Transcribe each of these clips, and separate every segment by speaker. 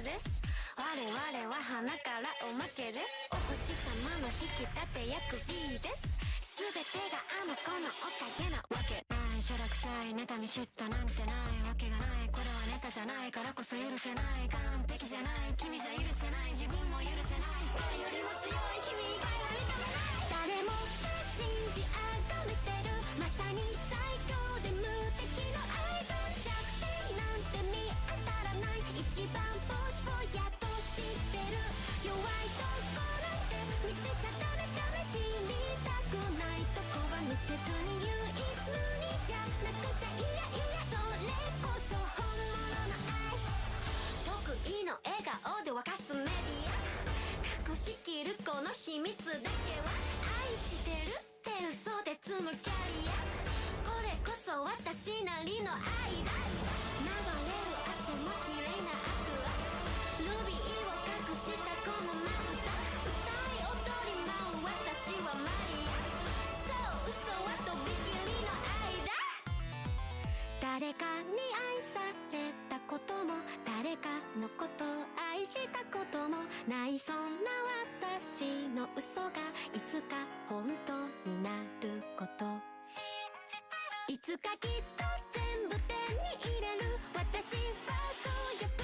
Speaker 1: です。我々は花からおまけです。お星様の引き立て役 B です。全てがあの子のおかげなわけない。しょらくさい妬み嫉妬なんてないわけがない。これはネタじゃないからこそ許せない。完璧じゃない君じゃ許せない。自分も許せない。誰よりも強い君以外は認めない。誰もが信じ崇めてるまさに最強で無敵のアイドル。弱点なんて見当たらない。一番ボスをやっと知ってる。弱いとこなんて見せちゃダメダメ。知りたくないとこは見せずに唯一無二じゃなくちゃ。いやいやそれこそ本物の愛。得意の笑顔で沸かすメディア。隠しきるこの秘密だけは愛してるって嘘で積むキャリア。これこそ私なりの愛だ。流れる汗も綺麗なアクア。ルビーを隠したこのまぶた。歌い踊り舞う私はマリア。そう嘘はとびきりの愛だ。誰かに愛されたことも誰かのことを愛したこともない。そんな私の嘘がいつか本当になること信じてる。いつかきっと全部手に入れる。私はそう欲張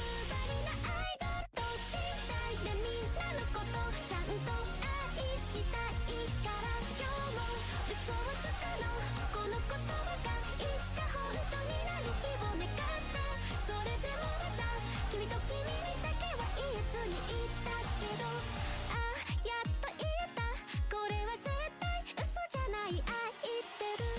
Speaker 1: りなアイドルとしたいでみんなのことちゃんと愛したいから。今日も嘘をつくのこの言葉がいつか本当になる日を願った。それでもまた君と君にだけは言えずにいたけど、ああやっと言えた。これは絶対嘘じゃない。愛してる。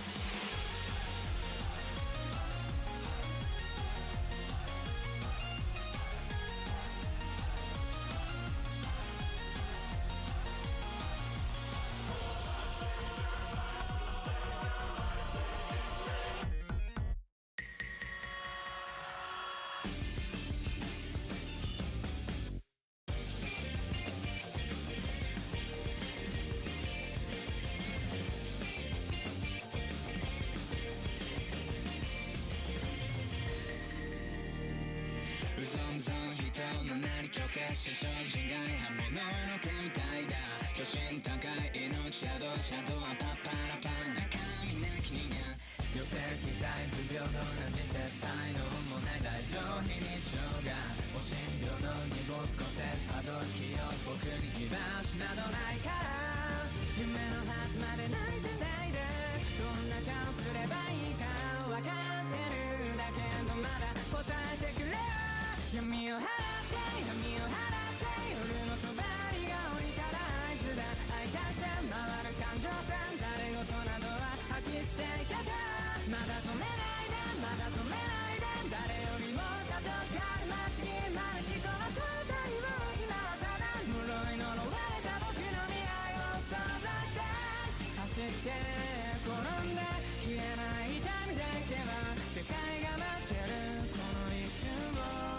Speaker 2: 人のなり強制し精進外刃物の毛みたいだ。初心高い命シャドウはパッパラパン中身なき人間。
Speaker 3: 寄せ期待不平等な人生才能もない大上非日常がお診療の荷物個性たどる気を僕に居場所などないから。夢のはずまで泣いてないで。どんな顔すればいいか分かってるだけどまだ答えてくれよ。闇を払って闇を払って夜の帳が降りたら合図だ。愛化して回る感情線誰事などは吐き捨ていけた。まだ止めないでまだ止めないで。誰よりも里がある街にましこの正体を今はただ呪い呪われた僕の未来を想像して走って転んで消えない痛みでいては世界が待ってるこの一瞬を。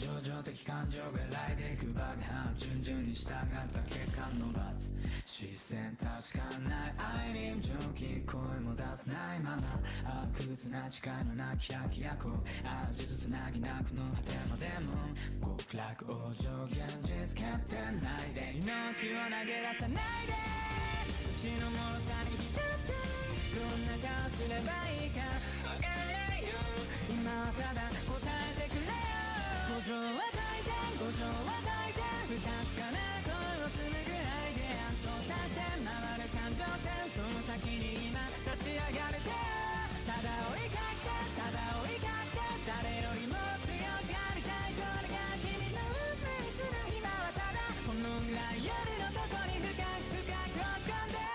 Speaker 3: 情状的感情が来でいく爆破順々に従った結果の罰。視線確かない愛に蒸気声も出せないまま悪屈な誓いのなき百役味ずつなぎなくの果てまでも極楽往生現実決定ないで命を投げ出さないで。うちの脆さに浸ってどんな顔すればいいかわからないよ。今はただ答えてくれよ。五条は大変五条は大変不確かな声をするぐらいで演奏させて回る感情線その先に今立ち上がる手ただ追いかけてただ追いかけて誰よりも強くありたい。これが君の運命する今はただこのぐらい夜の底に深く深く落ち込んで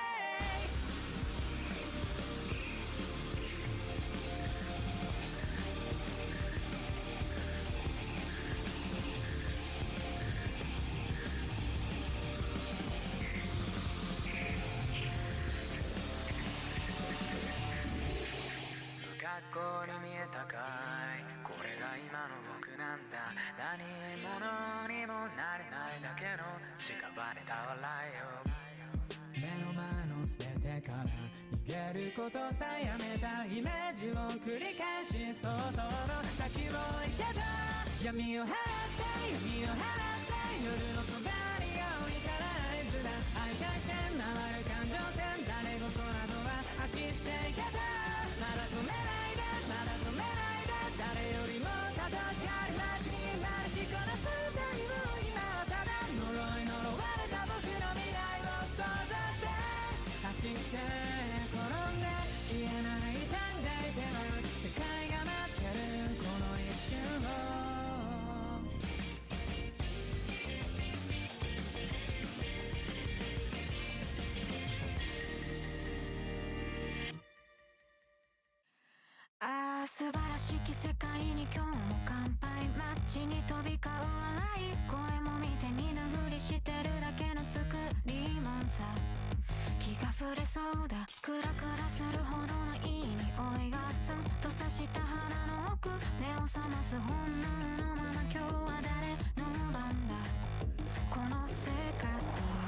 Speaker 3: 学校に見えたかいこれが今の僕なんだ。何者にもなれないだけの屍た笑いを目の前の全てから逃げることさえやめたイメージを繰り返し想像の先を行けた闇を払って闇を払って夜の隣を至らないずだ愛対して回る感情線誰事などは吐き捨ていけたまだ止めないでまだ止めないで誰よりも戦い街に回しこなすためを今はただ呪われた僕の未来を想像して走って転んで消えない短大では世界が待ってるこの一瞬を
Speaker 1: 素晴らしき世界に今日も乾杯街に飛び交う笑い声も見て見ぬふりしてるだけの作りもんさ気が触れそうだクラクラするほどのいい匂いがツンと刺した鼻の奥目を覚ます本能のまま今日は誰の番だこの世界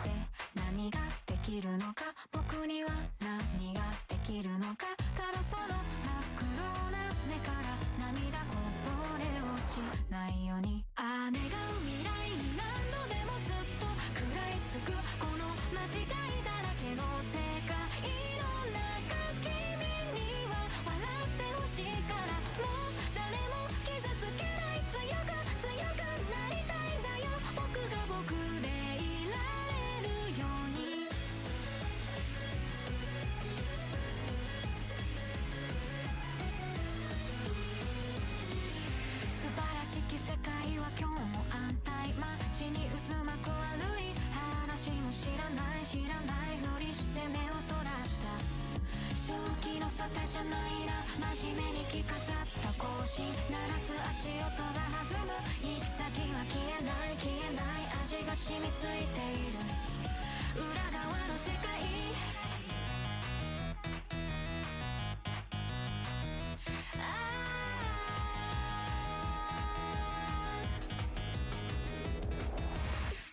Speaker 1: で何ができるのか僕には何ができるのかただその真っ黒な目から涙こぼれ落ちないように願う未来に何度でもずっと食らいつくこの間違いだらけの世界の中君には笑ってほしいからもう誰も傷つけない強くなりたいんだよ僕が僕でいられるように素晴らしき世界は今日も安泰街に渦巻く悪い話も知らないふりして目をそらした正気の沙汰じゃないな真面目に着飾った格子鳴らす足音が弾む行き先は消えない味が染みついている裏側の世界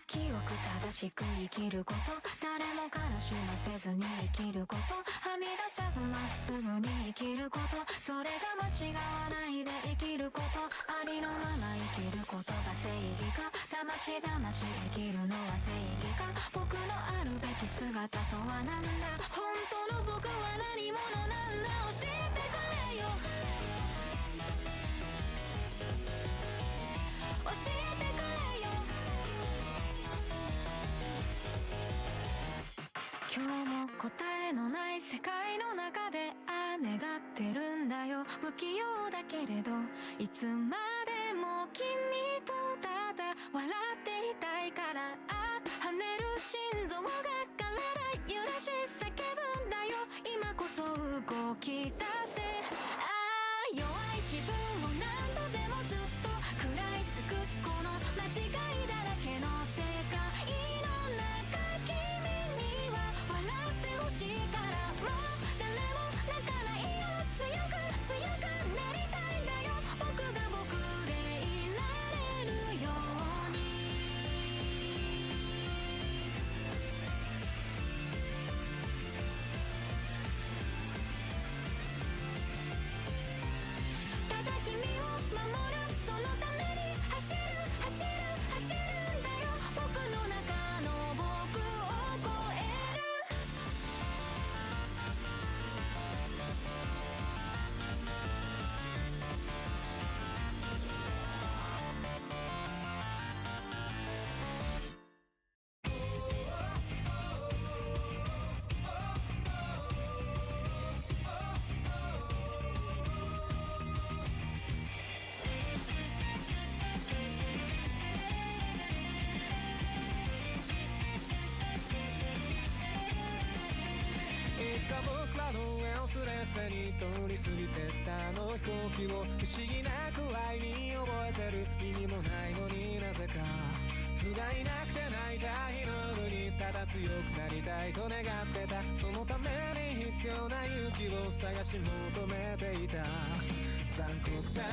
Speaker 1: 記憶正しく生きること誰も悲しませずに生きることはみ出さずまっすぐに生きることそれが間違わないで生きることありのまま生きることが正義か魂生きるのは正義か僕のあるべき姿とは何だ本当の僕は何者なんだ教えてくれよ教えてくれよ今日も答えのない世界の中で願ってるんだよ不器用だけれどいつまでも君とただ笑っていたいから跳ねる心臓が体揺らし叫ぶんだよ今こそ動き出せ弱い自分を何度でもずっと食らい尽くすこの間違いだらけの世界の中君には笑ってほしいからもう誰も泣かないよ強くなりたいんだよ僕が僕でいられるようにただ君を守るそのために走るんだよ僕の中の僕を超える
Speaker 4: いつか僕らの上をスレスレに通り過ぎてったあの飛行機を不思議なくらいに覚えてる意味もないのになぜか不甲斐なくて泣いた日の夜にただ強くなりたいと願ってたそのために必要な勇気を探し求めていた残酷な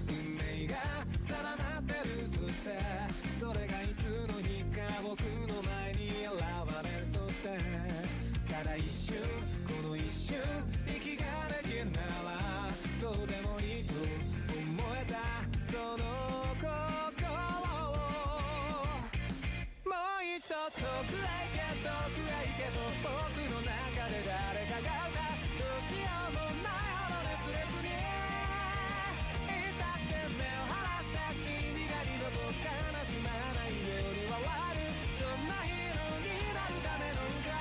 Speaker 4: 運命が定まってるとしてそれがいつの日か僕の前に現れるとしてたただ一瞬この一瞬息ができるならどうでもいいと思えたその心をもう一度遠くへ行け遠くへ行けと僕の中で誰かが歌うどうしようもないほど熱烈にいつだって目を離した君が二度と悲しまないように笑うそんなヒーローになるための歌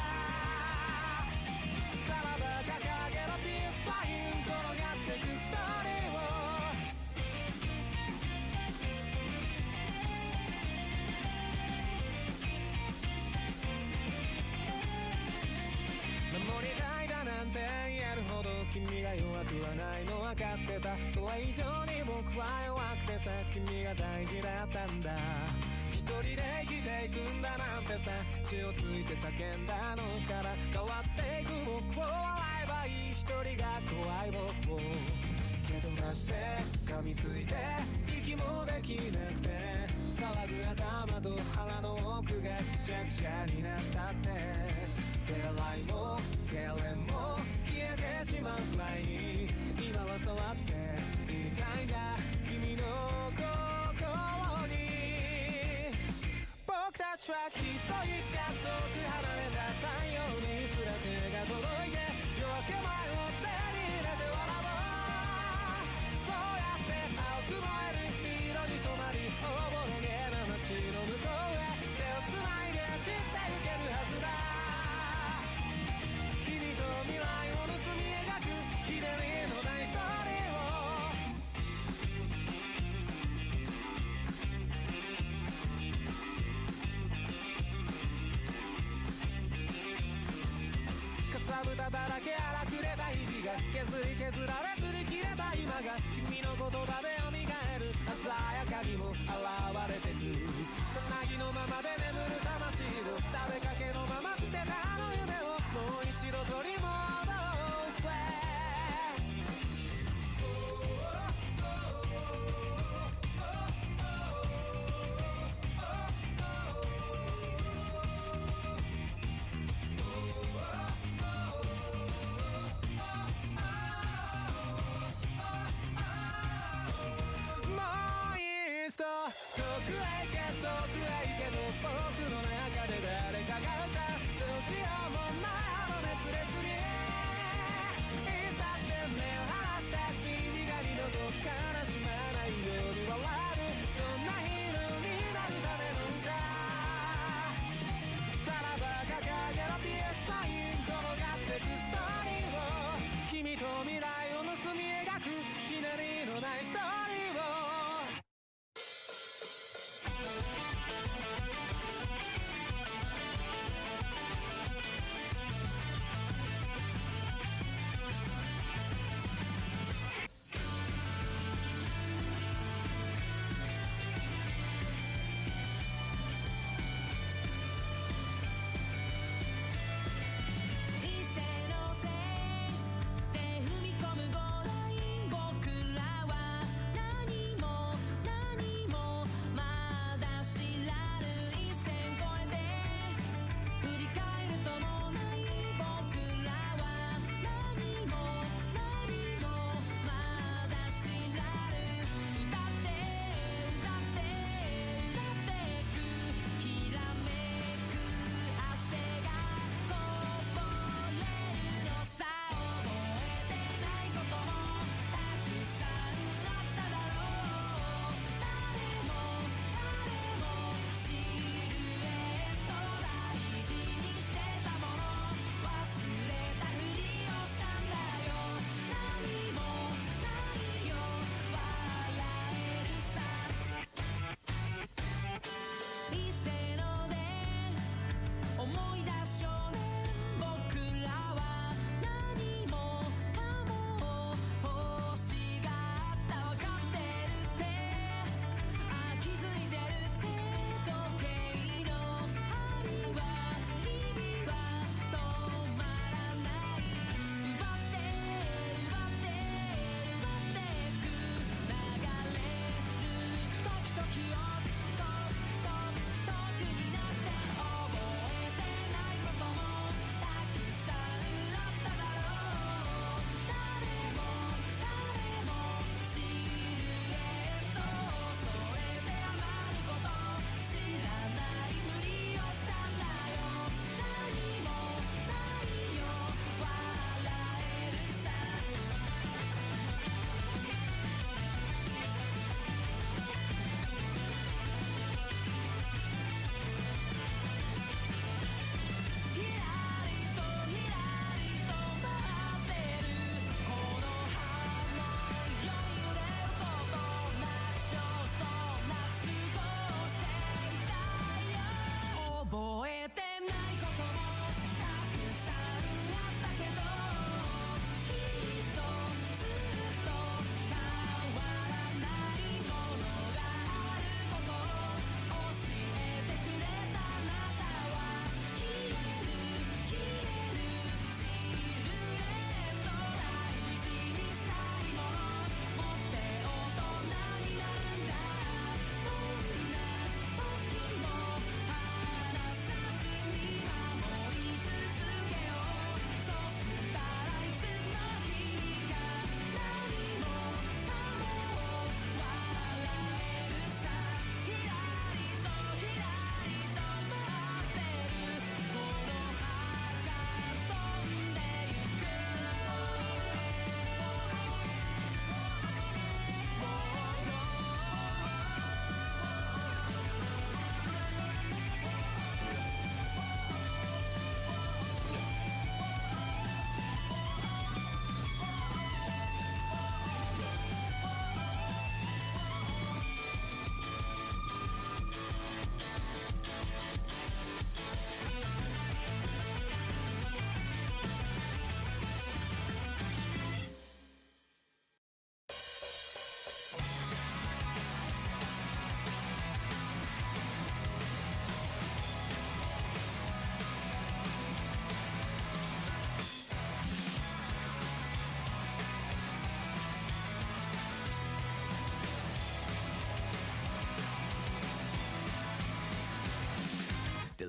Speaker 4: さらば掲げろピースサイン転がってくストーリーを守りたいだなんて言えるほど君が弱くはないの分かってたそれ以上に僕は弱くてさ君が大事だったんだ一人で生きていくんだなんてさ口をついて叫んだあの日から変わっていく僕を笑えばいい一人が怖い僕を蹴飛ばして噛みついて息もできなくて騒ぐ頭と腹の奥がくしゃくしゃになったって手洗いも痙攣も消えてしまうくらいに今は触っていたいんだ君の心に僕たちはきっといつか遠く離れた太陽にすら手が届いて夜明け前を手に入れて笑おうそうやって青く燃える色に染まりおぼろげな街の向こうへ手をつないで知ってゆけるはずだ君と未来を盗み描くひねりのないストーリーをかさぶただらけ荒くれた日々が削り削られすり切れた今が君の言葉で蘇る鮮やかにも現れてくさなぎのままで眠る魂を食べかけのまま捨てたあの夢をもう一度取り戻せもう一度遠くへ行け遠くへ行けと僕の中で誰かが歌うどうしようもないほど熱烈にいつだって目を離した君が二度と悲しまないように笑うそんなヒーローになるための歌さらば掲げろピースサイン転がってくストーリーを君と未来を盗み描くひねりのないストーリーをさ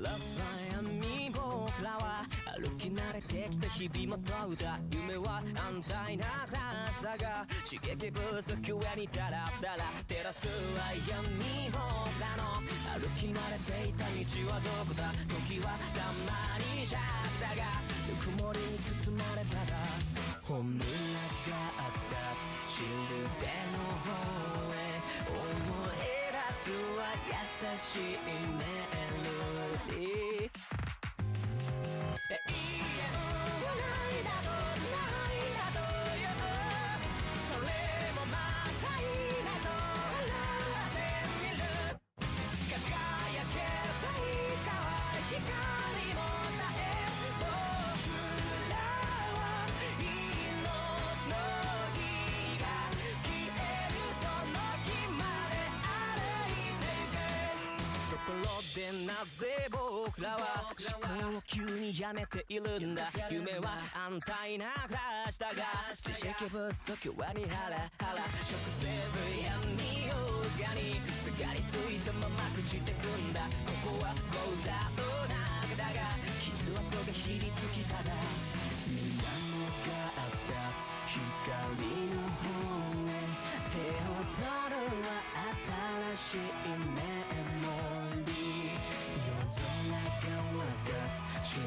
Speaker 4: ラスは闇僕らは歩き慣れてきた日々も問うた夢は安泰な暮らしだが刺激不足上にダラダラ照らすは闇僕らの歩き慣れていた道はどこだ時はたまに弱だがぬくもりに包まれたら本村があったシルベの方へ思い出すは優しいメロディー永遠はないだとないだというそれもまたいいねと笑ってみる輝けばいつかは光も絶え僕らは命の火が消えるその日まで歩いてゆけところでなぜ僕らは思考を急にやめているんだ夢は安泰な暮らしだが知識不足はにハラハラ食せず闇をすがにすがりついたまま朽ちてくんだここはゴーダの中だが傷跡がひりつきただ水面が立つ光の方へ手を取るは新しいメモリー夜空が渡すシル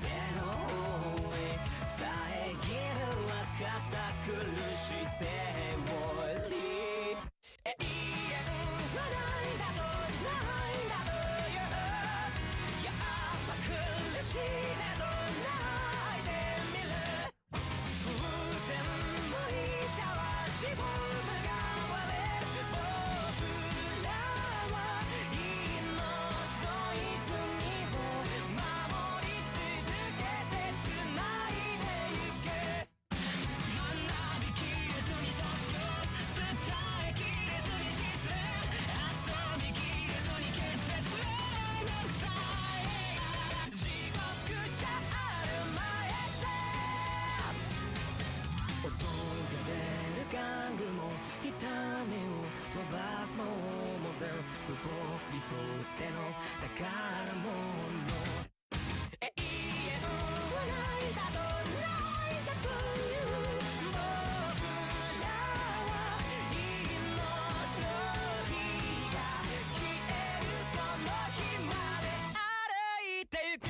Speaker 4: ベの方へ遮るは堅苦しいセオリー永遠はないだとないだというやっぱ苦しいねと泣いてみる風船もいつかはしぼむが割れる僕らは命の泉を守り続けて繋いでゆけ学びきれずに卒業伝えきれずに実践遊びきれずに決別プレイのさえ地獄じゃあるまいして音が出る玩具も痛みを飛ばすものも全部僕にとっての宝物永遠はないだとないだという僕らは命の火が消えるその日まで歩いてゆけ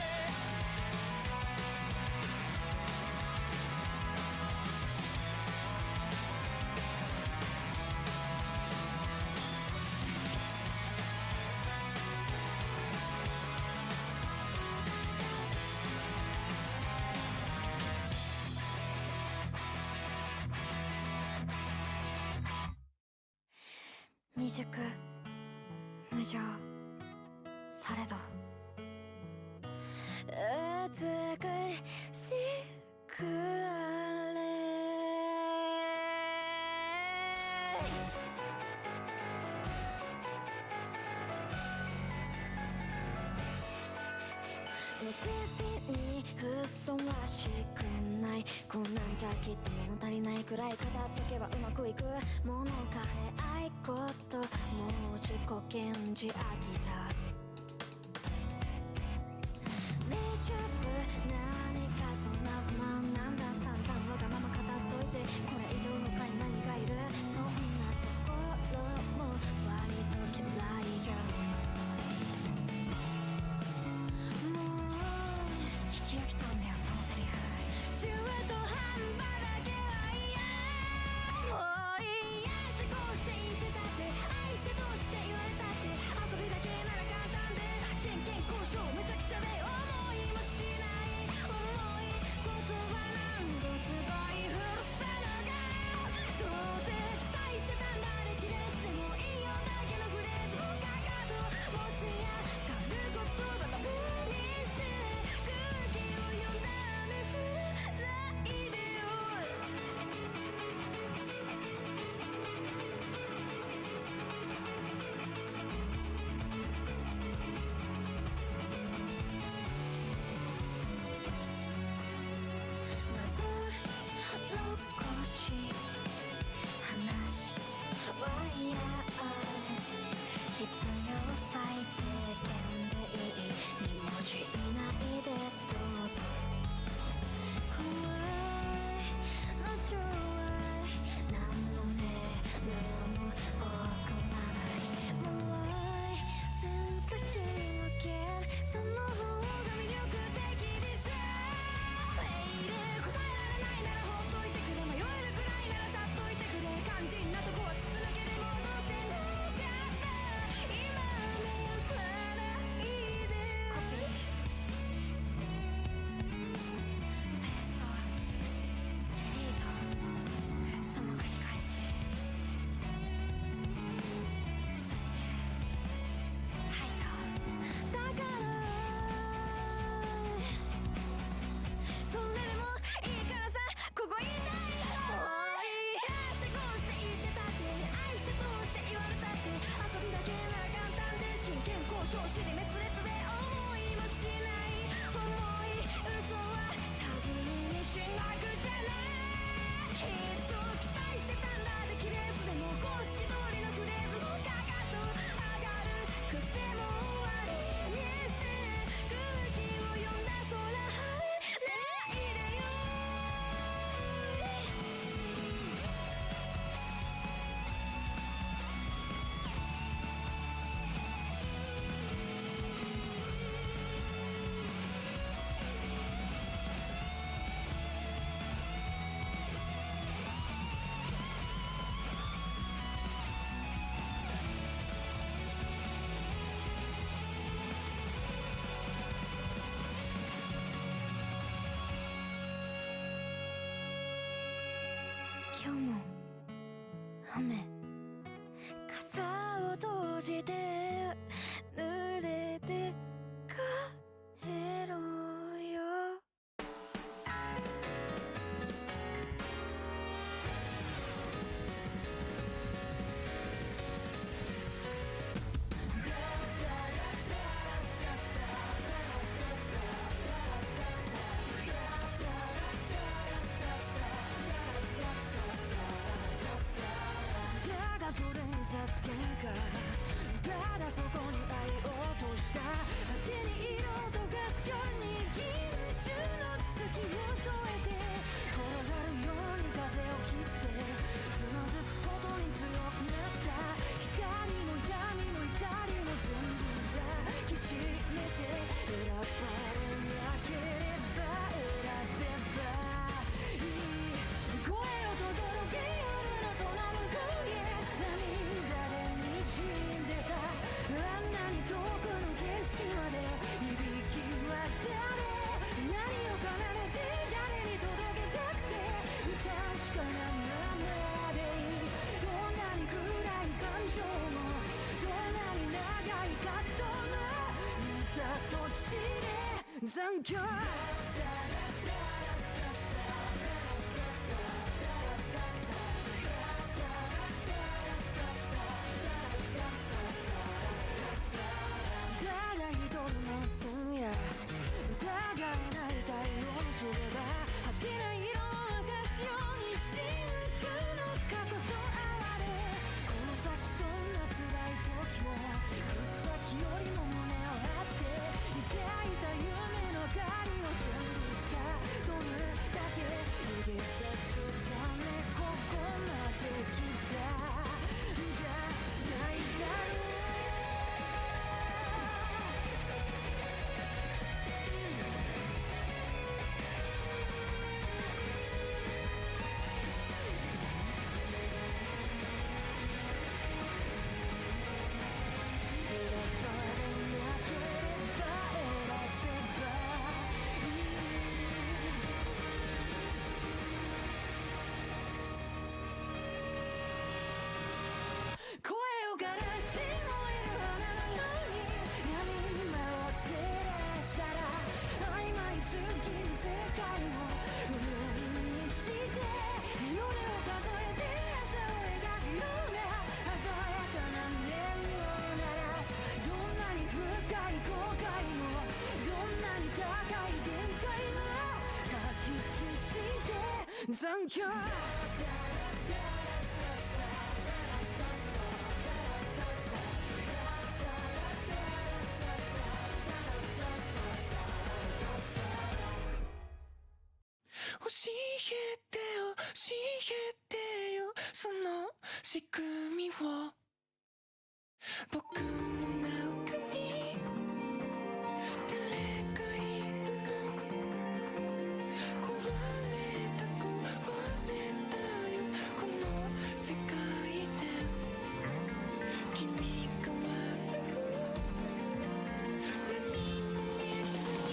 Speaker 1: 未熟無情されど美しくあれディスティにふさわしくないこんなんじゃきっと物足りないくらい語っとけばうまくいく物金愛こともう自己顕示飽きたレジュブ何かそんな不満なんだ散々わがまま語っといてこれ以上他に何がいるそんなところも割と嫌いじゃもう聞き飽きたんだよそのセリフ中途半端だけは嫌もういいや過ごしていてたって愛してどうして言われたって遊びだけなら簡単で真剣交渉めちゃくちゃで思いもしない思雨傘を閉じて濡れて帰ろうよだがそれ削減かただそこに愛を落とした手に色とかすように銀種の月を添えて転がるように風を切ってつまずくことに強くなった光も闇も怒りも全部抱きしめて選ばれなければ選べばいい声を轟け夜の空の向こうへ涙で滲んでたあんなに遠くの景色まで響き渡れ何を奏でて誰に届けたくて確かなままでいいどんなに暗い感情もどんなに長い葛藤も似た土地で残響ただ一人の線や互いない太陽にすれば果てない色を明かすように真空の過去と哀れこの先どんな辛い時も行く先よりも胸を張って抱いた夢の明かりを全部どれだけ逃げ出すためここまで来たじゃないだろう声を枯らして燃える花なのに闇に舞を照らしたら曖昧すぎる世界も無限にして夜を数えて朝を描くような鮮やかな音を鳴らすどんなに深い後悔もどんなに高い限界もかき消して残響
Speaker 4: 教えて教えてよその仕組みを僕の中に誰がいるの壊れたよこの世界で君が笑う何も見えずに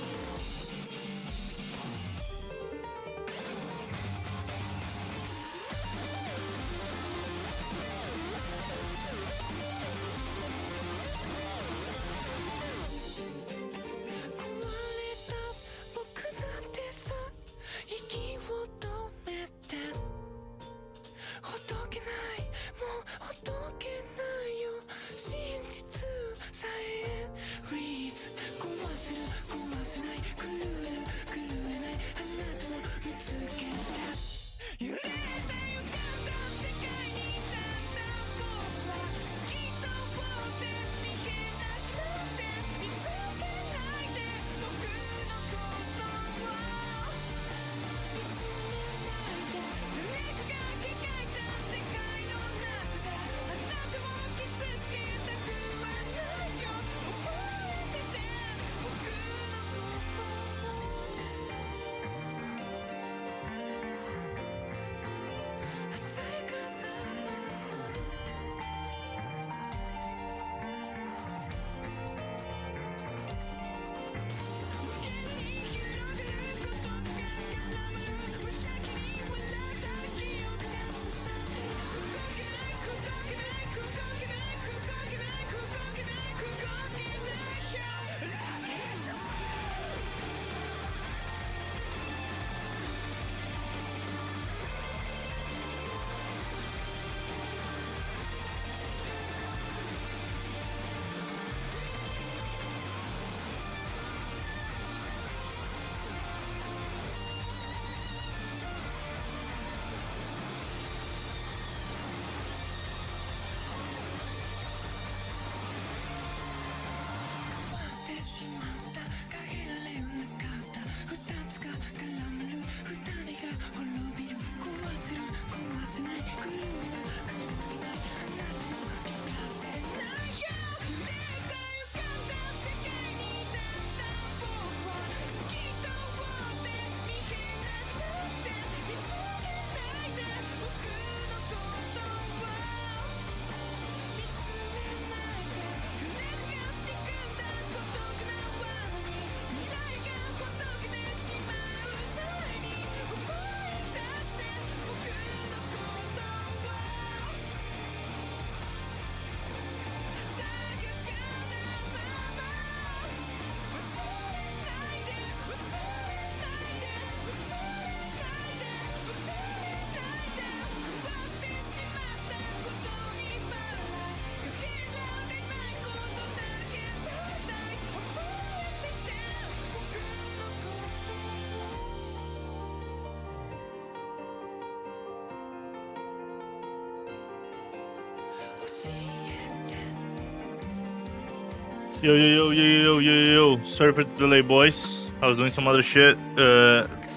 Speaker 5: Yo, yo, yo, yo, yo, yo, yo, yo. Sorry for the delay, boys. I was doing some other shit.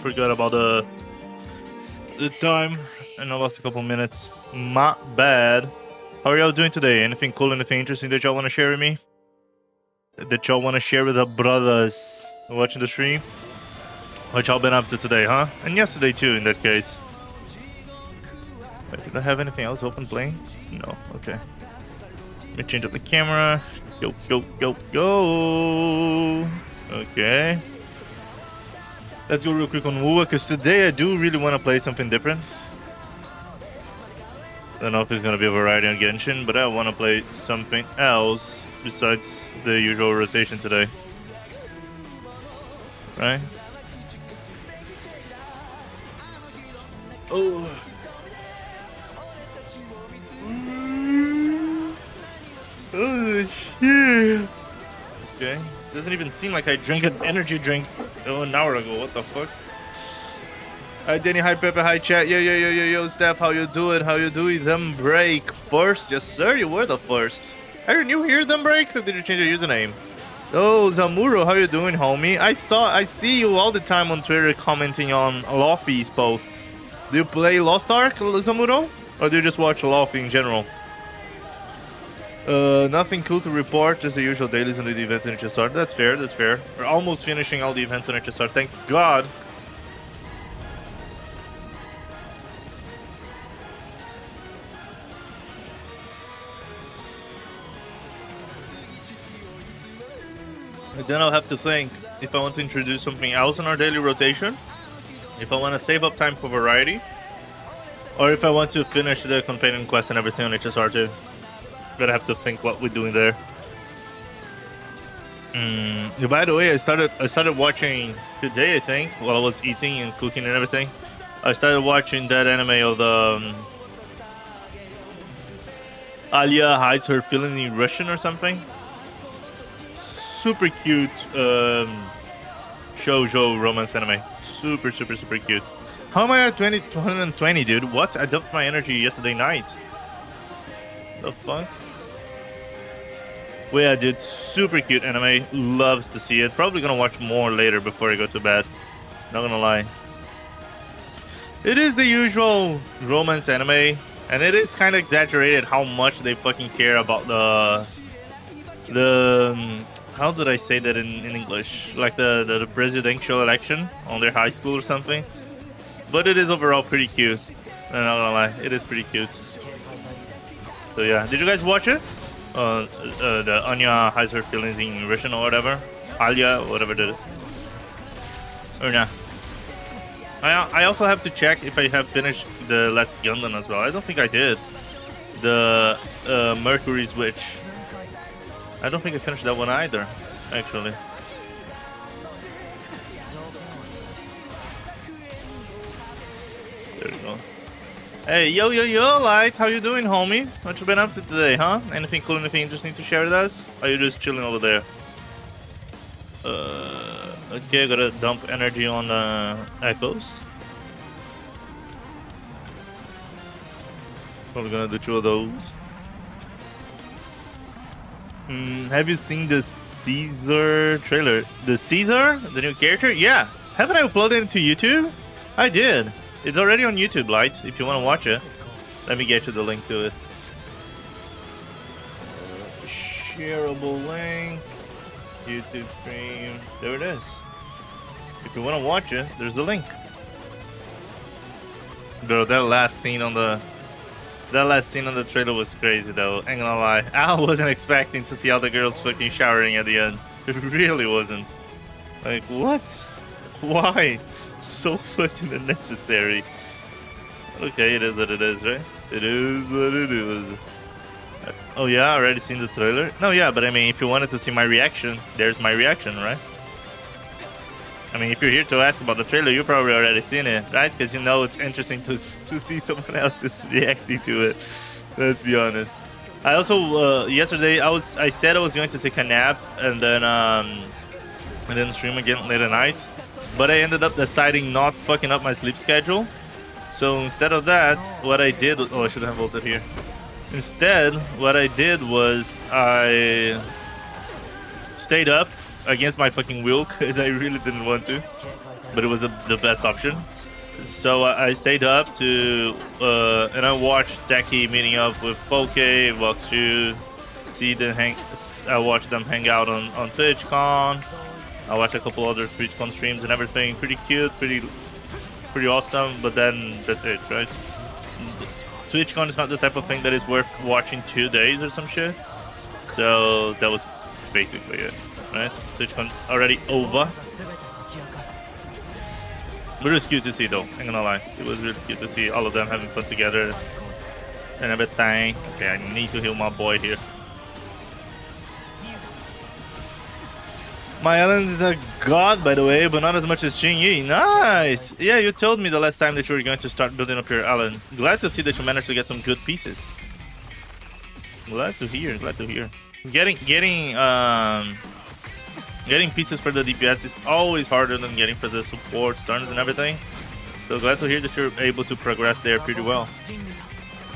Speaker 5: Forgot about the time, and I lost a couple minutes. My bad. How are y'all doing today? Anything cool, anything interesting that y'all want to share with me? That y'all want to share with the brothers watching the stream? What y'all been up to today, huh? And yesterday too, in that case. Wait, did I have anything else open playing? No, okay. Let me change up the camera. Go, go, go, go. Okay. Let's go real quick on wuwa, because today I do really want to play something different. I don't know if it's going to be a variety on Genshin, but I want to play something else besides the usual rotation today. Right? Oh. Oh shit. Okay. Doesn't even seem like I drank an energy drink an hour ago. What the fuck? Hi Danny, hi Pepe, hi chat. Yo, yo, yo, yo, yo, Steph, how you doing? How you doing? Them break first? Yes, sir, you were the first. Are you new here, them break? Or did you change your username? Oh, Zamuro, how you doing, homie? I see you all the time on Twitter commenting on Luffy's posts. Do you play Lost Ark, Zamuro? Or do you just watch Luffy in general? Nothing cool to report, just the usual dailies and the events in HSR. That's fair, that's fair. We're almost finishing all the events on HSR, thanks God. And then I'll have to think if I want to introduce something else in our daily rotation, if I want to save up time for variety, or if I want to finish the companion quest and everything on HSR too. But I have to think what we're doing there. By the way, I started watching today, I think, while I was eating and cooking and everything. I started watching that anime of the Alia hides her feeling in Russian or something. Super cute shoujo romance anime. Super, super, super cute. How am I at 220, dude? What? I dumped my energy yesterday night. The fuck? Well, yeah, dude, super cute anime. Loves to see it. Probably gonna watch more later before I go to bed. Not gonna lie. It is the usual romance anime, and it is kind of exaggerated how much they fucking care about the how did I say that in English? Like the presidential election on their high school or something. But it is overall pretty cute. I'm not gonna lie, it is pretty cute. So yeah, did you guys watch it? The Anya hides her feelings in Russian or whatever. Alia, whatever that is. Or nah. I also have to check if I have finished the Last Gundam as well. I don't think I did. The Mercury's Witch. I don't think I finished that one either, actually. There we go. Hey, yo, yo, yo, Light, how you doing, homie? What you been up to today, huh? Anything cool, anything interesting to share with us? Or are you just chilling over there? Okay, I gotta dump energy on Echoes. Probably gonna do 2 of those. Have you seen the Caesar trailer? The Caesar? The new character? Yeah. Haven't I uploaded it to YouTube? I did. It's already on YouTube, Light, if you want to watch it. Let me get you the link to it. Shareable link. YouTube stream. There it is. If you want to watch it, there's the link. Bro, that last scene on the trailer was crazy though. Ain't gonna lie. I wasn't expecting to see all the girls fucking showering at the end. It really wasn't. Like, what? Why? So fucking unnecessary. Okay, it is what it is, right? It is what it is. Oh yeah, already seen the trailer? No, yeah, but I mean, if you wanted to see my reaction, there's my reaction, right? I mean, if you're here to ask about the trailer, you probably already seen it, right? Because you know it's interesting to see someone else is reacting to it. Let's be honest. I also yesterday I said I was going to take a nap and then stream again late at night, but I ended up deciding not fucking up my sleep schedule. So instead of that, what I did was, oh, I should have voted here. Instead, what I did was I stayed up against my fucking will because I really didn't want to, but it was the best option. So I stayed up to and I watched Deki meeting up with Poke, Voxu, I watched them hang out on TwitchCon. I watched a couple other TwitchCon streams and everything. Pretty cute, pretty awesome, but then that's it, right? TwitchCon is not the type of thing that is worth watching 2 days or some shit. So that was basically it, right? TwitchCon already over. But it was cute to see though, ain't gonna lie. It was really cute to see all of them having fun together and everything. Okay, I need to heal my boy here. My Ellen is a god, by the way, but not as much as Xingyi. Nice! Yeah, you told me the last time that you were going to start building up your Ellen. Glad to see that you managed to get some good pieces. Glad to hear, glad to hear. Getting pieces for the DPS is always harder than getting for the support, stuns and everything. So glad to hear that you're able to progress there pretty well.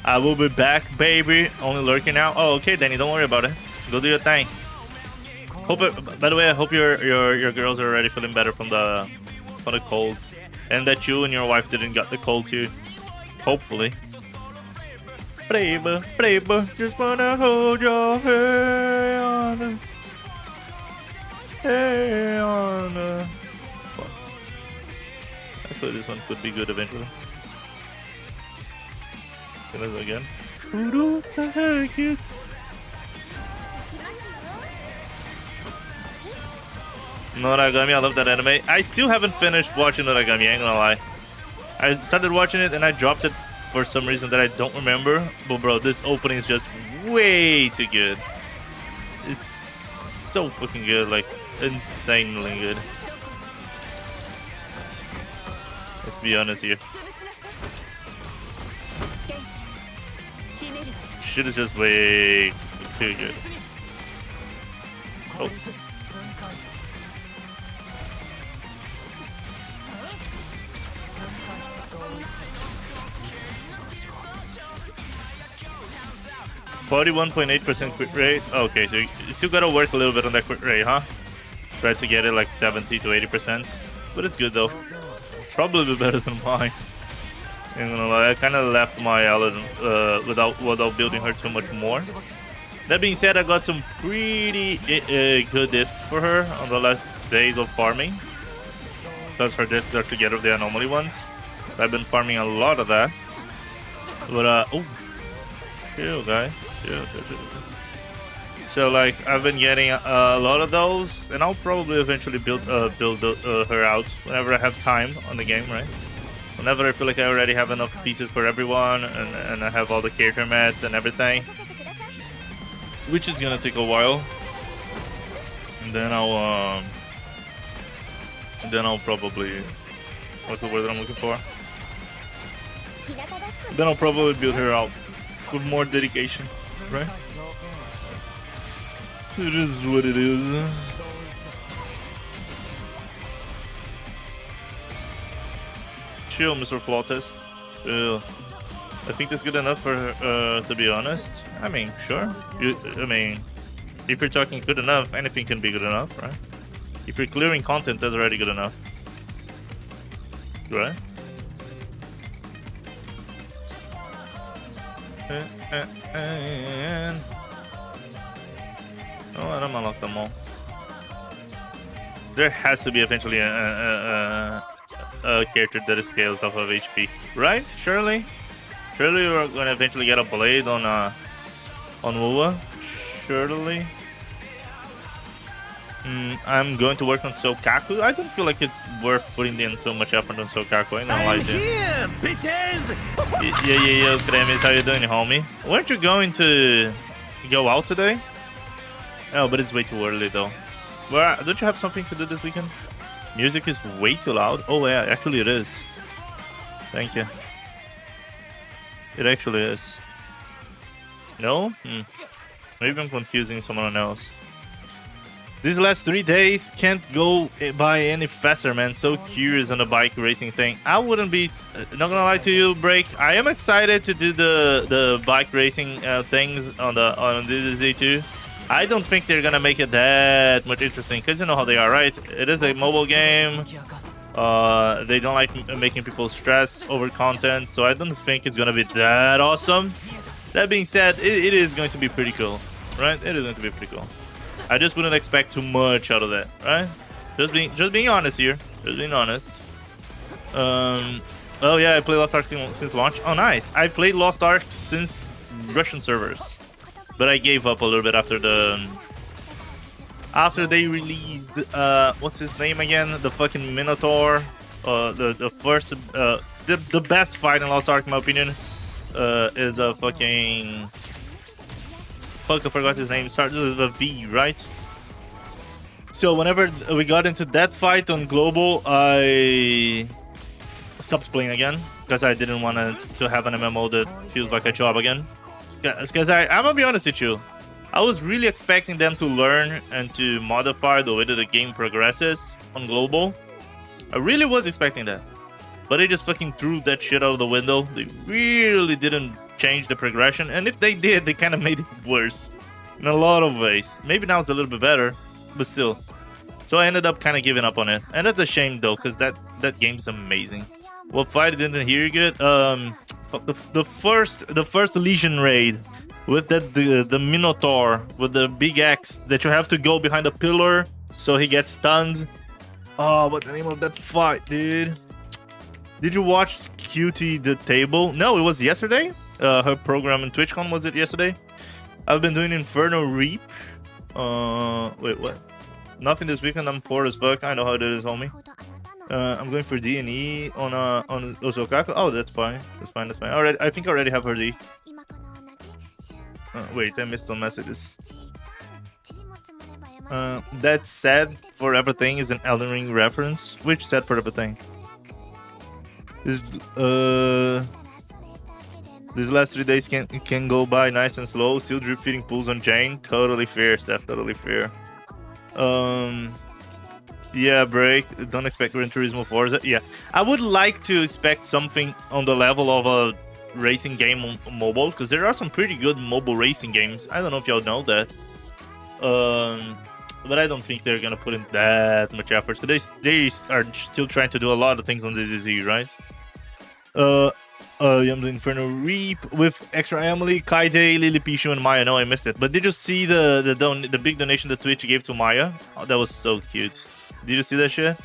Speaker 5: I will be back, baby. Only lurking now. Oh, okay, Danny, don't worry about it. Go do your thing. By the way, I hope your girls are already feeling better from the cold, and that you and your wife didn't get the cold too. Hopefully. Baby, just wanna hold your hand. Hey, I thought this one could be good eventually. Can I do it again? Who the heck it? Noragami, I love that anime. I still haven't finished watching Noragami, I ain't gonna lie. I started watching it and I dropped it for some reason that I don't remember. But bro, this opening is just way too good. It's so fucking good, like insanely good. Let's be honest here. Shit is just way too good. Oh. %41.8% quit rate. Okay, so you still gotta work a little bit on that quit rate, huh? Try to get it like 70 to 80%. But it's good though. Probably better than mine. I'm gonna lie, I kinda left my Alan without building her too much more. That being said, I got some pretty good discs for her on the last days of farming. Because her discs are together with the anomaly ones. I've been farming a lot of that. But oh, chill guys. Yeah, so like I've been getting a lot of those, and I'll probably eventually build her out whenever I have time on the game, right? Whenever I feel like I already have enough pieces for everyone, and I have all the character mats and everything, which is gonna take a while. And then I'll probably, what's the word that I'm looking for? Then I'll probably build her out with more dedication. Right? It is what it is. Chill, Mr. Flautist. I think that's good enough for her, to be honest. I mean, sure. I mean, If you're talking good enough, anything can be good enough, right? If you're clearing content, that's already good enough. Right? Oh, I don't unlock them all. There has to be eventually a character that scales off of HP, right? Surely we're gonna eventually get a blade on wuwa. Surely. I'm going to work on Sokaku. I don't feel like it's worth putting in too much effort on Sokaku. I don't like it.
Speaker 4: Here, bitches!
Speaker 5: Yeah, Kremis, how you doing, homie? Weren't you going to go out today? Oh, but it's way too early though. Well, don't you have something to do this weekend? Music is way too loud. Oh yeah, actually it is. Thank you. It actually is. No? Maybe I'm confusing someone else. These last 3 days can't go by any faster, man. So curious on the bike racing thing. I wouldn't be, not gonna lie to you, Break. I am excited to do the bike racing things on the Z2. I don't think they're gonna make it that much interesting because you know how they are, right? It is a mobile game. They don't like making people stress over content, so I don't think it's gonna be that awesome. That being said, it is going to be pretty cool, right? It is going to be pretty cool. I just wouldn't expect too much out of that, right? Just being honest here. Just being honest. Oh yeah, I played Lost Ark since launch. Oh nice. I played Lost Ark since Russian servers, but I gave up a little bit after they released what's his name again? The fucking Minotaur. The first the best fight in Lost Ark in my opinion is the fucking. Fuck, I forgot his name. Starts with a V, right? So whenever we got into that fight on Global, I stopped playing again because I didn't want to have an MMO that feels like a job again. Because I'm gonna be honest with you, I was really expecting them to learn and to modify the way that the game progresses on Global. I really was expecting that, but they just fucking threw that shit out of the window. They really didn't change the progression, and if they did, they kind of made it worse in a lot of ways. Maybe now it's a little bit better, but still. So I ended up kind of giving up on it, and that's a shame though, because that game's amazing. What fight didn't hear you good? The first Legion raid with the Minotaur with the big axe that you have to go behind a pillar so he gets stunned. Oh, what's the name of that fight, dude? Did you watch QT the table? No, it was yesterday. Her program in TwitchCon, was it yesterday? I've been doing Inferno Reap. Wait, what? Nothing this weekend. I'm poor as fuck. I know how it is, homie. I'm going for D&E on Osokaku. Oh, that's fine. That's fine. Alright, I think I already have her D. Wait, I missed some messages. That Sad for Everything is an Elden Ring reference. Which Sad for Everything? These last 3 days can go by nice and slow. Still drip feeding pools on Jane. Totally fair, Steph. Totally fair. Yeah, Break. Don't expect Gran Turismo Forza. Yeah, I would like to expect something on the level of a racing game on mobile, because there are some pretty good mobile racing games. I don't know if y'all know that. But I don't think they're gonna put in that much effort. So they are still trying to do a lot of things on the DZ, right? I'm doing Inferno Reap with extra Emily, Kaide, Lily Pichu, and Maya. No, I missed it. But did you see the big donation that Twitch gave to Maya? Oh, that was so cute. Did you see that shit?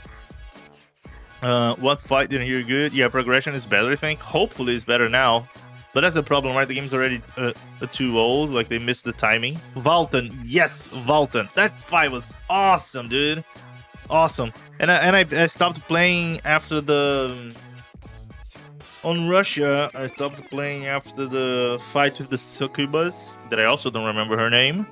Speaker 5: What fight didn't hear good? Yeah, progression is better, I think. Hopefully it's better now. But that's the problem, right? The game's already too old. Like, they missed the timing. Valten. Yes, Valten. That fight was awesome, dude. Awesome. And I stopped playing after the... On Russia, I stopped playing after the fight with the Succubus, that I also don't remember her name.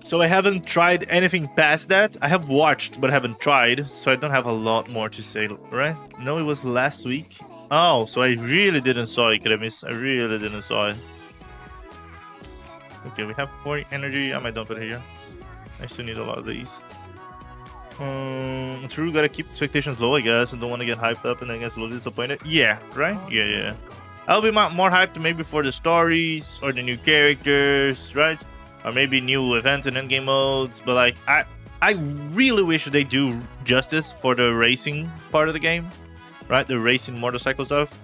Speaker 5: So I haven't tried anything past that. I have watched, but haven't tried, so I don't have a lot more to say, right? No, it was last week. Oh, so I really didn't saw it, Kremis. I really didn't saw it. Okay, we have 40 energy. I might dump it here. I still need a lot of these. True, gotta keep expectations low, I guess. I don't want to get hyped up and then get a little disappointed. Yeah, right? Yeah. I'll be more hyped maybe for the stories or the new characters, right? or maybe new events and in-game modes. But like, I really wish they do justice for the racing part of the game, right? The racing motorcycle stuff.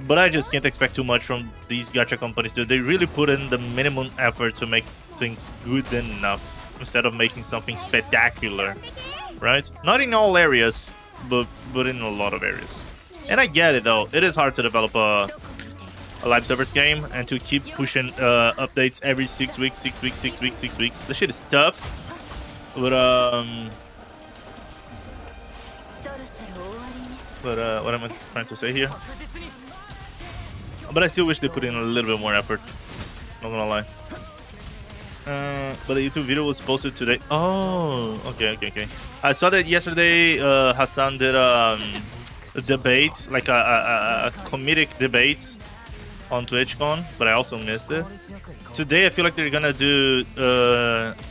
Speaker 5: But I just can't expect too much from these gacha companies. Do they really put in the minimum effort to make things good enough instead of making something spectacular, right? Not in all areas, but in a lot of areas. And I get it though. It is hard to develop a live service game and to keep pushing updates every 6 weeks. The shit is tough. But what am I trying to say here? But I still wish they put in a little bit more effort. Not gonna lie. But the YouTube video was posted today. Oh, okay. I saw that yesterday. Hassan did a debate, like a comedic debate on TwitchCon, but I also missed it. Today, I feel like they're gonna do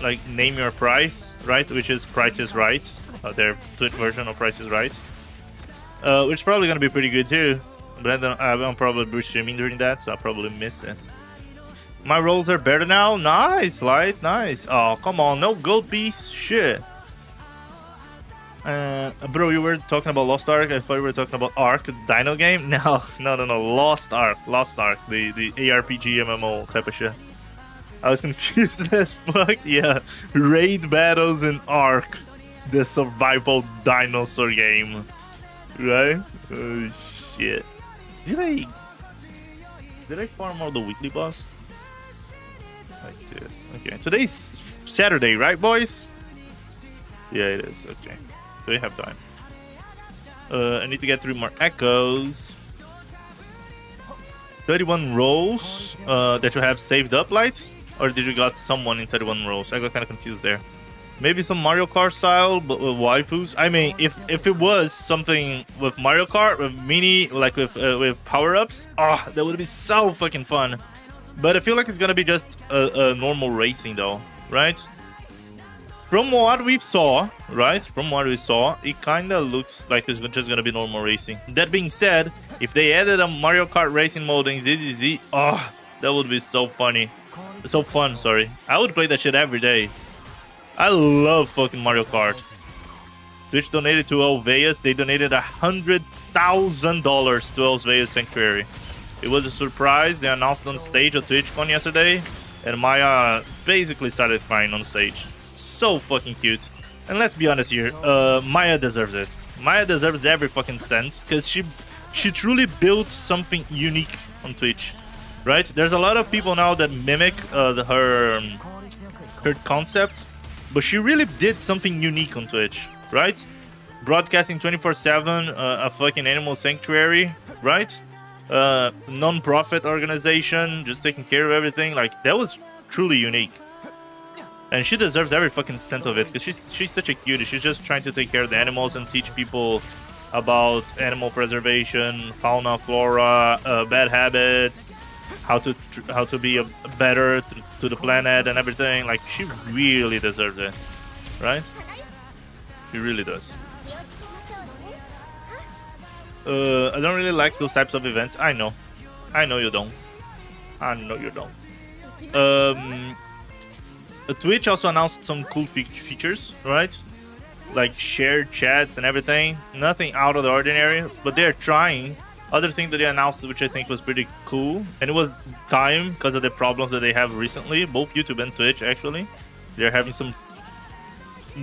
Speaker 5: like name your price, right? Which is Price is Right, their Twitch version of Price is Right, which is probably gonna be pretty good too. But I'm probably be streaming during that, so I'll probably miss it. My rolls are better now. Nice, Light, nice. Oh, come on, no gold piece, shit. Bro, you were talking about Lost Ark. I thought you were talking about Ark, Dino game. No. Lost Ark, the ARPG MMO type of shit. I was confused as fuck. Yeah, raid battles in Ark, the survival dinosaur game, right? Oh shit. Did I farm all the weekly boss? I did. Okay. Today's Saturday, right, boys? Yeah, it is. Okay. So we have time. I need to get 3 more echoes. 31 rolls that you have saved up, Light? Or did you got someone in 31 rolls? I got kind of confused there. Maybe some Mario Kart style, but with waifus. I mean, if it was something with Mario Kart, with mini, like with power-ups, that would be so fucking fun. But I feel like it's gonna be just a normal racing though, right? From what we saw, it kind of looks like it's just gonna be normal racing. That being said, if they added a Mario Kart racing mode in ZZZ, that would be so funny. So fun, sorry. I would play that shit every day. I love fucking Mario Kart. Twitch donated to Elveas. They donated $100,000 to Elveas Sanctuary. It was a surprise. They announced on stage at TwitchCon yesterday, and Maya basically started crying on stage. So fucking cute. And let's be honest here, Maya deserves it. Maya deserves every fucking cent, because she truly built something unique on Twitch, right? There's a lot of people now that mimic her concept, but she really did something unique on Twitch, right? Broadcasting 24/7, a fucking animal sanctuary, right? Non-profit organization, just taking care of everything. Like, that was truly unique. And she deserves every fucking cent of it, because she's such a cutie. She's just trying to take care of the animals and teach people about animal preservation, fauna, flora, bad habits, how to be better to the planet and everything. Like, she really deserves it, right? She really does. I don't really like those types of events. I know you don't. Twitch also announced some cool features, right? Like shared chats and everything. Nothing out of the ordinary, but they're trying. Other thing that they announced, which I think was pretty cool, and it was time because of the problems that they have recently, both YouTube and Twitch actually. They're having some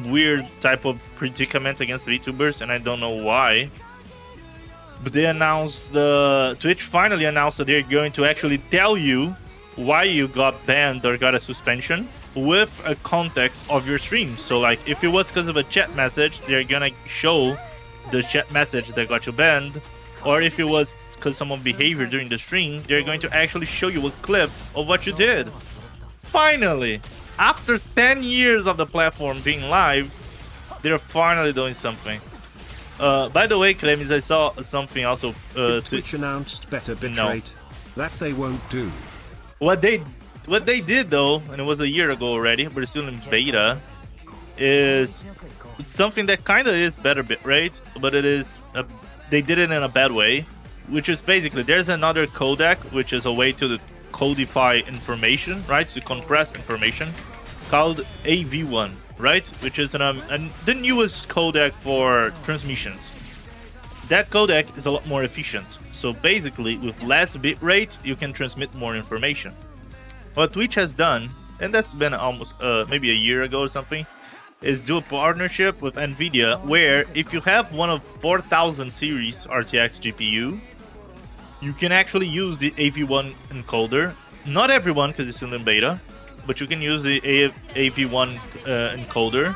Speaker 5: weird type of predicament against VTubers, and I don't know why. But they announced, Twitch finally announced that they're going to actually tell you why you got banned or got a suspension with a context of your stream. So like, if it was because of a chat message, they're gonna show the chat message that got you banned. Or if it was because someone's behavior during the stream, they're going to actually show you a clip of what you did. Finally, after 10 years of the platform being live, they're finally doing something. By the way, Kremis, I saw something also.
Speaker 6: Twitch announced better bitrate. That they won't do.
Speaker 5: What they did though, and it was a year ago already, but it's still in beta, is something that kind of is better bitrate, but it is they did it in a bad way, which is basically there's another codec, which is a way to codify information, right? To compress information, called AV1, right? Which is the newest codec for transmissions. That codec is a lot more efficient. So basically, with less bitrate, you can transmit more information. What Twitch has done, and that's been almost maybe a year ago or something, is do a partnership with NVIDIA where if you have one of 4000 series RTX GPU, you can actually use the AV1 encoder. Not everyone, because it's still in beta, but you can use the AV1 encoder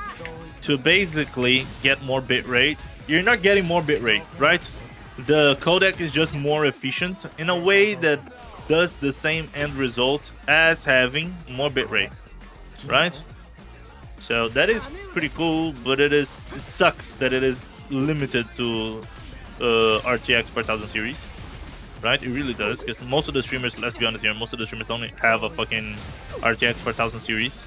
Speaker 5: to basically get more bitrate. You're not getting more bitrate, right? The codec is just more efficient in a way that does the same end result as having more bitrate, right? So that is pretty cool, but it sucks that it is limited to RTX 4000 series, right? It really does, because most of the streamers, let's be honest here, most of the streamers don't have a fucking RTX 4000 series,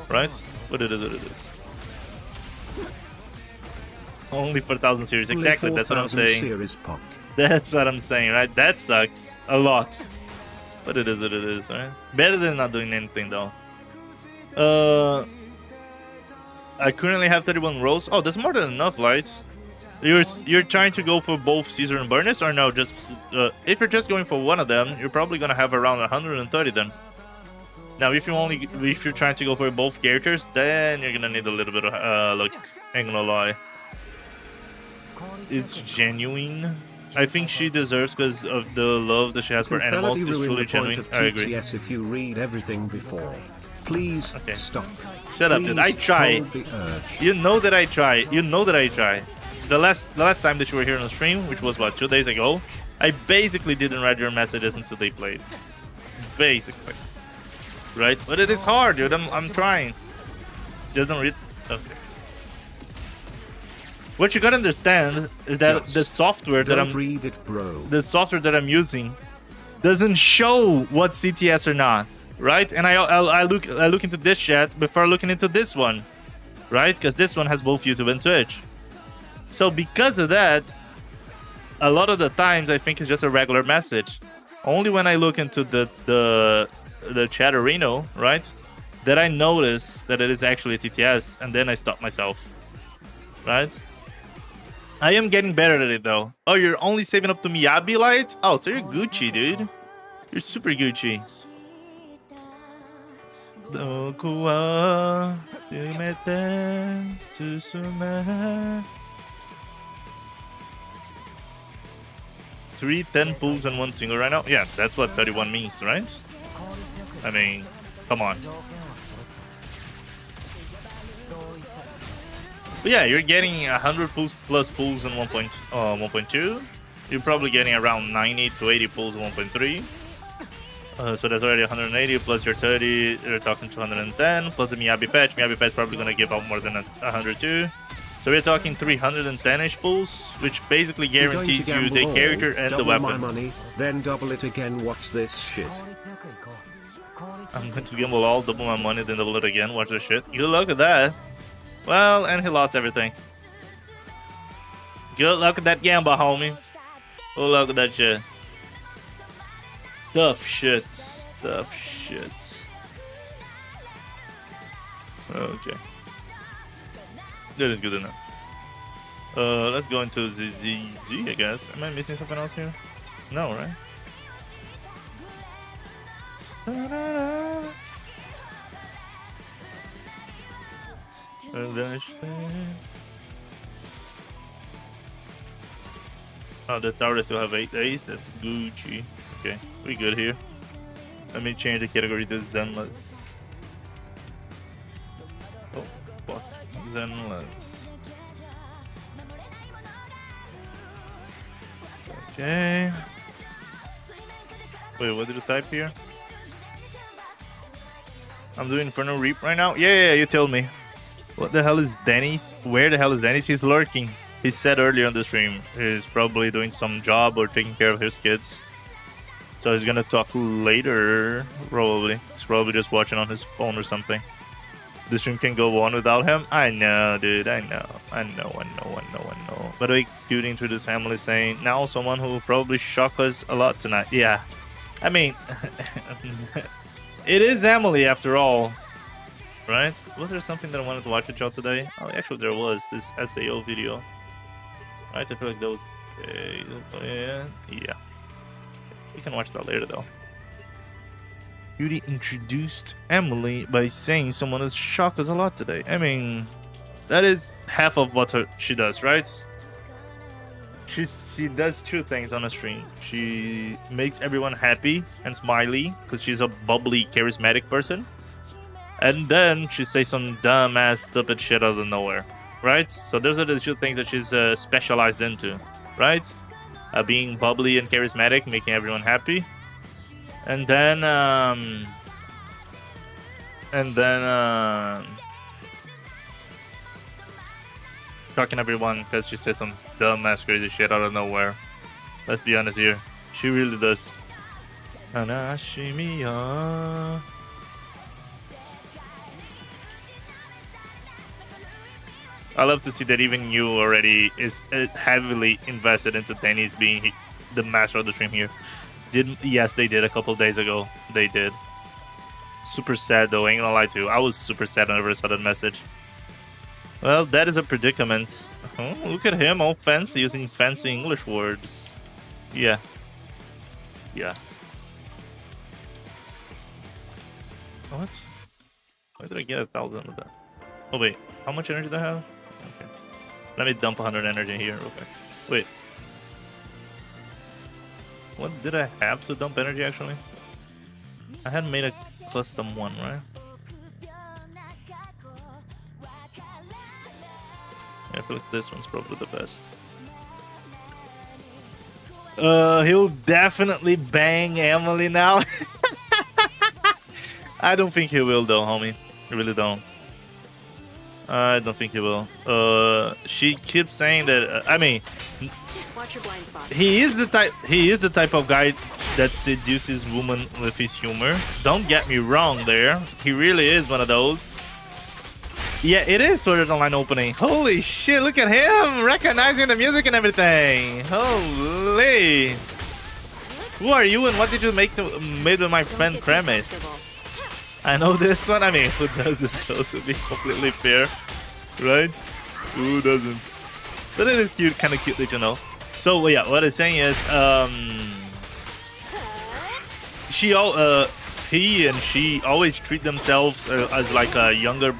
Speaker 5: right? But it is what it is. Only 4000 series, exactly. That's what I'm saying. That's what I'm saying, right? That sucks a lot, but it is what it is, right? Better than not doing anything though. I currently have 31 rolls. Oh, that's more than enough, Light. You're trying to go for both Caesar and Burnus, or no? Just if you're just going for one of them, you're probably gonna have around 130 then. Now, if you're trying to go for both characters, then you're gonna need a little bit of luck. Ain't gonna lie. It's genuine. I think she deserves because of the love that she has for animals. It's truly genuine. I agree.
Speaker 6: Yes, if you read everything before, please stop.
Speaker 5: Shut up, dude. I try. You know that I try. You know that I try. The last time that you were here on the stream, which was what, 2 days ago, I basically didn't read your messages until they played. Basically, right? But it is hard, dude. I'm trying. Just don't read. Okay. What you gotta understand is that the software that the software that I'm using doesn't show what's CTS or not, right? And I look into this chat before looking into this one, right? Because this one has both YouTube and Twitch. So because of that, a lot of the times I think it's just a regular message. Only when I look into the chat arena, right, that I notice that it is actually a TTS, and then I stop myself, right? I am getting better at it though. Oh, you're only saving up to Miyabi Light? Oh, so you're Gucci, dude. You're super Gucci. どこは夢で進め 3 10 pulls and 1 single right now? Yeah, that's what 31 means, right? I mean, come on. But yeah, you're getting 100 pulls plus pulls in 1.2. You're probably getting around 90 to 80 pulls in 1.3. So that's already 180 plus your 30. You're talking 210 plus the Miyabi patch. Miyabi patch is probably gonna give out more than 102. So we're talking 310-ish pulls, which basically guarantees you the character and the weapon.
Speaker 6: My money, then double it again. Watch this shit.
Speaker 5: I'm going to gamble all, double my money, then double it again. Watch this shit. Good luck at that. Well, and he lost everything. Good luck at that gamble, homie. Good luck at that shit. Tough shit. Tough shit. Okay. That is good enough. Let's go into ZZZ, I guess. Am I missing something else here? No, right? Oh, the tower still have 8 days. That's Gucci. Okay, we good here. Let me change the category to Zenless. Oh, fuck. Zenless. Okay. Wait, what did you type here? I'm doing Inferno Reap right now? Yeah, you told me. What the hell is Dennis? Where the hell is Dennis? He's lurking. He said earlier on the stream he's probably doing some job or taking care of his kids. So he's gonna talk later, probably. He's probably just watching on his phone or something. The stream can go on without him? I know, dude. I know. By the way, dude introduced Emily saying, now someone who will probably shock us a lot tonight. Yeah. I mean, it is Emily after all, right? Was there something that I wanted to watch with y'all today? Oh, actually, there was this SAO video. Right? I feel like that was okay. Yeah. We can watch that later, though. Beauty introduced Emily by saying someone has shocked us a lot today. I mean, that is half of what she does, right? She does two things on a stream. She makes everyone happy and smiley because she's a bubbly, charismatic person. And then she says some dumbass, stupid shit out of nowhere, right? So those are the two things that she's specialized into, right? Being bubbly and charismatic, making everyone happy. And then shocking everyone because she says some dumbass crazy shit out of nowhere. Let's be honest here. She really does. Anashimiya. I love to see that even you already is heavily invested into Denny's being the master of the stream here. Yes, they did a couple days ago. They did. Super sad though, ain't gonna lie to you. I was super sad whenever I saw that message. Well, that is a predicament. Oh, look at him, all fancy, using fancy English words. Yeah. Yeah. What? Why did I get 1,000 of that? Oh wait, how much energy do I have? Okay. Let me dump 100 energy here real quick. Wait. What did I have to dump energy actually? I had made a custom one, right? I feel like this one's probably the best. He'll definitely bang Emily now. I don't think he will though, homie. I really don't. I don't think he will. She keeps saying that. I mean,
Speaker 1: Watch your blind spot.
Speaker 5: he is the type of guy that seduces women with his humor. Don't get me wrong there. He really is one of those. Yeah, it is Sword Art Online opening. Holy shit, look at him recognizing the music and everything. Holy. Who are you and what did you make made with my friend Kremis? I know this one. I mean, who doesn't though, to be completely fair, right? Who doesn't? But it is cute, kind of cute that you know. So yeah, what I'm saying is, he and she always treat themselves as like a younger,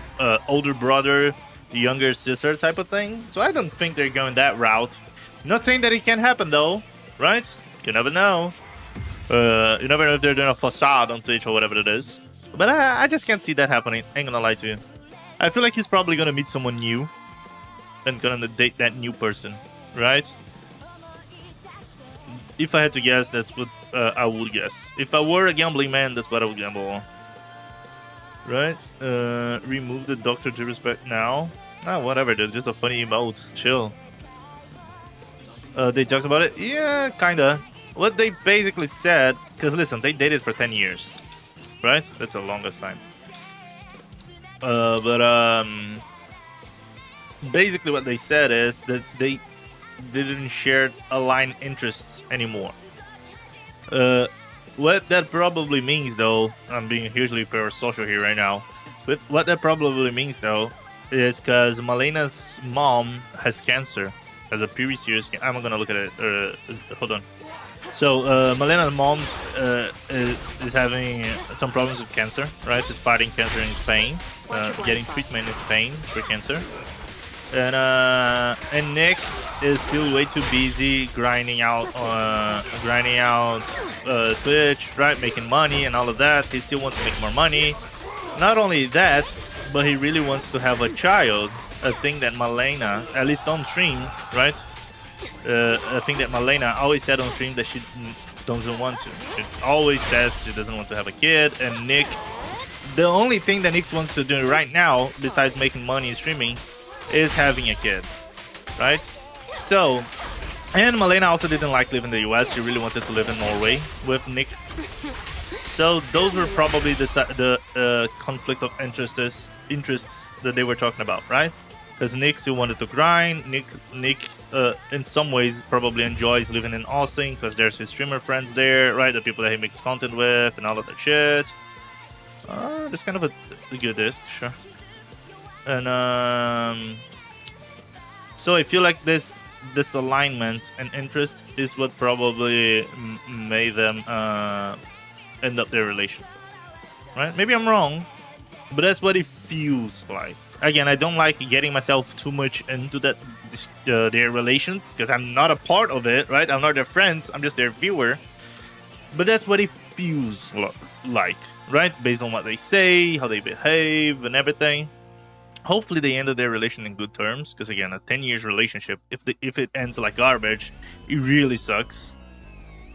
Speaker 5: older brother, younger sister type of thing. So I don't think they're going that route. Not saying that it can happen though, right? You never know. You never know if they're doing a facade on Twitch or whatever it is. But I just can't see that happening. Ain't gonna lie to you. I feel like he's probably gonna meet someone new and gonna date that new person, right? If I had to guess, that's what I would guess. If I were a gambling man, that's what I would gamble on. Right? Remove the Dr. Disrespect now. Ah, whatever, dude. Just a funny emote. Chill. They talked about it? Yeah, kinda. What they basically said, because listen, they dated for 10 years. Right? That's the longest time. Basically what they said is that they didn't share aligned interests anymore. What that probably means though, I'm being hugely parasocial here right now, but what that probably means though is because Malena's mom has cancer, has a pretty serious I'm gonna look at it, hold on. So Malena's mom is having some problems with cancer, right? She's fighting cancer in Spain, getting treatment in Spain for cancer. And Nick is still way too busy grinding out Twitch, right? Making money and all of that. He still wants to make more money. Not only that, but he really wants to have a child. A thing that Malena, at least on stream, right? I think that Malena always said on stream that she doesn't want to. She always says she doesn't want to have a kid. And Nick, the only thing that Nick wants to do right now, besides making money and streaming, is having a kid, right? So, and Malena also didn't like living in the US. She really wanted to live in Norway with Nick. So those were probably the conflict of interests that they were talking about, right? Because Nick still wanted to grind. Nick, in some ways, probably enjoys living in Austin because there's his streamer friends there, right? The people that he makes content with and all of that shit. It's kind of a good disc, sure. And so I feel like this alignment and interest is what probably made them end up their relation, right? Maybe I'm wrong, but that's what it feels like. Again, I don't like getting myself too much into their relations because I'm not a part of it, right? I'm not their friends. I'm just their viewer. But that's what it feels like, right? Based on what they say, how they behave, and everything. Hopefully, they ended their relation in good terms. Because again, a 10 years relationship, if it ends like garbage, it really sucks.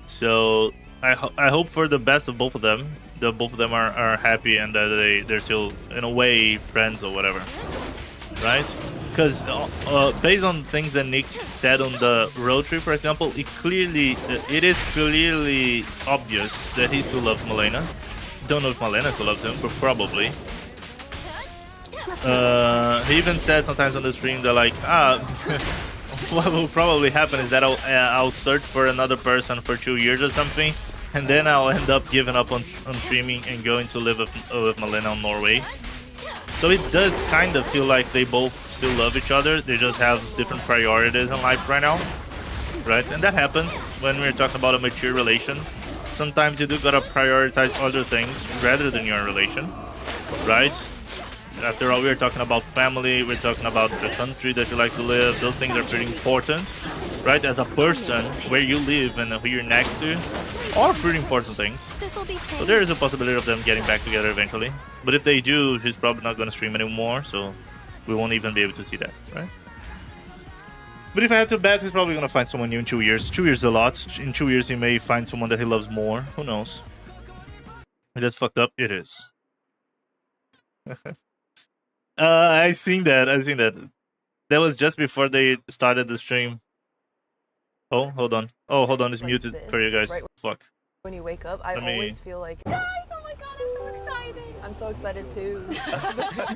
Speaker 5: So I hope for the best of both of them. That both of them are happy and that they're still in a way friends or whatever, right? Because based on things that Nick said on the road trip, for example, it is clearly obvious that he still loves Malena. Don't know if Malena still loves him, but probably. He even said sometimes on the stream that like what will probably happen is that I'll search for another person for 2 years or something. And then I'll end up giving up on streaming and going to live with Malena in Norway. So it does kind of feel like they both still love each other. They just have different priorities in life right now, right? And that happens when we're talking about a mature relation. Sometimes you do gotta prioritize other things rather than your relation, right? After all, we're talking about family. We're talking about the country that you like to live. Those things are pretty important, right? As a person, where you live and who you're next to are pretty important things. So there is a possibility of them getting back together eventually. But if they do, she's probably not going to stream anymore, so we won't even be able to see that, right? But if I had to bet, he's probably going to find someone new in 2 years. 2 years is a lot. In 2 years, he may find someone that he loves more. Who knows? If that's fucked up, it is. I seen that. That was just before they started the stream. Oh, hold on. Oh, hold on. It's
Speaker 7: like
Speaker 5: muted
Speaker 7: this,
Speaker 5: for you guys.
Speaker 7: right
Speaker 5: Fuck.
Speaker 7: when you wake up, I always feel like, guys, oh my god, I'm so excited. I'm so excited too.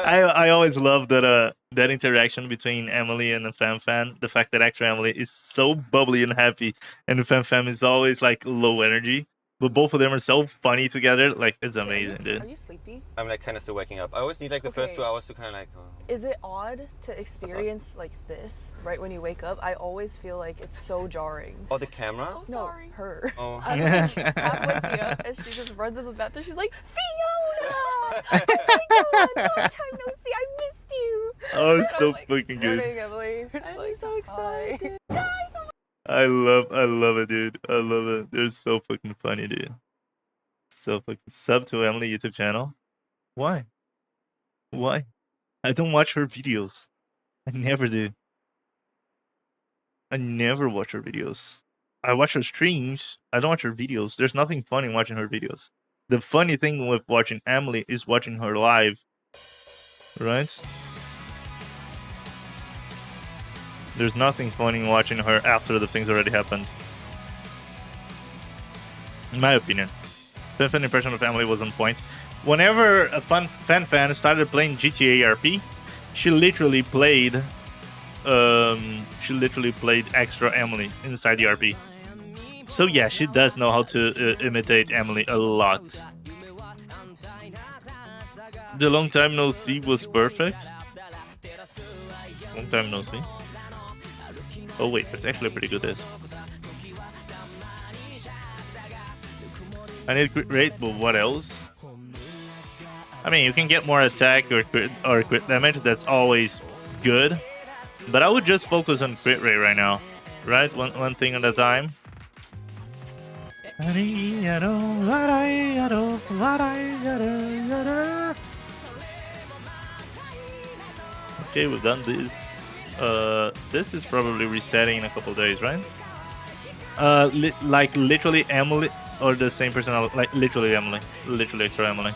Speaker 5: I always love that that interaction between Emily and the Fan. The fact that actually Emily is so bubbly and happy, and the Fan is always like low energy. But both of them are so funny together. Like, it's amazing, dude.
Speaker 7: Are you sleepy?
Speaker 8: I'm like kind of still waking up. I always need like the first 2 hours to kind of like.
Speaker 7: Is it odd to experience like this right when you wake up? I always feel like it's so jarring.
Speaker 8: Oh, the camera?
Speaker 7: Oh, no, her.
Speaker 8: Oh.
Speaker 7: I'm like half waking up and she just runs into the bathroom. She's like, Fiona! Oh my god, long time no see. I missed you.
Speaker 5: Oh, it's so
Speaker 7: like,
Speaker 5: fucking good.
Speaker 7: Morning, Emily. I'm like, so excited. Guys, oh my
Speaker 5: I love it, dude. I love it. They're so fucking funny, dude. So fucking sub to Emily YouTube channel. Why? I don't watch her videos. I never do. I never watch her videos. I watch her streams. I don't watch her videos. There's nothing funny watching her videos. The funny thing with watching Emily is watching her live. Right? There's nothing funny watching her after the things already happened. In my opinion. The fan impression of Emily was on point. Whenever a fan started playing GTA RP, she literally played extra Emily inside the RP. So yeah, she does know how to imitate Emily a lot. The long time no see was perfect. Long time no see. Oh wait, that's actually a pretty good this. I need crit rate, but what else? I mean, you can get more attack or crit damage. That's always good. But I would just focus on crit rate right now, right? One thing at a time. Okay, we've done this. This is probably resetting in a couple days, right? Like literally Emily or the same personality, like literally Emily, literally extra Emily.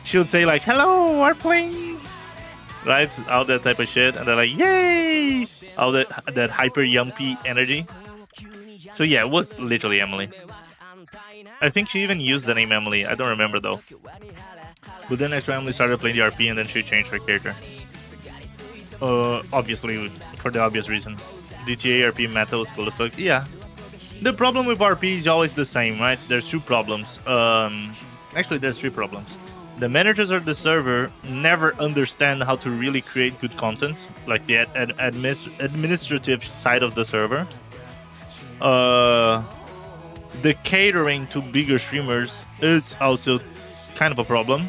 Speaker 5: She would say like, "Hello, Warplings," right? All that type of shit, and they're like, "Yay!" All that hyper yumpy energy. So yeah, it was literally Emily. I think she even used the name Emily. I don't remember though. But then extra Emily started playing the RP, and then she changed her character. Obviously, for the obvious reason. GTA RP meta was cool as fuck. Yeah. The problem with RP is always the same, right? There's two problems. Actually, there's three problems. The managers of the server never understand how to really create good content, like the administrative side of the server. The catering to bigger streamers is also kind of a problem.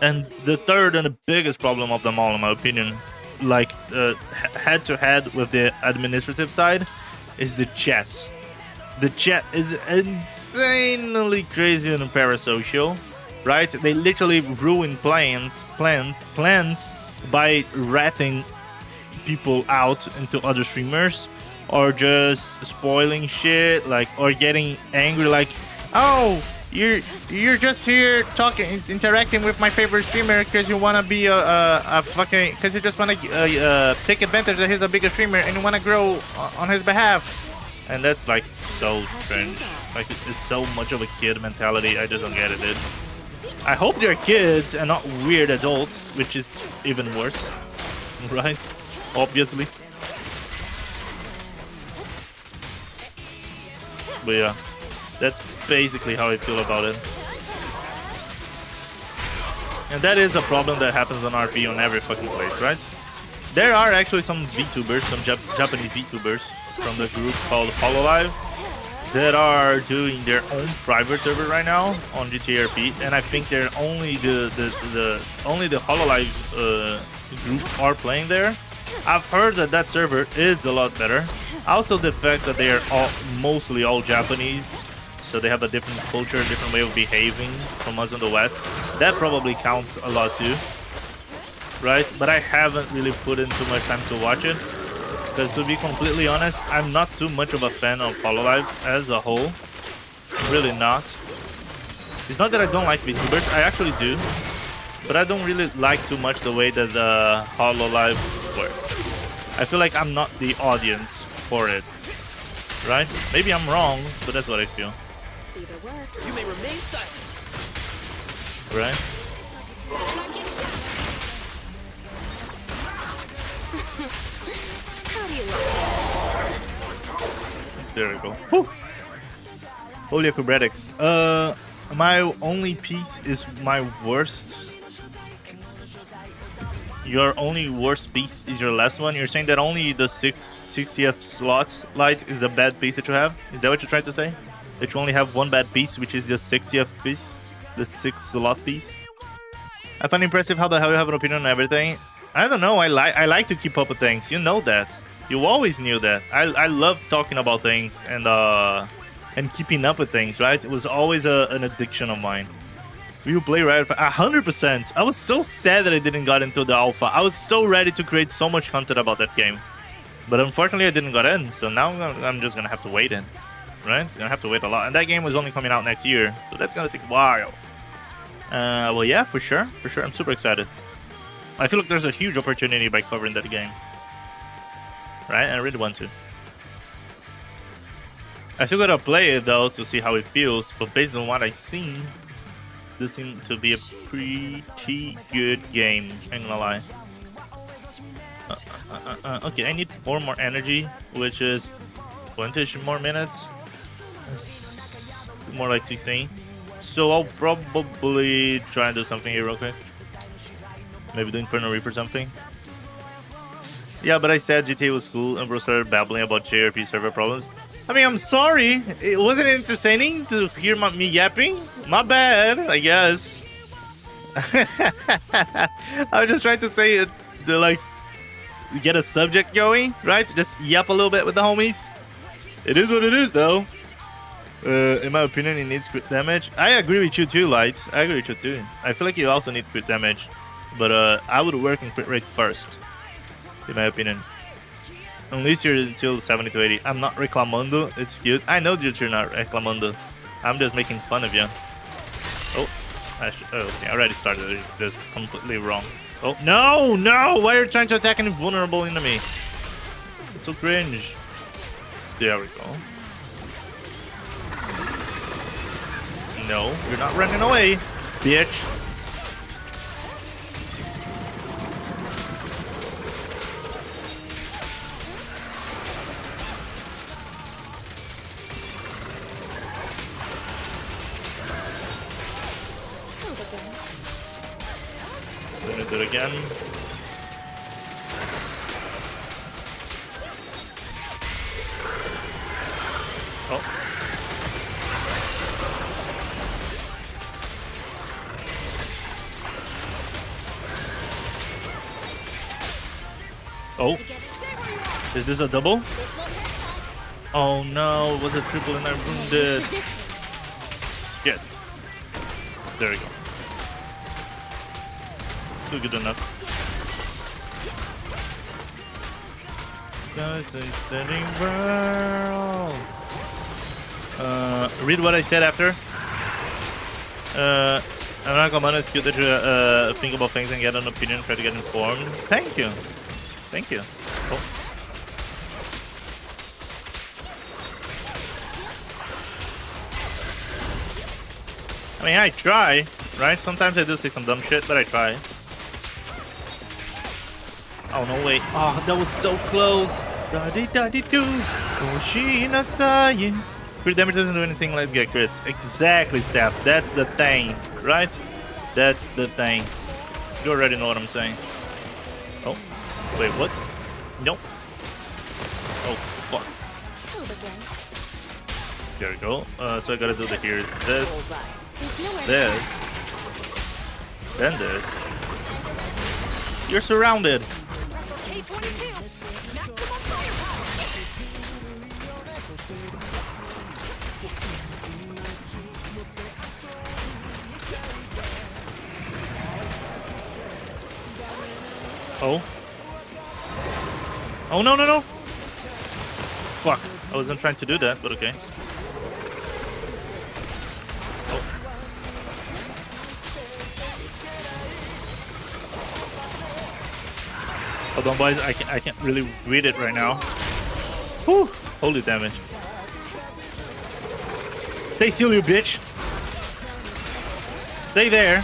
Speaker 5: And the third and the biggest problem of them all, in my opinion, like head to head with the administrative side, is the chat. The chat is insanely crazy and parasocial, right? They literally ruin plans by ratting people out into other streamers, or just spoiling shit, like, or getting angry, like, oh, you're just here talking, interacting with my favorite streamer because you wanna be a fucking, because you just wanna take advantage that he's a bigger streamer and you wanna grow on his behalf. And that's like so cringe. Like, it's so much of a kid mentality. I just don't get it, dude. I hope they're kids and not weird adults, which is even worse, right? Obviously. But yeah, that's basically how I feel about it. And that is a problem that happens on RP on every fucking place, right? There are actually some VTubers, some Japanese VTubers from the group called Hololive that are doing their own private server right now on GTA RP, and I think they're only the Hololive group are playing there. I've heard that that server is a lot better. Also, the fact that they are mostly all Japanese, so they have a different culture, different way of behaving from us in the West. That probably counts a lot too, right? But I haven't really put in too much time to watch it, because to be completely honest, I'm not too much of a fan of Hololive as a whole. Really not. It's not that I don't like VTubers, I actually do, but I don't really like too much the way that Hololive works. I feel like I'm not the audience for it, right? Maybe I'm wrong, but that's what I feel.
Speaker 9: Either works. You may remain silent.
Speaker 5: Right?
Speaker 9: How do you like
Speaker 5: There we go. Whew. Holy acrobatics. My only piece is my worst. Your only worst piece is your last one. You're saying that only the 60th slot light is the bad piece that you have? Is that what you're trying to say? That you only have one bad piece, which is the 60th piece? The 6th slot piece? I find it impressive how the hell you have an opinion on everything. I don't know, I like to keep up with things. You know that. You always knew that. I love talking about things and keeping up with things, right? It was always an addiction of mine. Will you play Riot? 100%. I was so sad that I didn't got into the alpha. I was so ready to create so much content about that game. But unfortunately, I didn't get in. So now I'm just going to have to wait in. Right? It's going to have to wait a lot. And that game was only coming out next year. So that's going to take a while. Well, yeah, for sure. For sure. I'm super excited. I feel like there's a huge opportunity by covering that game. Right? I really want to. I still got to play it, though, to see how it feels. But based on what I've seen, this seems to be a pretty good game, ain't gonna lie. Okay, I need 4 more energy, which is 20 more minutes. More like 16. So I'll probably try and do something here real quick. Maybe do Inferno Reap or something. Yeah, but I said GTA was cool and bro started babbling about JRP server problems. I mean, I'm sorry. It wasn't entertaining to hear me yapping. My bad, I guess. I was just trying to say it to, like, get a subject going, right? Just yap a little bit with the homies. It is what it is, though. In my opinion, it needs crit damage. I agree with you too, Light. I agree with you too. I feel like you also need crit damage. But I would work in crit rate first, in my opinion. Unless you're until 70 to 80. I'm not reclamando. It's cute. I know that you're not reclamando. I'm just making fun of you. Oh, okay. I already started this completely wrong. Oh, no, no! Why are you trying to attack an invulnerable enemy? It's so cringe. There we go. No, you're not running away, bitch. Let me do it again. Oh. Oh. Is this a double? Oh no, it was a triple and I ruined it. Yes. There we go. Still good enough. Read what I said after. I'm not gonna it's good that you think about things and get an opinion, try to get informed. Thank you. Thank you. Oh. I mean, I try, right? Sometimes I do say some dumb shit, but I try. Oh, no, wait. Oh, that was so close. Crit damage doesn't do anything, let's get crits. Exactly, Steph. That's the thing, right? That's the thing. You already know what I'm saying. Oh, wait, what? Nope. Oh, fuck. There we go. So I gotta do the here's this. This. Then this. You're surrounded. Oh. Oh, no, no, no. Fuck. I wasn't trying to do that, but okay. Hold on, boys. I can't really read it right now. Whew. Holy damage. Stay still, you bitch. Stay there.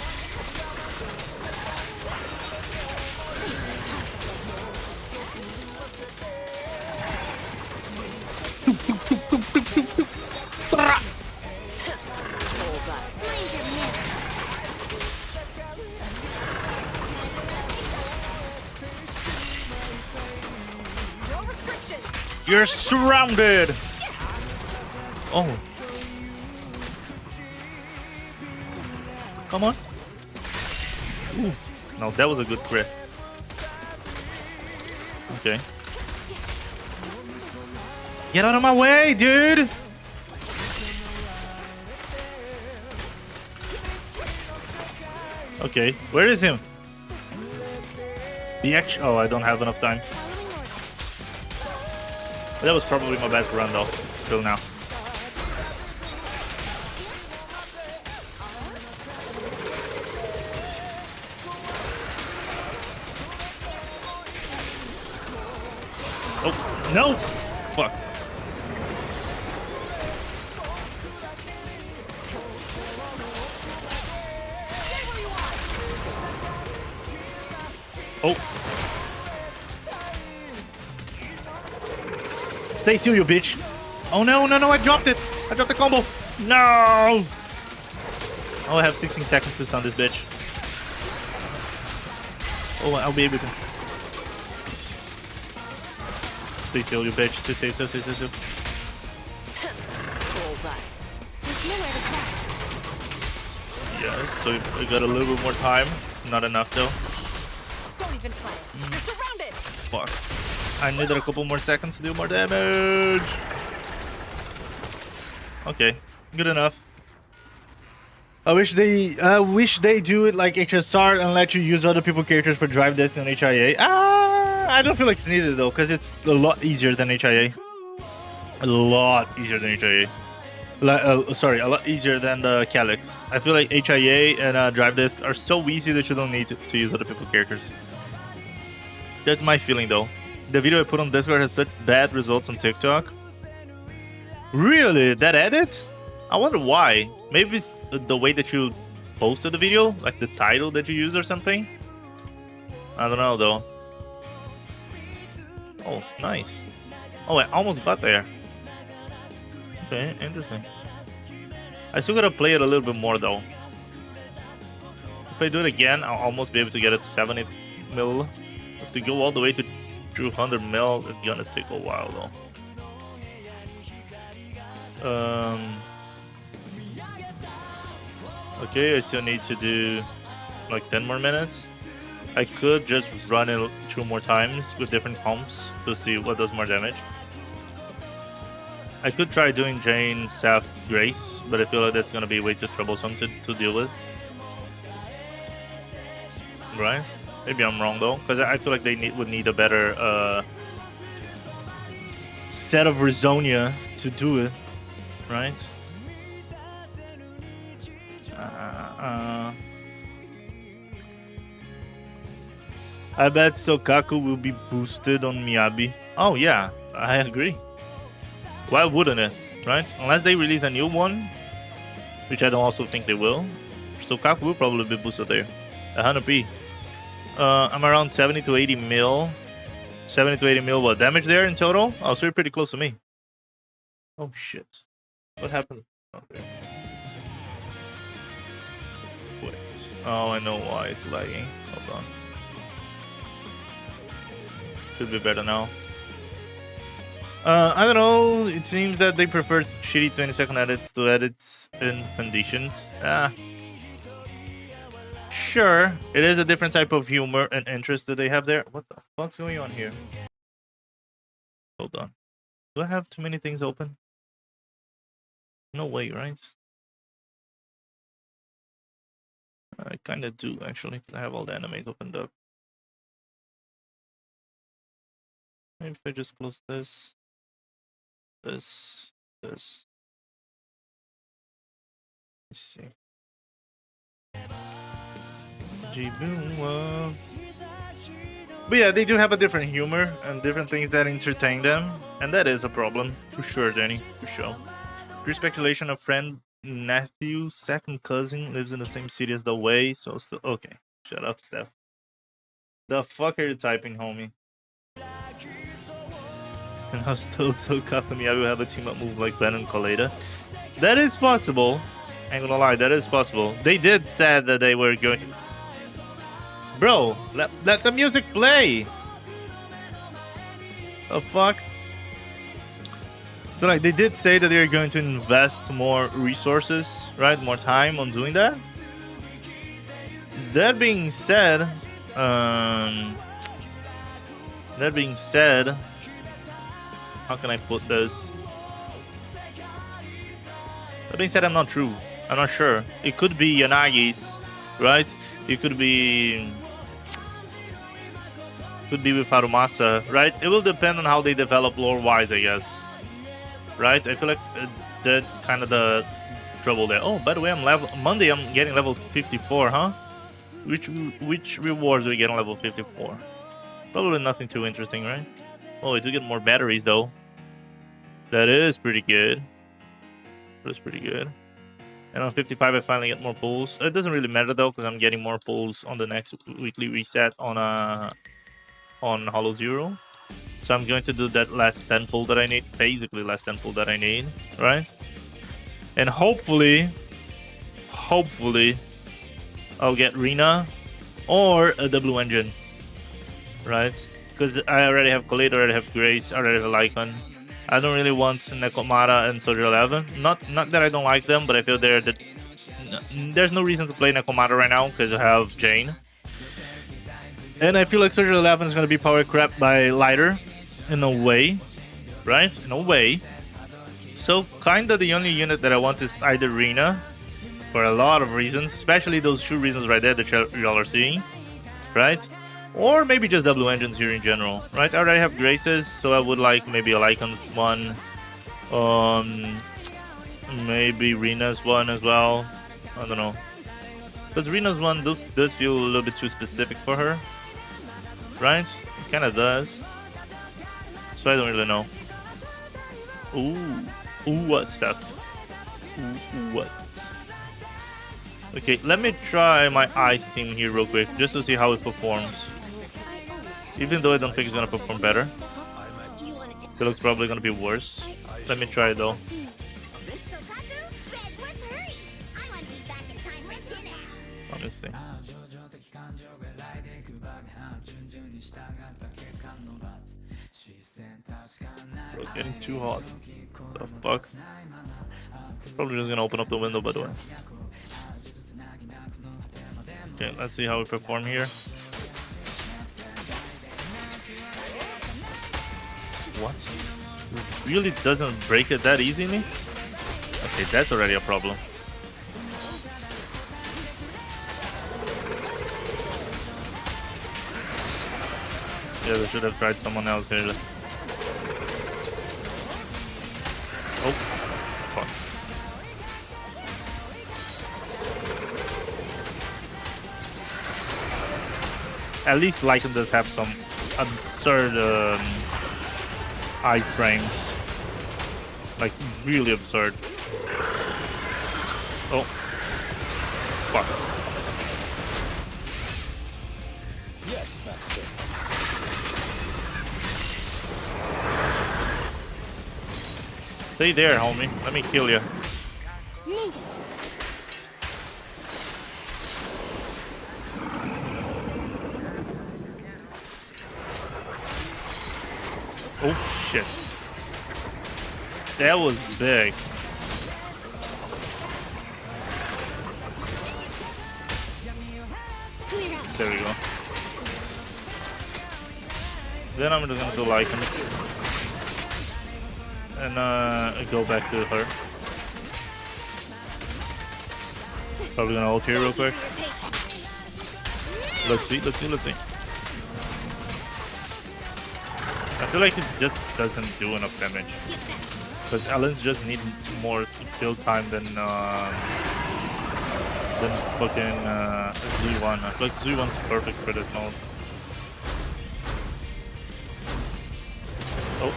Speaker 5: You're surrounded! Oh. Come on. Ooh. No, that was a good crit. Okay. Get out of my way, dude! Okay, where is him? The action. Oh, I don't have enough time. That was probably my best run though, till now. Oh, no! Fuck. Oh. Stay still, you bitch. Oh no, no, no, I dropped it. I dropped the combo. No! Oh, I have 16 seconds to stun this bitch. Oh, I'll be able to. Stay still, you bitch. Stay still, stay still, stay still. Yes, so I got a little bit more time. Not enough though.
Speaker 7: Don't even try it. You're surrounded.
Speaker 5: Fuck. I needed a couple more seconds to do more damage. Okay, good enough. I wish they do it like HSR and let you use other people's characters for drive this and HIA. I don't feel like it's needed though, because it's a lot easier than HIA. A lot easier than HIA. Sorry, a lot easier than the Calyx. I feel like HIA and drive disc are so easy that you don't need to use other people's characters. That's my feeling though. The video I put on Discord has such bad results on TikTok. Really? That edit? I wonder why. Maybe it's the way that you posted the video, like the title that you use or something. I don't know though. Oh, nice. Oh, I almost got there. Okay, interesting. I still gotta play it a little bit more though. if I do it again, I'll almost be able to get it to 70 mil. But to go all the way to 200 mil, it's gonna take a while though. Okay, I still need to do like 10 more minutes. I could just run it 2 more times with different comps to see what does more damage. I could try doing Jane, Seth, Grace, but I feel like that's gonna be way too troublesome to deal with. Right? Maybe I'm wrong though, because I feel like they would need a better set of Rizonia to do it. Right? I bet Sokaku will be boosted on Miyabi. Oh yeah, I agree. Why wouldn't it, right? Unless they release a new one, which I don't also think they will. Sokaku will probably be boosted there. 100p. I'm around 70 to 80 mil. 70 to 80 mil what damage there in total? Oh, so you're pretty close to me. Oh shit. What happened? Okay. Wait. Oh, I know why it's lagging. Hold on. Should be better now. I don't know. It seems that they prefer shitty 20-second edits to edits in conditions. Sure. It is a different type of humor and interest that they have there. What the fuck's going on here? Hold on. Do I have too many things open? No way, right? I kind of do, actually, because I have all the animes opened up. Maybe if I just close this. Let's see. But yeah, they do have a different humor and different things that entertain them, and that is a problem for sure, Danny, for sure. Pure speculation: a friend, Matthew's second cousin, lives in the same city as the Way, so still okay. Shut up, Steph. The fuck are you typing, homie? And I was told so Kakami I will have a team up move like Ben and Kaleda. That is possible. Ain't gonna lie, that is possible. They did say that they were going to. Bro, let the music play. The fuck? So like they did say that they're going to invest more resources, right? More time on doing that. That being said, how can I put this? That being said, I'm not true. I'm not sure. It could be Yanagi's, right? It could be with Harumasa, right? It will depend on how they develop lore-wise, I guess. Right? I feel like that's kind of the trouble there. Oh, by the way, Monday I'm getting level 54, huh? Which rewards do we get on level 54? Probably nothing too interesting, right? Oh, I do get more batteries though. That is pretty good. That's pretty good. And on 55 I finally get more pulls. It doesn't really matter though, because I'm getting more pulls on the next weekly reset on Hollow Zero. So I'm going to do that last 10 pull that I need. Basically last 10 pull that I need, right? And hopefully I'll get Rina or the Blue Engine, right? Because I already have Khalid, I already have Grace, I already have Lycan. I don't really want Nekomata and Soldier 11. Not that I don't like them, but I feel there's no reason to play Nekomata right now because I have Jane. And I feel like Soldier 11 is going to be power crept by Lighter in a way, right? In a way. So kind of the only unit that I want is either Rina for a lot of reasons, especially those 2 reasons right there that y'all are seeing, right? Or maybe just Blue Engines here in general, right? I already have Graces, so I would like maybe a Lycan's one. Maybe Rina's one as well. I don't know. Because Rina's one does feel a little bit too specific for her, right? It kind of does. So I don't really know. Ooh, what stuff? Ooh, what? Okay, let me try my Ice team here real quick, just to see how it performs. Even though I don't think it's gonna perform better. It looks probably gonna be worse. Let me try it though. Let me see. Bro, it's getting too hot. The fuck? Probably just gonna open up the window, by the way. Okay, let's see how we perform here. What? It really doesn't break it that easily? Okay, that's already a problem. Yeah, they should have tried someone else here. Oh, fuck. At least Lycan does have some absurd iframes. Like, really absurd. Oh. Fuck.
Speaker 10: Yes, master.
Speaker 5: Stay there, homie. Let me kill you.
Speaker 1: Move it.
Speaker 5: Oh, shit. That was big. There we go. Then I'm just gonna do Lycans. And go back to her. Probably gonna ult here real quick. Let's see. I feel like it just doesn't do enough damage. Because Ellens just need more kill time than fucking Zui1. I feel like Zui1's perfect for this mode. Oh.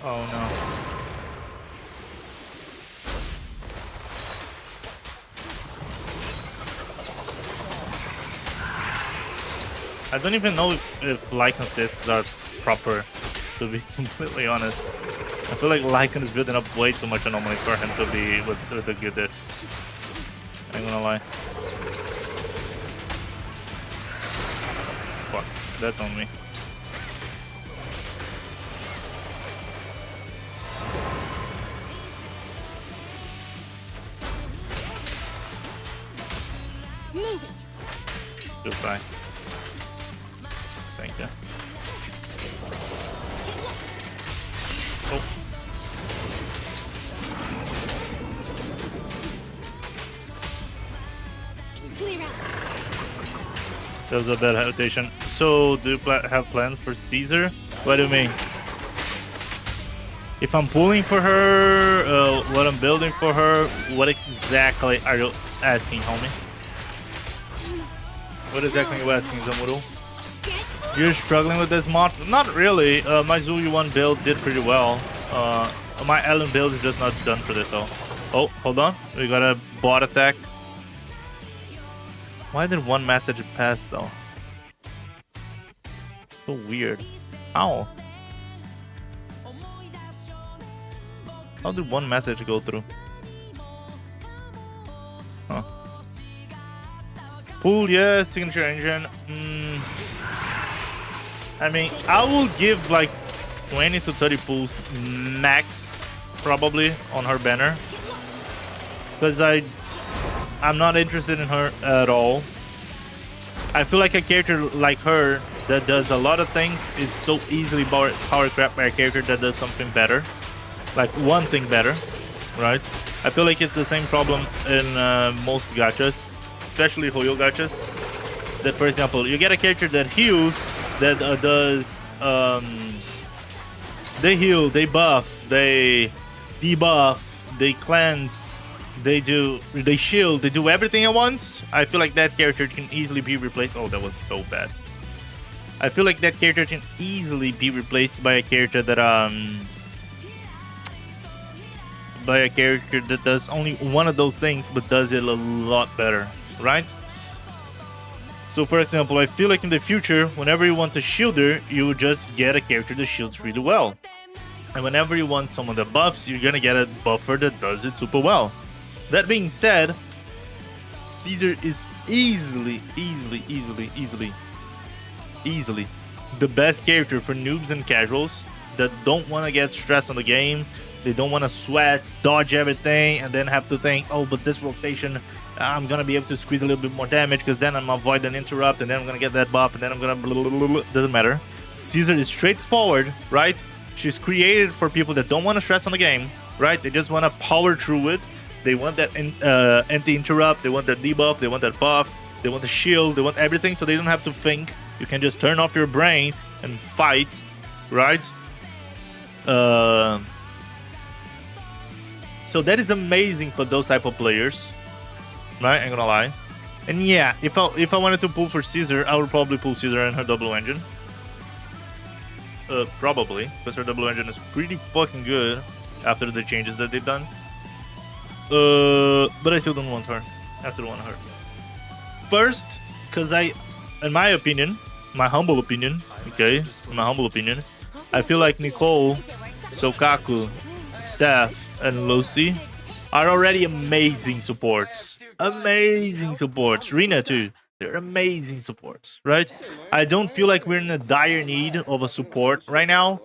Speaker 5: Oh no. I don't even know if Lycan's discs are proper, to be completely honest. I feel like Lycan is building up way too much anomaly for him to be with the good discs. I ain't gonna lie. Fuck, that's on me.
Speaker 1: Move it.
Speaker 5: Goodbye. Thank you. Oh.
Speaker 1: Clear out.
Speaker 5: That was a bad rotation. So, do you have plans for Caesar? What do you mean? If I'm pulling for her, what I'm building for her, what exactly are you asking, homie? What exactly are you asking, Zamuro? You're struggling with this mod? Not really. My Zui1 build did pretty well. My Ellen build is just not done for this though. Oh, hold on. We got a bot attack. Why did one message pass though? So weird. How? How did one message go through? Huh. Pool, yeah, signature engine. I mean, I will give like 20 to 30 pulls max, probably, on her banner. Because I'm not interested in her at all. I feel like a character like her that does a lot of things is so easily power crap by a character that does something better. Like one thing better, right? I feel like it's the same problem in most gachas, especially Hoyo gachas. That, for example, you get a character that heals, that does they heal, they buff, they debuff, they cleanse, they shield, they do everything at once. I feel like that character can easily be replaced. Oh, that was so bad. I feel like that character can easily be replaced by a character that does only one of those things but does it a lot better, right? So for example, I feel like in the future, whenever you want to shield her, you just get a character that shields really well. And whenever you want someone that buffs, you're gonna get a buffer that does it super well. That being said, Caesar is easily the best character for noobs and casuals that don't want to get stressed on the game. They don't want to sweat, dodge everything, and then have to think, oh, but this rotation, I'm gonna be able to squeeze a little bit more damage because then I'm avoid an interrupt, and then I'm gonna get that buff, and then I'm gonna blah, blah, blah, blah. Doesn't matter. Caesar is straightforward, right? She's created for people that don't want to stress on the game, right? They just want to power through it. They want that anti-interrupt, they want that debuff, they want that buff, they want the shield, they want everything, so they don't have to think. You can just turn off your brain and fight, right? So that is amazing for those type of players, right? Ain't gonna lie. And yeah, if I wanted to pull for Caesar, I would probably pull Caesar and her double engine. Probably, because her double engine is pretty fucking good after the changes that they've done. But I still don't want her. I still want her. First, because in my opinion, my humble opinion, I feel like Nicole, Sokaku, Seth, and Lucy are already amazing supports. Amazing supports. Rina too. They're amazing supports, right? I don't feel like we're in a dire need of a support right now.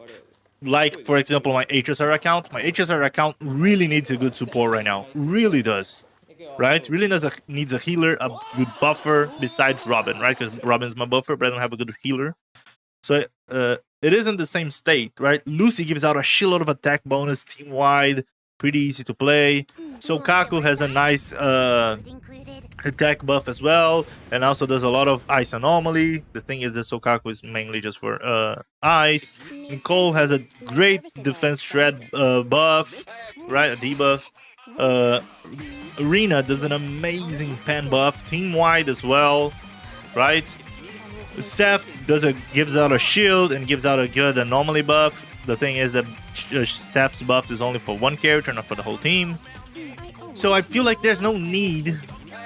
Speaker 5: Like, for example, my HSR account. My HSR account really needs a good support right now. Really does. Right? Really needs a healer, a good buffer besides Robin, right? Because Robin's my buffer, but I don't have a good healer. So it isn't the same state, right? Lucy gives out a shitload of attack bonus team-wide. Pretty easy to play. Sokaku has a nice attack buff as well, and also does a lot of ice anomaly. The thing is that Sokaku is mainly just for ice. Nicole has a great defense shred buff, right? A debuff. Arena does an amazing pen buff, team-wide as well, right? Seth gives out a shield and gives out a good anomaly buff. The thing is that Seth's buff is only for one character, not for the whole team. So I feel like there's no need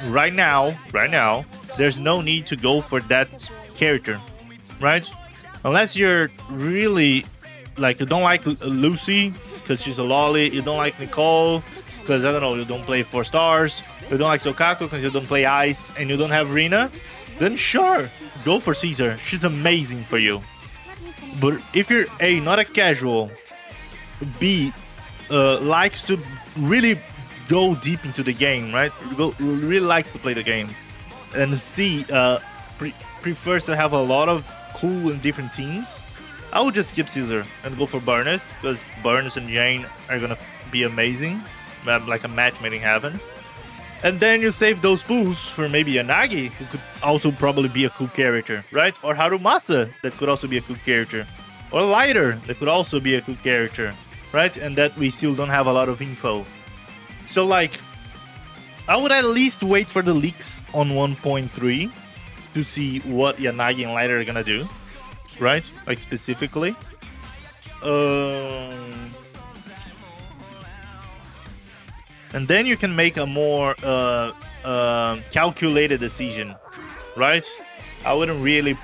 Speaker 5: right now, there's no need to go for that character, right? Unless you're really, like, you don't like Lucy because she's a lolly, you don't like Nicole because, I don't know, you don't play 4 stars, you don't like Sokaku because you don't play ice, and you don't have Rina, then sure, go for Caesar. She's amazing for you. But if you're A, not a casual, B, likes to really go deep into the game, right? Really likes to play the game, and C, prefers to have a lot of cool and different teams, I would just skip Caesar and go for Burnus, because Burnus and Jane are gonna be amazing, like a match made in heaven. And then you save those pools for maybe a Nagi, who could also probably be a cool character, right? Or Harumasa, that could also be a cool character. Or Lighter, that could also be a cool character, right? And that we still don't have a lot of info. So, like, I would at least wait for the leaks on 1.3 to see what Yanagi and Lighter are gonna do, right? Like, specifically. And then you can make a more calculated decision, right? I wouldn't really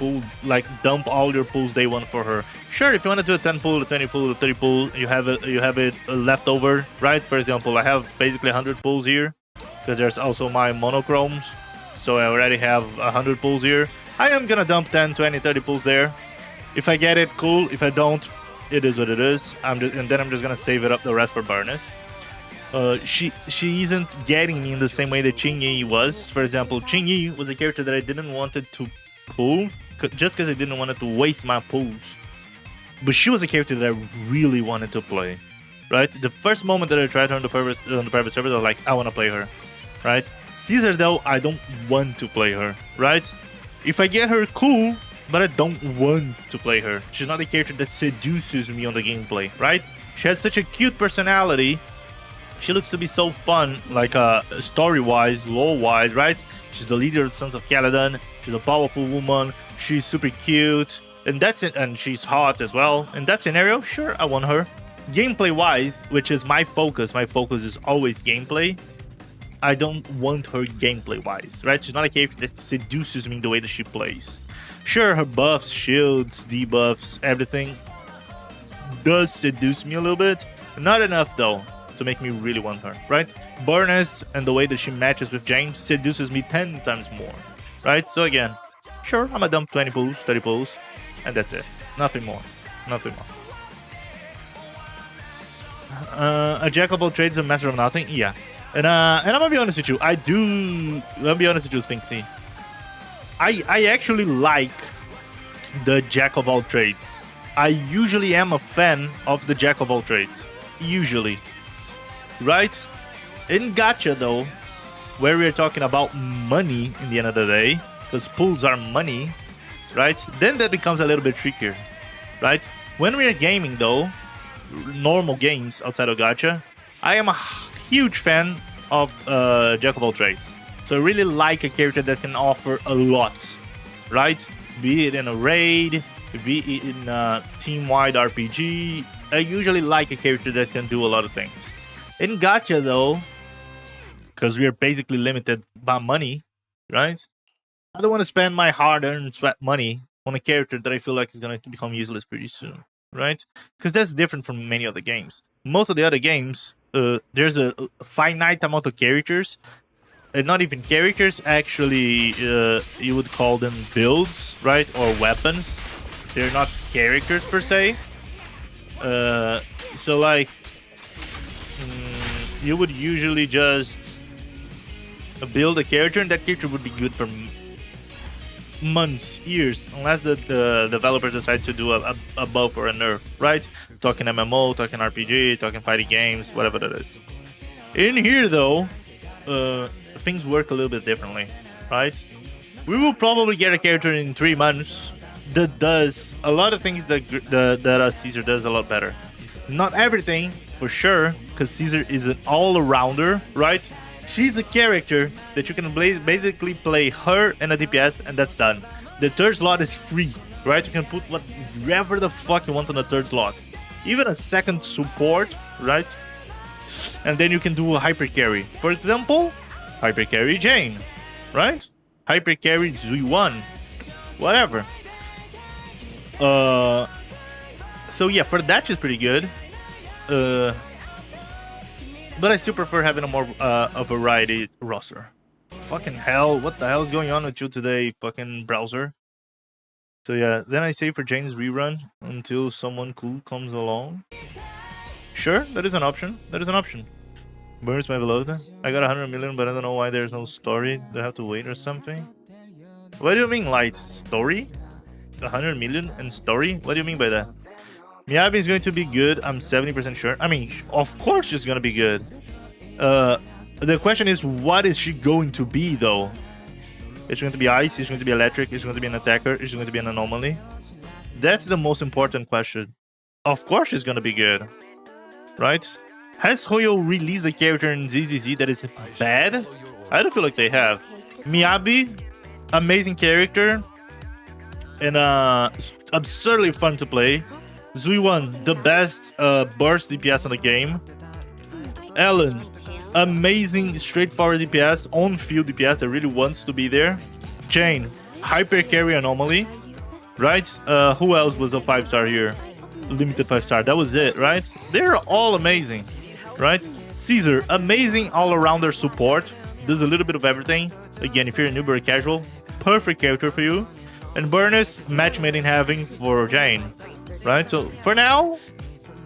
Speaker 5: dump all your pulls day one for her. Sure, if you want to do a 10 pull, a 20 pull, a 30 pull, you have it left over, right? For example, I have basically 100 pulls here because there's also my monochromes, so I already have 100 pulls here. I am gonna dump 10, 20, 30 pulls there. If I get it, cool. If I don't, it is what it is. And then I'm just gonna save it up the rest for Burnus. She isn't getting me in the same way that Qingyi was. For example, Qingyi was a character that I didn't want to pull just because I didn't want to waste my pulls. But she was a character that I really wanted to play, right? The first moment that I tried her on the private server, I was like, I want to play her, right? Caesar, though, I don't want to play her, right? If I get her, cool, but I don't want to play her. She's not a character that seduces me on the gameplay, right? She has such a cute personality. She looks to be so fun, like story-wise, lore-wise, right? She's the leader of the Sons of Caladan. She's a powerful woman. She's super cute, and that's it. And she's hot as well. In that scenario, sure, I want her. Gameplay-wise, which is my focus is always gameplay. I don't want her gameplay-wise, right? She's not a character that seduces me in the way that she plays. Sure, her buffs, shields, debuffs, everything does seduce me a little bit. Not enough though to make me really want her, right? Burness and the way that she matches with Jane seduces me 10 times more, right? So again, sure, I'm gonna dump 20 pulls, 30 pulls, and that's it. Nothing more. Nothing more. A jack of all trades, a master of nothing. Yeah, and I'm gonna be honest with you. Finksy. I actually like the jack of all trades. I usually am a fan of the jack of all trades. Usually, right? In Gacha though, where we're talking about money in the end of the day, because pools are money, right? Then that becomes a little bit trickier, right? When we're gaming though, normal games outside of Gacha, I am a huge fan of jack of all trades. So I really like a character that can offer a lot, right? Be it in a raid, be it in a team-wide RPG. I usually like a character that can do a lot of things. In Gacha though, because we are basically limited by money, right? I don't want to spend my hard-earned sweat money on a character that I feel like is going to become useless pretty soon, right? Because that's different from many other games. Most of the other games, there's a finite amount of characters. And not even characters, actually, you would call them builds, right? Or weapons. They're not characters per se. So like, you would usually just build a character, and that character would be good for months, years, unless the developers decide to do a buff or a nerf, right? Talking MMO, talking RPG, talking fighting games, whatever that is. In here though, things work a little bit differently, right? We will probably get a character in 3 months that does a lot of things that Caesar does a lot better. Not everything, for sure, because Caesar is an all-arounder, right? She's a character that you can basically play her and a DPS, and that's done. The third slot is free, right? You can put whatever the fuck you want on the third slot. Even a second support, right? And then you can do a hyper carry. For example, hyper carry Jane, right? Hyper carry Zui1, whatever. So yeah, for that she's pretty good. But I still prefer having a more a variety roster. Fucking hell, what the hell is going on with you today, fucking browser? So yeah, then I save for Jane's rerun until someone cool comes along. Sure, that is an option. That is an option. Burns my velocity. I got 100 million, but I don't know why there's no story. Do I have to wait or something? What do you mean, light? Story? 100 million and story? What do you mean by that? Miyabi is going to be good. I'm 70% sure. I mean, of course she's going to be good. The question is, what is she going to be, though? Is she going to be ice? Is she going to be electric? Is she going to be an attacker? Is she going to be an anomaly? That's the most important question. Of course she's going to be good. Right? Has Hoyo released a character in ZZZ that is bad? I don't feel like they have. Miyabi, amazing character. And absurdly fun to play. Zui1, the best burst DPS in the game. Ellen, amazing straightforward DPS, on-field DPS that really wants to be there. Jane, hyper carry anomaly. Right? Who else was a 5-star here? Limited 5-star. That was it, right? They're all amazing, right? Caesar, amazing all-arounder support. Does a little bit of everything. Again, if you're a noob or a casual, perfect character for you. And Burness, match made in heaven for Jane, right? So for now,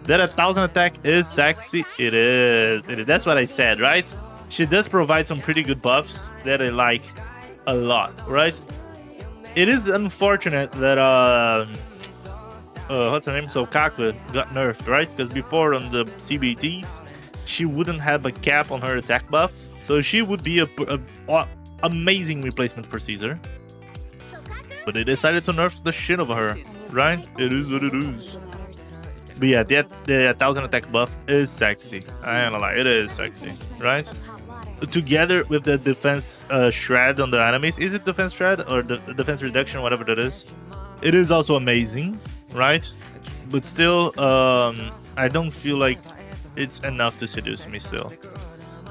Speaker 5: that 1000 attack is sexy. It is. That's what I said, right? She does provide some pretty good buffs that I like a lot, right? It is unfortunate that what's her name? So Kaku got nerfed, right? Because before on the CBTs, she wouldn't have a cap on her attack buff, so she would be a amazing replacement for Caesar. But they decided to nerf the shit of her, right? It is what it is. But yeah, the 1000 attack buff is sexy. I ain't gonna lie, it is sexy, right? Together with the defense shred on the enemies. Is it defense shred or the defense reduction, whatever that is? It is also amazing, right? But still, I don't feel like it's enough to seduce me still.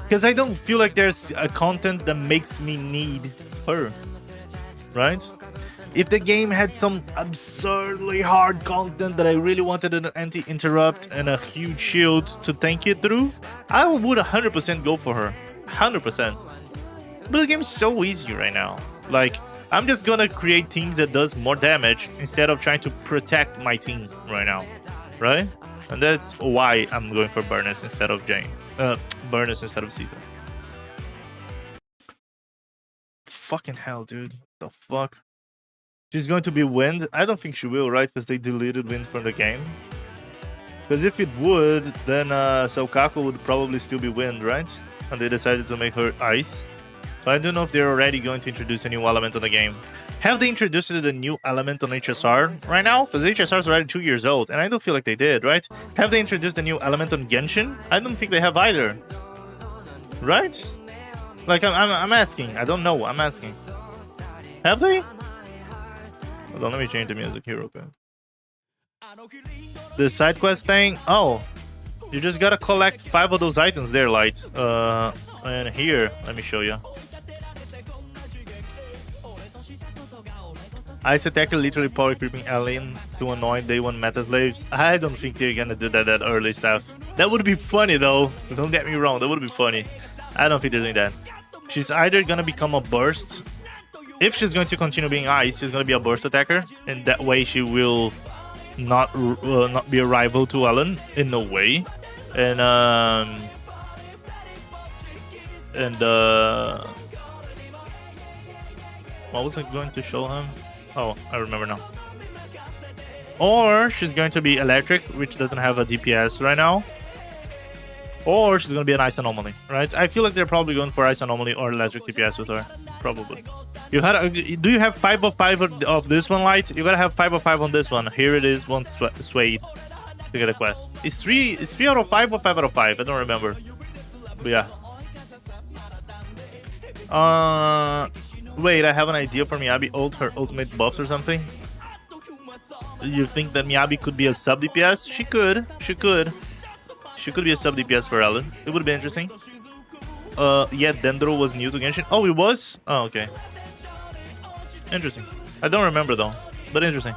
Speaker 5: Because I don't feel like there's a content that makes me need her, right? If the game had some absurdly hard content that I really wanted an anti-interrupt and a huge shield to tank it through, I would 100% go for her. 100%. But the game's so easy right now. Like, I'm just gonna create teams that does more damage instead of trying to protect my team right now. Right? And that's why I'm going for Burnus instead of Jane. Burnus instead of Caesar. Fucking hell, dude. The fuck? She's going to be Wind? I don't think she will, right? Because they deleted Wind from the game. Because if it would, then Sokaku would probably still be Wind, right? And they decided to make her Ice. So I don't know if they're already going to introduce a new element on the game. Have they introduced the new element on HSR right now? Because HSR is already 2 years old, and I don't feel like they did, right? Have they introduced a new element on Genshin? I don't think they have either. Right? Like, I'm asking. I don't know. I'm asking. Have they? Hold on, let me change the music here real quick. The side quest thing? Oh. You just gotta collect 5 of those items there, Light. And here, let me show you. Ice Attacker literally power creeping alien to annoy day 1 meta slaves. I don't think they're gonna do that early stuff. That would be funny though. Don't get me wrong, that would be funny. I don't think they're doing that. She's either gonna become a burst. If she's going to continue being Ice, she's gonna be a burst attacker, and that way she will not be a rival to Ellen in a way. And what was I going to show him? Oh, I remember now. Or she's going to be electric, which doesn't have a DPS right now. Or she's going to be an ice anomaly, right? I feel like they're probably going for ice anomaly or electric DPS with her. Probably. Do you have 5 of 5 of this one, Light? You gotta have 5 of 5 on this one. Here it is, one Suede to get a quest. It's 3 out of 5 or 5 out of 5? I don't remember. But yeah. Wait, I have an idea for Miyabi. Her ultimate buffs or something. You think that Miyabi could be a sub DPS? She could. She could. She could be a sub DPS for Ellen. It would be interesting. Yeah, Dendro was new to Genshin. Oh, it was? Oh, okay. Interesting. I don't remember though, but interesting.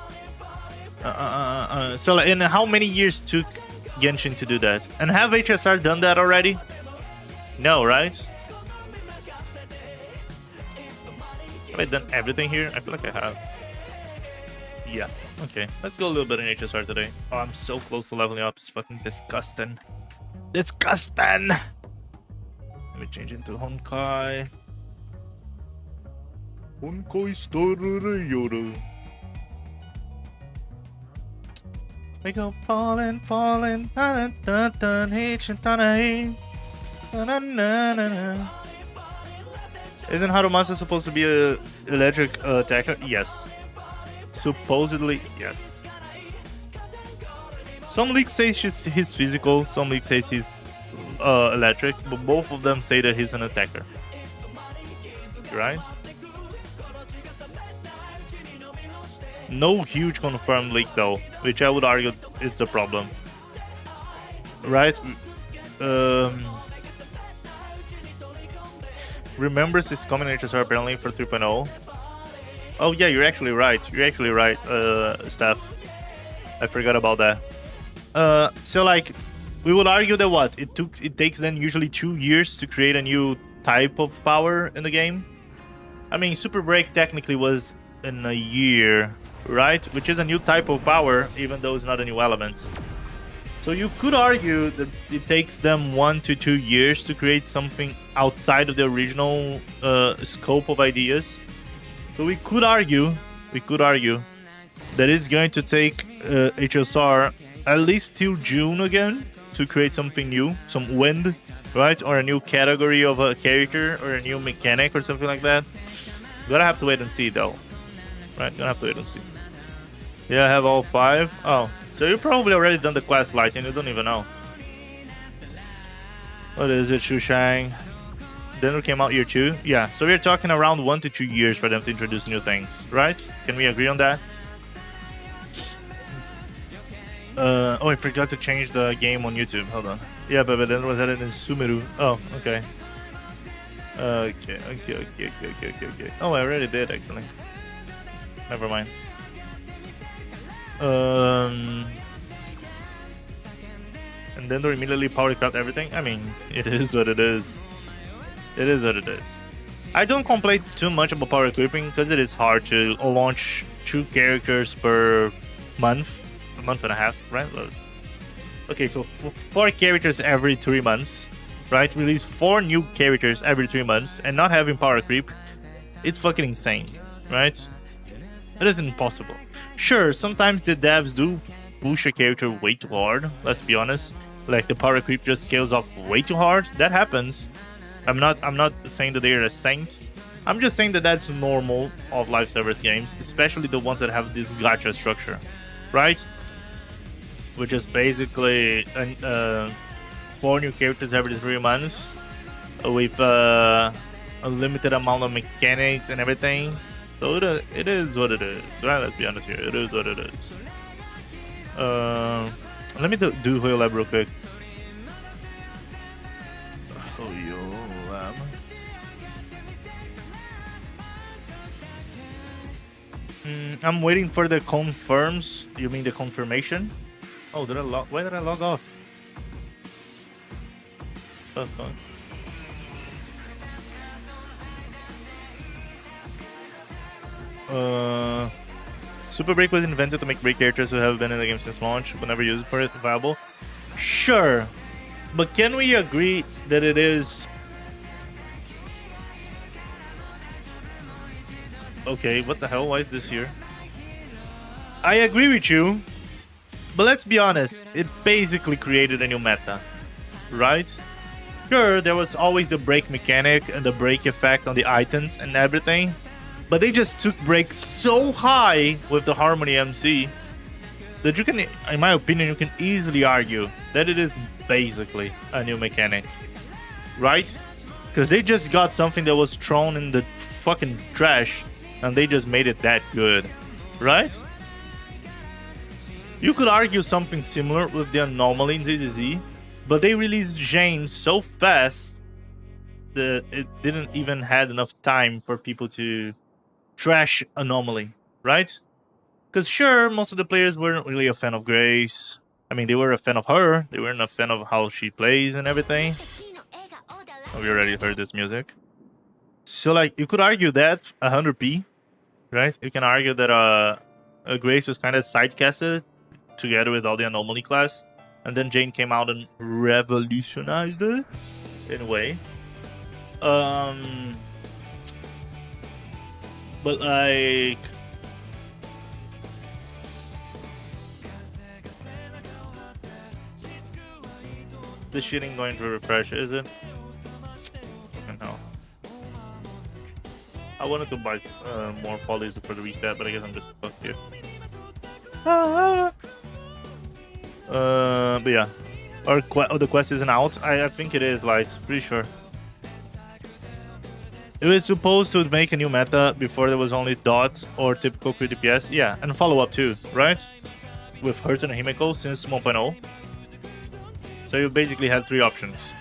Speaker 5: So, in how many years took Genshin to do that? And have HSR done that already? No, right? Have I done everything here? I feel like I have. Yeah. Okay. Let's go a little bit in HSR today. Oh, I'm so close to leveling up. It's fucking disgusting. Disgusting! Let me change into Honkai. Honkai Star Rail. We go falling, falling. Isn't Harumasa supposed to be a electric attacker? Yes. Supposedly, yes. Some leaks say he's physical, some leaks say he's electric, but both of them say that he's an attacker. Right? No huge confirmed leak though, which I would argue is the problem. Right? Remembers is coming in HSR apparently for 3.0. Oh yeah, you're actually right. You're actually right, Steph. I forgot about that. So like, we would argue that what? It takes then usually 2 years to create a new type of power in the game. I mean, Super Break technically was in a year, right? Which is a new type of power, even though it's not a new element. So you could argue that it takes them 1 to 2 years to create something outside of the original scope of ideas. So we could argue that it's going to take HSR at least till June again to create something new, some wind, right? Or a new category of a character or a new mechanic or something like that. Gonna have to wait and see though. Right, gonna have to wait and see. Yeah, I have all 5. Oh, so you probably already done the quest, Light, and you don't even know. What is it, Shushang? Denver came out year 2? Yeah, so we're talking around 1 to 2 years for them to introduce new things, right? Can we agree on that? Oh, I forgot to change the game on YouTube. Hold on. Yeah, but then was added in Sumeru. Oh, okay. Okay. Oh, I already did actually. Never mind. And then they immediately power craft everything. I mean, it is what it is. It is what it is. I don't complain too much about power equipping because it is hard to launch 2 characters per month, a month and a half, right? Okay, so 4 characters every 3 months, right? Release 4 new characters every 3 months and not having power creep. It's fucking insane, right? It is impossible. Sure, sometimes the devs do push a character way too hard, let's be honest. Like the power creep just scales off way too hard. That happens. I'm not saying that they're a saint. I'm just saying that that's normal of live service games, especially the ones that have this gacha structure, right? Which is basically 4 new characters every 3 months with a limited amount of mechanics and everything. So it is what it is, right? Let's be honest here. It is what it is. Let me do Whale Lab real quick. Oh, yo, I'm waiting for the confirms. You mean the confirmation? Oh, did I log? Why did I log off? Oh, God. Super Break was invented to make break characters who have been in the game since launch, but never used for it viable. Sure, but can we agree that it is... Okay, what the hell? Why is this here? I agree with you, but let's be honest, it basically created a new meta, right? Sure, there was always the break mechanic and the break effect on the items and everything, but they just took break so high with the Harmony MC that you can, in my opinion, you can easily argue that it is basically a new mechanic, right? Because they just got something that was thrown in the fucking trash and they just made it that good, right? You could argue something similar with the Anomaly in ZZZ, but they released Jane so fast that it didn't even had enough time for people to trash Anomaly, right? Because sure, most of the players weren't really a fan of Grace. I mean, they were a fan of her. They weren't a fan of how she plays and everything. Oh, we already heard this music. So, like, you could argue that 100p, right? You can argue that Grace was kind of sidecasted together with all the Anomaly class. And then Jane came out and revolutionized it in a way. But like, this shit ain't going to refresh, is it? Fucking hell. I wanted to buy more polys for the reset, but I guess I'm just fucked here. But yeah. Or the quest isn't out? I think it is, like, pretty sure. It was supposed to make a new meta before there was only Dot or typical crit DPS. Yeah, and follow-up too, right? With Hurt and Himeko since 1.0. So you basically had 3 options,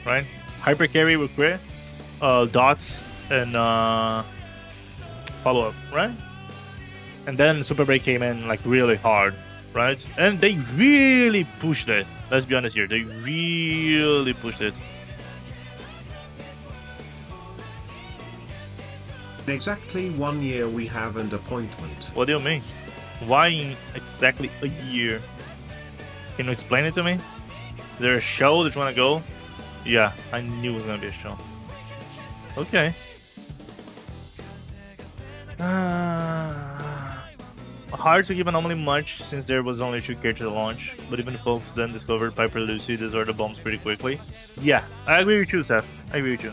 Speaker 5: right? Hyper Carry with crit, Dots, and follow-up, right? And then Super Break came in like really hard, right? And they really pushed it. Let's be honest here. They really pushed it.
Speaker 6: In exactly 1 year we have an appointment.
Speaker 5: What do you mean? Why in exactly a year? Can you explain it to me? Is there a show that you want to go? Yeah, I knew it was going to be a show. Okay. Hard to give Anomaly much since there was only 2 characters at launch, but even folks then discovered Piper Lucy deserted the bombs pretty quickly. Yeah, I agree with you, Seth. I agree with you.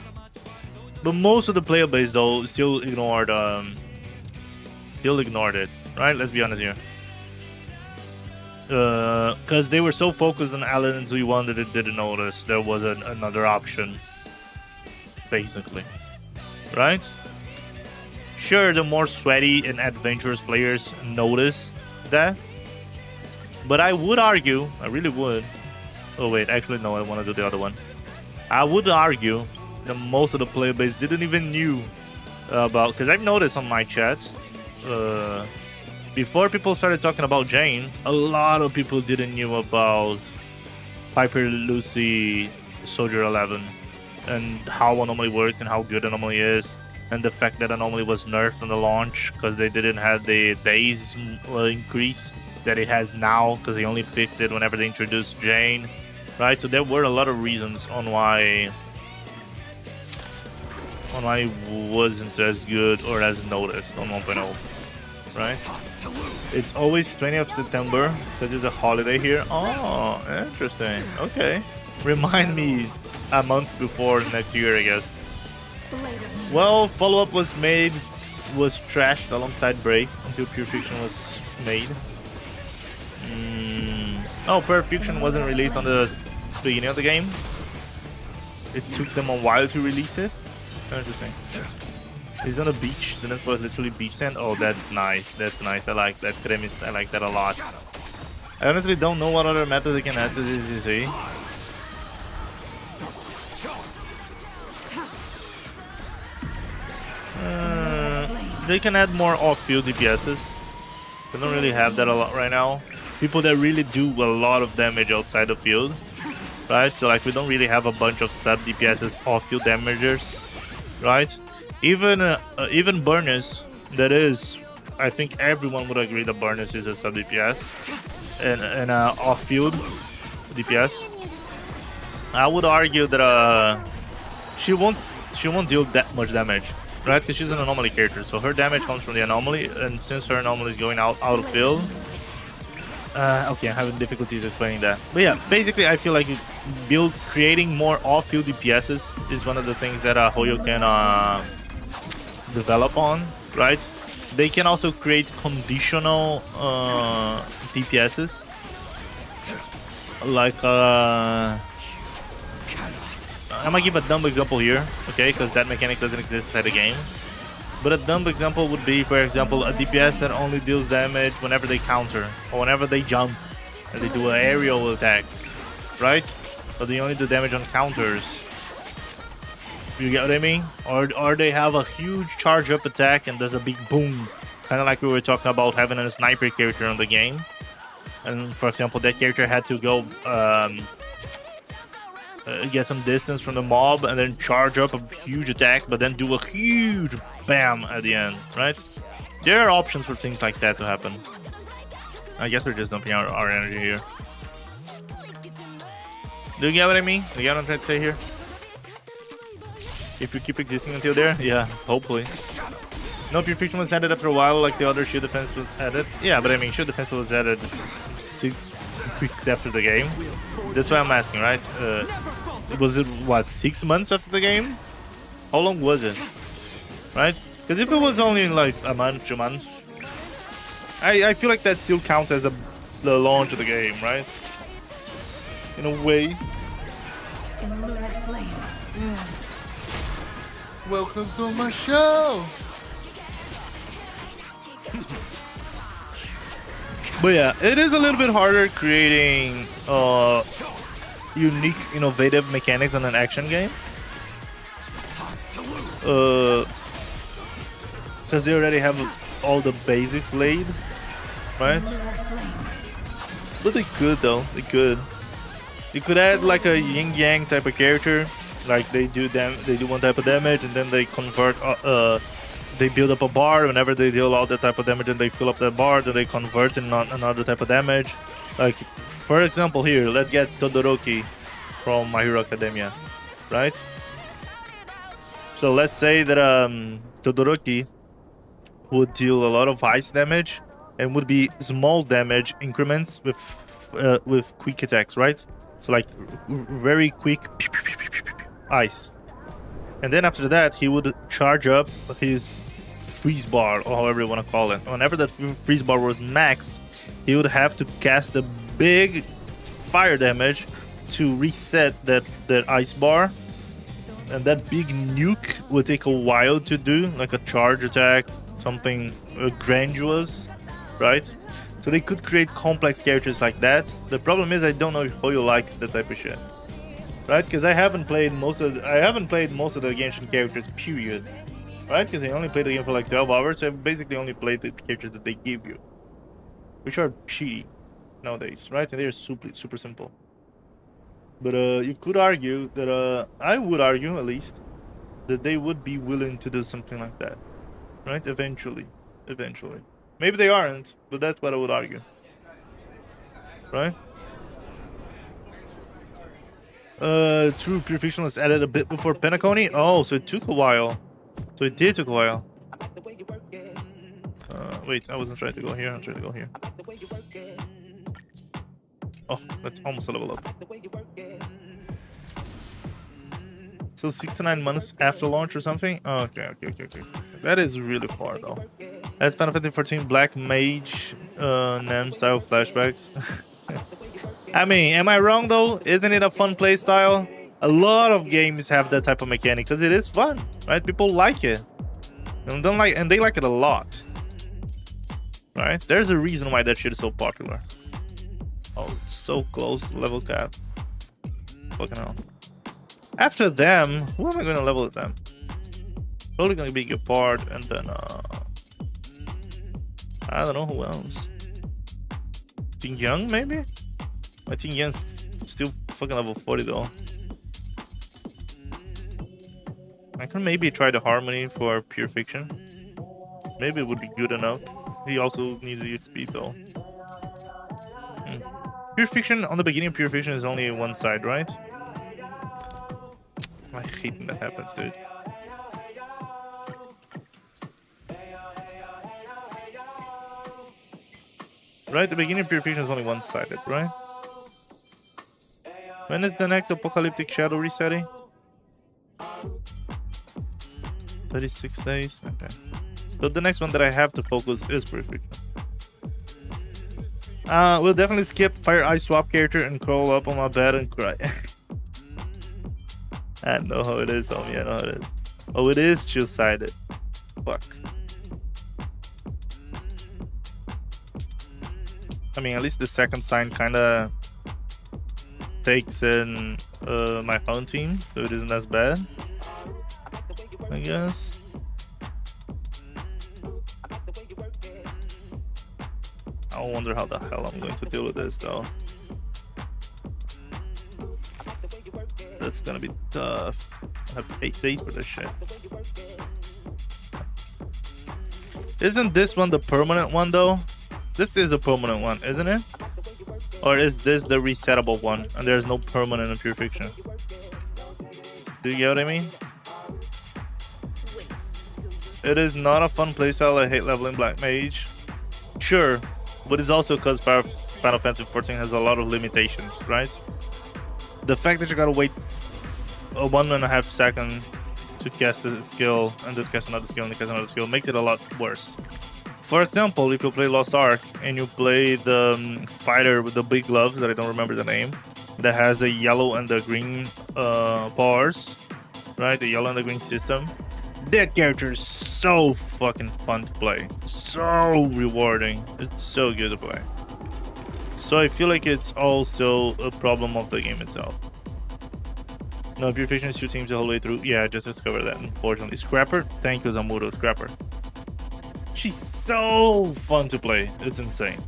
Speaker 5: But most of the player base though still ignored it, right? Let's be honest here. Because they were so focused on Alan and Zui1 that it didn't notice there was another option, basically, right? Sure, the more sweaty and adventurous players noticed that, but I would argue, I really would. Oh wait, actually no, I want to do the other one. I would argue that most of the player base didn't even knew about, because I've noticed on my chat before people started talking about Jane, a lot of people didn't knew about Piper, Lucy, Soldier 11, and how Anomaly works and how good Anomaly is, and the fact that Anomaly was nerfed on the launch because they didn't have the days increase that it has now, because they only fixed it whenever they introduced Jane, right? So there were a lot of reasons on why it wasn't as good or as noticed on 1.0, right? It's always 20th September because it's a holiday here. Oh, interesting. Okay. Remind me a month before next year, I guess. Well, follow-up was trashed alongside Break until Pure Fiction was made. Oh, Pure Fiction wasn't released on the beginning of the game. It took them a while to release it. Interesting. He's on a beach. The next was literally beach sand. Oh, that's nice. That's nice. I like that premise. I like that a lot. I honestly don't know what other methods they can add to this, you see. They can add more off-field DPSs. They don't really have that a lot right now. People that really do a lot of damage outside the field, right? So like we don't really have a bunch of sub DPSs off-field damagers, right? Even Burnus, that is, I think everyone would agree that Burnus is a sub DPS and off-field DPS. I would argue that she won't deal that much damage, right? Because she's an anomaly character, so her damage comes from the anomaly, and since her anomaly is going out of field, okay, I'm having difficulties explaining that. But yeah, basically, I feel like creating more off-field DPSs is one of the things that Hoyo can develop on, right? They can also create conditional DPSs, like I'm gonna give a dumb example here, okay? Because that mechanic doesn't exist inside the game. But a dumb example would be, for example, a DPS that only deals damage whenever they counter or whenever they jump and they do aerial attacks, right? So they only do damage on counters. You get what I mean? Or they have a huge charge up attack and does a big boom, kind of like we were talking about having a sniper character on the game. And for example, that character had to go get some distance from the mob and then charge up a huge attack, but then do a huge bam at the end, right? There are options for things like that to happen. I guess we're just dumping our energy here. Do you get what I mean? Do you get what I'm trying to say here? If you keep existing until there, yeah, hopefully. No, Pure Fiction was added after a while, like the other shield defense was added. Yeah, but I mean, shield defense was added 6 weeks after the game. That's why I'm asking, right? Was it, what, 6 months after the game? How long was it? Right? Because if it was only like a month, 2 months, I feel like that still counts as the launch of the game, right? In a way. Welcome to my show! But yeah, it is a little bit harder creating unique, innovative mechanics on an action game. Because they already have all the basics laid, right? But they could though, they could. You could add like a yin yang type of character, like they do one type of damage and then they convert. They build up a bar. Whenever they deal all that type of damage and they fill up that bar, then they convert in another type of damage. Like, for example here, let's get Todoroki from My Hero Academia, right? So let's say that Todoroki would deal a lot of ice damage and would be small damage increments with quick attacks, right? So like very quick ice. And then after that, he would charge up his freeze bar, or however you want to call it. Whenever that freeze bar was maxed, he would have to cast a big fire damage to reset that ice bar. And that big nuke would take a while to do, like a charge attack, something grandiose, right? So they could create complex characters like that. The problem is I don't know if Hoyo likes that type of shit. Right, because I haven't played most of the Genshin characters, period. right? Because I only played the game for like 12 hours, so I basically only played the characters that they give you, which are cheap nowadays, right? And they're super simple. But you could argue that I would argue at least that they would be willing to do something like that, right? Eventually. Maybe they aren't, but that's what I would argue, right? True Purification was added a bit before Penacony. Oh, so it took a while. So it did take a while. Wait, I wasn't trying to go here. I'm trying to go here. Oh, that's almost a level up. So 69 months after launch or something? Oh, okay. That is really far though. That's Final Fantasy 14 Black Mage NAM style flashbacks. I mean, am I wrong though? Isn't it a fun play style? A lot of games have that type of mechanic because it is fun, right? People like it. And they like it a lot. Right? There's a reason why that shit is so popular. Oh, it's so close to level cap. Fucking hell. After them, who am I gonna level with them? Probably gonna be Gepard and then I don't know who else. Ting Young maybe? I think Young's still fucking level 40 though. I can maybe try the Harmony for Pure Fiction. Maybe it would be good enough. He also needs the speed though. Pure Fiction, on the beginning of Pure Fiction is only one side, right? I hate when that happens, dude. Right, the beginning of Pure Fiction is only one-sided, right? When is the next Apocalyptic Shadow resetting? 36 days? Okay. So the next one that I have to focus is Pure Fiction. We'll definitely skip Fire Ice Swap character and curl up on my bed and cry. I know how it is, homie. I know how it is. Oh, it is two-sided. Fuck. I mean, at least the second sign kind of takes in my phone team, so it isn't as bad, I guess. I wonder how the hell I'm going to deal with this, though. That's gonna be tough. I have 8 days for this shit. Isn't this one the permanent one, though? This is a permanent one, isn't it? Or is this the resettable one and there's no permanent in Pure Fiction? Do you get what I mean? It is not a fun playstyle. I hate leveling Black Mage. Sure, but it's also because Final Fantasy 14 has a lot of limitations, right? The fact that you gotta wait a 1.5 second to cast a skill and then cast another skill and then cast another skill makes it a lot worse. For example, if you play Lost Ark and you play the fighter with the big gloves that I don't remember the name, that has the yellow and the green bars, right? The yellow and the green system. That character is so fucking fun to play. So rewarding. It's so good to play. So I feel like it's also a problem of the game itself. No, Pure Fiction is 2 teams the whole way through. Yeah, I just discovered that, unfortunately. Scrapper? Thank you, Zamuro. Scrapper. She's so fun to play. It's insane.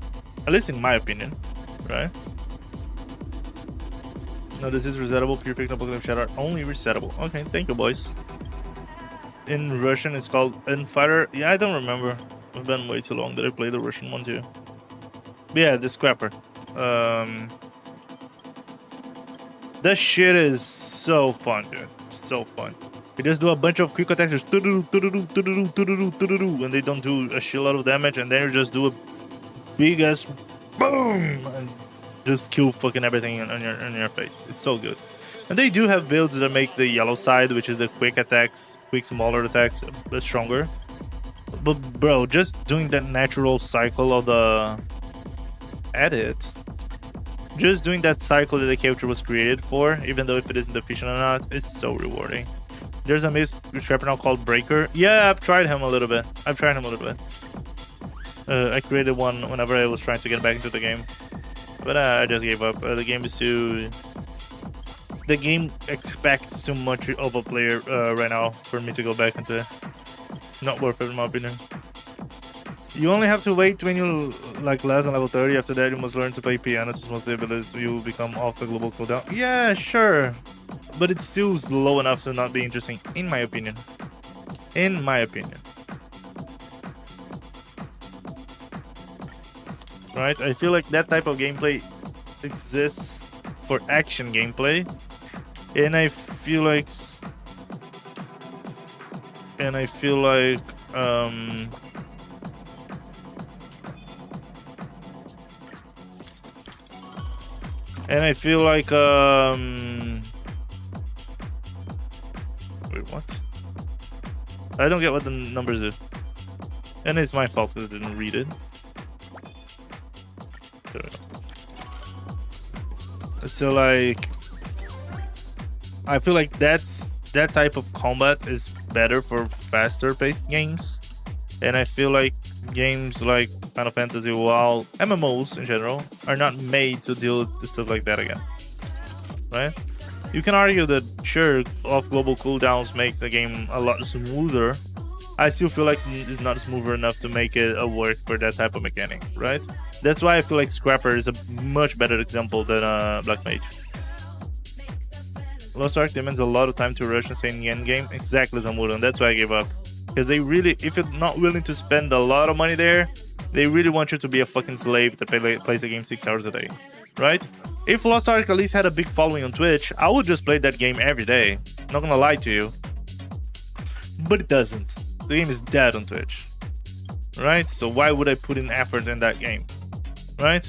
Speaker 5: At least in my opinion, right? No, this is resettable. Pure Fiction, Apocalypse Shadow are only resettable. Okay, thank you, boys. In Russian, it's called Unfighter. Yeah, I don't remember. It's been way too long that I played the Russian one too. But yeah, the Scrapper. That shit is so fun, dude. So fun. You just do a bunch of quick attacks, and they don't do a shitload of damage, and then you just do a big ass boom and just kill fucking everything on your face. It's so good. And they do have builds that make the yellow side, which is the quick attacks, quick smaller attacks, a bit stronger. But bro, just doing that natural cycle of the edit, just doing that cycle that the character was created for, even though if it isn't efficient or not, it's so rewarding. There's a Miss Trapper now called Breaker. Yeah, I've tried him a little bit. I created one whenever I was trying to get back into the game, but I just gave up. The game is too... The game expects too much of a player right now for me to go back into it. not worth it in my opinion. You only have to wait when you like less than level 30. After that, you must learn to play piano. Since most of the abilities you will become off the global cooldown. Yeah, sure, but it's still low enough to not be interesting, in my opinion. In my opinion. Right? I feel like that type of gameplay exists for action gameplay, and I feel like wait, what? I don't get what the numbers do. And it's my fault because I didn't read it. There we go. So like, I feel like that type of combat is better for faster paced games. And I feel like games like Final Fantasy, while MMOs in general, are not made to deal with stuff like that again. Right? You can argue that, sure, off global cooldowns makes the game a lot smoother. I still feel like it's not smoother enough to make it a work for that type of mechanic, right? That's why I feel like Scrapper is a much better example than Black Mage. Lost Ark demands a lot of time to rush and stay in the end game. Exactly, Zamuro, and that's why I gave up. Because they really, if you're not willing to spend a lot of money there, they really want you to be a fucking slave that plays the game 6 hours a day, right? If Lost Ark at least had a big following on Twitch, I would just play that game every day. Not gonna lie to you. But it doesn't. The game is dead on Twitch, right? So why would I put in effort in that game, right?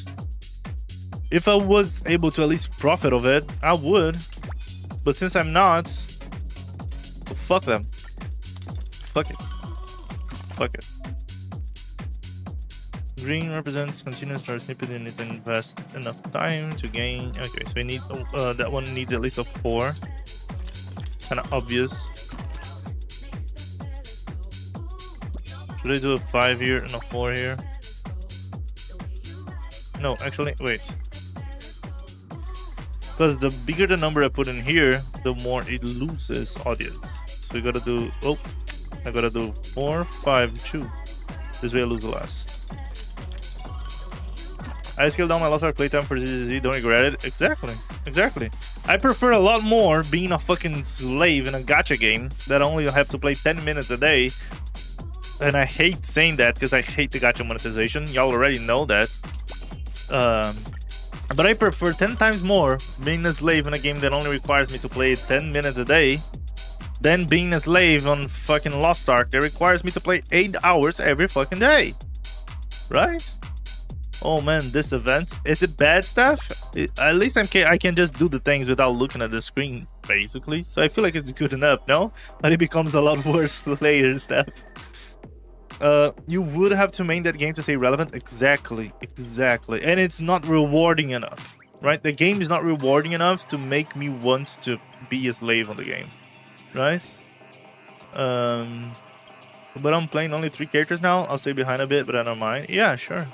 Speaker 5: If I was able to at least profit of it, I would. But since I'm not, well, fuck them. Fuck it. Fuck it. Green represents continuous start snippet and it invest enough time to gain. Okay, so we need that one needs at least a 4. Kind of obvious. Should I do a 5 here and a 4 here? No, actually, wait. Because the bigger the number I put in here, the more it loses audience. So we gotta do, oh, I gotta do 4, 5, 2. This way I lose the less. I scaled down my Lost Ark playtime for ZZZ, don't regret it. Exactly, exactly. I prefer a lot more being a fucking slave in a gacha game that I only have to play 10 minutes a day. And I hate saying that because I hate the gacha monetization. Y'all already know that. But I prefer 10 times more being a slave in a game that only requires me to play 10 minutes a day than being a slave on fucking Lost Ark that requires me to play 8 hours every fucking day. Right? Oh man, this event, is it bad stuff? At least I can just do the things without looking at the screen, basically. So I feel like it's good enough, no? But it becomes a lot worse later stuff. You would have to main that game to stay relevant. Exactly, exactly. And it's not rewarding enough, right? The game is not rewarding enough to make me want to be a slave on the game, right? But I'm playing only 3 characters now. I'll stay behind a bit, but I don't mind. Yeah, sure.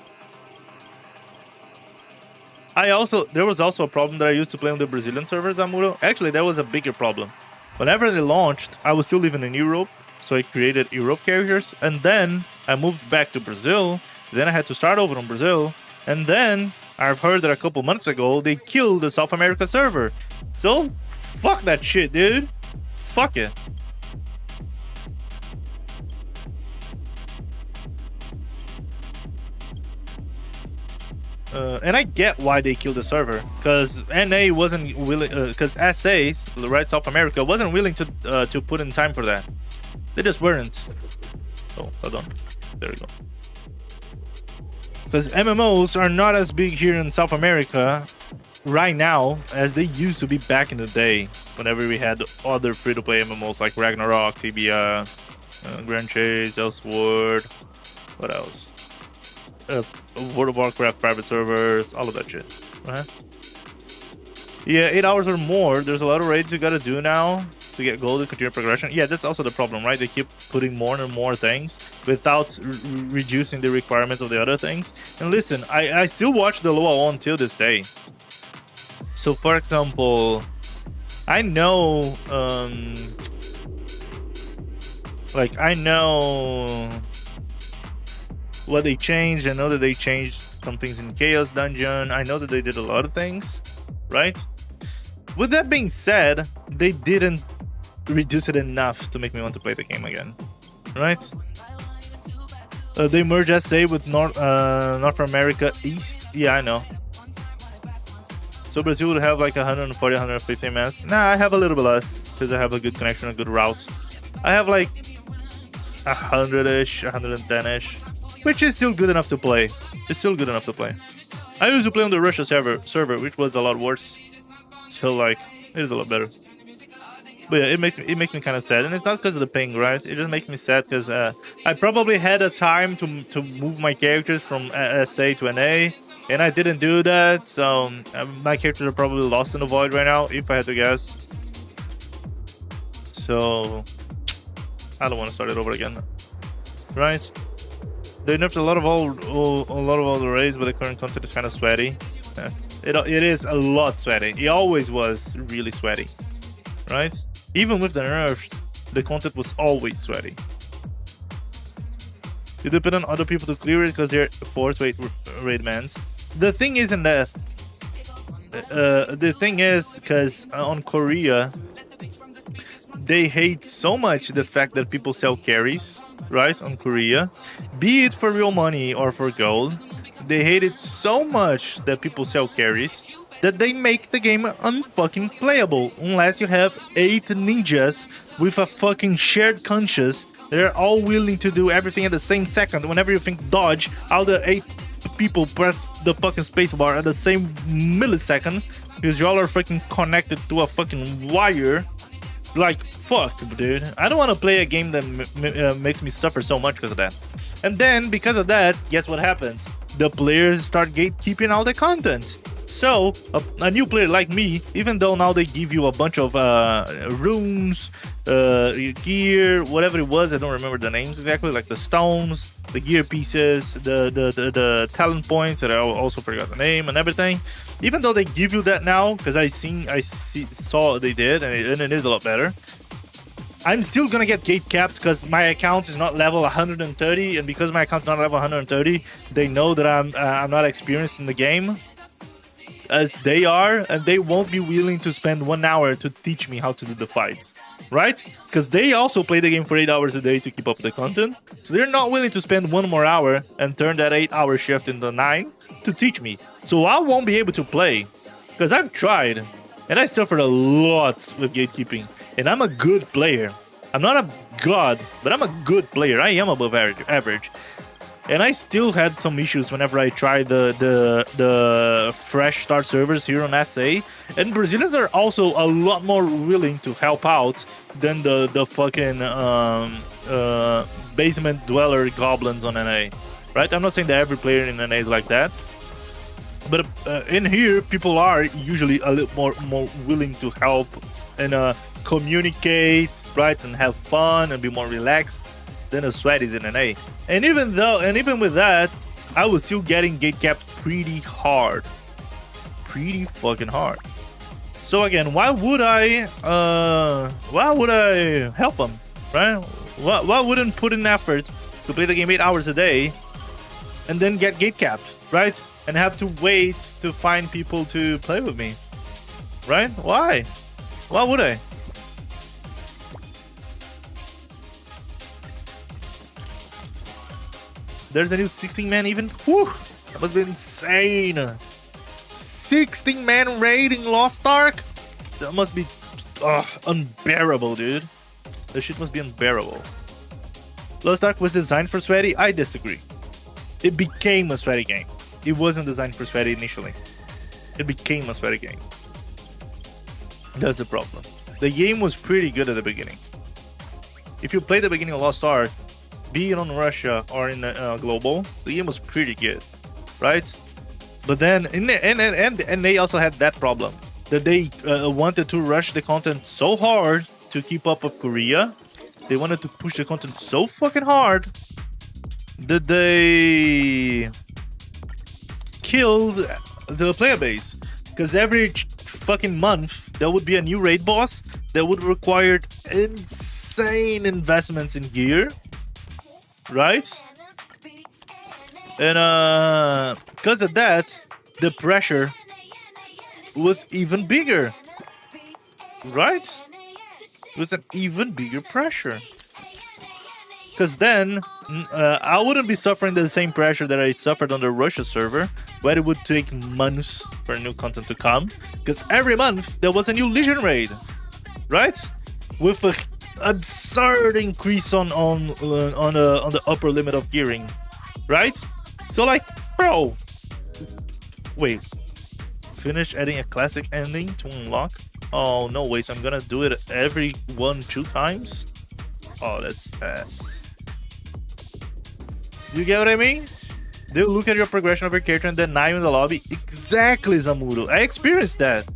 Speaker 5: There was also a problem that I used to play on the Brazilian servers, Amuro. Actually, that was a bigger problem. Whenever they launched, I was still living in Europe. So I created Europe characters, and then I moved back to Brazil. Then I had to start over on Brazil, and then I've heard that a couple months ago they killed the South America server. So fuck that shit, dude. Fuck it. And I get why they killed the server, because NA wasn't willing, because SAs, right, South America, wasn't willing to put in time for that. They just weren't. Oh, hold on. There we go. Because MMOs are not as big here in South America right now as they used to be back in the day. Whenever we had other free-to-play MMOs like Ragnarok, Tibia, Grand Chase, Elsword, what else? World of Warcraft private servers, all of that shit. Right? Yeah, 8 hours or more. There's a lot of raids you gotta do now to get gold and continue progression. Yeah, that's also the problem, right? They keep putting more and more things without reducing the requirements of the other things. And listen, I still watch the Loa until this day. So for example, I know Like, I know what they changed. I know that they changed some things in Chaos Dungeon. I know that they did a lot of things, right? With that being said, they didn't reduce it enough to make me want to play the game again, right? They merged SA with North America East. Yeah, I know. So Brazil would have like 140, 150 ms. Nah, I have a little bit less because I have a good connection, a good route. I have like 100-ish, 110-ish, which is still good enough to play. It's still good enough to play. I used to play on the Russia server, which was a lot worse. So like, it is a lot better. But yeah, it makes me kind of sad, and it's not because of the ping, right? It just makes me sad because I probably had a time to move my characters from SA to NA, and I didn't do that. So my characters are probably lost in the void right now, if I had to guess. So I don't want to start it over again, right? They nerfed a lot of all the raids, but the current content is kind of sweaty. It is a lot sweaty. It always was really sweaty, right? Even with the nerfs, the content was always sweaty. You depend on other people to clear it because they're forced raid bans. The thing isn't that. The thing is because on Korea, they hate so much the fact that people sell carries, right? On Korea, be it for real money or for gold, they hate it so much that people sell carries that they make the game unfucking playable unless you have 8 ninjas with a fucking shared conscience. They're all willing to do everything at the same second. Whenever you think dodge, all the 8 people press the fucking spacebar at the same millisecond because y'all are fucking connected to a fucking wire. Like, fuck, dude. I don't want to play a game that makes me suffer so much because of that. And then, because of that, guess what happens? The players start gatekeeping all the content. So, a new player like me, even though now they give you a bunch of runes, gear, whatever it was, I don't remember the names exactly, like the stones, the gear pieces, the talent points, that I also forgot the name and everything. Even though they give you that now, because I saw they did, and it is a lot better. I'm still gonna get gate capped because my account is not level 130, and because my account is not level 130, they know that I'm not experienced in the game as they are, and they won't be willing to spend 1 hour to teach me how to do the fights, right? Because they also play the game for 8 hours a day to keep up the content, so they're not willing to spend 1 more hour and turn that 8-hour shift into 9 to teach me. So I won't be able to play because I've tried and I suffered a lot with gatekeeping, and I'm a good player. I'm not a god, but I'm a good player. I am above average. And I still had some issues whenever I tried the fresh start servers here on SA. And Brazilians are also a lot more willing to help out than the fucking basement dweller goblins on NA, right? I'm not saying that every player in NA is like that, but in here people are usually a little more willing to help and communicate, right, and have fun and be more relaxed than the sweaties in NA. And even with that, I was still getting gate capped pretty hard. Pretty fucking hard. So again, why would I help them, right? Why wouldn't put in effort to play the game 8 hours a day and then get gate capped, right? And have to wait to find people to play with me, right? Why would I? There's a new 16-man even. Whew, that must be insane. 16-man raid in Lost Ark? That must be unbearable, dude. This shit must be unbearable. Lost Ark was designed for sweaty? I disagree. It became a sweaty game. It wasn't designed for sweaty initially. It became a sweaty game. That's the problem. The game was pretty good at the beginning. If you play the beginning of Lost Ark, be it on Russia or in global, the game was pretty good, right? But then, and they also had that problem that they wanted to rush the content so hard to keep up with Korea. They wanted to push the content so fucking hard that they killed the player base. Because every fucking month there would be a new raid boss that would require insane insane investments in gear, right? And because of that, the pressure was even bigger, right? It was an even bigger pressure. Because then, I wouldn't be suffering the same pressure that I suffered on the Russia server, where it would take months for new content to come. Because every month, there was a new Legion raid, right? With an absurd increase on the upper limit of gearing, right? So like, bro, wait, finish adding a classic ending to unlock? Oh, no, wait, so I'm gonna do it every 2 times? Oh, that's ass. You get what I mean? They'll look at your progression of your character and deny you in the lobby. Exactly, Zamuro. I experienced that.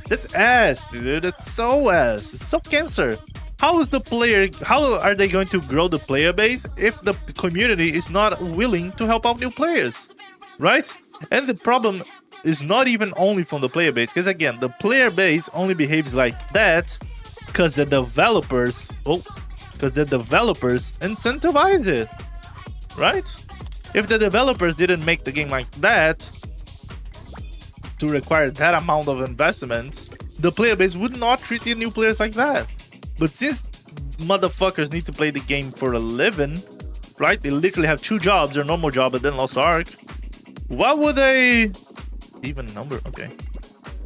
Speaker 5: That's ass, dude. That's so ass. It's so cancer. How are they going to grow the player base if the community is not willing to help out new players? Right? And the problem is not even only from the player base, because again, the player base only behaves like that because the developers incentivize it, right? If the developers didn't make the game like that to require that amount of investment, the player base would not treat the new players like that. But since motherfuckers need to play the game for a living, right? They literally have 2 jobs, their normal job and then Lost Ark. Why would they... Even number, okay.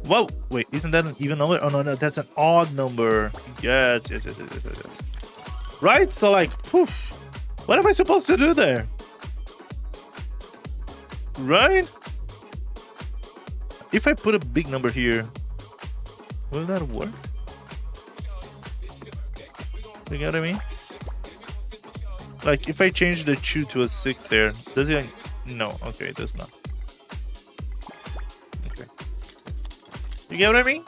Speaker 5: Whoa, wait, isn't that an even number? Oh no, that's an odd number. Yes. Right? So like, poof. What am I supposed to do there? Right? If I put a big number here, will that work? You get what I mean? Like, if I change the 2 to a 6 there, does it? No, okay, it does not. Okay. You get what I mean?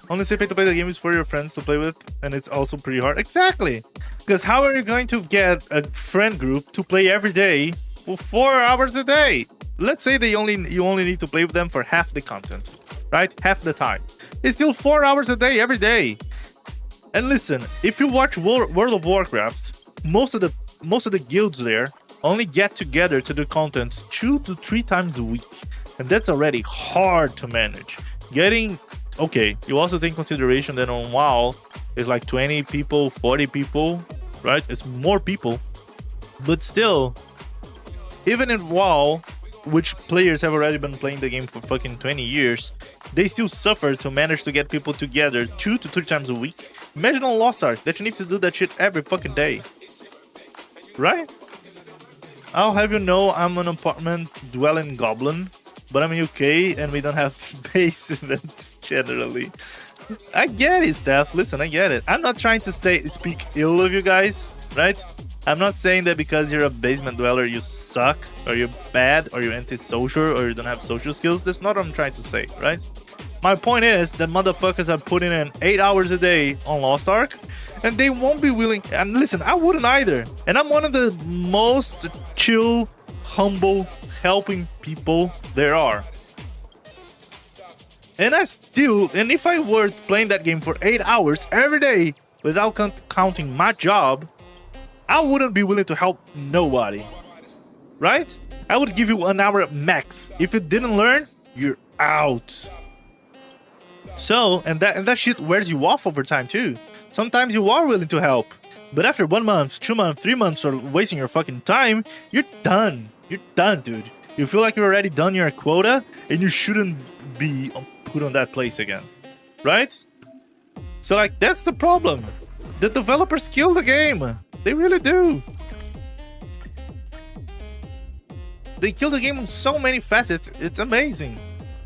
Speaker 5: Only safe way to play the game is for your friends to play with, and it's also pretty hard. Exactly! Because how are you going to get a friend group to play every day for 4 hours a day? Let's say you only need to play with them for half the content, right? Half the time. It's still 4 hours a day every day. And listen, if you watch World of Warcraft, most of the guilds there only get together to do content 2 to 3 times a week, and that's already hard to manage. Okay, you also take consideration that on WoW it's like 20 people, 40 people, right? It's more people, but still, even in WoW, which players have already been playing the game for fucking 20 years, they still suffer to manage to get people together 2 to 3 times a week. Imagine on Lost Ark that you need to do that shit every fucking day, right? I'll have you know I'm an apartment dwelling goblin, but I'm in UK and we don't have base events generally. I get it, Steph. Listen, I get it. I'm not trying to speak ill of you guys, right? I'm not saying that because you're a basement dweller you suck, or you're bad, or you're antisocial, or you don't have social skills. That's not what I'm trying to say, right? My point is that motherfuckers are putting in 8 hours a day on Lost Ark, and they won't be willing. And listen, I wouldn't either. And I'm one of the most chill, humble, helping people there are. And if I were playing that game for 8 hours every day without counting my job, I wouldn't be willing to help nobody, right? I would give you 1 hour max. If you didn't learn, you're out. So, and that shit wears you off over time too. Sometimes you are willing to help, but after 1 month, 2 months, 3 months or wasting your fucking time, you're done. You're done, dude. You feel like you're already done your quota and you shouldn't be put on that place again, right? So like, that's the problem. The developers kill the game. They really do. They kill the game on so many facets. It's amazing.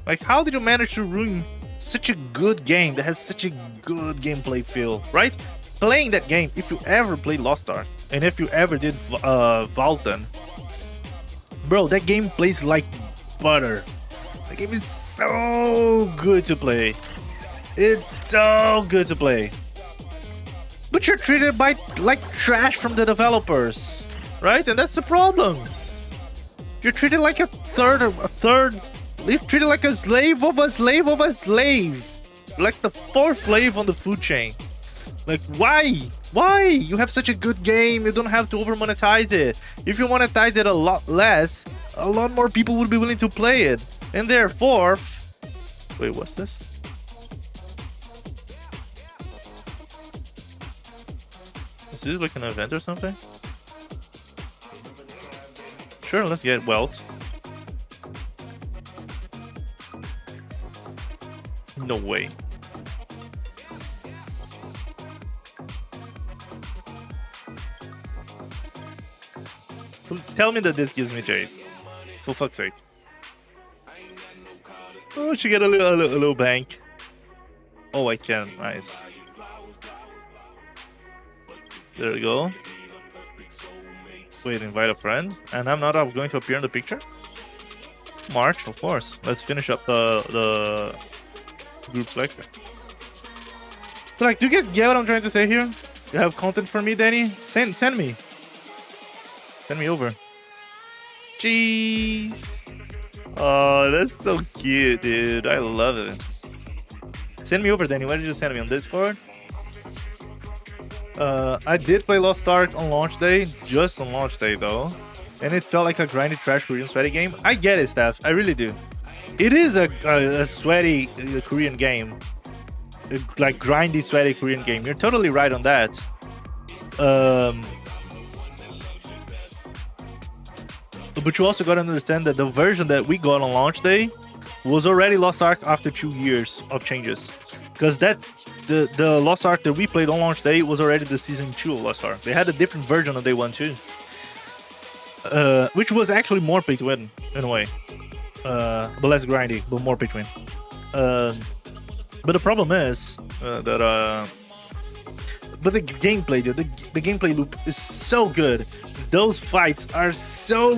Speaker 5: Like, how did you manage to ruin such a good game that has such a good gameplay feel, right? Playing that game, if you ever played Lost Ark, and if you ever did Valtan, bro, that game plays like butter. The game is so good to play. It's so good to play. But you're treated like trash from the developers, right? And that's the problem. You're treated like a third. You're treated like a slave of a slave of a slave. like the 4th wave on the food chain. Like, why? Why? You have such a good game. You don't have to over monetize it. If you monetize it a lot less, a lot more people would be willing to play it. And they're 4th. Wait, what's this? Is this like an event or something? Sure, let's get wealth. No way. Tell me that this gives me jade. For fuck's sake. Oh, she get a little bank. Oh, I can. Nice. There we go. Wait, invite a friend? And I'm not going to appear in the picture? March, of course. Let's finish up the group selector. So, like, do you guys get what I'm trying to say here? You have content for me, Danny? Send me. Send me over. Jeez. Oh, that's so cute, dude. I love it. Send me over, Danny. Why did you send me? On Discord? I did play Lost Ark on launch day. Just on launch day, though. And it felt like a grindy, trash Korean sweaty game. I get it, Steph. I really do. It is a sweaty Korean game. Like, grindy, sweaty Korean game. You're totally right on that. But you also gotta understand that the version that we got on launch day was already Lost Ark after 2 years of changes. Because the Lost Ark that we played on launch day was already the season 2 of Lost Ark. They had a different version on day 1 too. Which was actually more pay to win, in a way. But less grindy, but more pay to win. But the problem is that... But the gameplay, dude, the gameplay loop is so good. Those fights are so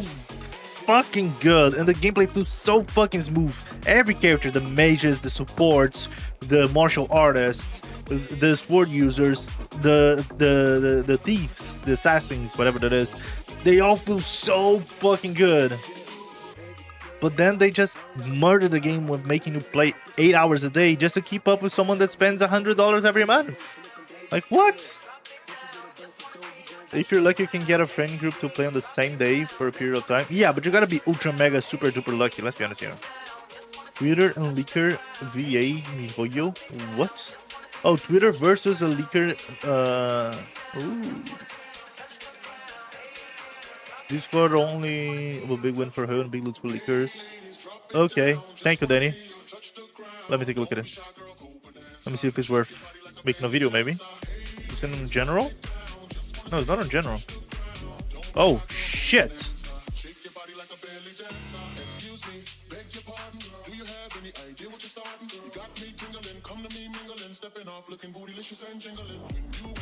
Speaker 5: fucking good, and the gameplay feels so fucking smooth. Every character, the mages, the supports, the martial artists, the sword users, the thieves, the assassins, whatever that is, they all feel so fucking good. But then they just murder the game with making you play 8 hours a day just to keep up with someone that spends $100 every month. Like, what? If you're lucky, you can get a friend group to play on the same day for a period of time. Yeah, but you gotta be ultra mega super duper lucky. Let's be honest here. Twitter and leaker VA MiHoyo. What? Oh, Twitter versus a leaker. Ooh. Discord only a big win for her and big loot for leakers. Okay, thank you, Danny. Let me take a look at it. Let me see if it's worth making a video, maybe. It's in general? No, it's not in general. Oh, shit.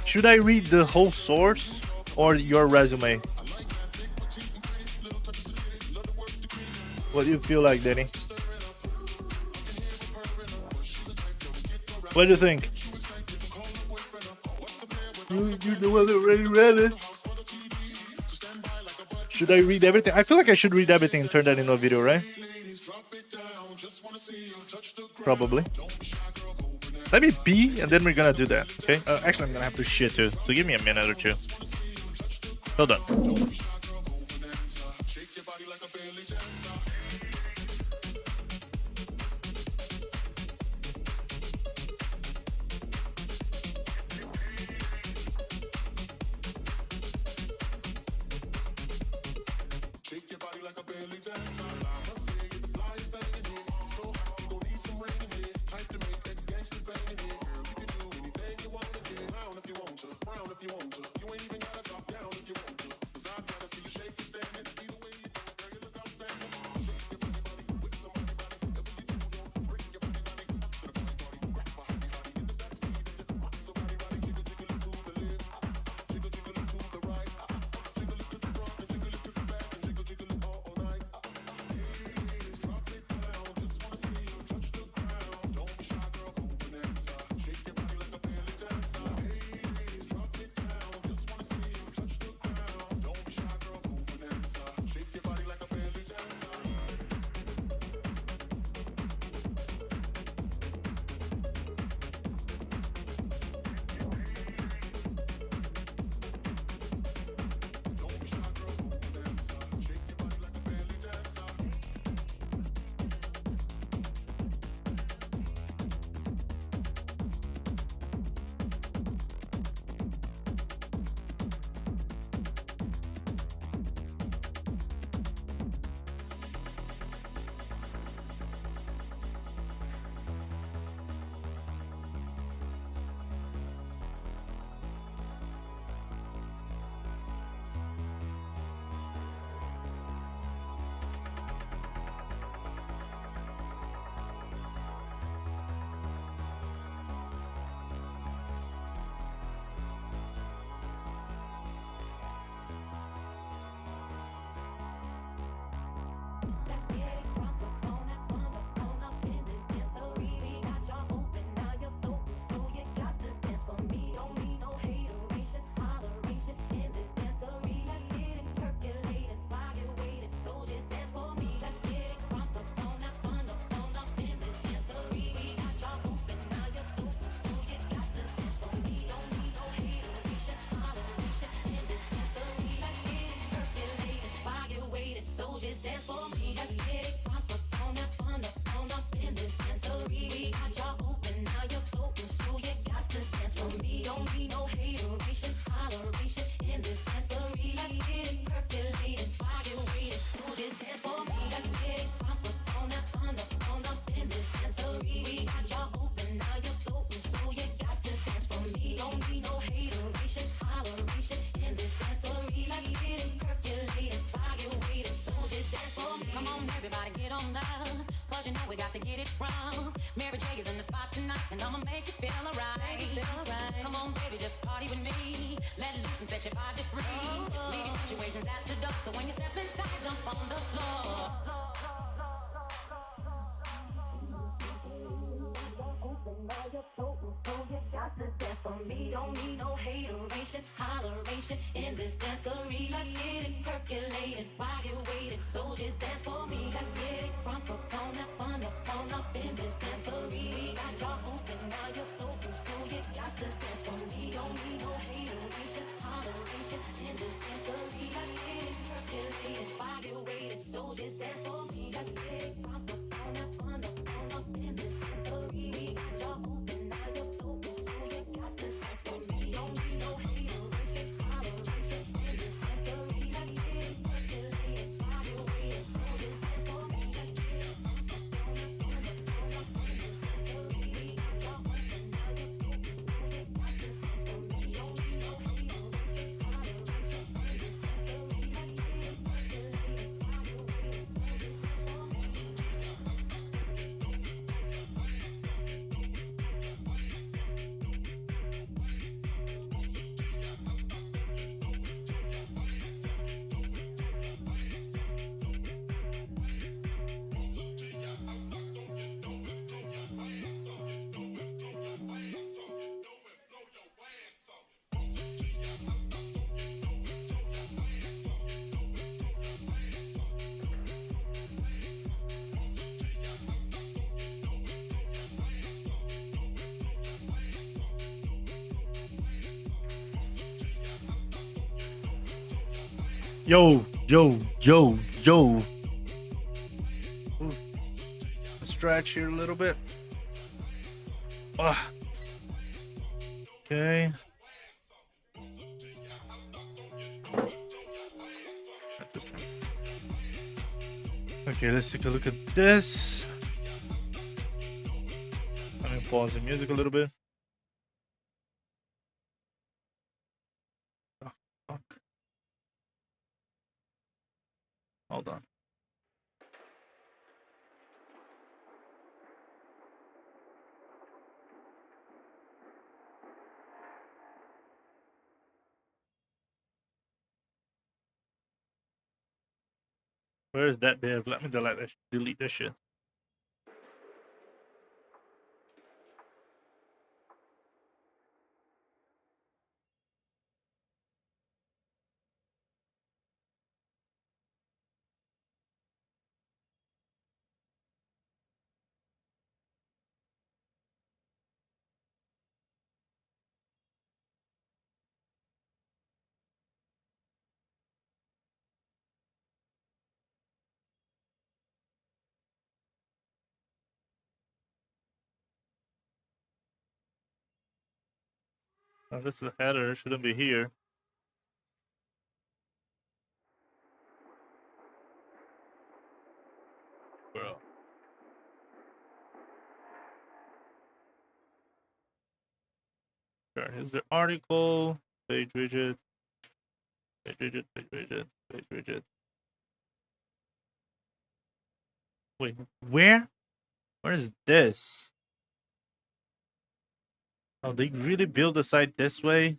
Speaker 5: Should I read the whole source or your resume? What do you feel like, Danny? What do you think? You're the one that already read it. Should I read everything? I feel like I should read everything and turn that into a video, right? Probably. Let me pee and then we're gonna do that, okay? Actually, I'm gonna have to shit too, so give me a minute or two. Hold on.
Speaker 1: Don't need no hateration, holleration in this dancery. Let's get it percolated, fire waiting. So just dance for me. Let's get it crunk up on that, on up in this dancery. We got y'all open, now you're floating, so you got to dance for me. Don't need no hateration, holleration in this dancery. Let's get it percolated, fire waiting. So just dance for me. Come on, everybody, get on down. Cause you know we got to get it wrong. Mary J is in the spot tonight, and I'ma make you feel alright. Come on, baby, just party with me. Let loose and set your body free. Leave your situations at the door, so when you step inside, jump on the floor. Don't need no hateration, holleration in this dancery. Let's get it percolated while you're waiting. So just dance for me. Let's get it crunk up on that, fun up in this dancery. We got y'all open, now you're floating, so you got to dance for me. Don't need no hateration, holleration in this dancery. Let's get it percolated while you're waiting. So just dance for me. Let's get it crunk up on that, fun up in this dancery. We got y'all open, now you're floating, so you got to dance for me. Don't need no hateration, holleration in this dancery. Let's get it percolated while you're waiting. So just dance for me. Let's get it crunk up on that, fun up in this dancery. We got y'all open, now you're floating, so you got to dance for me. Don't need no hateration, holleration in this dancery. Let's get it percolated while you're waiting. So just dance for me.
Speaker 5: Yo. Ooh. Let's stretch here a little bit. Okay. Okay, let's take a look at this. Let me pause the music a little bit. Oh, fuck. Hold on. Where is that there? Let me delete that shit. Oh, this is the header. It shouldn't be here. Bro. Sure, here's the article. Page widget. Page widget. Page widget. Page widget. Wait, where? Where is this? Oh, they really build the site this way?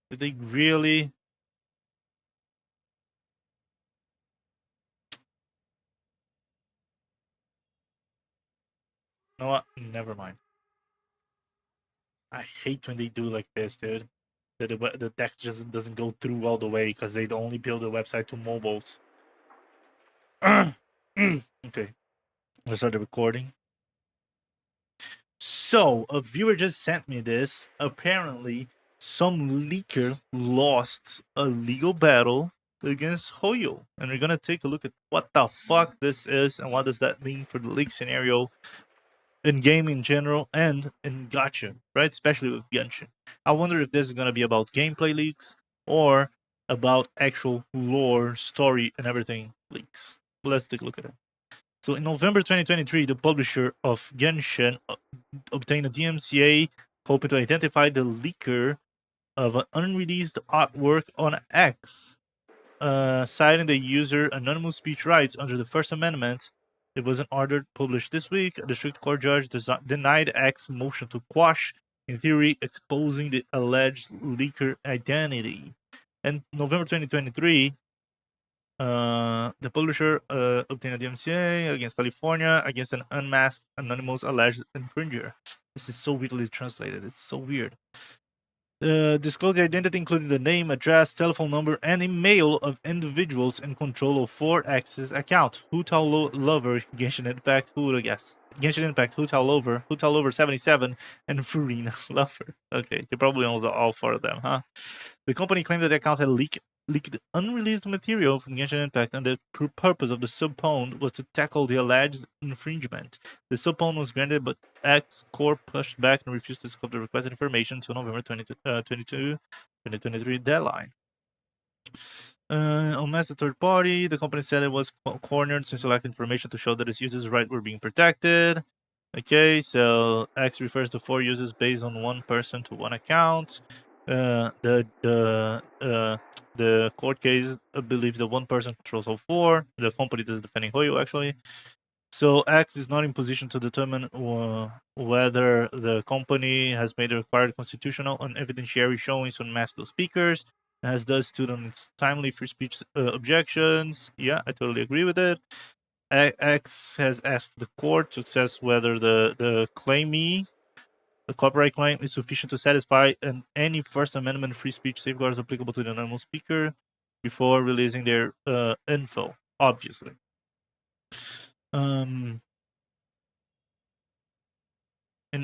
Speaker 5: Did they really? You know what? Never mind. I hate when they do like this, dude. The text just doesn't go through all the way because they only build a website to mobiles. Okay, let's start the recording. So, a viewer just sent me this. Apparently, some leaker lost a legal battle against Hoyo. And we're gonna take a look at what the fuck this is and what does that mean for the leak scenario. in gaming in general and in Gacha, right? Especially with Genshin. I wonder if this is gonna be about gameplay leaks or about actual lore, story, and everything leaks. Let's take a look at it. So in November 2023, the publisher of Genshin obtained a DMCA hoping to identify the leaker of an unreleased artwork on X, citing the user anonymous speech rights under the First Amendment. It was an order published this week. A district court judge denied X's motion to quash, in theory, exposing the alleged leaker identity. In November 2023, the publisher obtained a DMCA against California against an unmasked anonymous alleged infringer. This is so weirdly translated. It's so weird. Disclose the identity, including the name, address, telephone number, and email of individuals in control of 4X's account. Hutao Lover, Genshin Impact, who would have guessed? Genshin Impact, Hutao Lover 77, and Furina Lover. Okay, he probably owns all 4 of them, huh? The company claimed that the account had leaked unreleased material from Genshin Impact, and the purpose of the subpoena was to tackle the alleged infringement. The subpoena was granted, but X Corp pushed back and refused to disclose the requested information until November 2023 deadline. On as a third party, the company said it was cornered since it lacked information to show that its users' rights were being protected. Okay, so X refers to 4 users based on 1 person to 1 account. The court case believes that 1 person controls all 4. The company is defending MiHoyo, actually. So X is not in position to determine whether the company has made the required constitutional and evidentiary showings on mass those speakers, and has thus stood on its timely free speech objections. Yeah, I totally agree with it. X has asked the court to assess whether the claimee, the copyright claim, is sufficient to satisfy any First Amendment free speech safeguards applicable to the anonymous speaker before releasing their info, obviously. In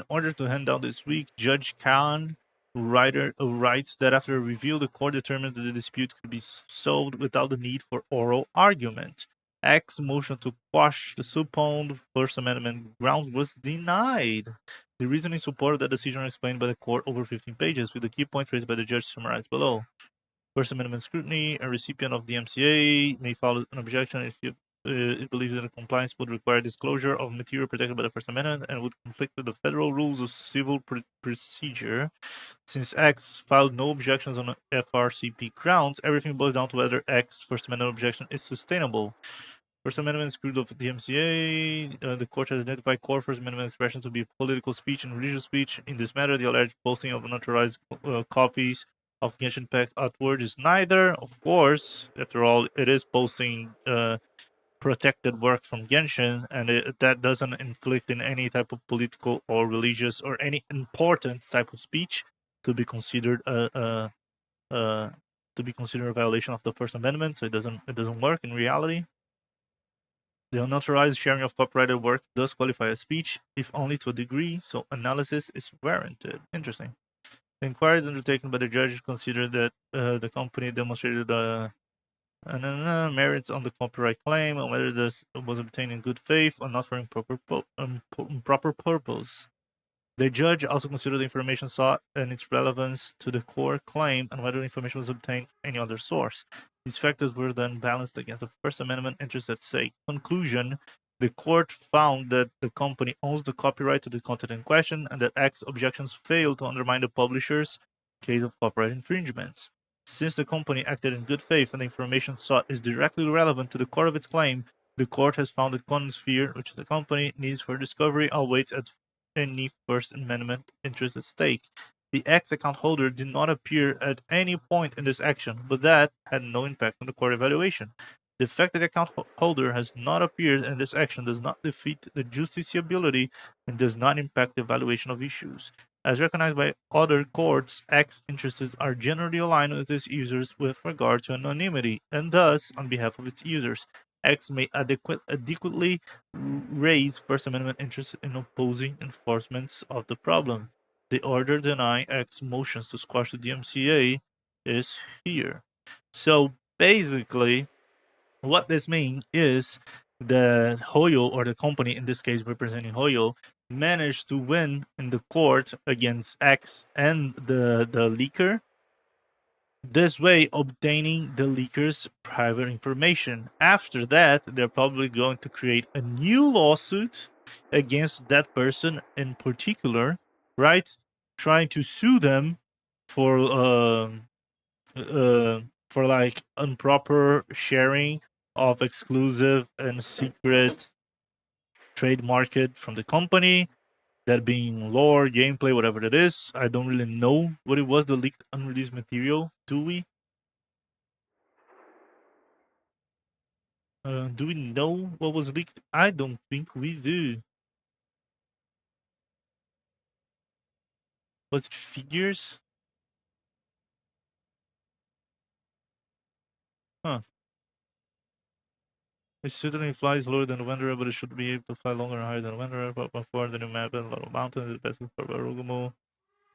Speaker 5: order to hand down this week, Judge Khan writes that after a review, the court determined that the dispute could be solved without the need for oral argument. X's motion to quash the subpoena First Amendment grounds was denied. The reasoning support of that decision are explained by the court over 15 pages, with the key points raised by the judge summarized below. First Amendment scrutiny: a recipient of the MCA may file an objection if it believes that a compliance would require disclosure of material protected by the First Amendment and would conflict with the federal rules of civil procedure. Since X filed no objections on FRCP grounds, everything boils down to whether X's First Amendment objection is sustainable. First Amendment screwed of the MCA. The court has identified core First Amendment expressions to be political speech and religious speech. In this matter, the alleged posting of unauthorized copies of Genshin Impact outward is neither. Of course, after all, it is posting protected work from Genshin, and that doesn't inflict in any type of political or religious or any important type of speech to be considered a violation of the First Amendment. So it doesn't work in reality. The unauthorized sharing of copyrighted work does qualify as speech, if only to a degree, so analysis is warranted. Interesting. The inquiry undertaken by the judge considered that the company demonstrated merits on the copyright claim, and whether this was obtained in good faith or not for improper purpose. The judge also considered the information sought and its relevance to the core claim, and whether the information was obtained from any other source. These factors were then balanced against the First Amendment interests at stake. Conclusion: the court found that the company owns the copyright to the content in question, and that X objections failed to undermine the publisher's case of copyright infringements. Since the company acted in good faith and the information sought is directly relevant to the core of its claim, the court has found that Conosphere, which is the company, needs for discovery outweighs at any First Amendment interest at stake. The X account holder did not appear at any point in this action, but that had no impact on the court evaluation. The fact that the account holder has not appeared in this action does not defeat the justiciability and does not impact the evaluation of issues. As recognized by other courts, X interests are generally aligned with its users with regard to anonymity, and thus, on behalf of its users, X may adequately raise First Amendment interests in opposing enforcements of the problem. The order denying X motions to squash the DMCA is here. So basically, what this means is that Hoyo, or the company in this case representing Hoyo, managed to win in the court against X and the leaker, this way obtaining the leaker's private information. After that, they're probably going to create a new lawsuit against that person in particular, right? Trying to sue them for like improper sharing of exclusive and secret trade market from the company, that being lore, gameplay, whatever it is. I don't really know what it was, the leaked unreleased material. Do we? Do we know what was leaked? I don't think we do. Was it figures? Huh. It certainly flies lower than the Wanderer, but it should be able to fly longer and higher than the Wanderer. But before the new map and a lot of mountains, the best for Barugumo.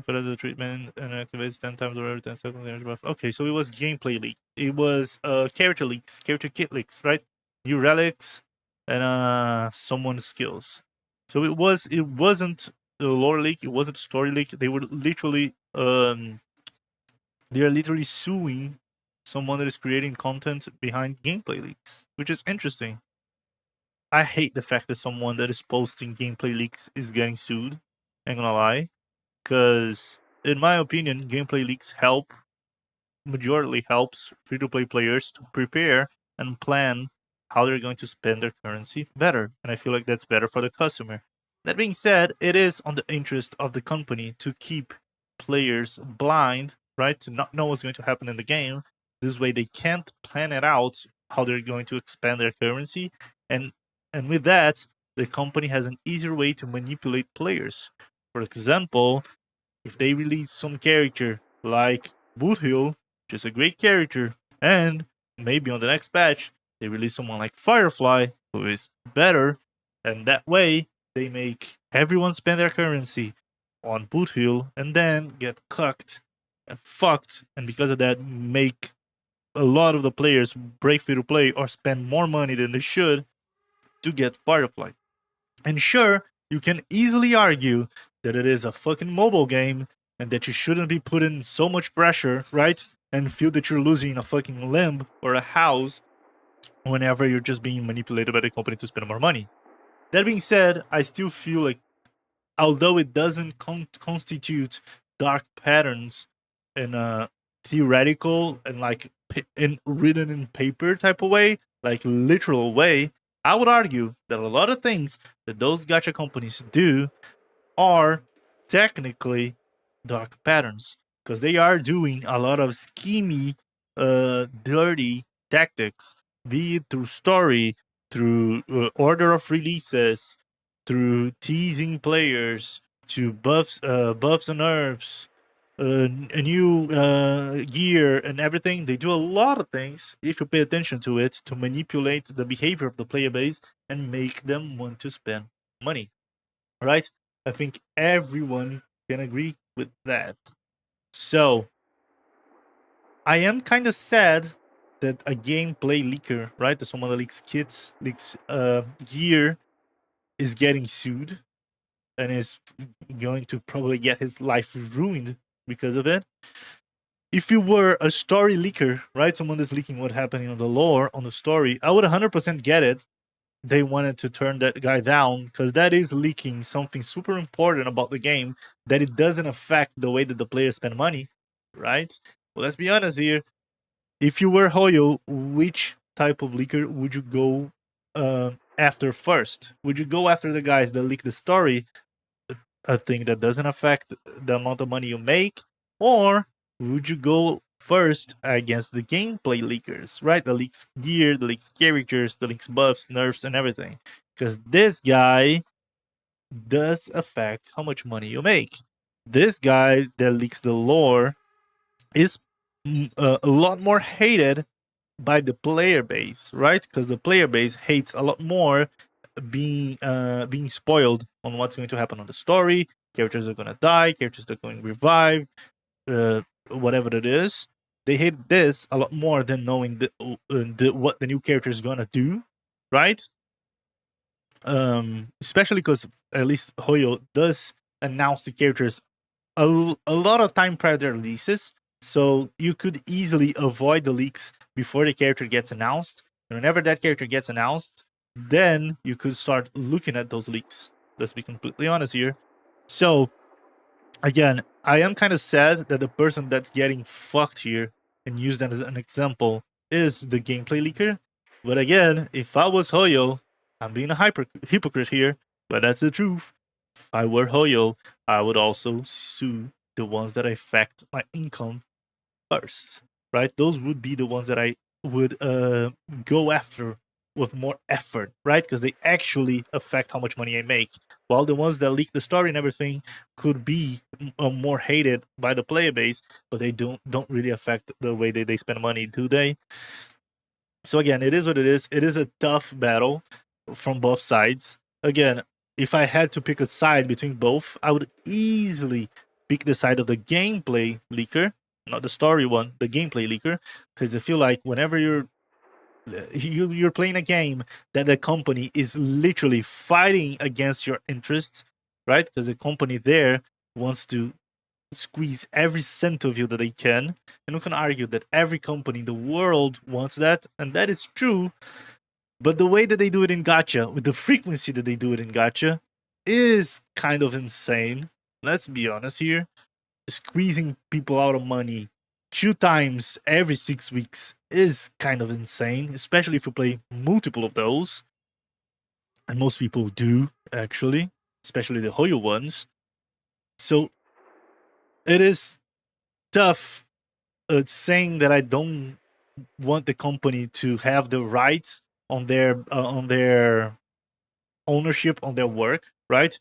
Speaker 5: For the treatment and activates 10 times or every 10 seconds damage buff. Okay, so it was gameplay leak. It was character leaks, character kit leaks, right? New relics and someone's skills. So it wasn't a lore leak, it wasn't a story leak. They were literally they are literally suing someone that is creating content behind gameplay leaks, which is interesting. I hate the fact that someone that is posting gameplay leaks is getting sued. Ain't gonna lie. Because, in my opinion, gameplay leaks majorly helps free-to-play players to prepare and plan how they're going to spend their currency better. And I feel like that's better for the customer. That being said, it is on the interest of the company to keep players blind, right? To not know what's going to happen in the game. This way they can't plan it out how they're going to expand their currency. And with that, the company has an easier way to manipulate players. For example, if they release some character like Boothill, which is a great character, and maybe on the next patch they release someone like Firefly, who is better, and that way they make everyone spend their currency on Boothill and then get cucked and fucked, and because of that make a lot of the players break free to play or spend more money than they should to get Firefly. And sure, you can easily argue that it is a fucking mobile game and that you shouldn't be putting so much pressure, right? And feel that you're losing a fucking limb or a house whenever you're just being manipulated by the company to spend more money. That being said, I still feel like, although it doesn't constitute dark patterns in a theoretical and like written in paper type of way, like literal way, I would argue that a lot of things that those gacha companies do are technically dark patterns because they are doing a lot of schemy, dirty tactics, be it through story, through order of releases, through teasing players, to buffs and nerfs, a new gear and everything. They do a lot of things, if you pay attention to it, to manipulate the behavior of the player base and make them want to spend money. Right? I think everyone can agree with that. So, I am kind of sad that a gameplay leaker, right, that someone that leaks kits, leaks gear, is getting sued and is going to probably get his life ruined because of it. If you were a story leaker, right, someone that's leaking what happening on the lore, on the story, I would 100% get it. They wanted to turn that guy down because that is leaking something super important about the game, that it doesn't affect the way that the players spend money, right? Well, let's be honest here. If you were Hoyo, which type of leaker would you go after first? Would you go after the guys that leak the story, a thing that doesn't affect the amount of money you make, or would you go first against the gameplay leakers, right? The leaks gear, the leaks characters, the leaks buffs, nerfs, and everything. Because this guy does affect how much money you make. This guy that leaks the lore is a lot more hated by the player base, right? Because the player base hates a lot more being spoiled on what's going to happen on the story. Characters are gonna die, characters are going to revive, whatever it is. They hate this a lot more than knowing what the new character is gonna do, right? Especially because at least Hoyo does announce the characters a lot of time prior to their releases, so you could easily avoid the leaks before the character gets announced. And whenever that character gets announced, then you could start looking at those leaks. Let's be completely honest here. So again, I am kind of sad that the person that's getting fucked here and used as an example is the gameplay leaker. But again, if I was Hoyo, I'm being a hypocrite here, but that's the truth. If I were Hoyo, I would also sue the ones that affect my income first, right? Those would be the ones that I would go after with more effort, right? Because they actually affect how much money I make. While the ones that leak the story and everything could be more hated by the player base, but they don't really affect the way they spend money, do they? So again, it is what it is. It is a tough battle from both sides. Again, if I had to pick a side between both, I would easily pick the side of the gameplay leaker, not the story one, the gameplay leaker, because I feel like whenever you're playing a game that the company is literally fighting against your interests, right? Because the company there wants to squeeze every cent of you that they can. And we can argue that every company in the world wants that, and that is true. But the way that they do it in Gacha, with the frequency that they do it in Gacha, is kind of insane. Let's be honest here. Squeezing people out of money 2 times every 6 weeks is kind of insane, especially if you play multiple of those. And most people do, actually, especially the Hoyo ones. So it is tough saying that I don't want the company to have the rights on their ownership on their work, right?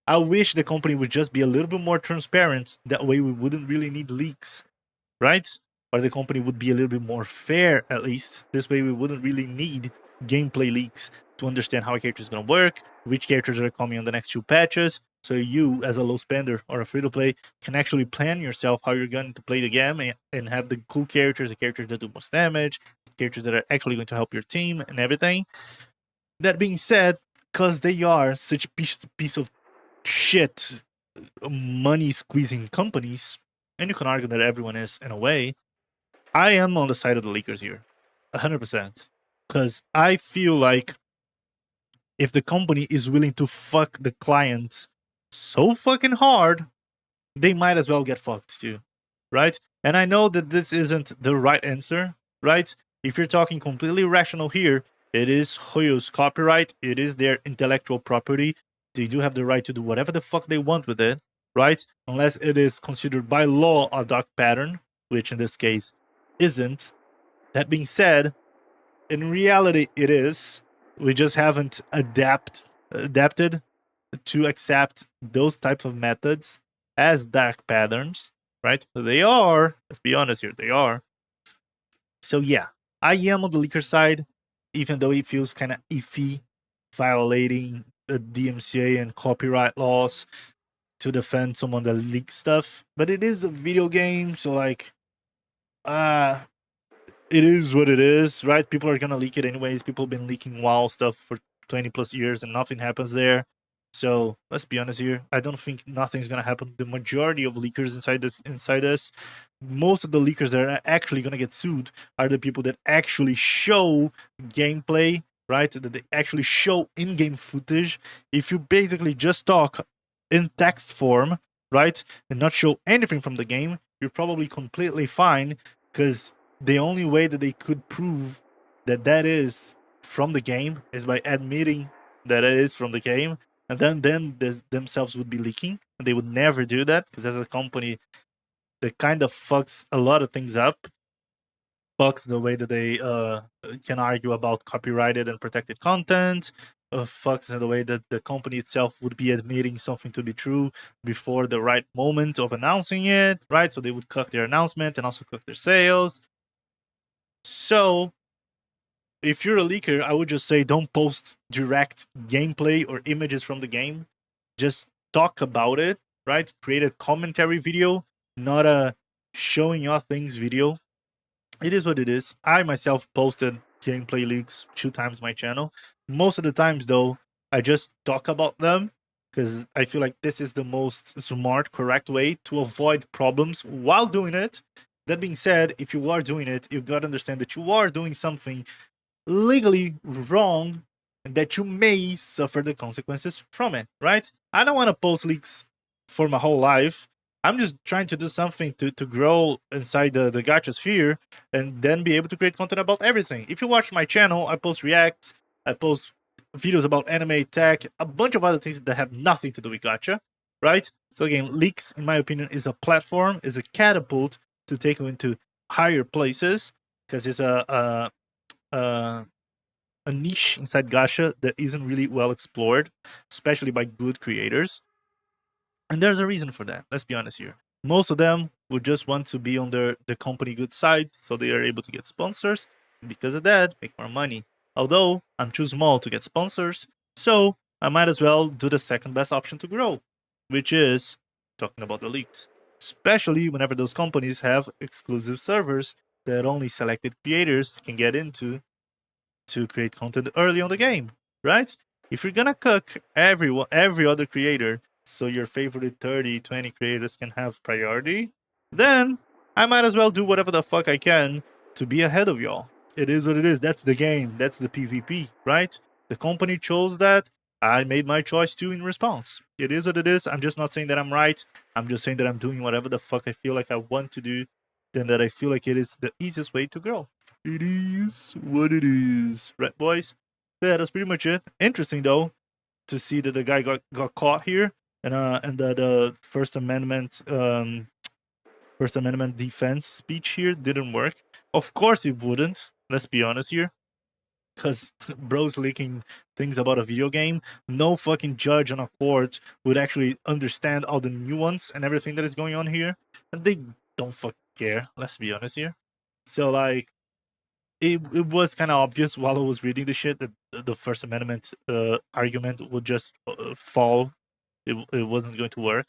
Speaker 5: I wish the company would just be a little bit more transparent. That way we wouldn't really need leaks, right? Or the company would be a little bit more fair, at least. This way we wouldn't really need gameplay leaks to understand how a character is going to work, which characters are coming on the next 2 patches. So you, as a low spender or a free-to-play, can actually plan yourself how you're going to play the game and have the cool characters, the characters that do most damage, characters that are actually going to help your team and everything. That being said, because they are such a piece of shit money-squeezing companies, and you can argue that everyone is in a way, I am on the side of the leakers here, 100%. Because I feel like if the company is willing to fuck the clients so fucking hard, they might as well get fucked too, right? And I know that this isn't the right answer, right? If you're talking completely rational here, it is Hoyo's copyright, it is their intellectual property. They do have the right to do whatever the fuck they want with it, right? Unless it is considered by law a dark pattern, which in this case isn't. That being said, in reality it is. We just haven't adapted to accept those types of methods as dark patterns, right? But they are, let's be honest here, they are. So yeah, I am on the leaker side, even though it feels kind of iffy, violating the DMCA and copyright laws to defend someone that leaks stuff. But it is a video game, so like, it is what it is, right? People are gonna leak it anyways. People have been leaking WoW stuff for 20 plus years and nothing happens there. So let's be honest here. I don't think nothing's gonna happen. The majority of leakers inside us, most of the leakers that are actually gonna get sued are the people that actually show gameplay, right? That they actually show in-game footage. If you basically just talk in text form, right, and not show anything from the game, you're probably completely fine, because the only way that they could prove that that is from the game is by admitting that it is from the game, and then themselves would be leaking, and they would never do that, because as a company that kind of fucks a lot of things up, fucks the way that they can argue about copyrighted and protected content, fucks in the way that the company itself would be admitting something to be true before the right moment of announcing it, right? So they would cut their announcement and also cut their sales. So if you're a leaker, I would just say don't post direct gameplay or images from the game. Just talk about it, right? Create a commentary video, not a showing your things video. It is what it is. I myself posted gameplay leaks 2 times my channel. Most of the times though, I just talk about them because I feel like this is the most smart, correct way to avoid problems while doing it. That being said, if you are doing it, you gotta understand that you are doing something legally wrong and that you may suffer the consequences from it, right? I don't want to post leaks for my whole life. I'm just trying to do something to grow inside the gacha sphere and then be able to create content about everything. If you watch my channel, I post reacts, I post videos about anime, tech, a bunch of other things that have nothing to do with gacha, right? So again, leaks, in my opinion, is a platform, is a catapult to take you into higher places because it's a niche inside gacha that isn't really well explored, especially by good creators. And there's a reason for that. Let's be honest here. Most of them would just want to be on the company good side, so they are able to get sponsors. And because of that, make more money. Although I'm too small to get sponsors, so I might as well do the second best option to grow, which is talking about the leaks. Especially whenever those companies have exclusive servers that only selected creators can get into to create content early on the game, right? If you're gonna cook every other creator so your favorite 30, 20 creators can have priority, then I might as well do whatever the fuck I can to be ahead of y'all. It is what it is. That's the game. That's the PvP, right? The company chose that. I made my choice too in response. It is what it is. I'm just not saying that I'm right. I'm just saying that I'm doing whatever the fuck I feel like I want to do, then that I feel like it is the easiest way to grow. It is what it is, right, boys? Yeah, that's pretty much it. Interesting though to see that the guy got caught here, and that the First Amendment defense speech here didn't work. Of course it wouldn't. Let's be honest here, because bro's leaking things about a video game. No fucking judge on a court would actually understand all the nuance and everything that is going on here, and they don't fucking care. Let's be honest here. So like, it was kind of obvious while I was reading the shit that the First Amendment argument would just fall. It wasn't going to work.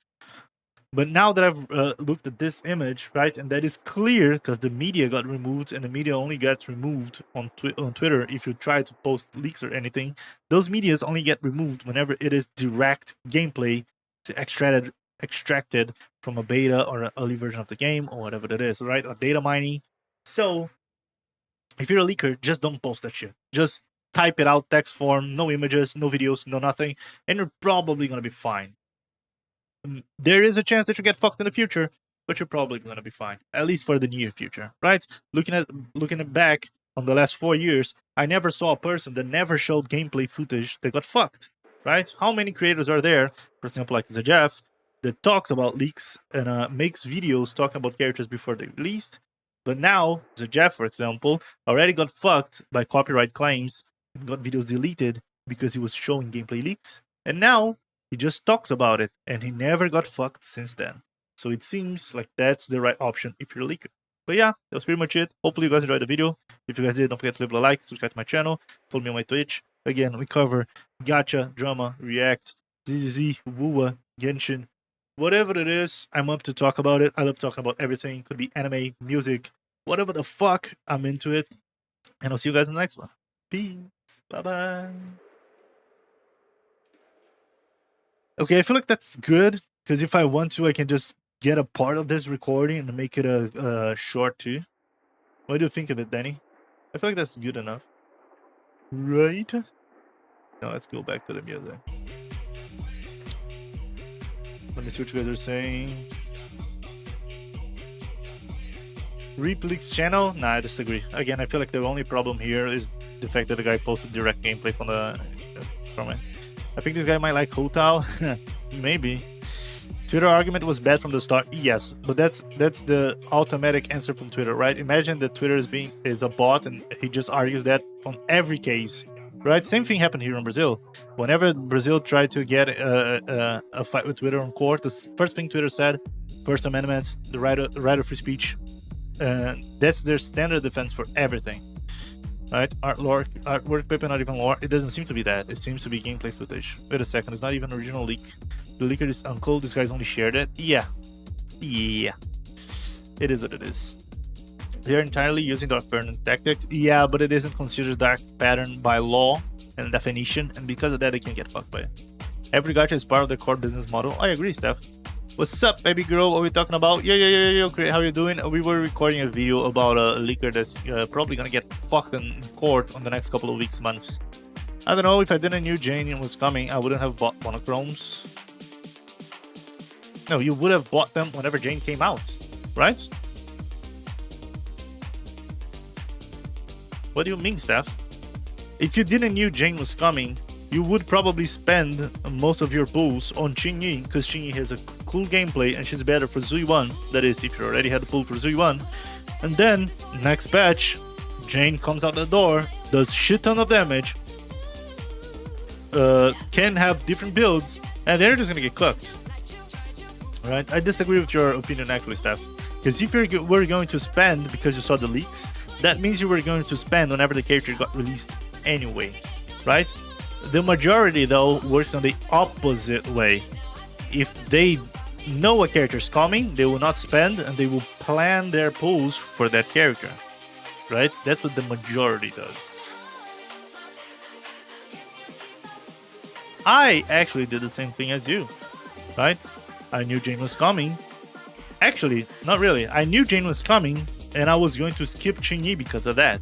Speaker 5: But now that I've looked at this image, right, and that is clear because the media got removed, and the media only gets removed on Twitter if you try to post leaks or anything. Those medias only get removed whenever it is direct gameplay extracted from a beta or an early version of the game or whatever that is, right, or data mining. So if you're a leaker, just don't post that shit. Just type it out, text form, no images, no videos, no nothing, and you're probably gonna be fine. There is a chance that you get fucked in the future, but you're probably gonna be fine, at least for the near future, right? Looking at back on the last 4 years, I never saw a person that never showed gameplay footage that got fucked, right? How many creators are there, for example, like Jeff, that talks about leaks and makes videos talking about characters before they released? But now, Jeff, for example, already got fucked by copyright claims and got videos deleted because he was showing gameplay leaks, and now he just talks about it, and he never got fucked since then. So it seems like that's the right option if you're a leaker. But yeah, that was pretty much it. Hopefully you guys enjoyed the video. If you guys did, don't forget to leave a like, subscribe to my channel, follow me on my Twitch. Again, we cover gacha, drama, react, ZZZ, wuwa, Genshin, whatever it is, I'm up to talk about it. I love talking about everything. Could be anime, music, whatever the fuck, I'm into it. And I'll see you guys in the next one. Peace. Bye-bye. Okay, I feel like that's good, because if I want to, I can just get a part of this recording and make it a short too. What do you think of it, Danny? I feel like that's good enough. Right? Now let's go back to the music. Let me see what you guys are saying. Repleaks channel? Nah, I disagree. Again, I feel like the only problem here is the fact that the guy posted direct gameplay from it. I think this guy might like Hotel. Maybe. Twitter argument was bad from the start. Yes, but that's the automatic answer from Twitter, right? Imagine that Twitter is a bot and he just argues that on every case, right? Same thing happened here in Brazil. Whenever Brazil tried to get a fight with Twitter on court, the first thing Twitter said, First Amendment, the right of free speech. That's their standard defense for everything. Right, artwork paper, not even lore. It doesn't seem to be that. It seems to be gameplay footage. Wait a second, it's not even original leak. The leaker is uncle. This guy's only shared it. Yeah. It is what it is. They're entirely using dark pattern tactics. Yeah, but it isn't considered dark pattern by law. and definition, and because of that, they can get fucked by it. Every gacha is part of their core business model. I agree, Steph. What's up, baby girl? What are we talking about? Yo, great. How you doing? We were recording a video about a leaker that's probably gonna get fucked in court on the next couple of weeks, months. I don't know, if I didn't knew Jane was coming, I wouldn't have bought monochromes. No, you would have bought them whenever Jane came out, right? What do you mean, Steph? If you didn't knew Jane was coming, you would probably spend most of your pools on Qingyi, because Qingyi has a cool gameplay and she's better for Zui 1. That is, if you already had the pool for Zui 1. And then, next patch, Jane comes out the door, does shit ton of damage, can have different builds, and they're just gonna get cooked. Right? I disagree with your opinion actually, Steph. Because if you were going to spend because you saw the leaks, that means you were going to spend whenever the character got released anyway, right? The majority, though, works on the opposite way. If they know a character is coming, they will not spend, and they will plan their pools for that character, right? That's what the majority does. I actually did the same thing as you, right? I knew Jane was coming. Actually, not really. I knew Jane was coming, and I was going to skip Qingyi because of that.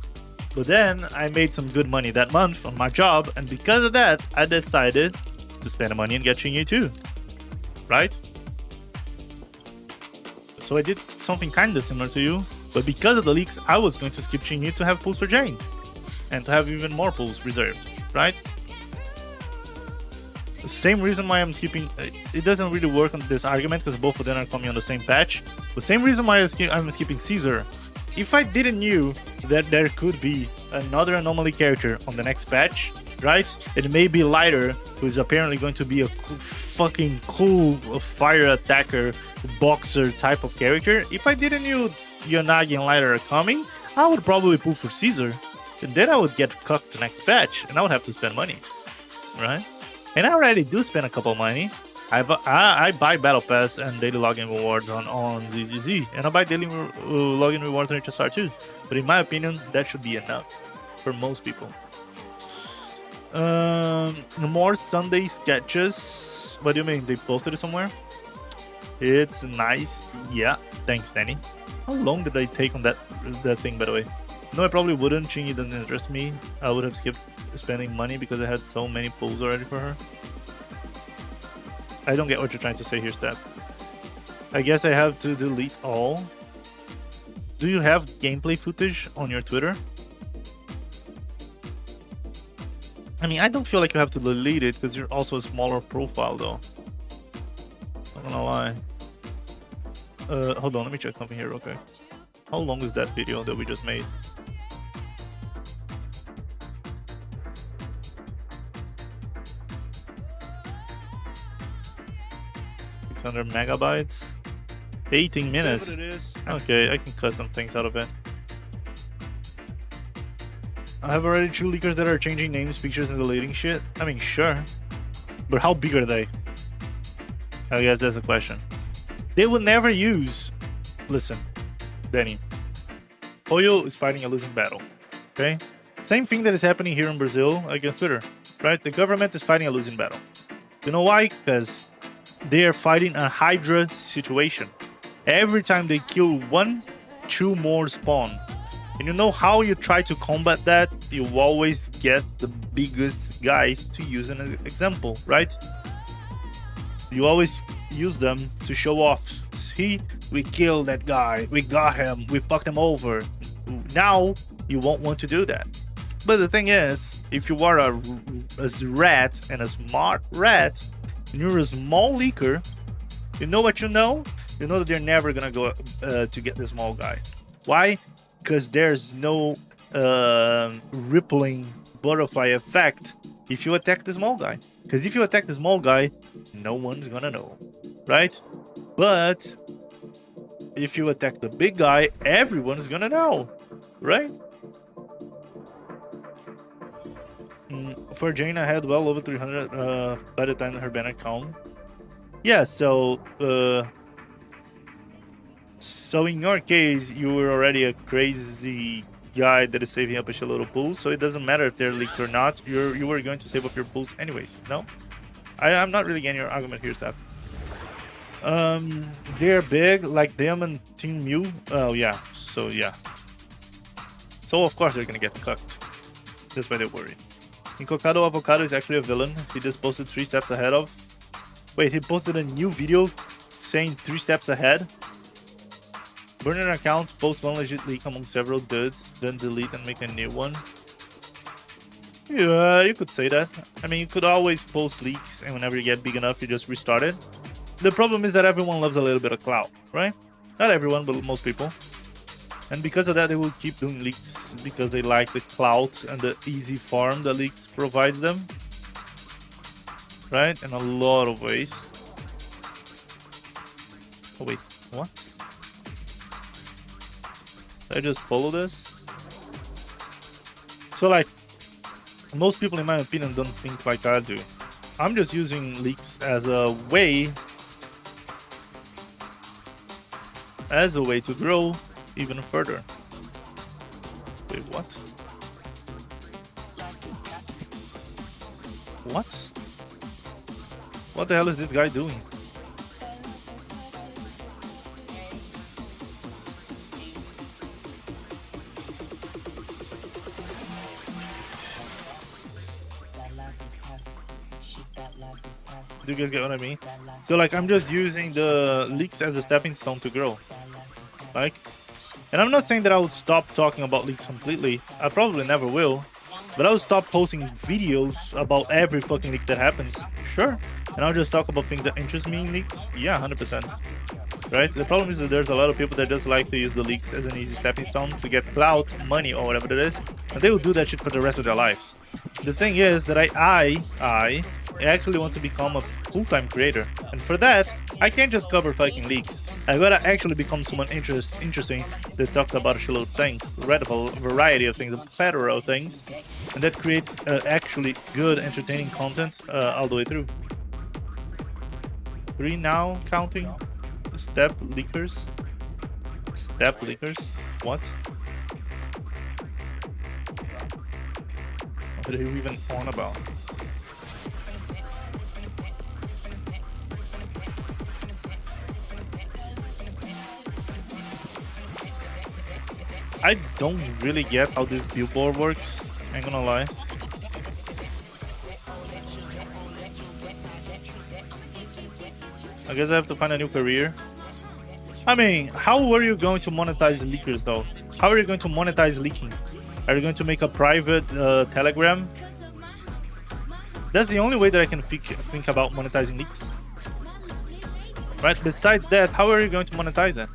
Speaker 5: But then I made some good money that month on my job, and because of that, I decided to spend the money and get Qingyi too, right? So I did something kind of similar to you, but because of the leaks, I was going to skip Qingyi to have pools for Jane, and to have even more pools reserved, right? The same reason why I'm skipping, it doesn't really work on this argument because both of them are coming on the same patch. The same reason why I'm skipping Caesar. If I didn't knew that there could be another anomaly character on the next patch, right? It may be Lighter, who is apparently going to be a fucking cool fire attacker, boxer type of character. If I didn't knew Yonagi and Lighter are coming, I would probably pull for Caesar. And then I would get cucked the next patch, and I would have to spend money, right? And I already do spend a couple of money. I buy Battle Pass and daily login rewards on ZZZ, and I buy daily login rewards on HSR too. But in my opinion, that should be enough for most people. More Sunday sketches. What do you mean? They posted it somewhere? It's nice. Yeah. Thanks, Danny. How long did I take on that thing, by the way? No, I probably wouldn't. Qingyi doesn't interest me. I would have skipped spending money because I had so many pulls already for her. I don't get what you're trying to say here, Steph. I guess I have to delete all. Do you have gameplay footage on your Twitter? I mean, I don't feel like you have to delete it because you're also a smaller profile, though. Not gonna lie. Hold on, let me check something here real quick. How long is that video that we just made? megabytes, 18 minutes. Okay, I can cut some things out of it. I have already 2 leakers that are changing names, pictures, and deleting shit. I mean, sure, but how big are they? I guess that's the question. They will never use. Listen, Danny. MiHoyo is fighting a losing battle. Okay, same thing that is happening here in Brazil against Twitter, right? The government is fighting a losing battle. You know why? Because they are fighting a Hydra situation. Every time they kill 1, 2 more spawn. And you know how you try to combat that? You always get the biggest guys to use an example, right? You always use them to show off. See, we killed that guy, we got him, we fucked him over. Now, you won't want to do that. But the thing is, if you are a rat and a smart rat, and you're a small leaker, you know what you know? You know that they're never gonna go to get the small guy. Why? Because there's no rippling butterfly effect if you attack the small guy. Because if you attack the small guy, no one's gonna know, right? But if you attack the big guy, everyone's gonna know, right? For Jane, I had well over 300 by the time her banner count. Yeah, so in your case, you were already a crazy guy that is saving up a shitload of pools, so it doesn't matter if they're leaks or not. You were going to save up your pools anyways. No, I'm not really getting your argument here, Steph. They're big, like them and Team Mew. Oh yeah, so yeah. So of course they're gonna get cooked. That's why they're worried. Incocado Avocado is actually a villain. He just posted 3 steps ahead of. Wait, he posted a new video saying 3 steps ahead. Burning accounts, post one legit leak among several dudes, then delete and make a new one. Yeah, you could say that. I mean, you could always post leaks, and whenever you get big enough, you just restart it. The problem is that everyone loves a little bit of clout, right? Not everyone, but most people. And because of that, they will keep doing leaks because they like the clout and the easy farm that leaks provides them. Right? In a lot of ways. Oh wait, what? Did I just follow this? So like, most people in my opinion don't think like I do. I'm just using leaks as a way to grow even further. Wait, what? What? What the hell is this guy doing? Do you guys get what I mean? So like, I'm just using the leaks as a stepping stone to grow. Like, and I'm not saying that I would stop talking about leaks completely. I probably never will. But I will stop posting videos about every fucking leak that happens. Sure. And I'll just talk about things that interest me in leaks. Yeah, 100%. Right? The problem is that there's a lot of people that just like to use the leaks as an easy stepping stone to get clout, money, or whatever it is. And they will do that shit for the rest of their lives. The thing is that I actually want to become a full-time creator. And for that, I can't just cover fucking leaks. I gotta actually become someone interesting that talks about a shitload of things, read about a variety of things, a plethora of things, and that creates actually good, entertaining content all the way through. 3 now, counting. Step leakers. Step leakers? What? What are you even on about? I don't really get how this billboard works, ain't gonna lie. I guess I have to find a new career. I mean, how are you going to monetize leakers though? How are you going to monetize leaking? Are you going to make a private Telegram? That's the only way that I can think about monetizing leaks. Right? Besides that, how are you going to monetize it?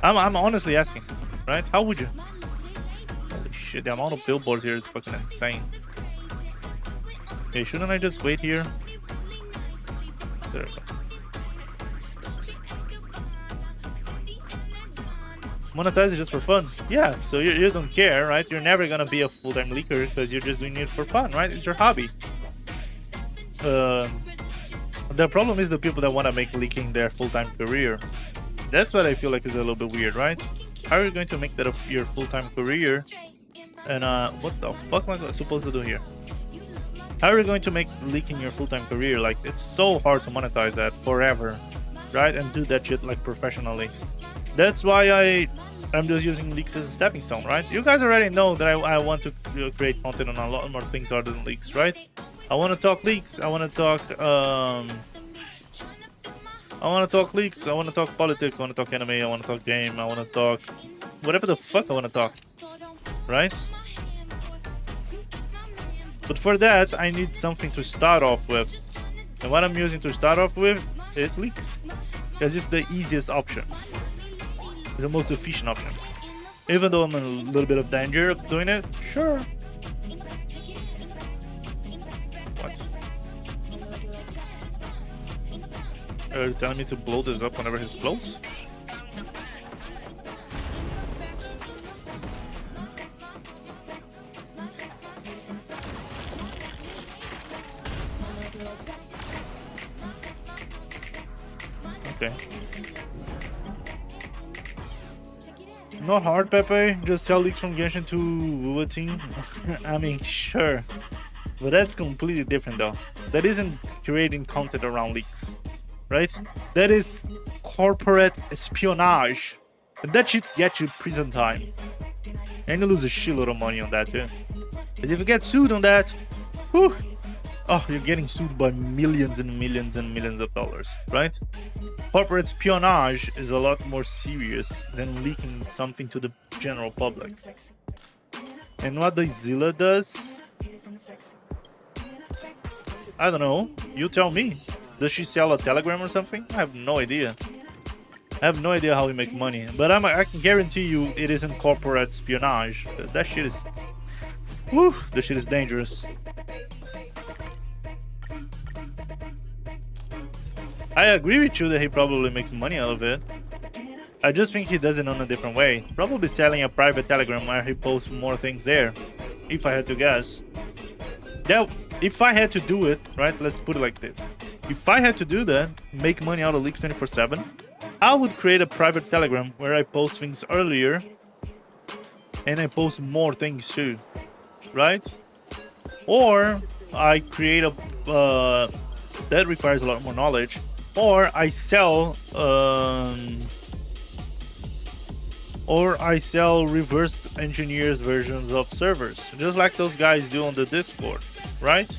Speaker 5: I'm honestly asking, right? How would you? Holy shit, the amount of billboards here is fucking insane. Okay, shouldn't I just wait here? There we go. Monetize it just for fun. Yeah, so you don't care, right? You're never gonna be a full-time leaker because you're just doing it for fun, right? It's your hobby. The problem is the people that want to make leaking their full-time career. That's what I feel like is a little bit weird, right? How are you going to make that your full-time career? And what the fuck am I supposed to do here? How are you going to make leaking your full-time career? Like, it's so hard to monetize that forever, right? And do that shit like professionally. That's why I'm just using leaks as a stepping stone, right? You guys already know that I want to create content on a lot more things other than leaks, right? I want to talk leaks. I want to talk leaks. I want to talk politics. I want to talk anime. I want to talk game. I want to talk whatever the fuck I want to talk, right? But for that, I need something to start off with. And what I'm using to start off with is leaks. Because it's the easiest option. The most efficient option. Even though I'm in a little bit of danger of doing it, sure. What? Are you telling me to blow this up whenever he explodes? Okay. Not hard, Pepe. Just sell leaks from Genshin to wuwa team. I mean, sure. But that's completely different though. That isn't creating content around leaks, right? That is corporate espionage. And that shit gets you prison time. And you lose a shitload of money on that too. But if you get sued on that, whew, oh, you're getting sued by millions and millions and millions of dollars, right? Corporate espionage is a lot more serious than leaking something to the general public. And what the Zilla does, I don't know. You tell me. Does she sell a telegram or something? I have no idea. I have no idea how he makes money. But I can guarantee you it isn't corporate espionage. Because that shit is... Woo! That shit is dangerous. I agree with you that he probably makes money out of it. I just think he does it on a different way. Probably selling a private telegram where he posts more things there. If I had to guess. That, if I had to do it, right? Let's put it like this. If I had to do that, make money out of leaks 24/7, I would create a private telegram where I post things earlier and I post more things too, right? Or I create a that requires a lot more knowledge, or I sell reverse engineers versions of servers, just like those guys do on the Discord, right?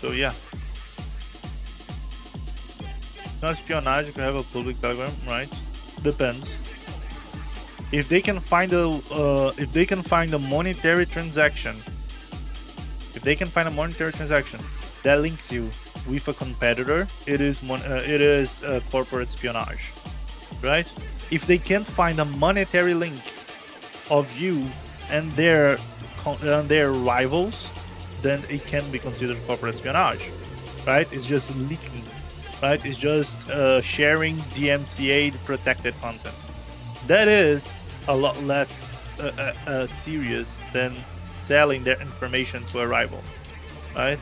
Speaker 5: So yeah, not espionage if you have a public telegram, right? Depends. If they can find a monetary transaction, that links you with a competitor, it is corporate espionage, right? If they can't find a monetary link of you and their rivals, then it can be considered corporate espionage, right? It's just leaking, right? It's just sharing DMCA protected content. That is a lot less serious than selling their information to a rival, right?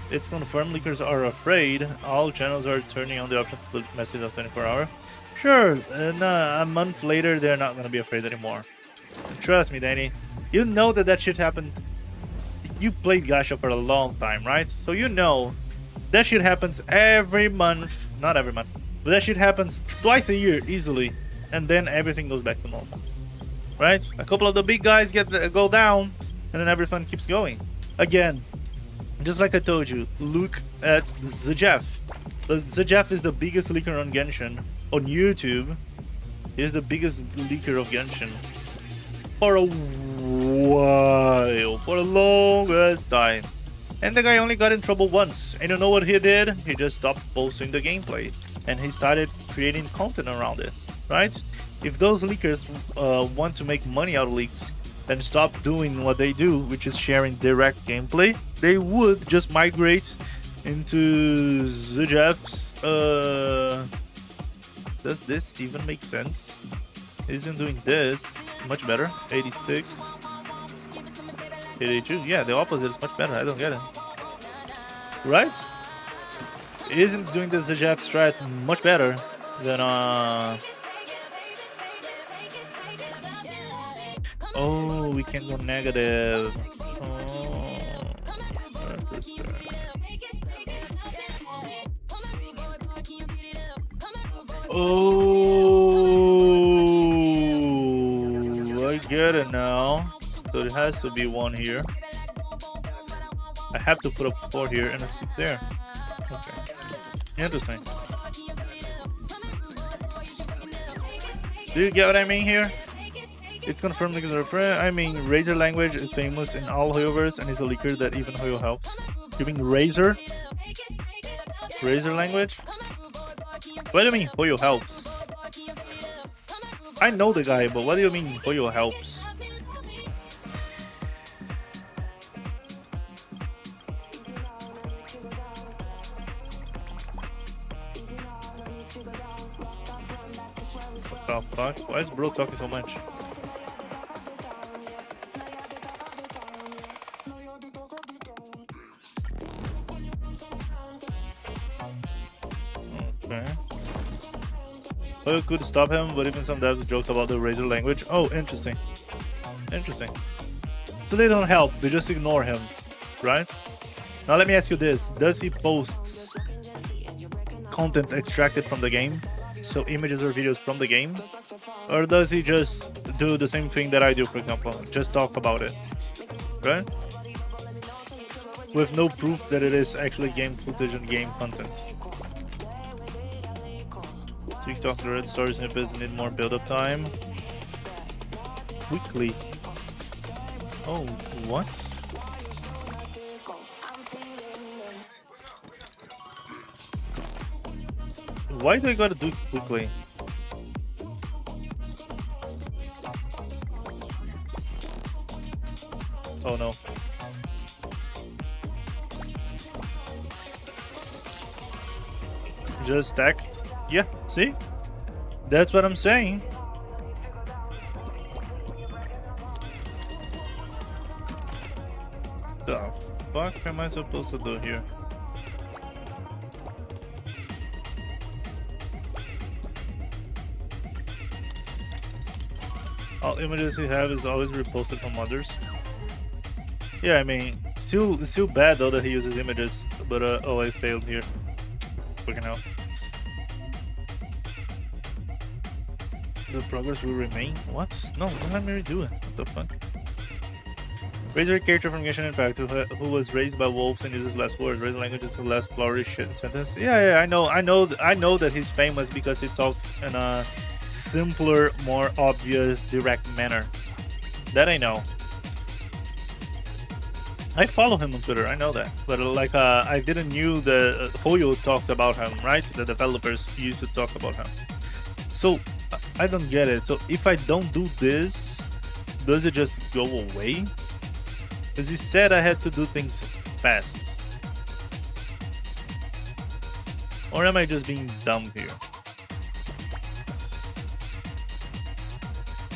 Speaker 5: It's confirmed leakers are afraid. All channels are turning on the option to delete messages of 24-hour. Sure, and a month later, they're not going to be afraid anymore. Trust me, Danny. You know that shit happened. You played Gacha for a long time, right? So you know that shit happens every month. Not every month, but that shit happens twice a year easily. And then everything goes back to normal, right? A couple of the big guys go down, and then everything keeps going. Again, just like I told you, look at Zejeff. Zejeff is the biggest leaker on Genshin on YouTube. He's the biggest leaker of Genshin for a while, for the longest time. And the guy only got in trouble once. And you know what he did? He just stopped posting the gameplay, and he started creating content around it. Right? If those leakers want to make money out of leaks and stop doing what they do, which is sharing direct gameplay, they would just migrate into Zujeff's. Does this even make sense? Isn't doing this much better? 86, 82. Yeah, the opposite is much better. I don't get it. Right? Isn't doing the Zejeff strat much better than Oh, we can go negative. Oh, I get it now. So it has to be one here. I have to put a 4 here and a 6 there. Okay. Interesting. Do you get what I mean here? It's confirmed because I mean, Razor language is famous in all Hoyoverse and is a leaker that even Hoyo helps. You mean Razor? Razor language? What do you mean Hoyo helps? I know the guy, but what do you mean Hoyo helps? What the fuck? Why is bro talking so much? Okay. Foyo could stop him, but even some devs joke about the Razor language. Oh, interesting. Interesting. So they don't help, they just ignore him, right? Now let me ask you this. Does he post content extracted from the game? So images or videos from the game? Or does he just do the same thing that I do, for example? Just talk about it, right? With no proof that it is actually game footage and game content. TikTok, the red story snippets need more build-up time. Quickly. Oh, what? Why do I gotta do it quickly? Oh no. Just text? Yeah, see? That's what I'm saying. The fuck am I supposed to do here? All images you have is always reposted from others. Yeah, I mean, still bad though that he uses images, but oh, I failed here. Fucking hell. The progress will remain? What? No, don't let me redo it. What the fuck? Razor character from Genshin Impact who was raised by wolves and uses less words. Razor language is a less flowery shit sentence. Yeah, I know that he's famous because he talks in a simpler, more obvious, direct manner. That I know. I follow him on Twitter, I know that. But like, I didn't knew that MiHoyo talks about him, right? The developers used to talk about him. So, I don't get it. So, if I don't do this, does it just go away? Because he said I had to do things fast. Or am I just being dumb here?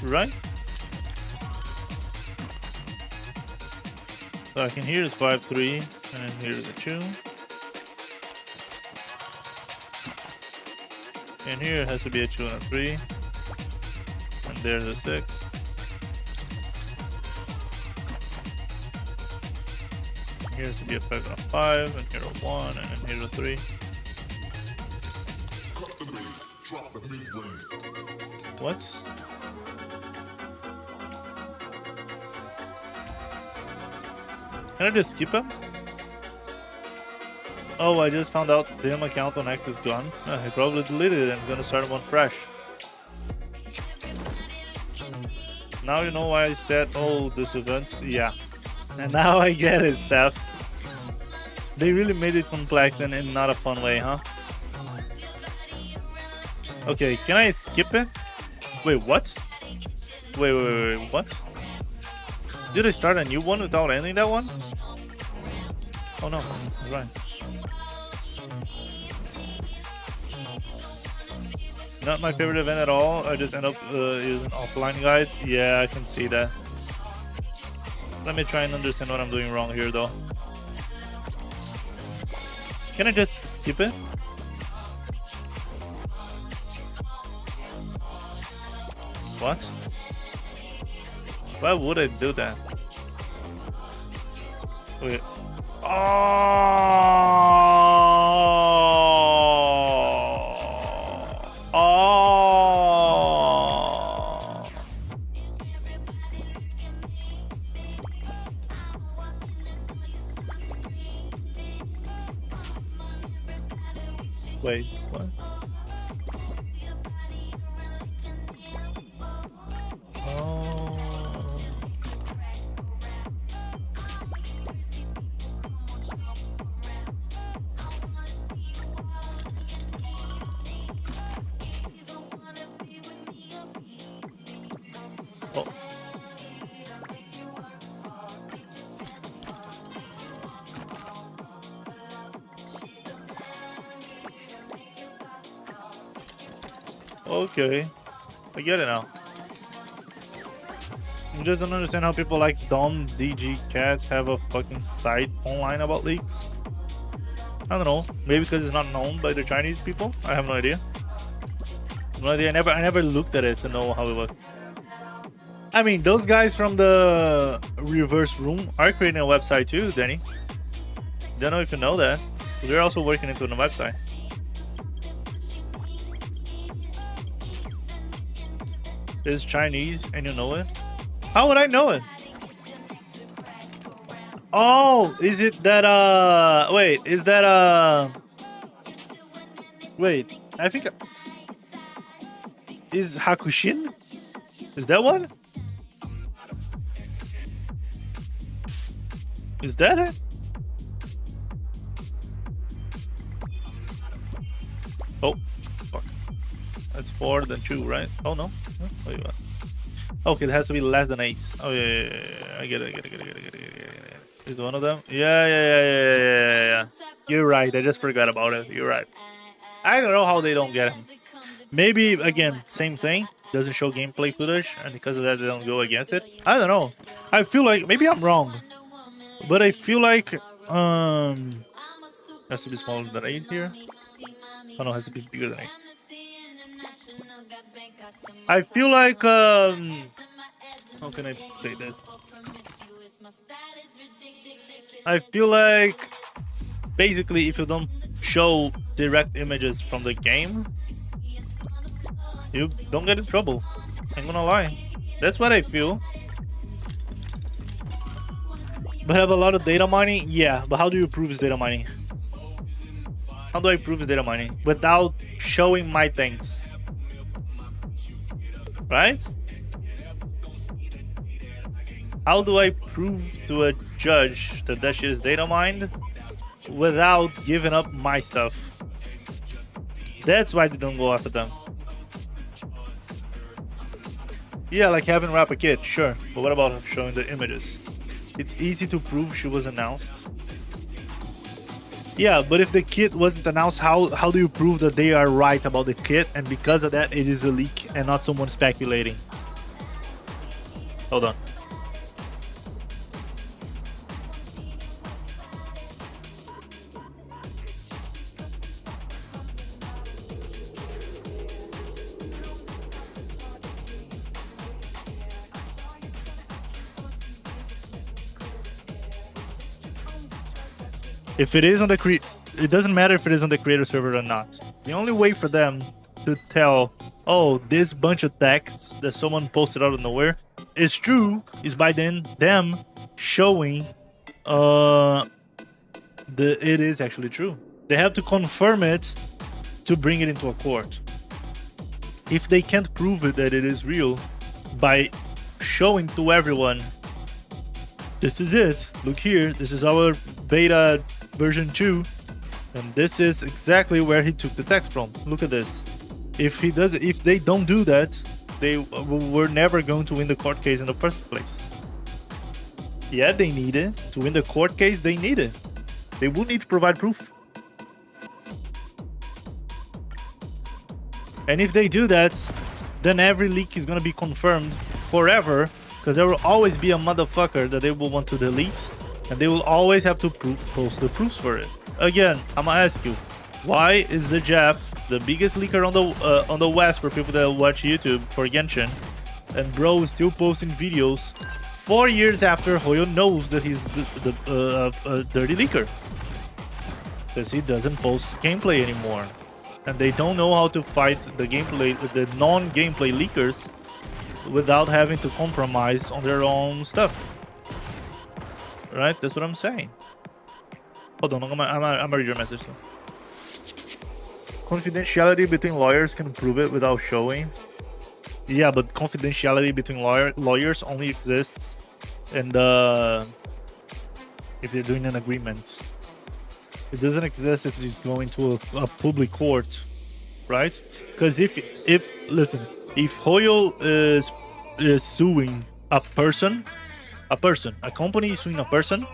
Speaker 5: Right? So I can hear is 5-3, and then here's a 2. And here it has to be a 2 and a 3. And there's a 6. Here has to be a 5 and a 5, and here a 1, and then here's a 3. What? Can I just skip him? Oh, I just found out the account on X is gone. He probably deleted it and gonna start one fresh. Now you know why I said, oh, this event? Yeah. And now I get it, Steph. They really made it complex and in not a fun way, huh? Okay, can I skip it? Wait, what? Wait, what? Did I start a new one without ending that one? Oh no, right. Not my favorite event at all. I just end up using offline guides. Yeah, I can see that. Let me try and understand what I'm doing wrong here though. Can I just skip it? What? Why would I do that? Wait. Wait, what? Okay, I get it now. I just don't understand how people like Dom DG Cat have a fucking site online about leaks. I don't know, maybe because it's not known by the Chinese people. I have no idea. No idea. I never looked at it to know how it worked. I mean, those guys from the reverse room are creating a website too, Danny. Don't know if you know that. They're also working into a website. It's Chinese and you know it? How would I know it? Oh, is it that wait, is that wait, I think is Hakushin? Is that one? Is that it? Oh, fuck. That's 4 than 2, right? Oh no. Wait, what? Okay, it has to be less than 8. Oh yeah. I get it. Is one of them? Yeah. You're right. I just forgot about it. You're right. I don't know how they don't get him. Maybe again, same thing. Doesn't show gameplay footage, and because of that, they don't go against it. I don't know. I feel like maybe I'm wrong, but I feel like has to be smaller than 8 here. Oh no, it has to be bigger than 8. I feel like how can I say this? I feel like basically if you don't show direct images from the game, you don't get in trouble. I'm gonna lie. That's what I feel. But have a lot of data mining? Yeah, but how do you prove it's data mining? How do I prove it's data mining? Without showing my things. Right? How do I prove to a judge that that shit is data mined without giving up my stuff? That's why they don't go after them. Yeah, like having Wrap a Kid, sure. But what about showing the images? It's easy to prove she was announced. Yeah, but if the kit wasn't announced, how do you prove that they are right about the kit? And because of that, it is a leak and not someone speculating. Hold on. If it is on the it doesn't matter if it is on the creator server or not. The only way for them to tell, oh, this bunch of texts that someone posted out of nowhere is true is by them showing it is actually true. They have to confirm it to bring it into a court. If they can't prove it that it is real by showing to everyone, this is it, look here, this is our beta version 2, and this is exactly where he took the text from. Look at this. If they don't do that, they were never going to win the court case in the first place. Yeah, they need it. To win the court case, they need it. They will need to provide proof. And if they do that, then every leak is gonna be confirmed forever, because there will always be a motherfucker that they will want to delete, and they will always have to post the proofs for it. Again, I'm gonna ask you, why is the Jeff the biggest leaker on the West for people that watch YouTube for Genshin, and bro is still posting videos 4 years after Hoyo knows that he's a dirty leaker? Because he doesn't post gameplay anymore, and they don't know how to fight the non-gameplay leakers without having to compromise on their own stuff. Right? That's what I'm saying. Hold on, I'm gonna read your message though. Confidentiality between lawyers can prove it without showing. Yeah, but confidentiality between lawyers only exists and if they're doing an agreement. It doesn't exist if it's going to a public court, right? Because if Hoyo is suing a company is suing a person,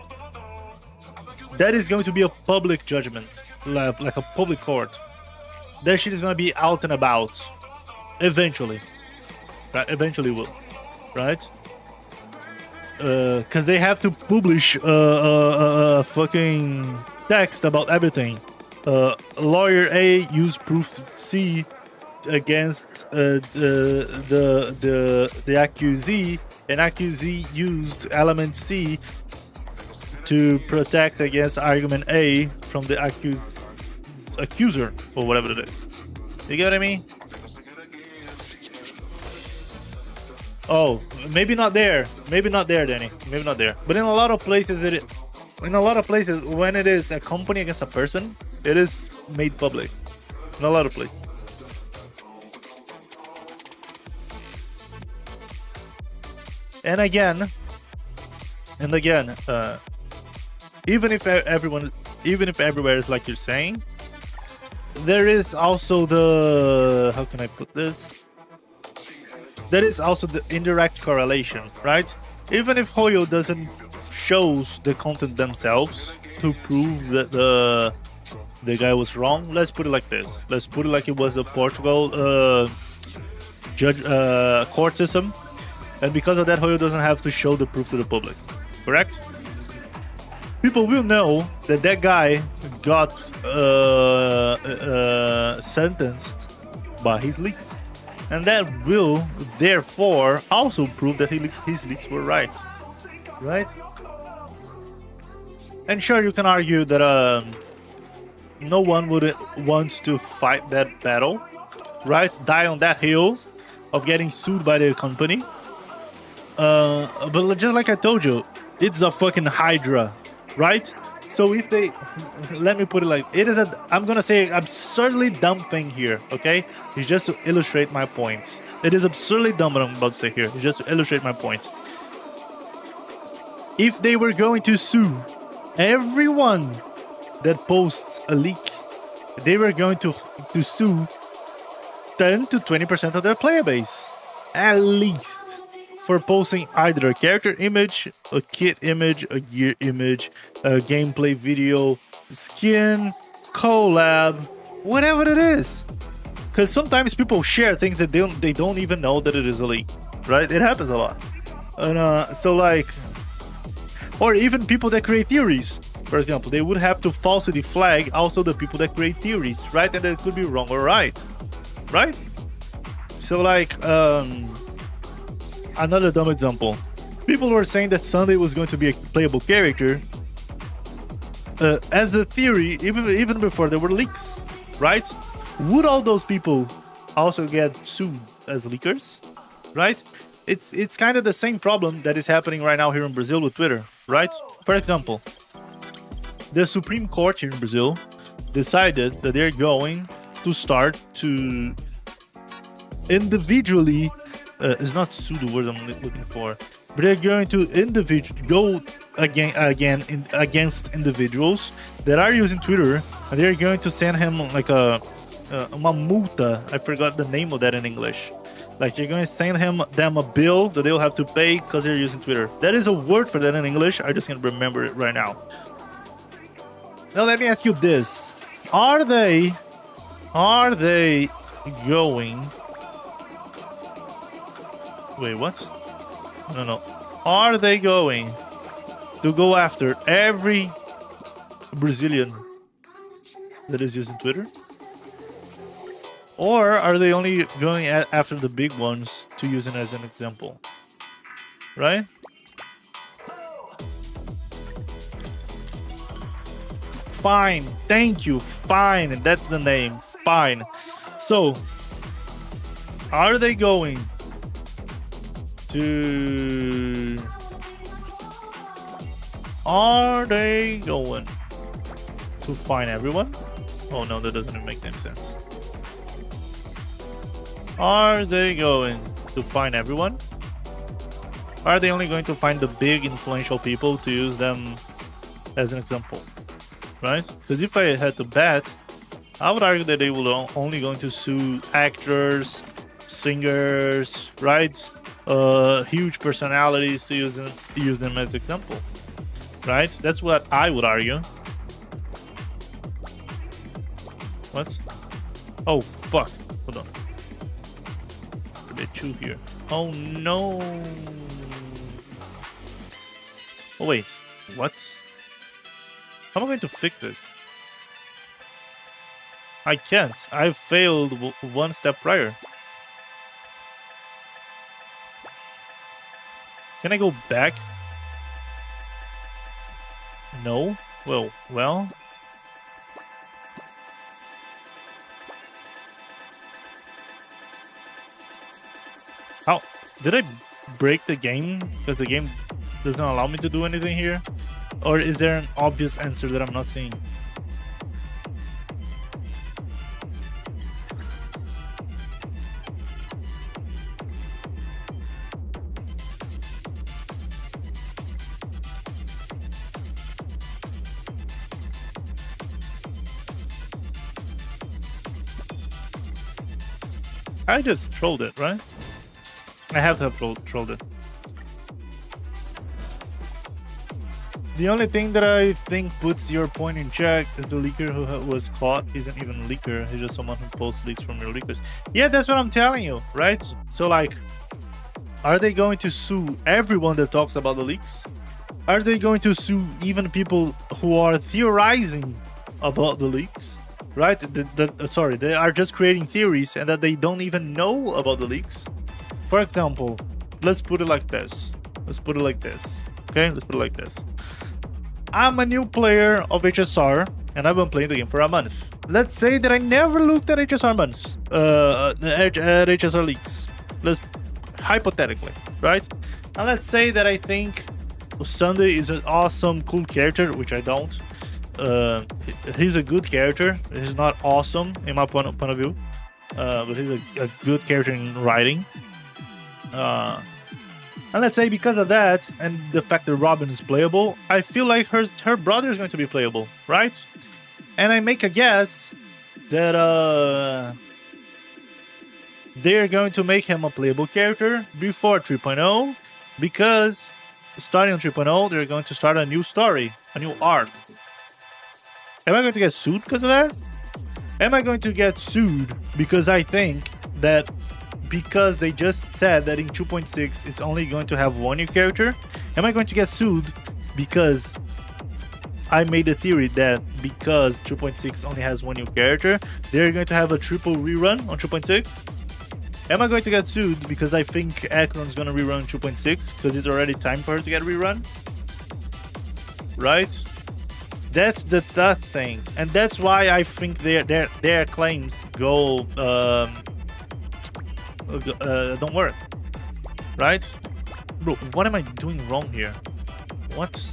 Speaker 5: that is going to be a public judgment, like a public court. That shit is going to be out and about eventually, right? Eventually will, right? Because they have to publish fucking text about everything. Lawyer A used proof C against the accusee, and accusee used element C to protect against argument A from the accuser or whatever it is. You get what I mean? Oh, maybe not there. Maybe not there, Danny. Maybe not there. But in a lot of places, when it is a company against a person, it is made public. In a lot of places. And again, even if everywhere is like you're saying, there is also the, how can I put this? There is also the indirect correlation, right? Even if Hoyo doesn't shows the content themselves to prove that the guy was wrong, let's put it like this. Let's put it like it was a Portugal court system. And because of that, Hoyo doesn't have to show the proof to the public. Correct? People will know that that guy got sentenced by his leaks. And that will, therefore, also prove that his leaks were right. Right? And sure, you can argue that no one would wants to fight that battle. Right? Die on that hill of getting sued by the company. But just like I told you, it's a fucking Hydra, right? So if they, let me put it like, it is I'm gonna say absurdly dumb thing here, okay? It's just to illustrate my point. It is absurdly dumb what I'm about to say here. It's just to illustrate my point. If they were going to sue everyone that posts a leak, they were going to sue 10 to 20% of their player base, at least, for posting either a character image, a kit image, a gear image, a gameplay video, skin, collab, whatever it is. Because sometimes people share things that they don't even know that it is a leak, right? It happens a lot. And so like, or even people that create theories, for example, they would have to falsity flag also the people that create theories, right? And that could be wrong or right? So like, another dumb example. People were saying that Sunday was going to be a playable character as a theory, even before there were leaks, right? Would all those people also get sued as leakers, right? It's kind of the same problem that is happening right now here in Brazil with Twitter, right? For example, the Supreme Court here in Brazil decided that they're going to start to individually, it's not sue the word I'm looking for, but they're going to go against individuals that are using Twitter, and they're going to send him like uma multa. I forgot the name of that in English. Like you're going to send them a bill that they'll have to pay because they're using Twitter. That is a word for that in English. I just can't remember it right now. Now let me ask you this: Are they going? Wait, what? No. Are they going to go after every Brazilian that is using Twitter? Or are they only going after the big ones to use it as an example? Right? Fine. Thank you. Fine. That's the name. Fine. So, are they going to... Are they going to find everyone? Oh no, that doesn't make any sense. Are they going to find everyone? Are they only going to find the big influential people to use them as an example? Right? Because if I had to bet, I would argue that they will only going to sue actors, singers, right? Huge personalities to use them as example. Right? That's what I would argue. What? Oh fuck. Hold on. A bit too here. Oh no. Oh wait. What? How am I going to fix this? I can't. I failed one step prior. Can I go back? No. Well. How did I break the game? Because the game doesn't allow me to do anything here? Or is there an obvious answer that I'm not seeing? I just trolled it, right? I have to have trolled it. The only thing that I think puts your point in check is the leaker who was caught isn't even a leaker. He's just someone who posts leaks from your leakers. Yeah, that's what I'm telling you, right? So like, are they going to sue everyone that talks about the leaks? Are they going to sue even people who are theorizing about the leaks? Right? Sorry, they are just creating theories and that they don't even know about the leaks. For example, let's put it like this. Okay, let's put it like this. I'm a new player of HSR and I've been playing the game for a month. Let's say that I never looked at HSR months, at HSR leaks. Let's hypothetically, right? And let's say that I think Sunday is an awesome, cool character, which I don't. He's a good character. He's not awesome in my point of view, but he's a good character in writing. And let's say because of that and the fact that Robin is playable, I feel like her brother is going to be playable, right? And I make a guess that they're going to make him a playable character before 3.0, because starting on 3.0 they're going to start a new story, a new arc. Am I going to get sued because of that? Am I going to get sued because I think that because they just said that in 2.6 it's only going to have one new character? Am I going to get sued because I made a theory that because 2.6 only has one new character, they're going to have a triple rerun on 2.6? Am I going to get sued because I think Akron's going to rerun 2.6 because it's already time for her to get rerun? Right? That's the tough thing, and that's why I think their claims don't work, right? Bro, what am I doing wrong here? What?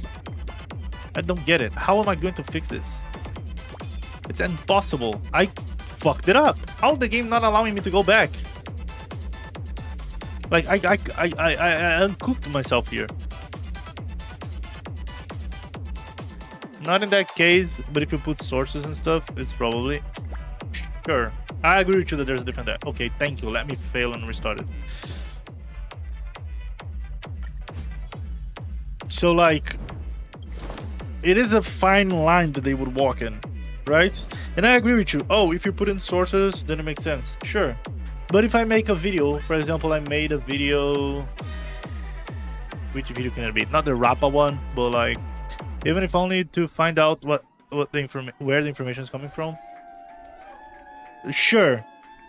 Speaker 5: I don't get it. How am I going to fix this? It's impossible. I fucked it up. How is the game not allowing me to go back? Like I uncooked myself here. Not in that case, but if you put sources and stuff, it's probably... Sure. I agree with you that there's a different... Okay, thank you. Let me fail and restart it. So, like... It is a fine line that they would walk in, right? And I agree with you. Oh, if you put in sources, then it makes sense. Sure. But if I make a video, for example, I made a video... Which video can it be? Not the Rappa one, but like... Even if only to find out where the information is coming from. Sure,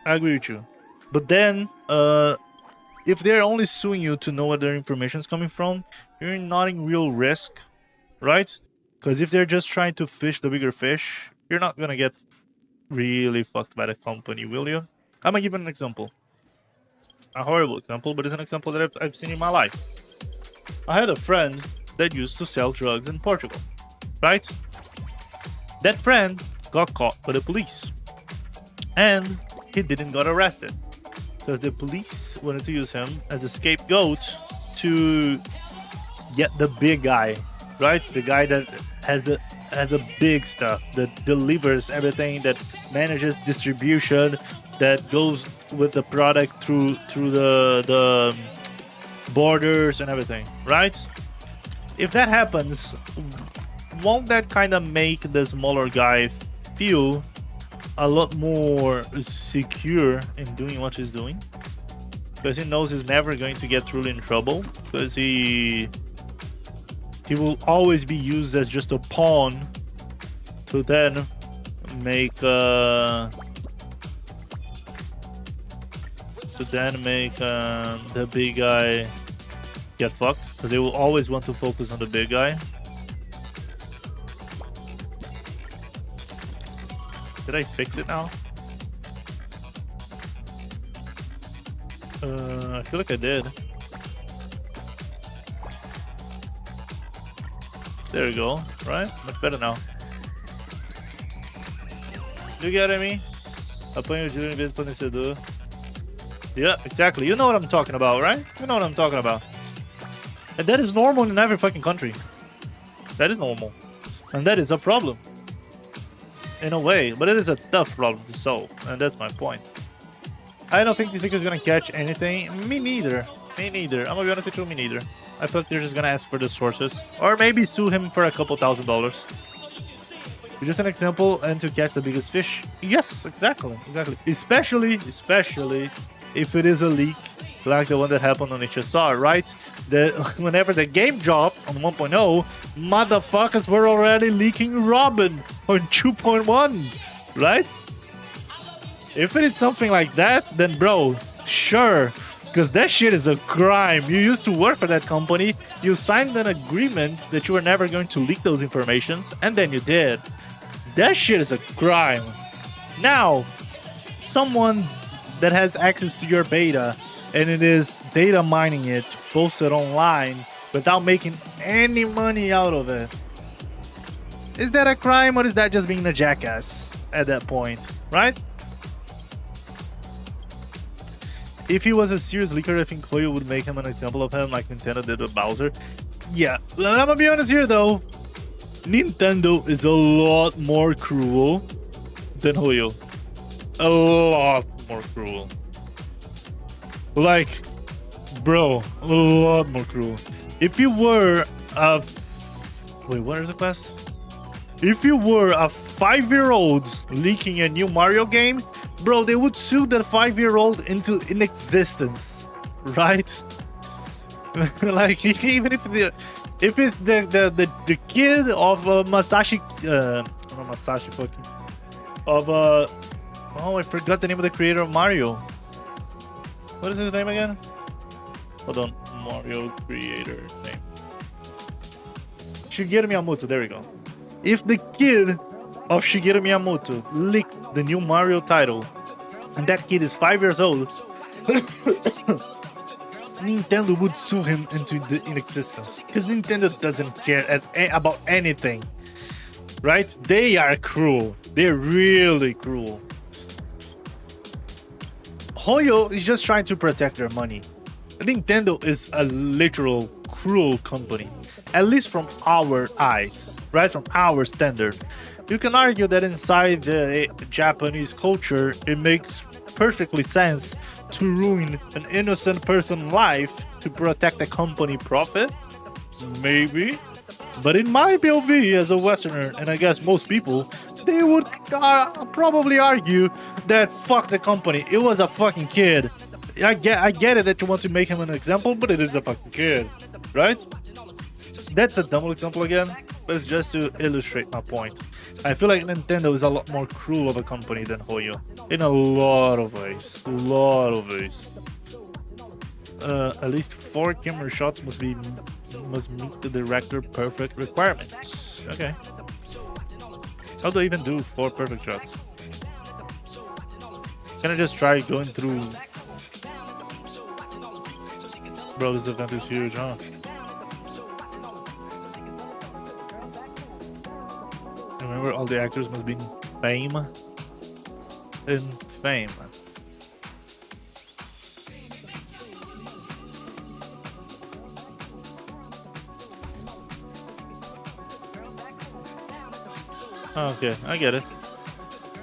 Speaker 5: I agree with you. But then, if they're only suing you to know where their information is coming from, you're not in real risk, right? Because if they're just trying to fish the bigger fish, you're not gonna get really fucked by the company, will you? I'm gonna give you an example. A horrible example, but it's an example that I've seen in my life. I had a friend that used to sell drugs in Portugal, right? That friend got caught by the police and he didn't get arrested because the police wanted to use him as a scapegoat to get the big guy, right? The guy that has the big stuff, that delivers everything, that manages distribution, that goes with the product through the borders and everything, right? If that happens, won't that kind of make the smaller guy feel a lot more secure in doing what he's doing? Because he knows he's never going to get truly in trouble, because he will always be used as just a pawn to then make the big guy get fucked, because they will always want to focus on the big guy. Did I fix it now? I feel like I did. There we go. Right? Much better now. You get me? Apanha o dinheiro em vez do fornecedor. Yeah, exactly. You know what I'm talking about, right? You know what I'm talking about. And that is normal in every fucking country. That is normal. And that is a problem. In a way. But it is a tough problem to solve. And that's my point. I don't think this video is gonna catch anything. Me neither. Me neither. I'm gonna be honest with you, me neither. I feel like they're just gonna ask for the sources. Or maybe sue him for a couple $1,000s. Just an example, and to catch the biggest fish. Yes, exactly. Especially if it is a leak like the one that happened on HSR, right? That whenever the game dropped on 1.0, motherfuckers were already leaking Robin on 2.1, right? If it is something like that, then bro, sure. Because that shit is a crime. You used to work for that company, you signed an agreement that you were never going to leak those informations, and then you did. That shit is a crime. Now, someone that has access to your beta and it is data mining it, posted online without making any money out of it. Is that a crime, or is that just being a jackass at that point, right? If he was a serious leaker, I think MiHoyo would make him an example of him like Nintendo did with Bowser. Yeah, I'm gonna be honest here though. Nintendo is a lot more cruel than MiHoyo. A lot more cruel. Like, bro, a lot more cruel. If you were a... Wait, what is the quest? If you were a 5-year-old leaking a new Mario game, bro, they would sue that 5-year-old into inexistence, right? Like, even if it's the kid of Masashi, not Masashi, fucking, of oh, I forgot the name of the creator of Mario. What is his name again? Hold on, Mario creator name. Shigeru Miyamoto. There we go. If the kid of Shigeru Miyamoto leaked the new Mario title, and that kid is 5 years old, Nintendo would sue him into the inexistence. Because Nintendo doesn't care about anything. Right? They are cruel. They're really cruel. MiHoyo is just trying to protect their money. Nintendo is a literal cruel company. At least from our eyes, right? From our standard. You can argue that inside the Japanese culture, it makes perfectly sense to ruin an innocent person's life to protect a company profit. Maybe. But in my POV as a Westerner, and I guess most people, they would probably argue that fuck the company. It was a fucking kid. I get it that you want to make him an example, but it is a fucking kid, right? That's a dumb example again, but it's just to illustrate my point. I feel like Nintendo is a lot more cruel of a company than MiHoyo. In a lot of ways. At least 4 camera shots must meet the director perfect requirements. Okay. How do I even do 4 perfect shots? Can I just try going through... Bro, this event is huge, huh? Remember, all the actors must be in fame. In fame. Okay, I get it.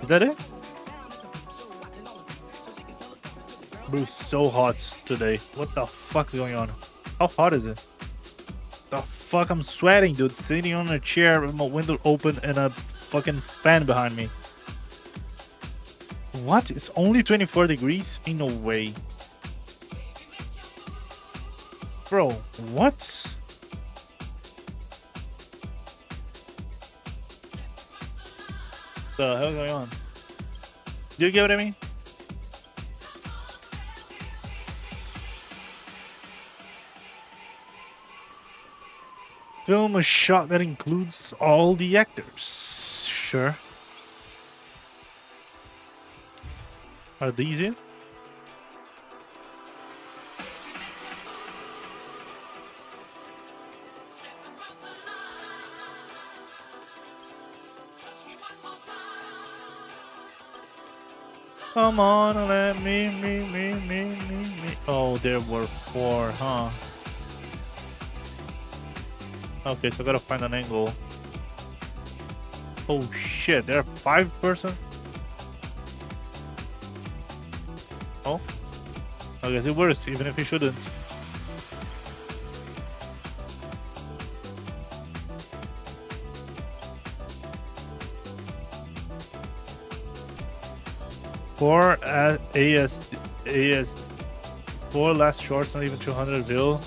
Speaker 5: Is that it? Bro, it's so hot today. What the fuck's going on? How hot is it? The fuck, I'm sweating, dude. Sitting on a chair with my window open and a fucking fan behind me. What? It's only 24 degrees? Ain't no way. Bro, what? The hell going on? Do you get what I mean? Film a shot that includes all the actors. Sure. Are these it? Come on, let me. Oh, there were 4, huh? Okay, so I gotta find an angle. Oh shit, there are 5 persons? Oh? I guess it works, even if you shouldn't. Four four last shorts, not even 200 view.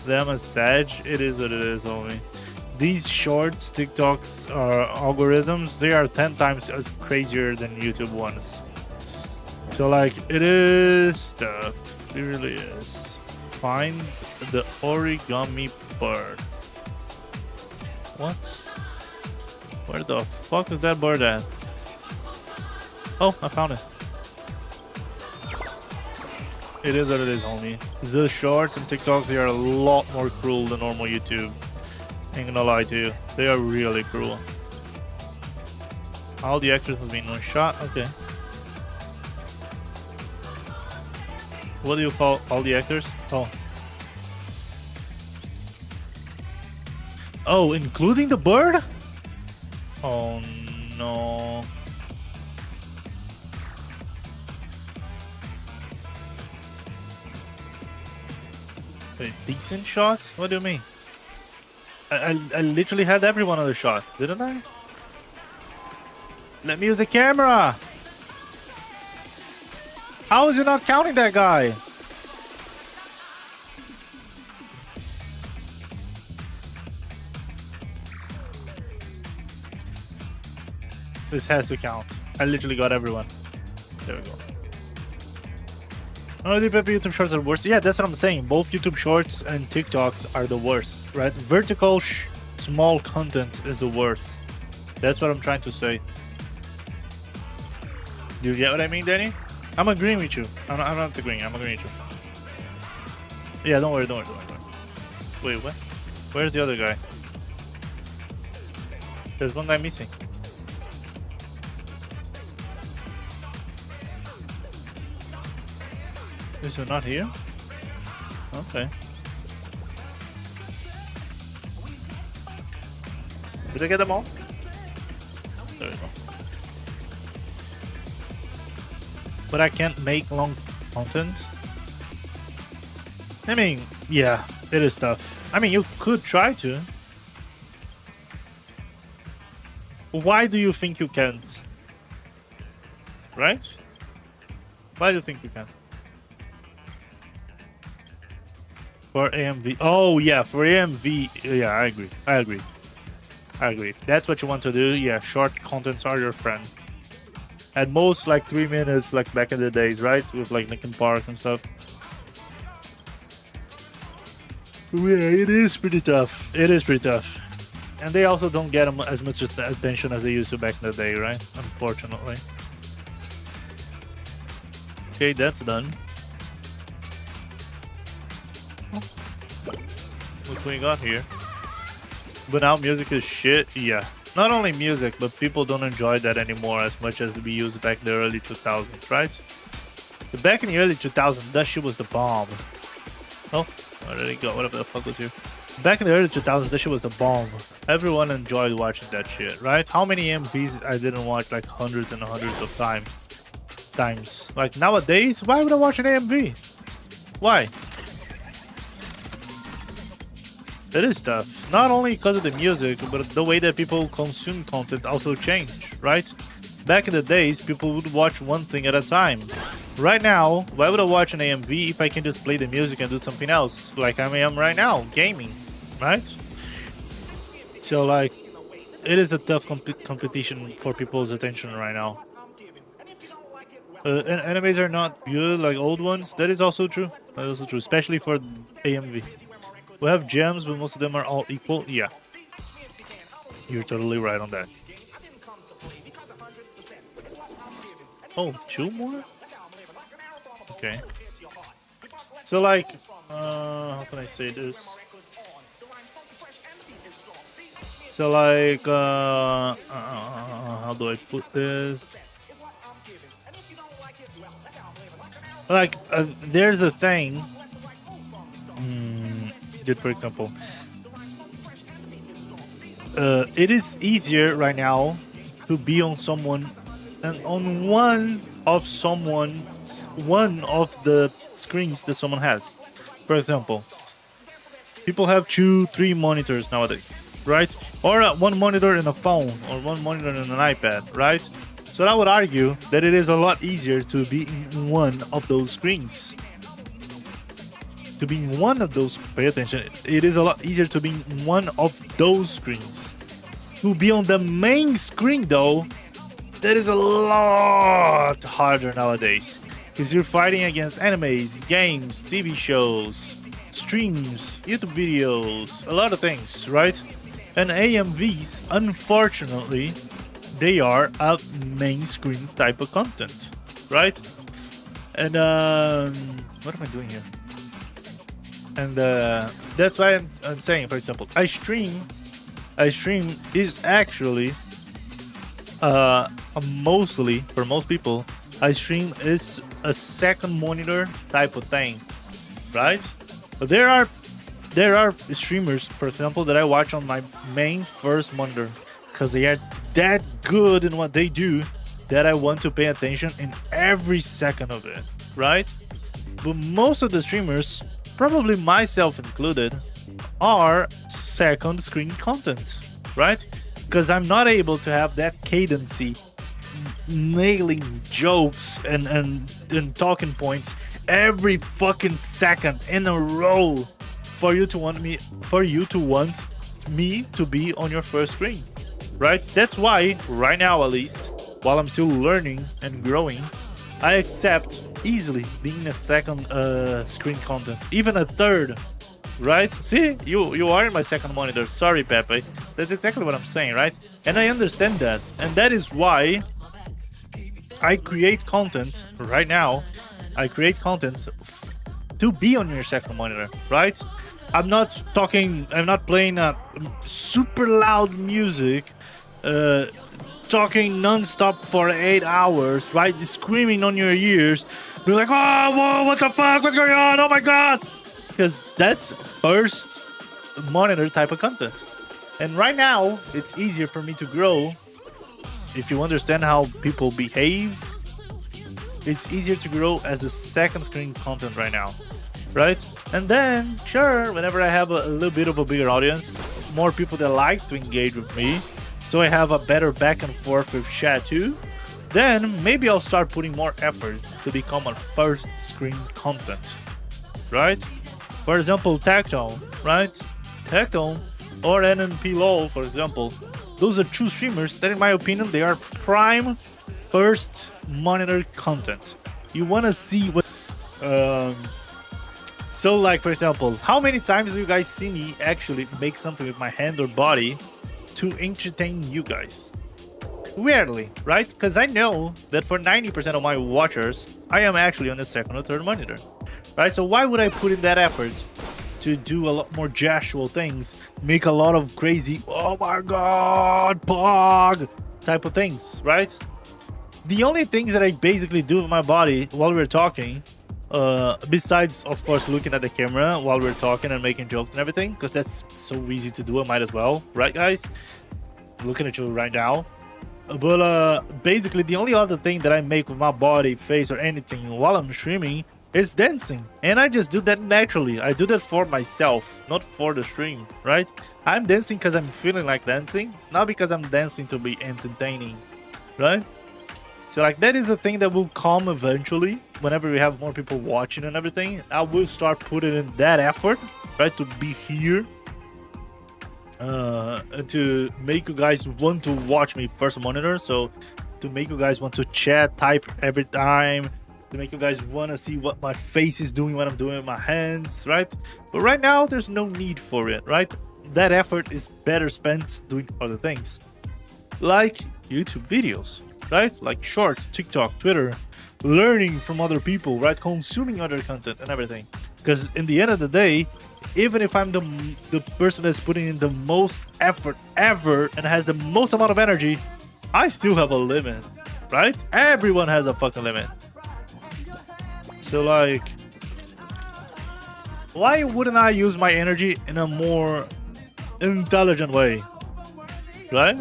Speaker 5: Them as Sag, it is what it is, homie. These shorts, TikToks, algorithms, they are 10 times as crazier than YouTube ones. So like, it is stuff. It really is. Find the origami bird. What? Where the fuck is that bird at? Oh, I found it. It is what it is, homie. The shorts and TikToks, they are a lot more cruel than normal YouTube. Ain't gonna lie to you. They are really cruel. All the actors have been one shot? Okay. What do you call all the actors? Oh. Oh, including the bird? Oh no. A decent shot? What do you mean? I literally had everyone on the shot, didn't I? Let me use the camera! How is it not counting that guy? This has to count. I literally got everyone. There we go. Oh, the YouTube shorts are worse. Yeah, that's what I'm saying. Both YouTube shorts and TikToks are the worst, right? Vertical, small content is the worst. That's what I'm trying to say. Do you get what I mean, Danny? I'm agreeing with you. I'm not agreeing. I'm agreeing with you. Yeah, don't worry. Wait, what? Where's the other guy? There's one guy missing. Is he not here? Okay. Did I get them all? There we go. But I can't make long content. I mean, yeah, it is tough. I mean, you could try to. Why do you think you can't? Right? Why do you think you can? For AMV. Oh, yeah, for AMV. Yeah, I agree. If that's what you want to do, yeah, short contents are your friend. At most, like 3 minutes, like back in the days, right? With like Linkin Park and stuff. Yeah, it is pretty tough. And they also don't get as much attention as they used to back in the day, right? Unfortunately. Okay, that's done. What we got here? But now music is shit. Yeah, not only music, but people don't enjoy that anymore as much as we used back in the early 2000s, right? But back in the early 2000s, that shit was the bomb. Oh, where did it go? Whatever the fuck was here. Back in the early 2000s, that shit was the bomb. Everyone enjoyed watching that shit, right? How many MVs I didn't watch like hundreds and hundreds of times? Like nowadays, why would I watch an AMV? Why? It is tough. Not only because of the music, but the way that people consume content also changed, right? Back in the days, people would watch one thing at a time. Right now, why would I watch an AMV if I can just play the music and do something else? Like I am right now, gaming, right? So like, it is a tough competition for people's attention right now. And animes are not good like old ones. That is also true. That is also true, especially for AMV. We have gems, but most of them are all equal. Yeah, you're totally right on that. Oh, 2 more? Okay. So like, how can I say this? So like, how do I put this? Like, there's a thing. Good, for example. It is easier right now to be on someone and on one of the screens that someone has. For example, people have 2-3 monitors nowadays, right? Or one monitor in a phone, or one monitor in an iPad, right? So I would argue that it is a lot easier to be in one of those screens. To be in one of those, pay attention, it is a lot easier to be in one of those screens. To be on the main screen though, that is a lot harder nowadays. Because you're fighting against animes, games, TV shows, streams, YouTube videos, a lot of things, right? And AMVs, unfortunately, they are a main screen type of content, right? And what am I doing here? And that's why I'm saying, for example, I stream is actually mostly, for most people, I stream is a second monitor type of thing, right? But there are streamers, for example, that I watch on my main first monitor because they are that good in what they do that I want to pay attention in every second of it, right? But most of the streamers, probably myself included, are second screen content, right? Because I'm not able to have that cadency, nailing jokes and talking points every fucking second in a row for you to want me to be on your first screen, right? That's why right now, at least, while I'm still learning and growing, I accept easily being a second screen content, even a third, right? See, you are in my second monitor. Sorry, Pepe. That's exactly what I'm saying, right? And I understand that, and that is why I create content right now. I create content to be on your second monitor, right? I'm not playing super loud music, talking non-stop for 8 hours, right? Screaming on your ears, be like, oh, whoa, what the fuck, what's going on, oh my god, because that's first monitor type of content. And right now, it's easier for me to grow. If you understand how people behave, it's easier to grow as a second screen content right now, right? And then, sure, whenever I have a little bit of a bigger audience, more people that like to engage with me, so I have a better back and forth with chat too, then maybe I'll start putting more effort to become a first screen content, right? For example, Tactone, right? Tactone or NNP LOL, for example, those are two streamers that, in my opinion, they are prime first monitor content. You want to see what... So, like, for example, how many times do you guys see me actually make something with my hand or body to entertain you guys? Rarely, right? Because I know that for 90% of my watchers, I am actually on the second or third monitor, right? So why would I put in that effort to do a lot more gestual things, make a lot of crazy, oh my god, pog type of things, right? The only things that I basically do with my body while we're talking, besides, of course, looking at the camera while we're talking and making jokes and everything, because that's so easy to do, I might as well, right, guys? I'm looking at you right now. But basically, the only other thing that I make with my body, face, or anything while I'm streaming is dancing. And I just do that naturally. I do that for myself, not for the stream, right? I'm dancing because I'm feeling like dancing, not because I'm dancing to be entertaining, right? So like that is the thing that will come eventually whenever we have more people watching and everything. I will start putting in that effort, right, to be here. to make you guys want to watch me first monitor. So to make you guys want to chat, type every time, to make you guys want to see what my face is doing, what I'm doing with my hands, right? But right now, there's no need for it, right? That effort is better spent doing other things, like YouTube videos, right? Like shorts, TikTok, Twitter, learning from other people, right? Consuming other content and everything. Because in the end of the day, even if I'm the person that's putting in the most effort ever and has the most amount of energy, I still have a limit, right? Everyone has a fucking limit. So like, why wouldn't I use my energy in a more intelligent way, right?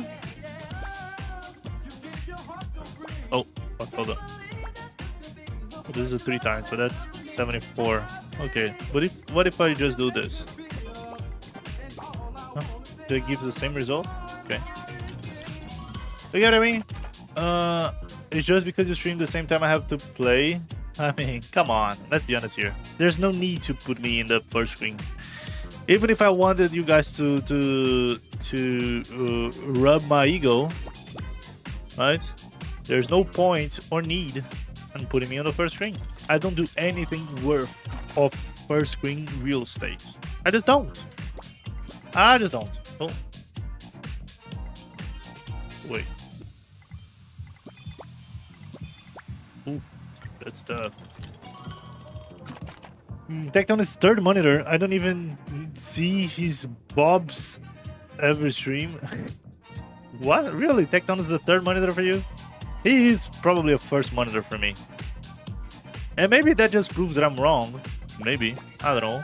Speaker 5: Oh, hold on. This is 3 times, so that's 74. Okay, but what if I just do this? Huh? Do it gives the same result? Okay. You get what I mean? It's just because you stream the same time I have to play. I mean, come on, let's be honest here. There's no need to put me in the first screen. Even if I wanted you guys to rub my ego, right? There's no point or need in putting me on the first screen. I don't do anything worth of first screen real estate. I just don't. I just don't. Oh. Wait. Ooh, that's tough. Tecton is third monitor. I don't even see his Bob's ever stream. What? Really? Tecton is the third monitor for you? He is probably a first monitor for me. And maybe that just proves that I'm wrong. Maybe. I don't know.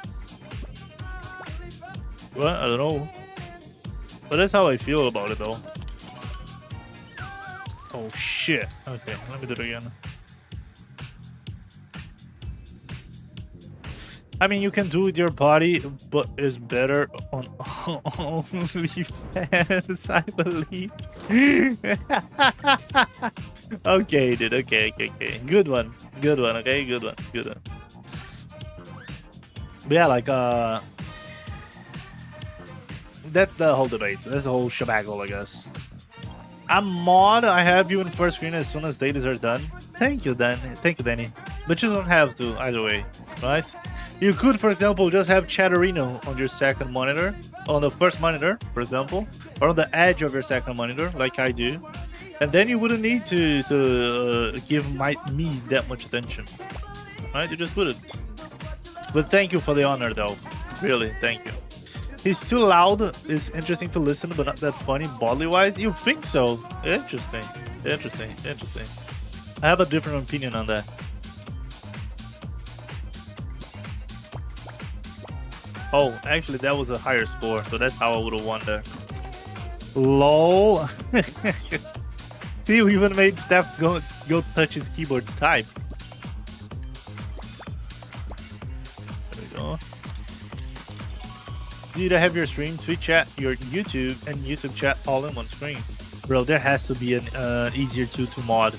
Speaker 5: Well, I don't know. But that's how I feel about it though. Oh shit. Okay, let me do it again. I mean, you can do with your body, but it's better on OnlyFans, I believe. Okay, dude. Okay. Good one. Okay, good one. But yeah, like, that's the whole debate. That's the whole shabagle, I guess. I'm mod. I have you in first screen as soon as dailies are done. Thank you, Danny. But you don't have to either way, right? You could, for example, just have Chatterino on your second monitor, on the first monitor, for example, or on the edge of your second monitor, like I do, and then you wouldn't need to give me that much attention, right? You just wouldn't. But thank you for the honor, though. Really, thank you. He's too loud. It's interesting to listen, but not that funny bodily-wise. You think so? Interesting. I have a different opinion on that. Oh, actually, that was a higher score, so that's how I would have won there. LOL. You even made Steph go touch his keyboard to type. There we go. Dude, I have your stream, Twitch chat, your YouTube, and YouTube chat all in one screen. Bro, there has to be an easier to mod.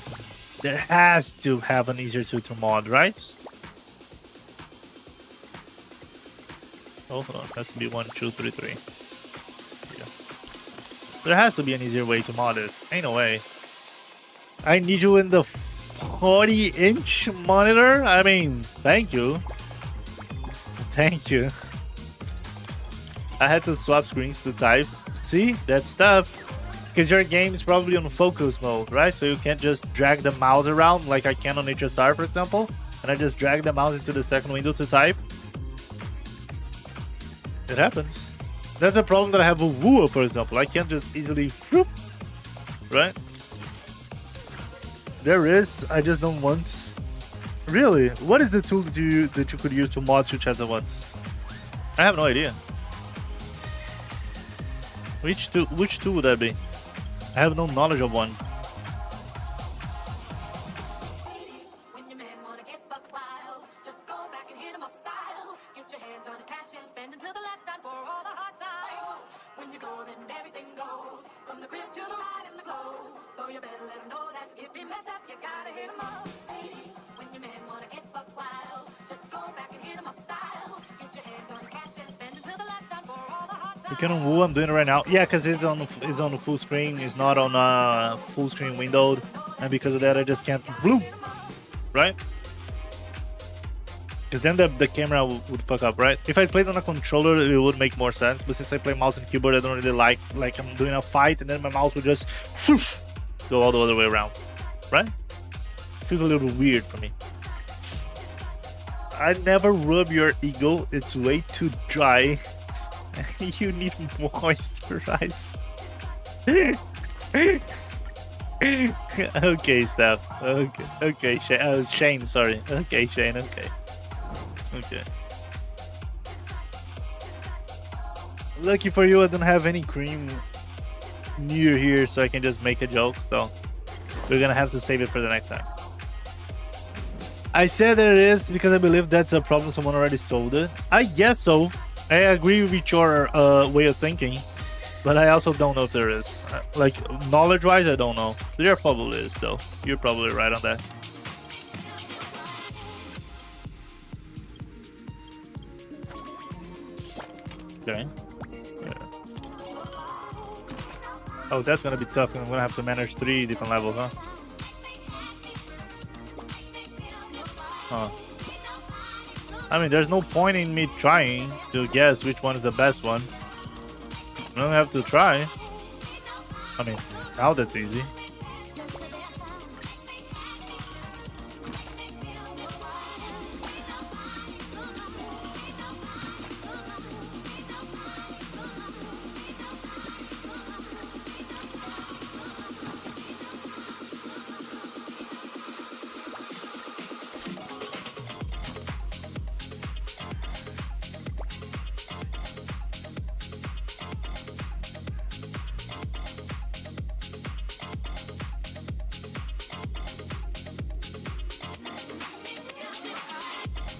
Speaker 5: There has to have an easier to mod, right? Oh, hold on. Has to be 1, 2, 3, 3. Yeah. There has to be an easier way to mod this. Ain't no way. I need you in the 40-inch monitor? I mean, thank you. Thank you. I had to swap screens to type. See? That's tough. Because your game is probably on focus mode, right? So you can't just drag the mouse around like I can on HSR, for example. And I just drag the mouse into the second window to type. It happens. That's a problem that I have with wuwa, for example. I can't just easily, whoop, right? There is, I just don't want. Really? What is the tool that you could use to mod two chats at once? I have no idea. Which tool would that be? I have no knowledge of one. You can on Woo, I'm doing it right now. Yeah, because it's on the full screen. It's not on full screen windowed. And because of that, I just can't bloop. Right? Because then the camera would fuck up, right? If I played on a controller, it would make more sense. But since I play mouse and keyboard, I don't really like I'm doing a fight and then my mouse would just whoosh, go all the other way around, right? It feels a little weird for me. I never rub your ego. It's way too dry. You need moisturize. Okay, Steph. Okay, Shane. Sorry. Okay, Shane. Okay. Lucky for you, I don't have any cream near here, so I can just make a joke. So we're gonna have to save it for the next time. I said that it is because I believe that's a problem someone already solved it. I guess so. I agree with your way of thinking, but I also don't know if there is. Like, knowledge-wise, I don't know. There probably is, though. You're probably right on that. Okay. Yeah. Oh, that's gonna be tough. I'm gonna have to manage 3 different levels, huh? Huh. I mean, there's no point in me trying to guess which one is the best one. I don't have to try. I mean, now that's easy.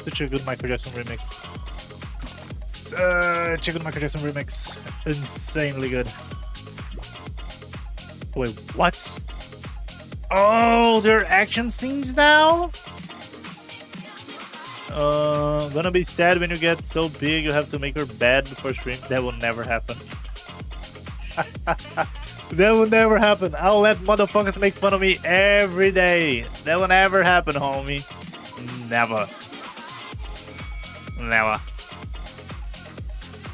Speaker 5: Such a good Michael Jackson remix. Such a good Michael Jackson remix. Insanely good. Wait, what? Oh, there are action scenes now? Gonna be sad when you get so big you have to make her bed before stream. That will never happen. That will never happen. I'll let motherfuckers make fun of me every day. That will never happen, homie. Never. Never.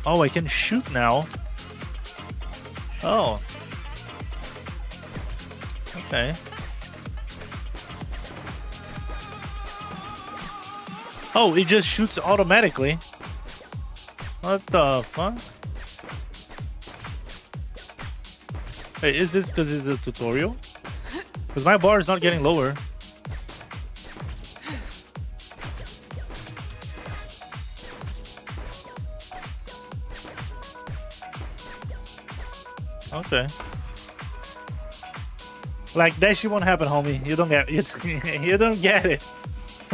Speaker 5: Oh, I can shoot now. Oh. Okay. Oh, it just shoots automatically. What the fuck? Hey, is this because it's a tutorial? Because my bar is not getting lower. Okay. Like, that shit won't happen, homie. You don't get it. You don't get it.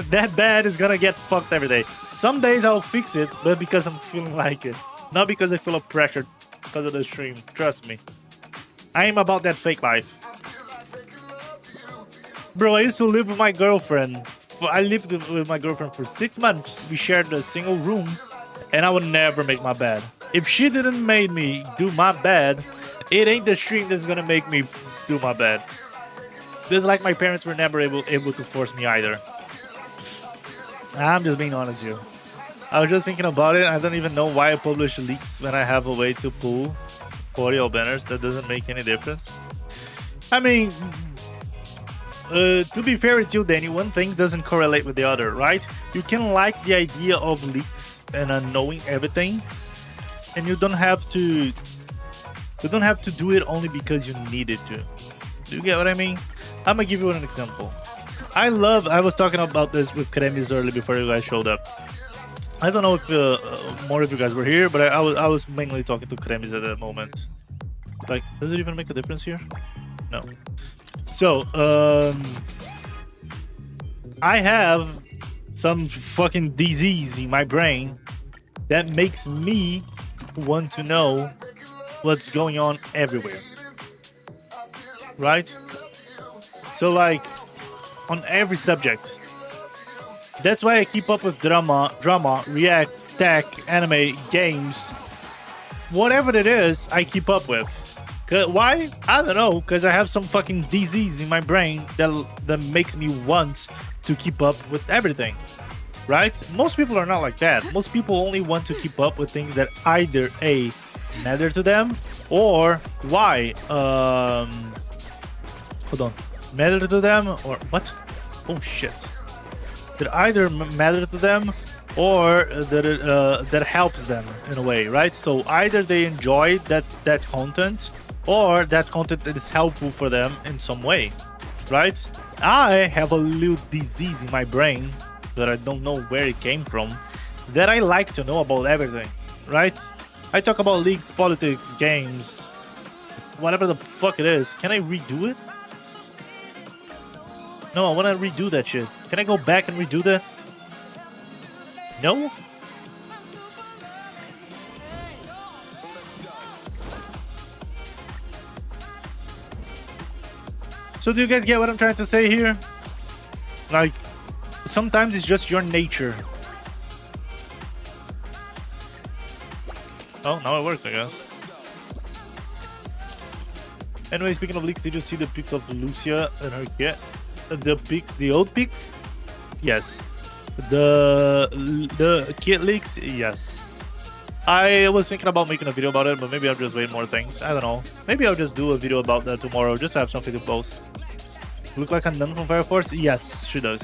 Speaker 5: That bad is gonna get fucked every day. Some days I'll fix it, but because I'm feeling like it. Not because I feel pressured because of the stream. Trust me. I am about that fake life. Bro, I used to live with my girlfriend. I lived with my girlfriend for 6 months. We shared a single room, and I would never make my bed. If she didn't make me do my bed, it ain't the stream that's gonna make me do my bed. Just like my parents were never able to force me either. I'm just being honest here. I was just thinking about it. I don't even know why I publish leaks when I have a way to pull audio banners. That doesn't make any difference. I mean, to be fair with you, Danny, one thing doesn't correlate with the other, right? You can like the idea of leaks and knowing everything, and you don't have to do it only because you needed to. Do you get what I mean? I'm gonna give you an example. I was talking about this with Kremis earlier before you guys showed up. I don't know if more of you guys were here, but I was mainly talking to Kremis at that moment. Like, does it even make a difference here? No. So, I have some fucking disease in my brain that makes me want to know what's going on everywhere. Right? So, like, on every subject. That's why I keep up with drama, react, tech, anime, games, whatever it is, I keep up with. Why? I don't know, because I have some fucking disease in my brain that makes me want to keep up with everything, right? Most people are not like that. Most people only want to keep up with things that either A, matter to them, or Y, hold on, matter to them, or what? Oh shit. That either matter to them or that helps them in a way, right? So either they enjoy that content, or that content is helpful for them in some way, right? I have a little disease in my brain that I don't know where it came from, that I like to know about everything, right? I talk about leagues, politics, games, whatever the fuck it is. Can I redo it? No, I want to redo that shit. Can I go back and redo that? No? So do you guys get what I'm trying to say here? Like, sometimes it's just your nature. Oh, now it worked, I guess. Anyway, speaking of leaks, did you see the pics of Lucia and her kid? The pics, the old pics? Yes. The kid leaks? Yes. I was thinking about making a video about it, but maybe I'll just wait more things. I don't know. Maybe I'll just do a video about that tomorrow, just to have something to post. Look like a nun from Fire Force? Yes, she does.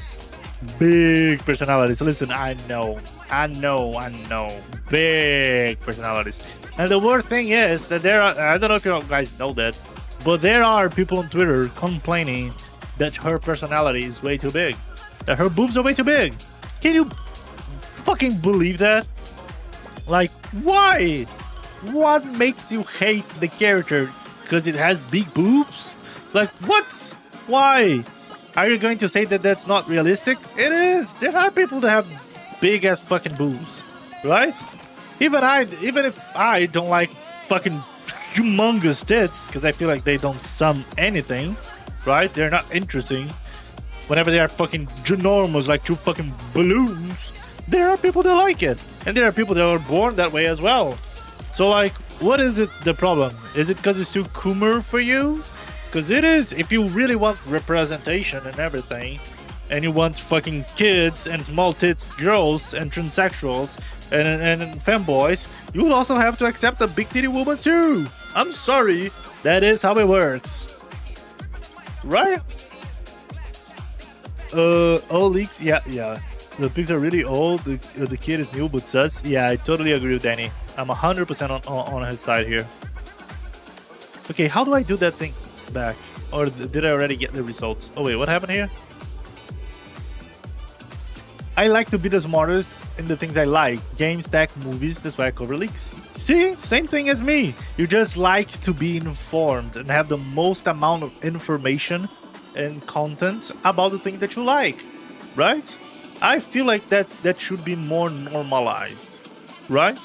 Speaker 5: Big personalities. Listen, I know. Big personalities. And the weird thing is that there are, I don't know if you guys know that, but there are people on Twitter complaining that her personality is way too big. That her boobs are way too big. Can you fucking believe that? Like, why? What makes you hate the character? Because it has big boobs? Like, what? Why? Are you going to say that that's not realistic? It is. There are people that have big ass fucking boobs, right? Even if I don't like fucking humongous tits, because I feel like they don't sum anything, right? They're not interesting. Whenever they are fucking ginormous, like two fucking balloons, there are people that like it, and there are people that are born that way as well. So like, what is it the problem? Is it because it's too Coomer for you? Because it is. If you really want representation and everything, and you want fucking kids and small tits girls and transsexuals and femboys, you will also have to accept the big titty woman too. I'm sorry, that is how it works, right? All leaks, yeah. The pics are really old. The kid is new but sus. Yeah, I totally agree with Danny. I'm 100% on his side here. Okay, how do I do that thing back? Or did I already get the results? Oh wait, what happened here? I like to be the smartest in the things I like. Games, tech, movies, that's why I cover leaks. See? Same thing as me. You just like to be informed and have the most amount of information and content about the thing that you like, right? I feel like that should be more normalized, right?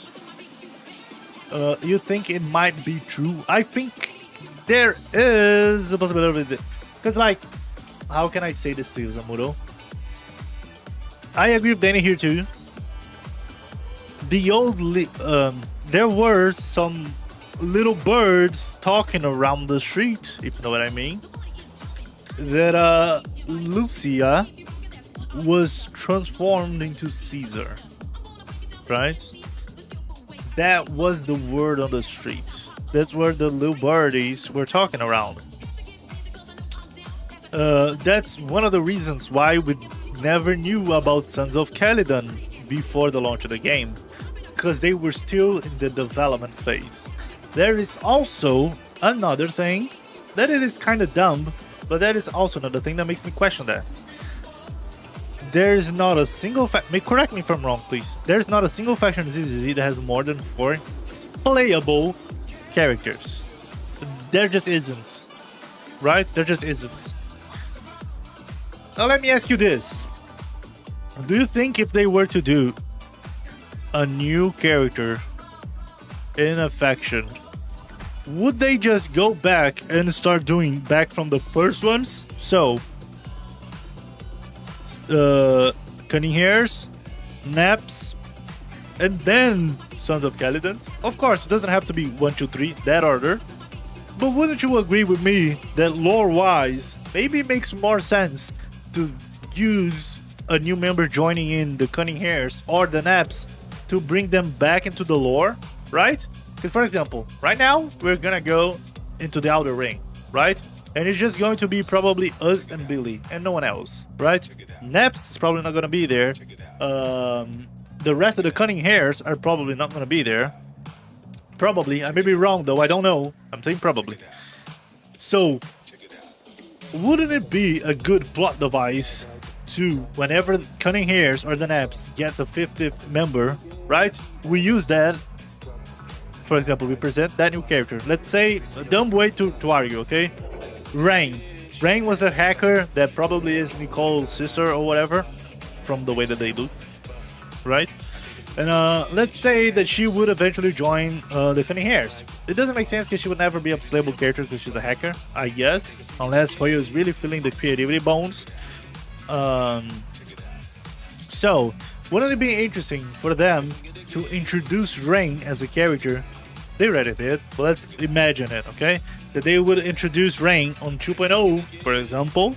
Speaker 5: You think it might be true? I think there is a possibility that, because like, how can I say this to you, Zamuro? I agree with Danny here too. The old, there were some little birds talking around the street, if you know what I mean. That Lucia was transformed into Caesar, right? That was the word on the street. That's where the little birdies were talking around. That's one of the reasons why we never knew about Sons of Calydon before the launch of the game, because they were still in the development phase. There is also another thing that it is kind of dumb, but that is also another thing that makes me question that. There's not a single correct me if I'm wrong, please. There's not a single faction in ZZZ that has more than 4 playable characters. There just isn't. Right? There just isn't. Now let me ask you this. Do you think if they were to do a new character in a faction, would they just go back and start doing back from the first ones? So, cunning hairs, naps, and then Sons of Calidan. Of course, it doesn't have to be 1, 2, 3, that order. But wouldn't you agree with me that lore-wise, maybe it makes more sense to use a new member joining in the Cunning Hairs or the Naps to bring them back into the lore, right? Because for example, right now, we're gonna go into the Outer Ring, right? And it's just going to be probably us and Billy and no one else, right? Naps is probably not gonna be there. The rest of the Cunning Hairs are probably not gonna be there. Probably, I may be wrong though, I don't know. I'm saying probably. So, wouldn't it be a good plot device to, whenever Cunning Hairs or the Naps gets a 50th member, right? We use that. For example, we present that new character. Let's say, a dumb way to argue, okay? Rain. Rain was a hacker that probably is Nicole's sister or whatever, from the way that they look, right? And let's say that she would eventually join the Cunning Hairs. It doesn't make sense because she would never be a playable character because she's a hacker, I guess. Unless Hoyo is really feeling the creativity bones. So, wouldn't it be interesting for them to introduce Rain as a character? They already did, but let's imagine it, okay? That they would introduce Rain on 2.0, for example.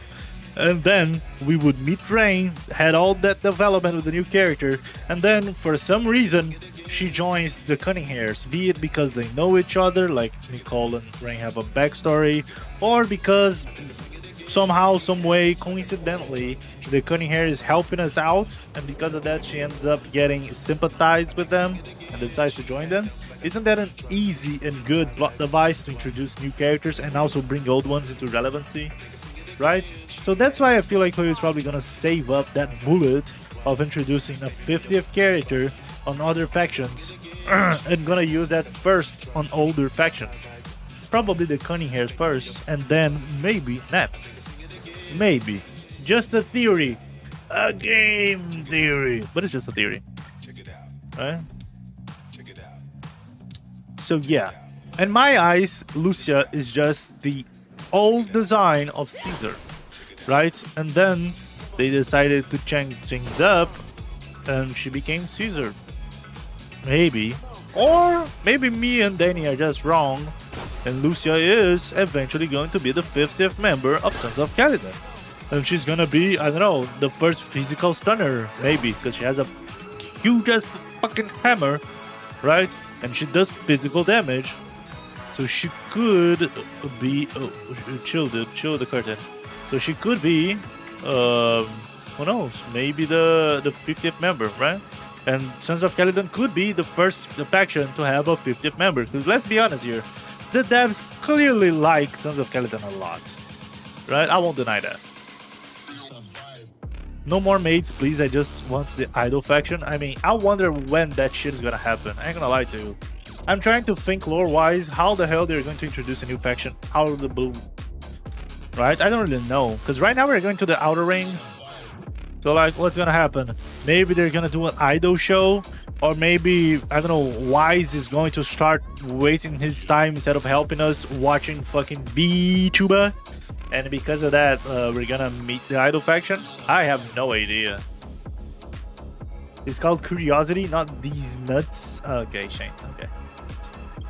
Speaker 5: And then we would meet Rain, had all that development with the new character, and then for some reason she joins the Cunning Hairs, be it because they know each other, like Nicole and Rain have a backstory, or because somehow, some way, coincidentally, the Cunning Hair is helping us out, and because of that she ends up getting sympathized with them and decides to join them. Isn't that an easy and good plot device to introduce new characters and also bring old ones into relevancy? Right? So that's why I feel like Hoyo is probably gonna save up that bullet of introducing a 50th character on other factions and gonna use that first on older factions. Probably the Cunning Hairs first, and then maybe Naps. Maybe. Just a theory. A game theory. But it's just a theory. Right? So yeah. In my eyes, Lucia is just the old design of Caesar. Right? And then they decided to change things up and she became Caesar. Maybe. Or maybe me and Danny are just wrong and Lucia is eventually going to be the 50th member of Sons of Calidan. And she's gonna be, I don't know, the first physical stunner, maybe, because she has a huge ass fucking hammer, right? And she does physical damage. So she could be, oh, chill the curtain. So she could be, who knows, maybe the 50th member, right? And Sons of Calidan could be the first faction to have a 50th member. Because let's be honest here, the devs clearly like Sons of Calidan a lot, right? I won't deny that. No more maids, please. I just want the idol faction. I mean, I wonder when that shit is gonna happen. I ain't gonna lie to you. I'm trying to think lore-wise, how the hell they're going to introduce a new faction out of the blue. Right? I don't really know. Because right now we're going to the Outer Ring. So, like, what's gonna happen? Maybe they're gonna do an idol show. Or maybe, I don't know, Wise is going to start wasting his time instead of helping us watching fucking VTuber. And because of that, we're gonna meet the idol faction? I have no idea. It's called Curiosity, not These Nuts. Okay, Shane, okay.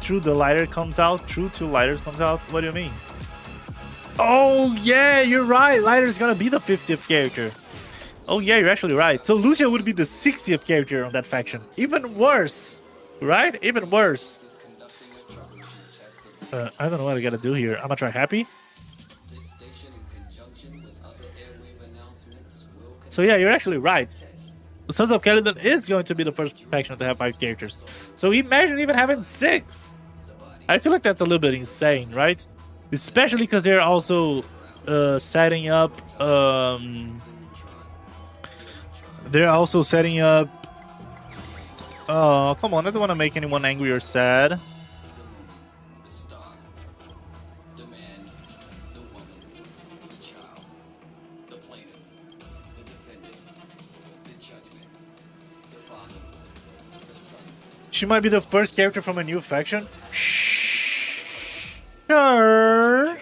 Speaker 5: True the Lighter comes out? True Two Lighters comes out? What do you mean? Oh, yeah, you're right. Lighter's gonna be the 50th character. Oh, yeah, you're actually right. So Lucia would be the 60th character on that faction. Even worse, right? Even worse. I don't know what I gotta do here. I'm gonna try happy. So yeah, you're actually right. Sons of Calidan is going to be the first faction to have 5 characters. So imagine even having 6. I feel like that's a little bit insane, right? Especially because they're also setting up... they're also setting up... Oh, come on, I don't want to make anyone angry or sad. She might be the first character from a new faction. Sure.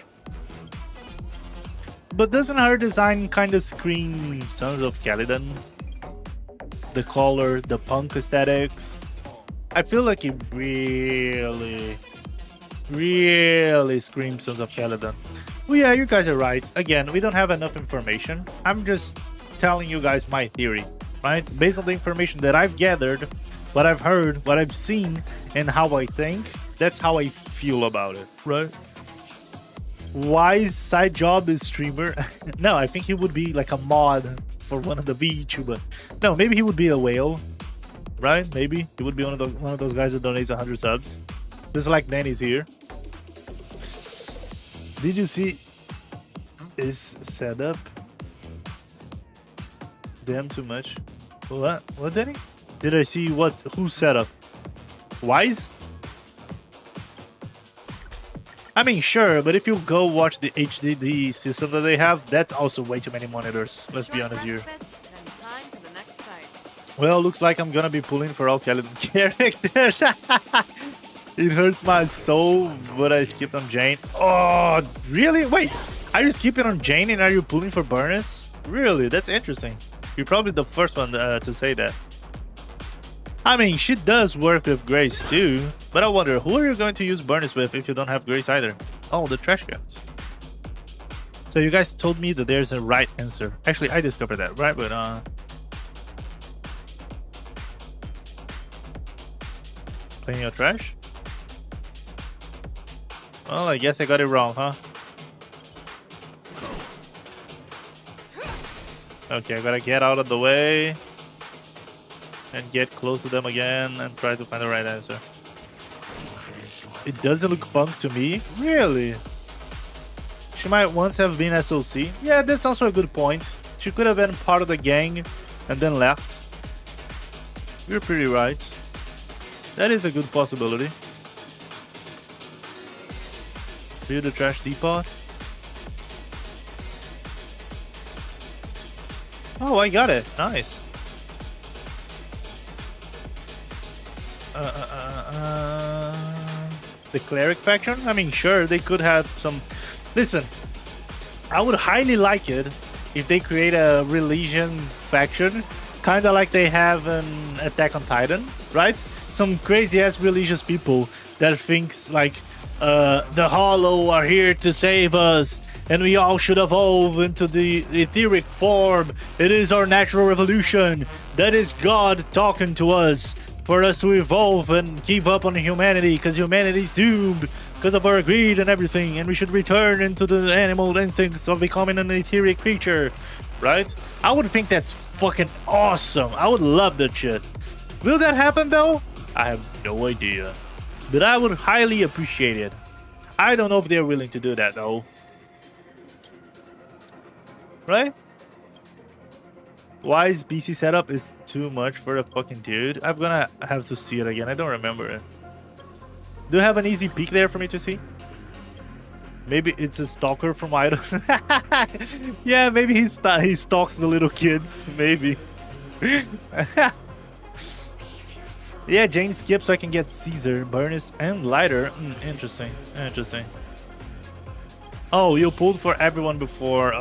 Speaker 5: But doesn't her design kind of scream Sons of Calidan? The color, the punk aesthetics. I feel like he really screams Sons of Caliban. Well, yeah, you guys are right. Again, we don't have enough information. I'm just telling you guys my theory, right? Based on the information that I've gathered, what I've heard, what I've seen, and how I think, that's how I feel about it, right? Wise side job is streamer. No, I think he would be like a mod for one of the VTuber. No, maybe he would be a whale, right? Maybe he would be one of those guys that donates 100 subs, just like Danny's here. Did you see his setup? Damn, too much. What? What, Danny? Did I see what? Whose setup? Wise? I mean, sure, but if you go watch the HDD system that they have, that's also way too many monitors. Let's be honest here. Well, looks like I'm gonna be pulling for all Caliban characters. It hurts my soul, but I skipped on Jane. Oh, really? Wait, are you skipping on Jane and are you pulling for Burnus? Really? That's interesting. You're probably the first one to say that. I mean, she does work with Grace too, but I wonder, who are you going to use Burnus with if you don't have Grace either? Oh, the trash cans. So you guys told me that there's a right answer. Actually, I discovered that, right? But playing your trash? Well, I guess I got it wrong, huh? Okay, I gotta get out of the way and get close to them again and try to find the right answer. It doesn't look punk to me. Really? She might once have been SOC. Yeah, that's also a good point. She could have been part of the gang and then left. You're pretty right. That is a good possibility. View the trash depot. Oh, I got it. Nice. The cleric faction? I mean, sure, they could have some... Listen, I would highly like it if they create a religion faction, kind of like they have in Attack on Titan, right? Some crazy-ass religious people that thinks like the Hollow are here to save us and we all should evolve into the etheric form. It is our natural revolution. That is God talking to us for us to evolve and give up on humanity because humanity's doomed because of our greed and everything, and we should return into the animal instincts of becoming an etheric creature, right? I would think that's fucking awesome. I would love that shit. Will that happen though? I have no idea, but I would highly appreciate it. I don't know if they're willing to do that though, right? Wise BC setup is too much for the fucking dude. I'm gonna have to see it again. I don't remember it. Do you have an easy peek there for me to see? Maybe it's a stalker from Idols. Yeah, maybe he stalks the little kids. Maybe. Yeah, Jane skips so I can get Caesar, Burnus, and Lighter. Interesting. Interesting. Oh, you pulled for everyone before...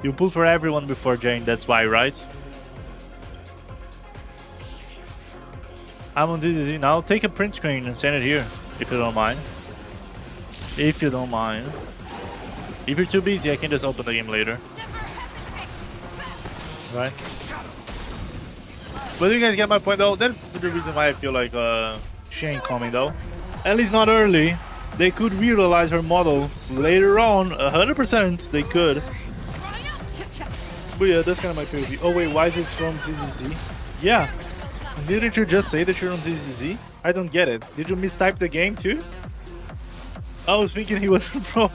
Speaker 5: You pulled for everyone before Jane, that's why, right? I'm on DDD now. Take a print screen and send it here, if you don't mind. If you don't mind. If you're too busy, I can just open the game later. Right? But you guys get my point though? That's the reason why I feel like she ain't coming though. At least not early. They could realize her model later on, 100% they could. But yeah, that's kind of my POV. Oh wait, why is this from ZZZ? Yeah. Didn't you just say that you're on ZZZ? I don't get it. Did you mistype the game too? I was thinking he was from...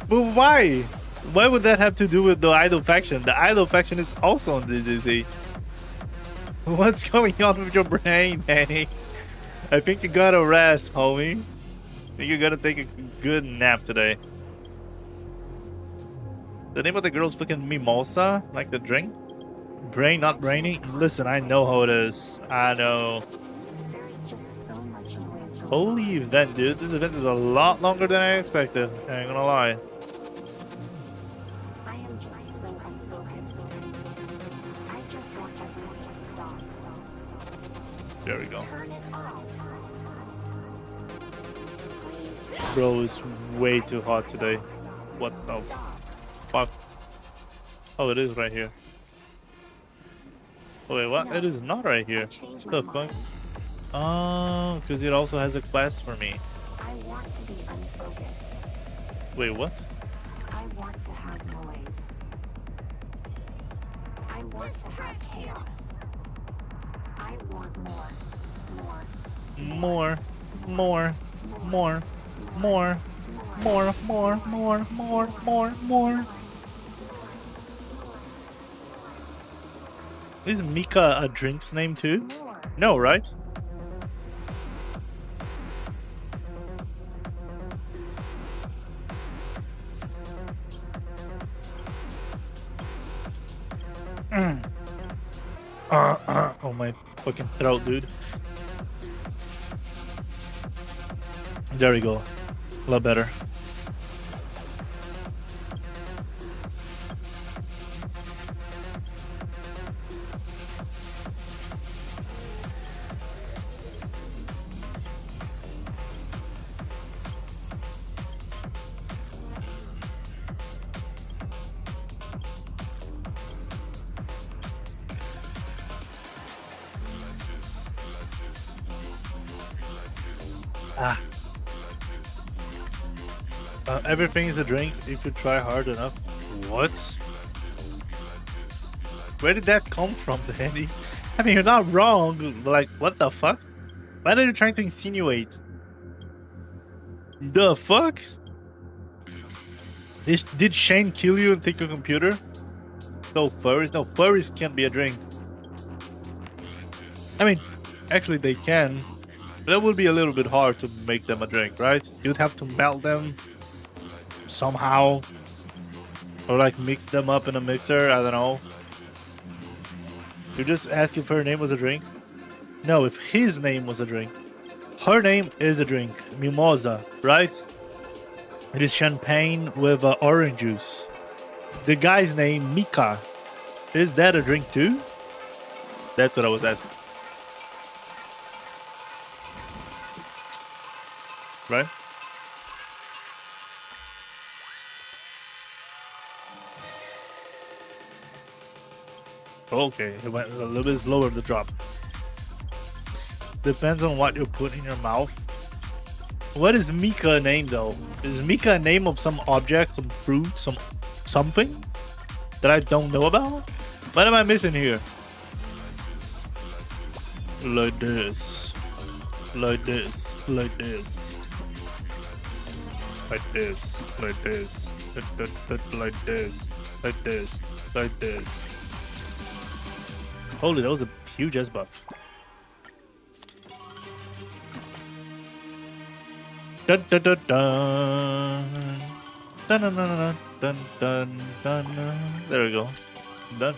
Speaker 5: But why? Why would that have to do with the Idol faction? The Idol faction is also on ZZZ. What's going on with your brain, Danny? I think you got a rest, homie. I think you gotta take a good nap today. The name of the girl's fucking Mimosa, like the drink. Brain, not brainy. Listen, I know how it is. I know. Holy event, dude. This event is a lot longer than I expected. I ain't gonna lie.
Speaker 1: just so unfocused. I just want everyone to stop.
Speaker 3: 「
Speaker 5: There we go. Bro, it's way too hot today. What the fuck? Oh, it is right here. Oh, wait, what? It is not right here. What the fuck? Oh, because it also has a class for me.
Speaker 1: I want to be unfocused.
Speaker 5: Wait, what?
Speaker 1: I want to have noise. I want to have chaos. I want more.
Speaker 5: More. Is Mika a drink's name too? No, right? Oh my fucking throat, dude. There we go. A lot better. Everything is a drink if you try hard enough. What? Where did that come from, Danny? I mean, you're not wrong. But like, what the fuck? What are you trying to insinuate? The fuck? Did Shane kill you and take your computer? No furries. No, furries can't be a drink. I mean, actually they can. But that would be a little bit hard to make them a drink, right? You'd have to melt them somehow, or like mix them up in a mixer. I don't know. You're just asking if her name was a drink? No, if his name was a drink. Her name is a drink. Mimosa, right? It is champagne with orange juice. The guy's name, Mika. Is that a drink too? That's what I was asking. Right? Okay, it went a little bit slower to drop. Depends on what you put in your mouth. What is Mika a name though? Is Mika a name of some object, some fruit, something that I don't know about? What am I missing here? Like this. Like this. Like this. Like this. Like this. Like this. Like this. Like this. Holy, that was a huge ass buff. Dun dun dun dun. Dun dun dun dun dun dun dun. There we go. Done.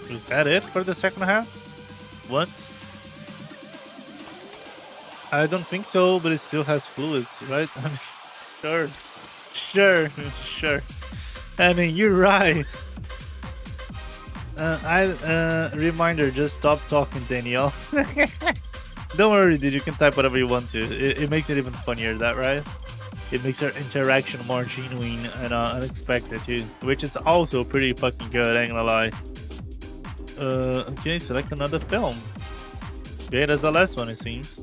Speaker 5: Was that it for the second half? What? I don't think so, but it still has fluids, right? I mean, sure. Sure. I mean, you're right. Reminder, just stop talking, Danielle. Don't worry, dude. You can type whatever you want to. It makes it even funnier, is that right? It makes our interaction more genuine and unexpected too, which is also pretty fucking good. I ain't gonna lie. Okay, select another film. Okay, that's the last one, it seems.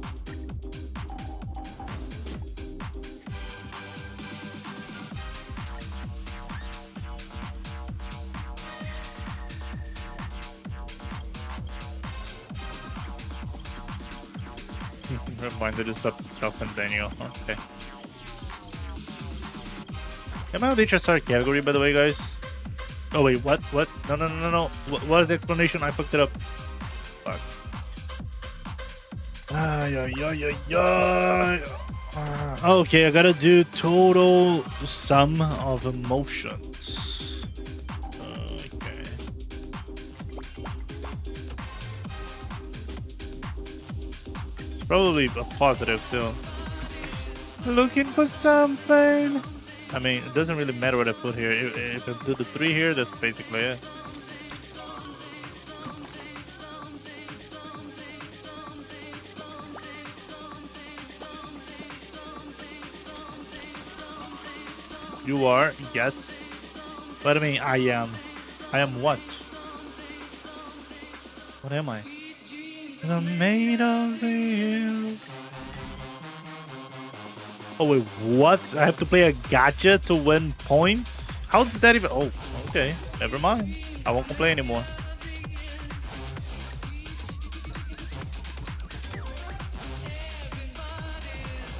Speaker 5: Reminder to stop talking, Daniel. Okay. Am I on the HR category, by the way, guys? Oh wait, what? No. What is the explanation? I fucked it up. Fuck. Okay, I gotta do total sum of emotions. Okay. Probably a positive, so. Looking for something. I mean, it doesn't really matter what I put here. If I do the 3 here, that's basically it. You are, yes. But I mean, I am. I am what? What am I? I'm made of you. Oh wait, what? I have to play a gacha to win points? How does that even? Oh, okay. Never mind. I won't complain anymore.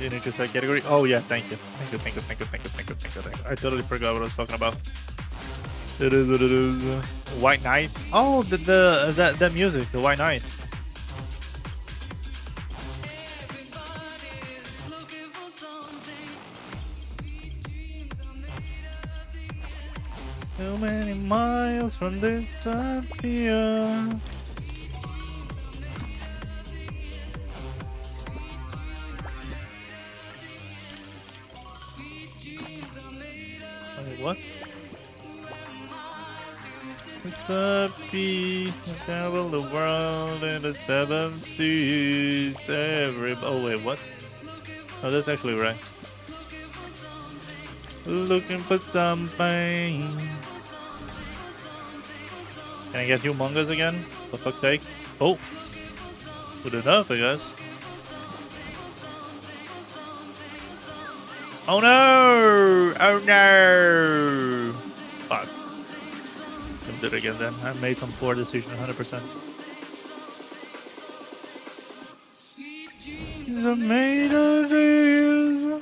Speaker 5: You need to set category. Oh yeah, thank you. Thank you, thank you, thank you, thank you, thank you, thank you, thank you. I totally forgot what I was talking about. It is what it is. White Knight. Oh, that music, the White Knight. Too many miles from this here. Wait, what? It's happy, travel the world in the 7 seas. Oh wait, what? Oh, that's actually right. Looking for something. Can I get humongous again? For fuck's sake. Oh! Good enough, I guess. Oh no! Oh no! Fuck. Don't do it again then. I made some poor decision 100%. The made of you.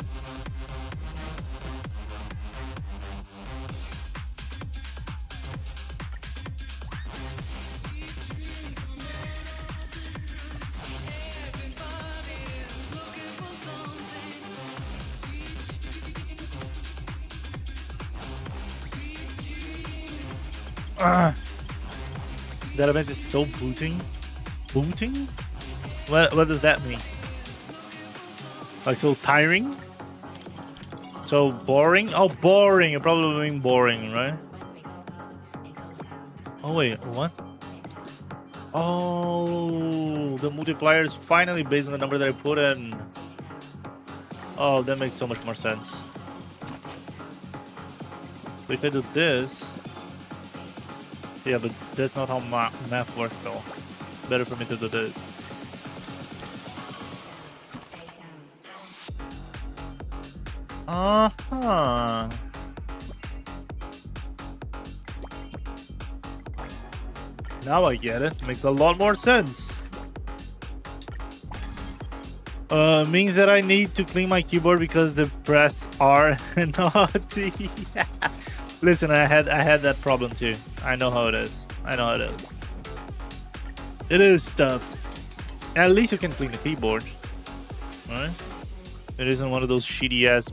Speaker 5: That event is so booting. Booting? What does that mean? Like so tiring? So boring? Oh, boring. It probably mean boring, right? Oh wait, what? Oh, the multiplier is finally based on the number that I put in. Oh, that makes so much more sense. So if I do this. Yeah, but that's not how math works though. Better for me to do this. Uh-huh. Now I get it. Makes a lot more sense. Means that I need to clean my keyboard because the press R naughty. Listen, I had that problem too. I know how it is. I know how it is. It is tough. At least you can clean the keyboard, right? It isn't one of those shitty ass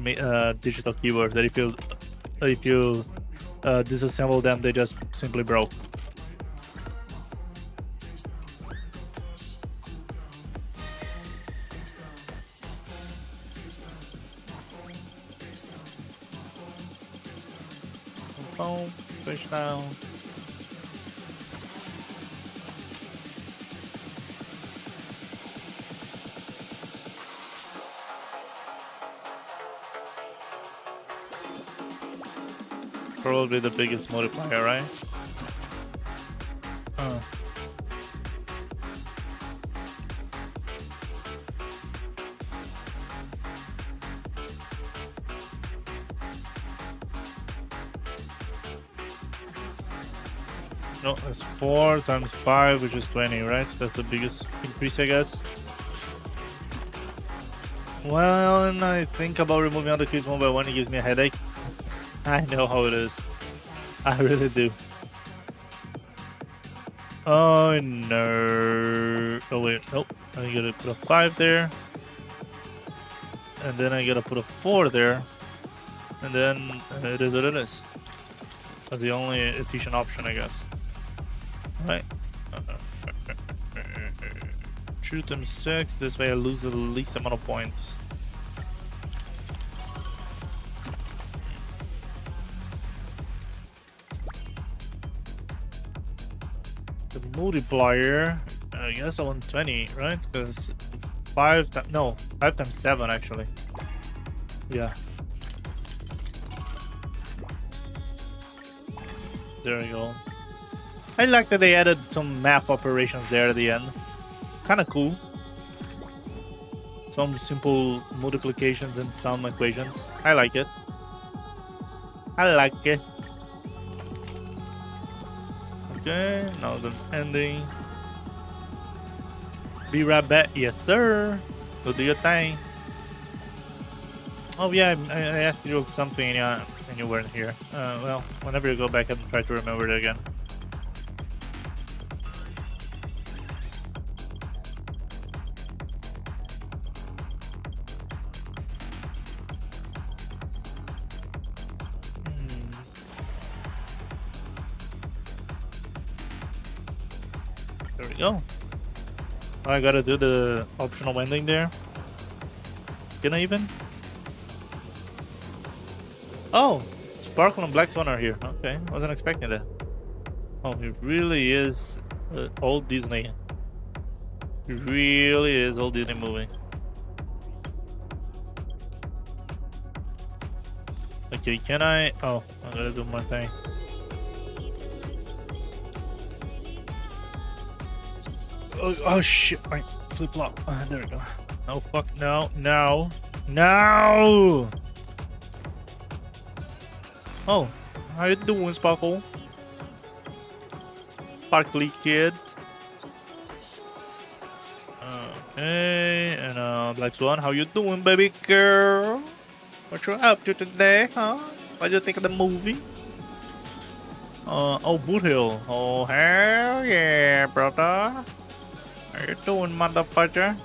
Speaker 5: digital keyboards that if you disassemble them, they just simply broke. Boom, push down. Probably the biggest multiplier, right? No, it's 4 times 5, which is 20, right? So that's the biggest increase, I guess. Well, and I think about removing all the keys one by one, it gives me a headache. I know how it is. I really do. Oh no. Oh wait, nope. I gotta put a 5 there. And then I gotta put a 4 there. And then it is what it is. That's the only efficient option, I guess. Right. 2 times 6. This way I lose the least amount of points. The multiplier, I guess I want 20, right? Because 5 times 7 actually. Yeah. There we go. I like that they added some math operations there at the end. Kind of cool. Some simple multiplications and some equations. I like it. I like it. Okay, now the ending. Be right back. Yes, sir. Go do your thing. Oh yeah, I asked you something and you weren't here. Well, whenever you go back and try to remember it again. There we go. I gotta do the optional ending there. Can I even? Oh, Sparkle and Black Swan are here. Okay, wasn't expecting that. Oh, it really is old Disney. It really is old Disney movie. Okay, can I? Oh, I gotta do my thing. Oh shit! Right, flip flop. There we go. Oh fuck! No! No! No! Oh, how you doing, Sparkle? Sparkly kid. Okay, and Black Swan, how you doing, baby girl? What you up to today, huh? What do you think of the movie? Oh, Boot Hill. Oh, hell yeah, brother. How you doing, motherfucker?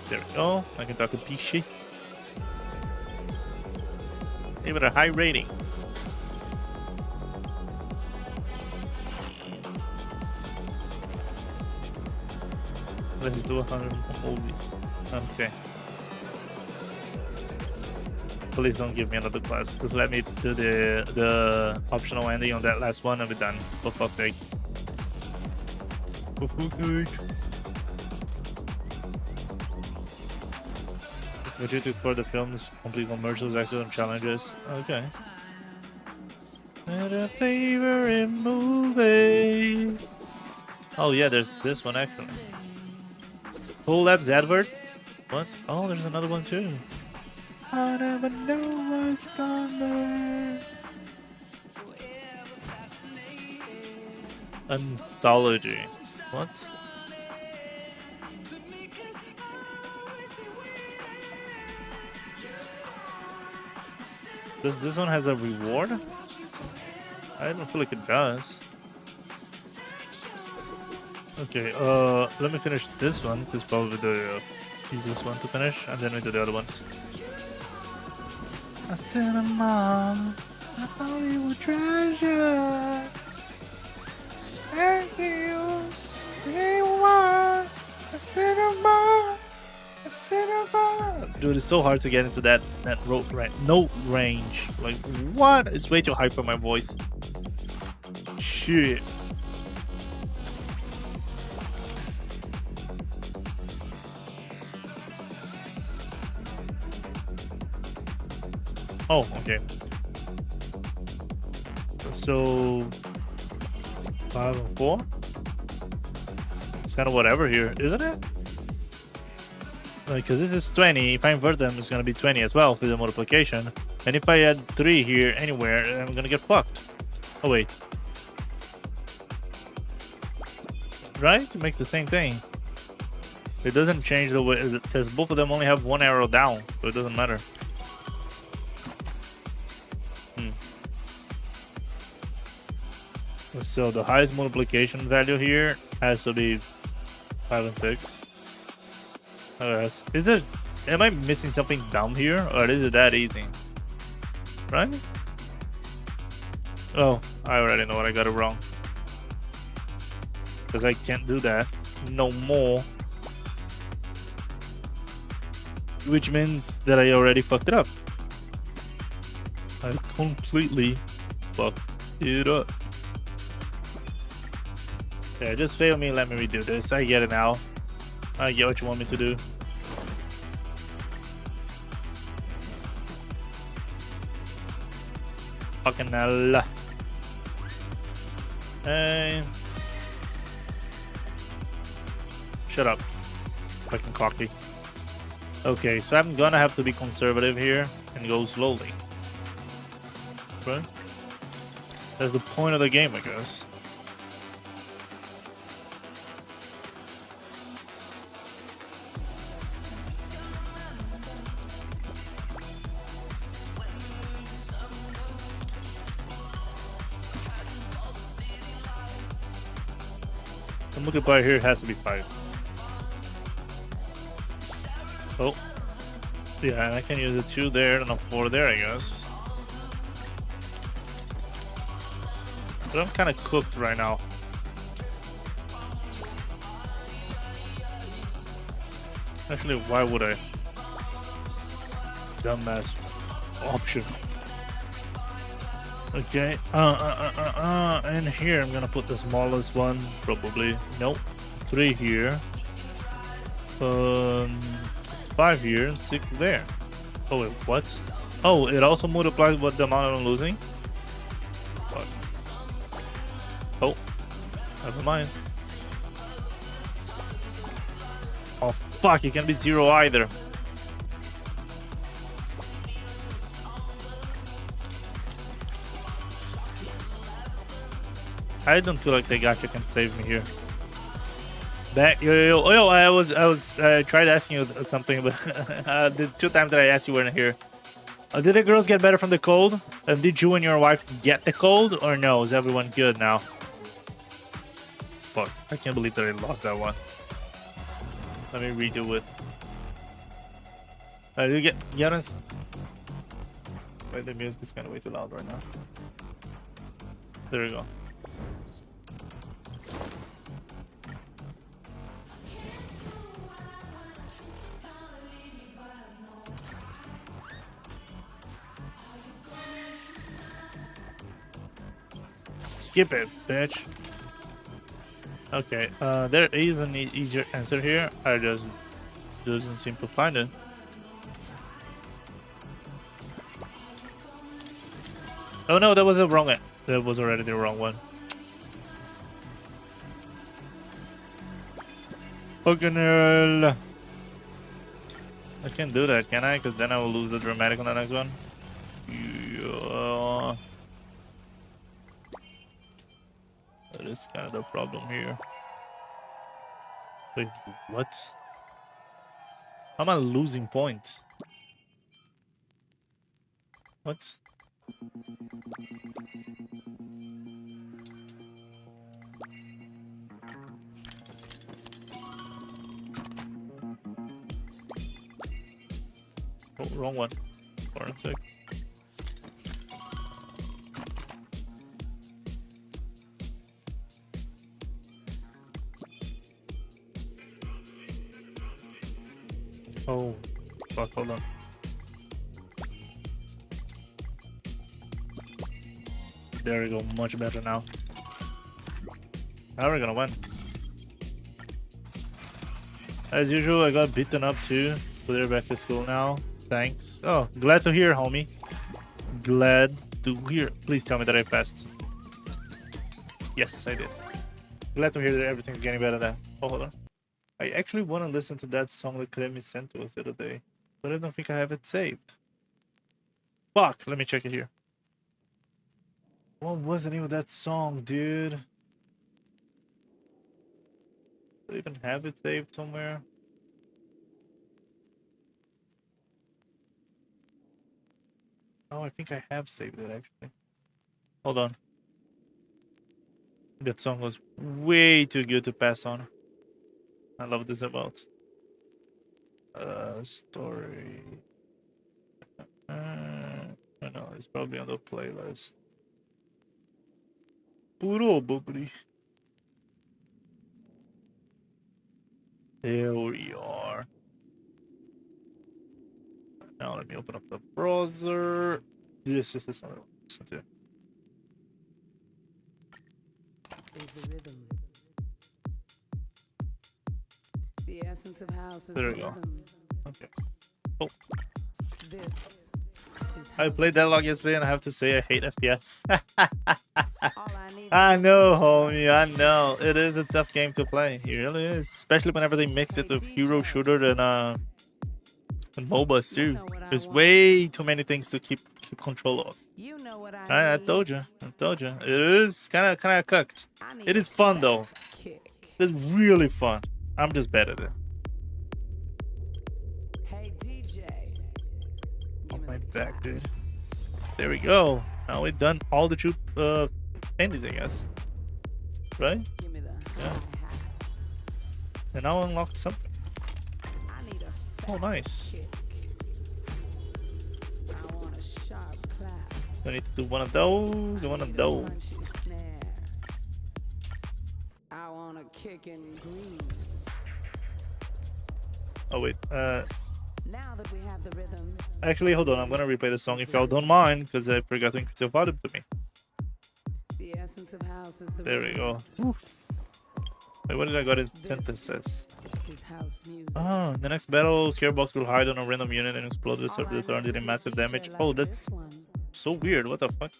Speaker 5: There we go. I can talk to Pishi. Give it a high rating. Let's do 100 movies. Okay. Please don't give me another class. Just let me do the optional ending on that last one and be done. For fuck's sake. For fuck's sake. Continue to explore the films, complete commercials, accident challenges. Okay. And a favorite movie. Oh yeah, there's this one actually. Full Labs advert. What? Oh, there's another one too. I never know what's coming. Anthology. What? Does this one has a reward? I don't feel like it does. Okay, let me finish this one. It's probably the easiest one to finish, and then we do the other ones. A cinema, I thought you were treasure. Thank you, a cinema. Dude, it's so hard to get into that note range. Like, what? It's way too high for my voice. Shit. Oh, okay. So 5 and 4. It's kind of whatever here, isn't it? Because this is 20. If I invert them, it's gonna be 20 as well for the multiplication. And if I add 3 here anywhere, I'm gonna get fucked. Oh wait. Right? It makes the same thing. It doesn't change the way, because both of them only have 1 arrow down, so it doesn't matter. So the highest multiplication value here has to be 5 and 6. Is it? Am I missing something down here, or is it that easy? Right? Oh, I already know what I got it wrong. Because I can't do that no more. Which means that I already fucked it up. I completely fucked it up. Yeah, just fail me, let me redo this. I get it now. I get what you want me to do. Fucking hell. Hey. Shut up. Fucking cocky. Okay, so I'm gonna have to be conservative here and go slowly. Right? That's the point of the game, I guess. The multiplier here has to be 5. Oh. Yeah, and I can use a 2 there and a 4 there, I guess. But I'm kind of cooked right now. Actually, why would I? Dumbass option. Okay, and here I'm gonna put the smallest one, probably. Nope. 3 here. 5 here and 6 there. Oh wait, what? Oh, it also multiplies what the amount I'm losing? Fuck. Oh, never mind. Oh fuck, it can be 0 either. I don't feel like the gacha can save me here. Back, yo, I tried asking you something, but the 2 times that I asked you weren't here. Did the girls get better from the cold? And did you and your wife get the cold, or no? Is everyone good now? Fuck, I can't believe that I lost that one. Let me redo it. You get us. Wait, the music is kind of way too loud right now. There we go. Skip it, bitch. Okay, there is an easier answer here. I just doesn't seem to find it. Oh no, that was the wrong one. That was already the wrong one. Fucking hell. I can't do that, can I? Because then I will lose the dramatic on the next one. Yeah. That is kind of the problem here. Wait, what? How am I losing points? What? Oh, wrong one. For a sec. Oh, fuck, hold on. There we go, much better now. Now we're gonna win. As usual, I got beaten up too. So they're back to school now. Thanks. Oh, glad to hear, homie. Glad to hear. Please tell me that I passed. Yes, I did. Glad to hear that everything's getting better there. Oh, hold on. I actually want to listen to that song that Kremi sent to us the other day, but I don't think I have it saved. Fuck, let me check it here. What was the name of that song, dude? Do I even have it saved somewhere? Oh, I think I have saved it actually. Hold on. That song was way too good to pass on. I love this about. Story. I know, it's probably on the playlist. Probably. There we are. Now let me open up the browser. This is the song I want to listen to. There we go. Okay. Oh. I played that log yesterday and I have to say I hate FPS. I know, homie, I know. It is a tough game to play. It really is. Especially whenever they mix it with hero shooter and MOBAs too. There's way too many things to keep control of. I told you. It is kinda cooked. It is fun though. It's really fun. I'm just bad at it. Oh my back, dude. There we go. Now we've done all the two candies, I guess. Right? Yeah. And now unlocked something. Oh, nice. I need to do one of those and one of those. Oh wait, actually, hold on, I'm gonna replay the song if y'all don't mind, because I forgot to increase the volume to me. There we go. Oof. Wait, what did I got in synthesis? Ah, the next battle, Scarebox will hide on a random unit and explode the surface, dealing massive damage. Oh, that's so weird, what the fuck?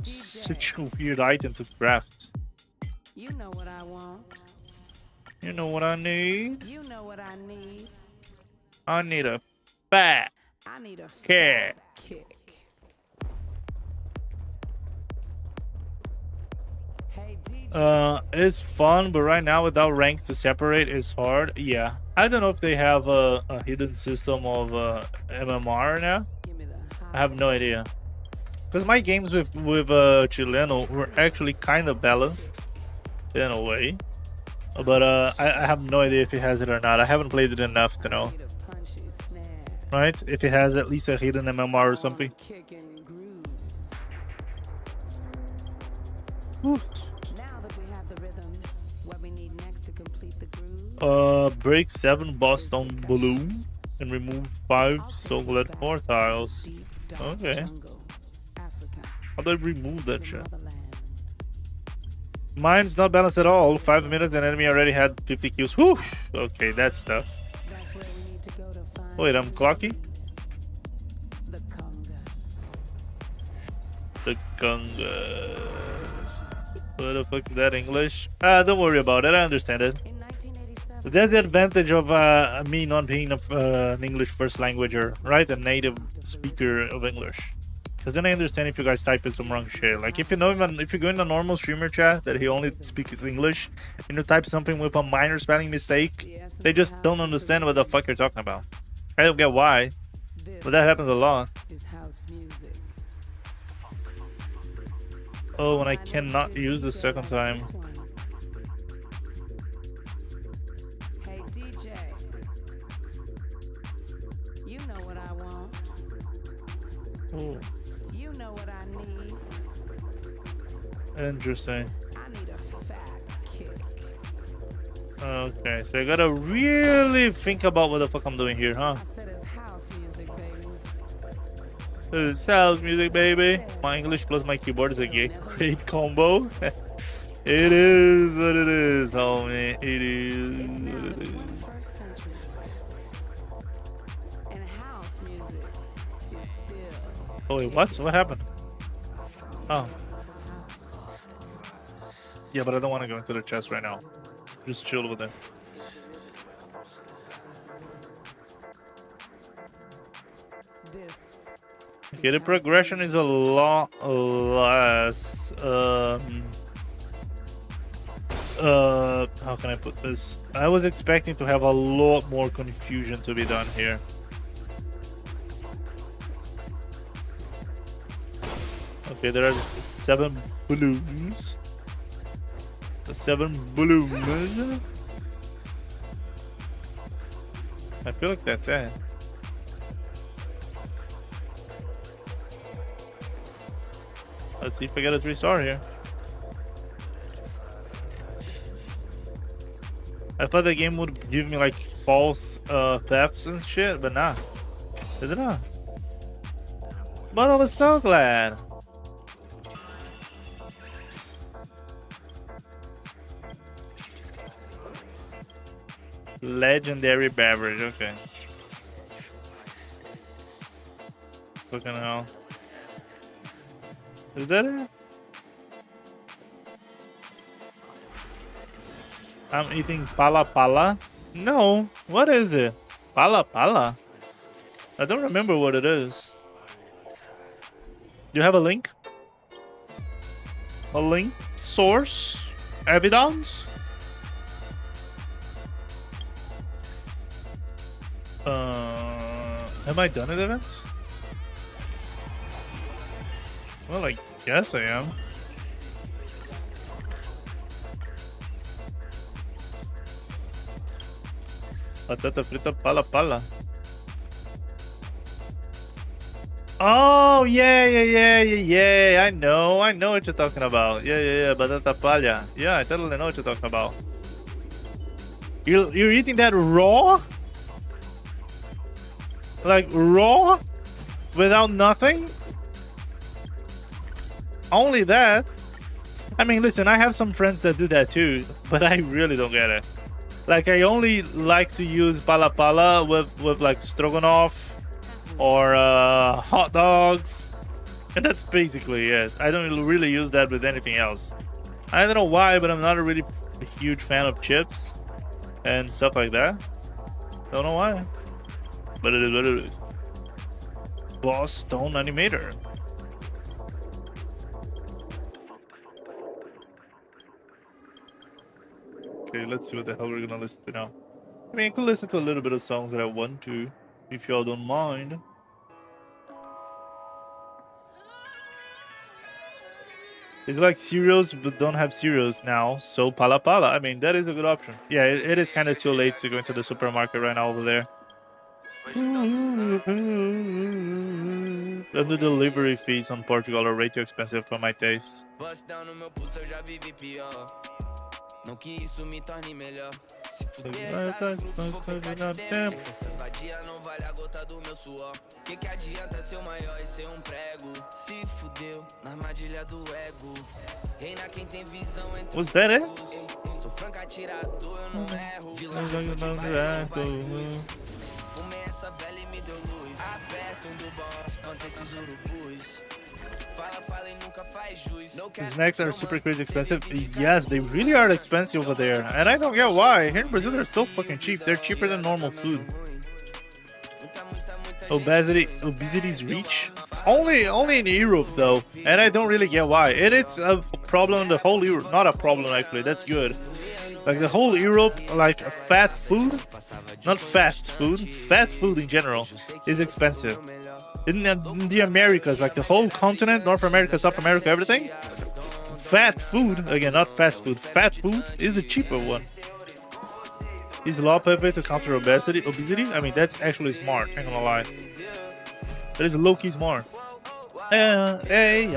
Speaker 5: Such a weird item to craft.
Speaker 11: You know what I want.
Speaker 5: You know what I need?
Speaker 11: You know what I need.
Speaker 5: I need a fat kick. It's fun, but right now without rank to separate is hard. Yeah, I don't know if they have a hidden system of MMR now. I have no idea. Because my games with Chileno were actually kind of balanced in a way. But I have no idea if he has it or not. I haven't played it enough to know. Right? If it has at least a hidden MMR or something. Whew. Break 7 boss stone balloon and remove 5 Soullet 4 tiles. Okay. How do I remove that shit? Mine's not balanced at all. 5 minutes and enemy already had 50 kills. Whew! Okay, that's tough. Wait, I'm clocking? The Conga. What the fuck is that, English? Don't worry about it, I understand it. That's the advantage of me not being an English first languager, right? A native speaker of English. Because then I understand if you guys type in some wrong shit. Like if you know him, if you go in a normal streamer chat that he only speaks English, and you type something with a minor spelling mistake, they just don't understand what the fuck you're talking about. I don't get why, but that happens a lot. Oh, and I cannot use the second time. Oh.
Speaker 11: You know what I need.
Speaker 5: Interesting.
Speaker 11: I need a fat kick.
Speaker 5: Okay, so I gotta really think about what the fuck I'm doing here, huh?
Speaker 11: I said it's house music, baby.
Speaker 5: It's house music, baby. My English plus my keyboard is a great combo. It is what it is, homie. It is what it is. Oh wait, what? What happened? Oh. Yeah, but I don't want to go into the chest right now. Just chill with it. Okay, the progression is a lot less. How can I put this? I was expecting to have a lot more confusion to be done here. Okay, there are 7 balloons. 7 balloons. I feel like that's it. Let's see if I get a 3-star here. I thought the game would give me like false thefts and shit, but nah. Is it not? But I was so glad. Legendary beverage, okay. Fucking hell. Is that it? I'm eating pala pala? No. What is it? Pala pala? I don't remember what it is. Do you have a link? A link? Source? Evidence? Am I done at event? Well, I guess I am. Batata frita pala pala. Oh, yeah. I know what you're talking about. Yeah. Batata palha. Yeah, I totally know what you're talking about. You're eating that raw? Like raw? Without nothing? Only that? I mean, listen, I have some friends that do that too, but I really don't get it. Like, I only like to use pala pala with like stroganoff or hot dogs, and that's basically it. I don't really use that with anything else. I don't know why, but I'm not a really huge fan of chips and stuff like that. Don't know why, but it is what it is. Boss Stone Animator. Okay, let's see what the hell we're gonna listen to now. I mean, I could listen to a little bit of songs that I want to, if y'all don't mind. It's like cereals, but don't have cereals now. So pala pala. I mean, that is a good option. Yeah, it is kind of too late to go into the supermarket right now over there. And the delivery fees on Portugal are way too expensive for my taste. Não que isso me torne melhor. Se fuder essas vou ficar de tempo. Essas vadias não vale a gota do meu suor. Que adianta ser o maior e ser prego? Se fudeu na armadilha do ego. Reina quem tem visão entre os cegos. Sou franco atirador, eu não erro. De longe eu tô fumei essa velha e me deu luz. Aperto do boss, espanta esses urubus. These snacks are super crazy expensive. Yes, they really are expensive over there. And I don't get why. Here in Brazil, they're so fucking cheap. They're cheaper than normal food. Obesity's reach? Only in Europe, though. And I don't really get why. It's a problem in the whole Europe. Not a problem, actually. That's good. Like, the whole Europe, like, fat food, not fast food, fat food in general is expensive. In the Americas, like the whole continent, North America, South America, everything, fat food, again, not fast food, fat food is the cheaper one. Is law pepe to counter obesity? I mean, that's actually smart, ain't gonna lie. That is low-key smart. Okay,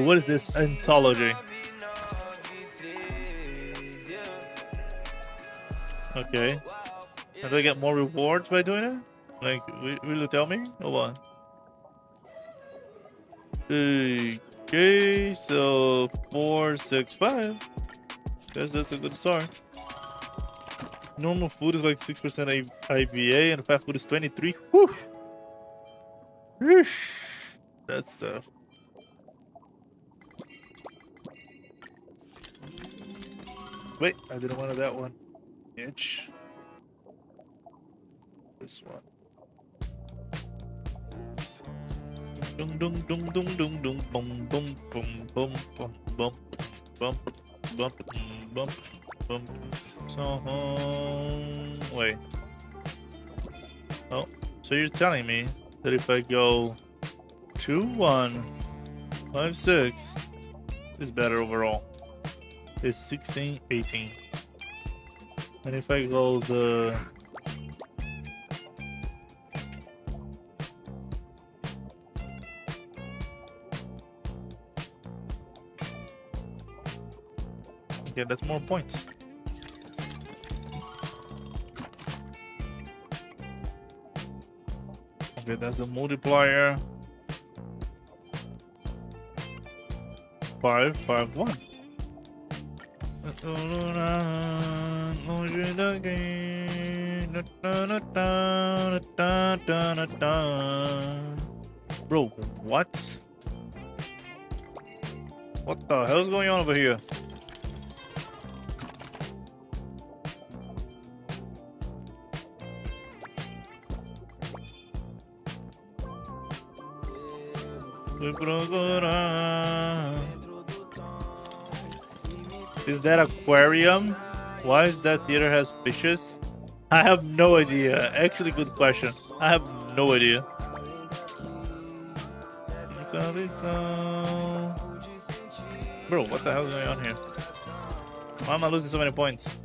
Speaker 5: what is this anthology? Okay. And do I get more rewards by doing it? Like, will you tell me or what? Okay, so 4, 6, 5. Guess that's a good start. Normal food is like 6% IVA and fat food is 23. Whew. That's tough. Wait, I didn't want that one. Itch. This one. Dung dung dung dung dung dung bum bum bum bum bum bum bum bum bum bum. So wait. Oh, so you're telling me that if I go 2, 1, 5, 6, is better overall. It's 16, 18. And if I go the okay, that's more points. Okay, that's a multiplier. 5, 5, 1. Bro, what? What the hell's going on over here? Is that aquarium? Why is that theater has fishes? I have no idea. Actually, good question. I have no idea. Bro, what the hell is going on here? Why am I losing so many points?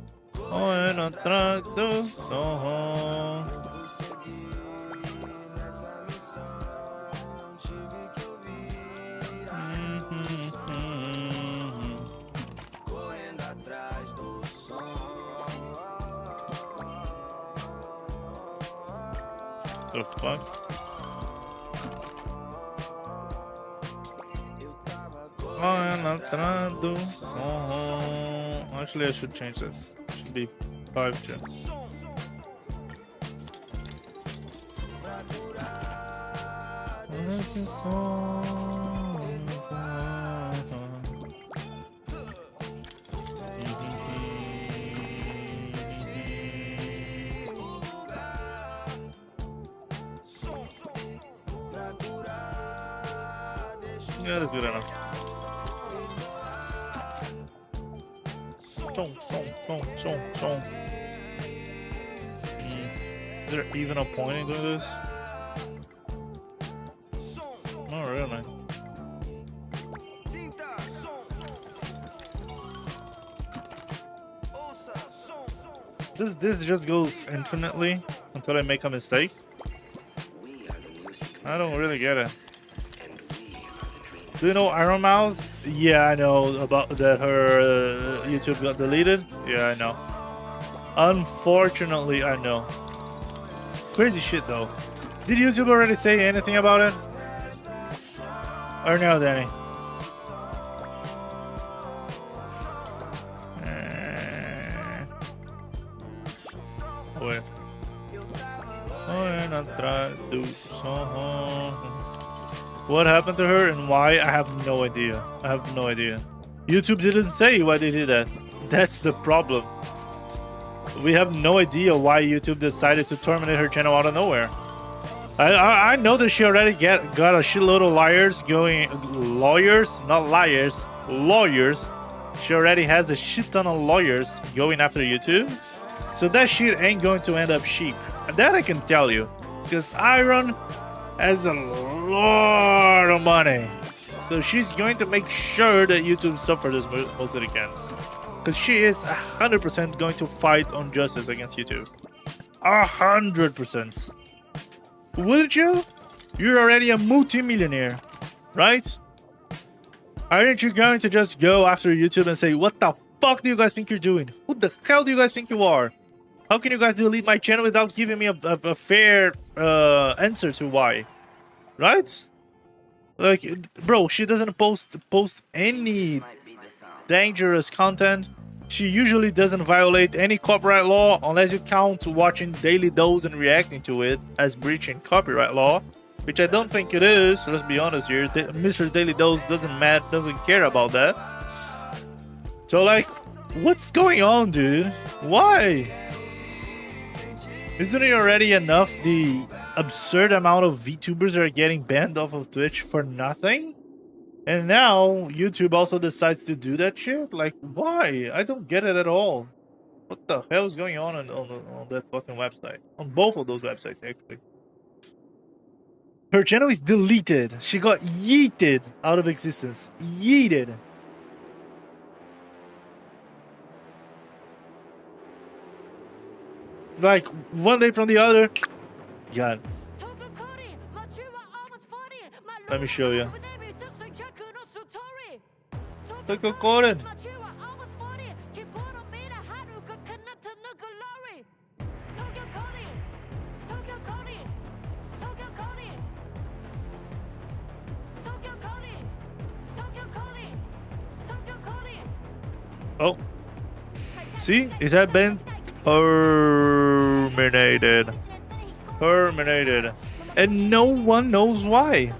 Speaker 5: The fuck? Actually, I should change this. It should be 5 gen. Yeah, that's good enough. Is there even a point in doing this? Not really. This just goes infinitely until I make a mistake. I don't really get it. Do you know Iron Mouse? Yeah, I know about that. Her YouTube got deleted. Yeah, I know. Unfortunately, I know. Crazy shit though. Did YouTube already say anything about it? Or no, Danny? Wait. What happened to her and why? I have no idea. I have no idea. YouTube didn't say why they did that. That's the problem. We have no idea why YouTube decided to terminate her channel out of nowhere. I know that she already got a shitload of lawyers. She already has a shit ton of lawyers going after YouTube. So that shit ain't going to end up cheap. That I can tell you. Because Iron has a lot of money. So she's going to make sure that YouTube suffers as most of it can. Because she is 100% going to fight on justice against YouTube. 100%. Wouldn't you? You're already a multi-millionaire, right? Aren't you going to just go after YouTube and say, what the fuck do you guys think you're doing? Who the hell do you guys think you are? How can you guys delete my channel without giving me a fair answer to why? Right? Like, bro, she doesn't post any dangerous content. She usually doesn't violate any copyright law unless you count watching Daily Dose and reacting to it as breaching copyright law, which I don't think it is. Let's be honest here. Mr. Daily Dose doesn't care about that. So like, what's going on, dude? Why? Isn't it already enough the absurd amount of VTubers that are getting banned off of Twitch for nothing? And now YouTube also decides to do that shit? Like, why? I don't get it at all. What the hell is going on that fucking website? On both of those websites, actually. Her channel is deleted. She got yeeted out of existence. Yeeted. Like, one day from the other. God. Let me show you. Look at Gordon. Oh, See, it had been terminated. Terminated. And no one knows why.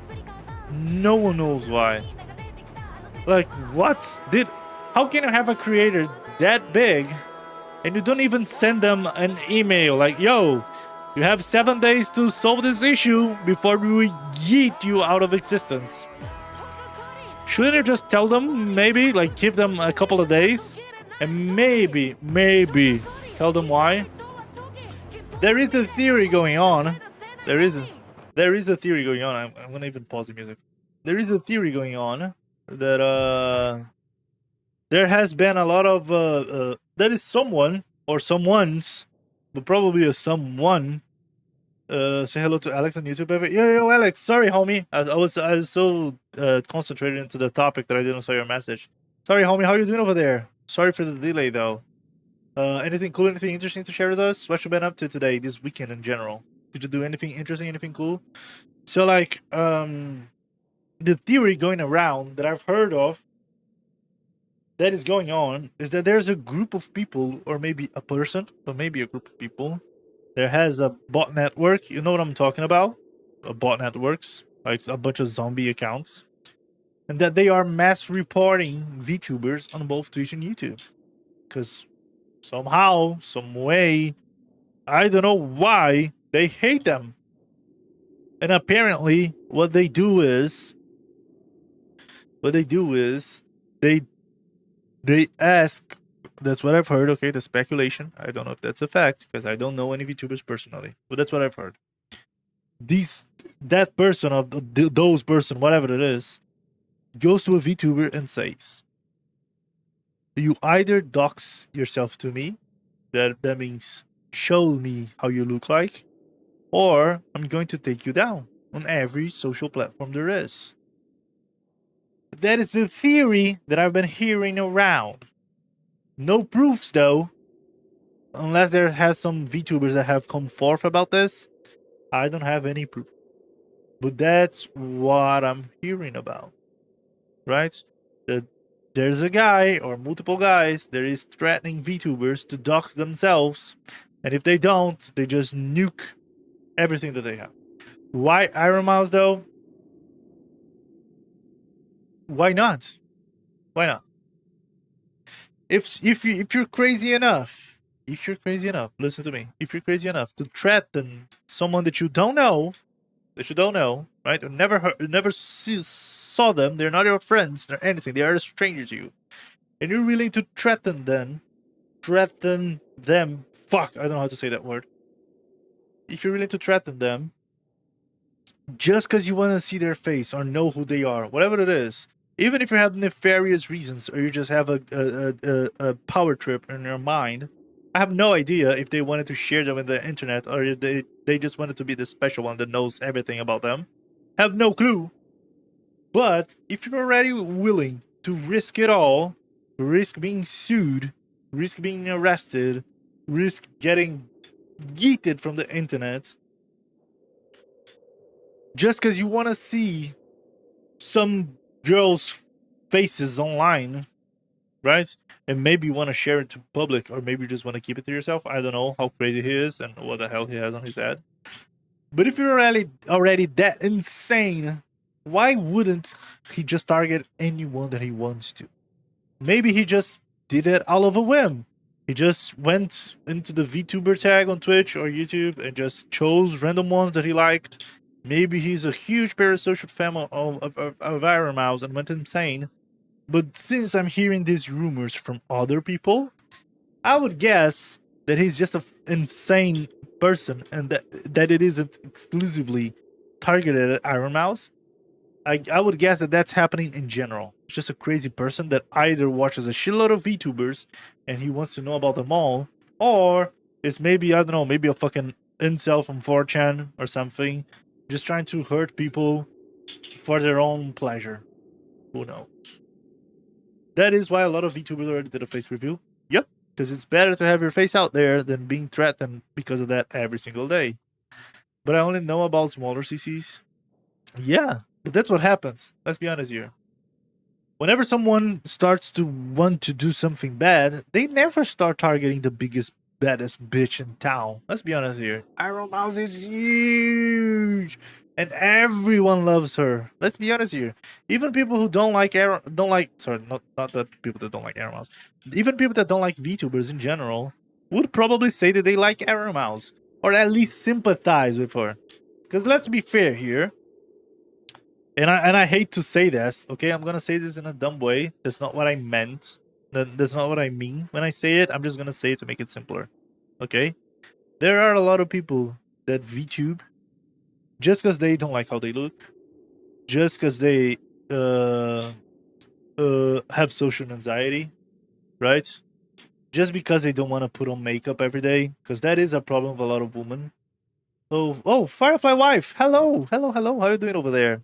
Speaker 5: No one knows why. Like, what? How can you have a creator that big and you don't even send them an email like, yo, you have 7 days to solve this issue before we yeet you out of existence? Shouldn't you just tell them, maybe, like, give them a couple of days and maybe tell them why? There is a theory going on. There is a theory going on. I'm gonna even pause the music. There is a theory going on that there has been a lot of there is someone or someone's, but probably a someone. Say hello to Alex on YouTube, baby. Yo, Alex. Sorry, homie. I was so concentrated into the topic that I didn't saw your message. Sorry, homie. How you doing over there? Sorry for the delay, though. Anything cool? Anything interesting to share with us? What you been up to today, this weekend in general? Did you do anything interesting? Anything cool? So, like, the theory going around that I've heard of that is going on is that there's a group of people, or maybe a person, but maybe a group of people, that has a bot network. You know what I'm talking about? A bot networks, like a bunch of zombie accounts, and that they are mass reporting VTubers on both Twitch and YouTube. Because somehow, some way, I don't know why, they hate them. And apparently, what they do is they ask. That's what I've heard. Okay, the speculation. I don't know if that's a fact because I don't know any VTubers personally, but that's what I've heard. That person of those person, whatever it is, goes to a VTuber and says, "You either dox yourself to me, that means show me how you look like, or I'm going to take you down on every social platform there is." That is the theory that I've been hearing around. No proofs, though. Unless there has some VTubers that have come forth about this, I don't have any proof. But that's what I'm hearing about. Right? That there's a guy or multiple guys that is threatening VTubers to dox themselves. And if they don't, they just nuke everything that they have. Why Iron Mouse, though? Why not? Why not? If you're crazy enough, listen to me. If you're crazy enough to threaten someone that you don't know, right? Or never saw them, they're not your friends, they're anything, they are a stranger to you, and you're willing to threaten them. Fuck, I don't know how to say that word. If you're willing to threaten them, just because you want to see their face or know who they are, whatever it is. Even if you have nefarious reasons or you just have a power trip in your mind, I have no idea if they wanted to share them in the internet or if they just wanted to be the special one that knows everything about them. Have no clue. But if you're already willing to risk it all, risk being sued, risk being arrested, risk getting yeeted from the internet, just because you want to see some girls' faces online, right? And maybe you want to share it to public, or maybe you just want to keep it to yourself. I don't know how crazy he is and what the hell he has on his head. But if you're already that insane, why wouldn't he just target anyone that he wants to? Maybe he just did it all of a whim. He just went into the VTuber tag on Twitch or YouTube and just chose random ones that he liked. Maybe he's a huge parasocial fan of Iron Mouse and went insane. But since I'm hearing these rumors from other people, I would guess that he's just an insane person and that it isn't exclusively targeted at Iron Mouse. I would guess that that's happening in general. It's just a crazy person that either watches a shitload of VTubers and he wants to know about them all, or it's maybe, I don't know, maybe a fucking incel from 4chan or something, just trying to hurt people for their own pleasure. Who knows? That is why a lot of VTubers already did a face review. Yep, because it's better to have your face out there than being threatened because of that every single day. But I only know about smaller CCs. Yeah, but that's what happens. Let's be honest here. Whenever someone starts to want to do something bad, they never start targeting the biggest, baddest bitch in town. Let's be honest here. Iron Mouse is huge, and everyone loves her. Let's be honest here. Even people who don't like sorry, not the people that don't like Iron Mouse. Even people that don't like VTubers in general would probably say that they like Iron Mouse, or at least sympathize with her. Because let's be fair here. And I hate to say this, okay? I'm gonna say this in a dumb way. That's not what I meant. That's not what I mean when I say it. I'm just gonna say it to make it simpler, okay? There are a lot of people that VTube just because they don't like how they look, just because they have social anxiety, right? Just because they don't want to put on makeup every day, because that is a problem of a lot of women. Oh, Firefly Wife, hello. How are you doing over there?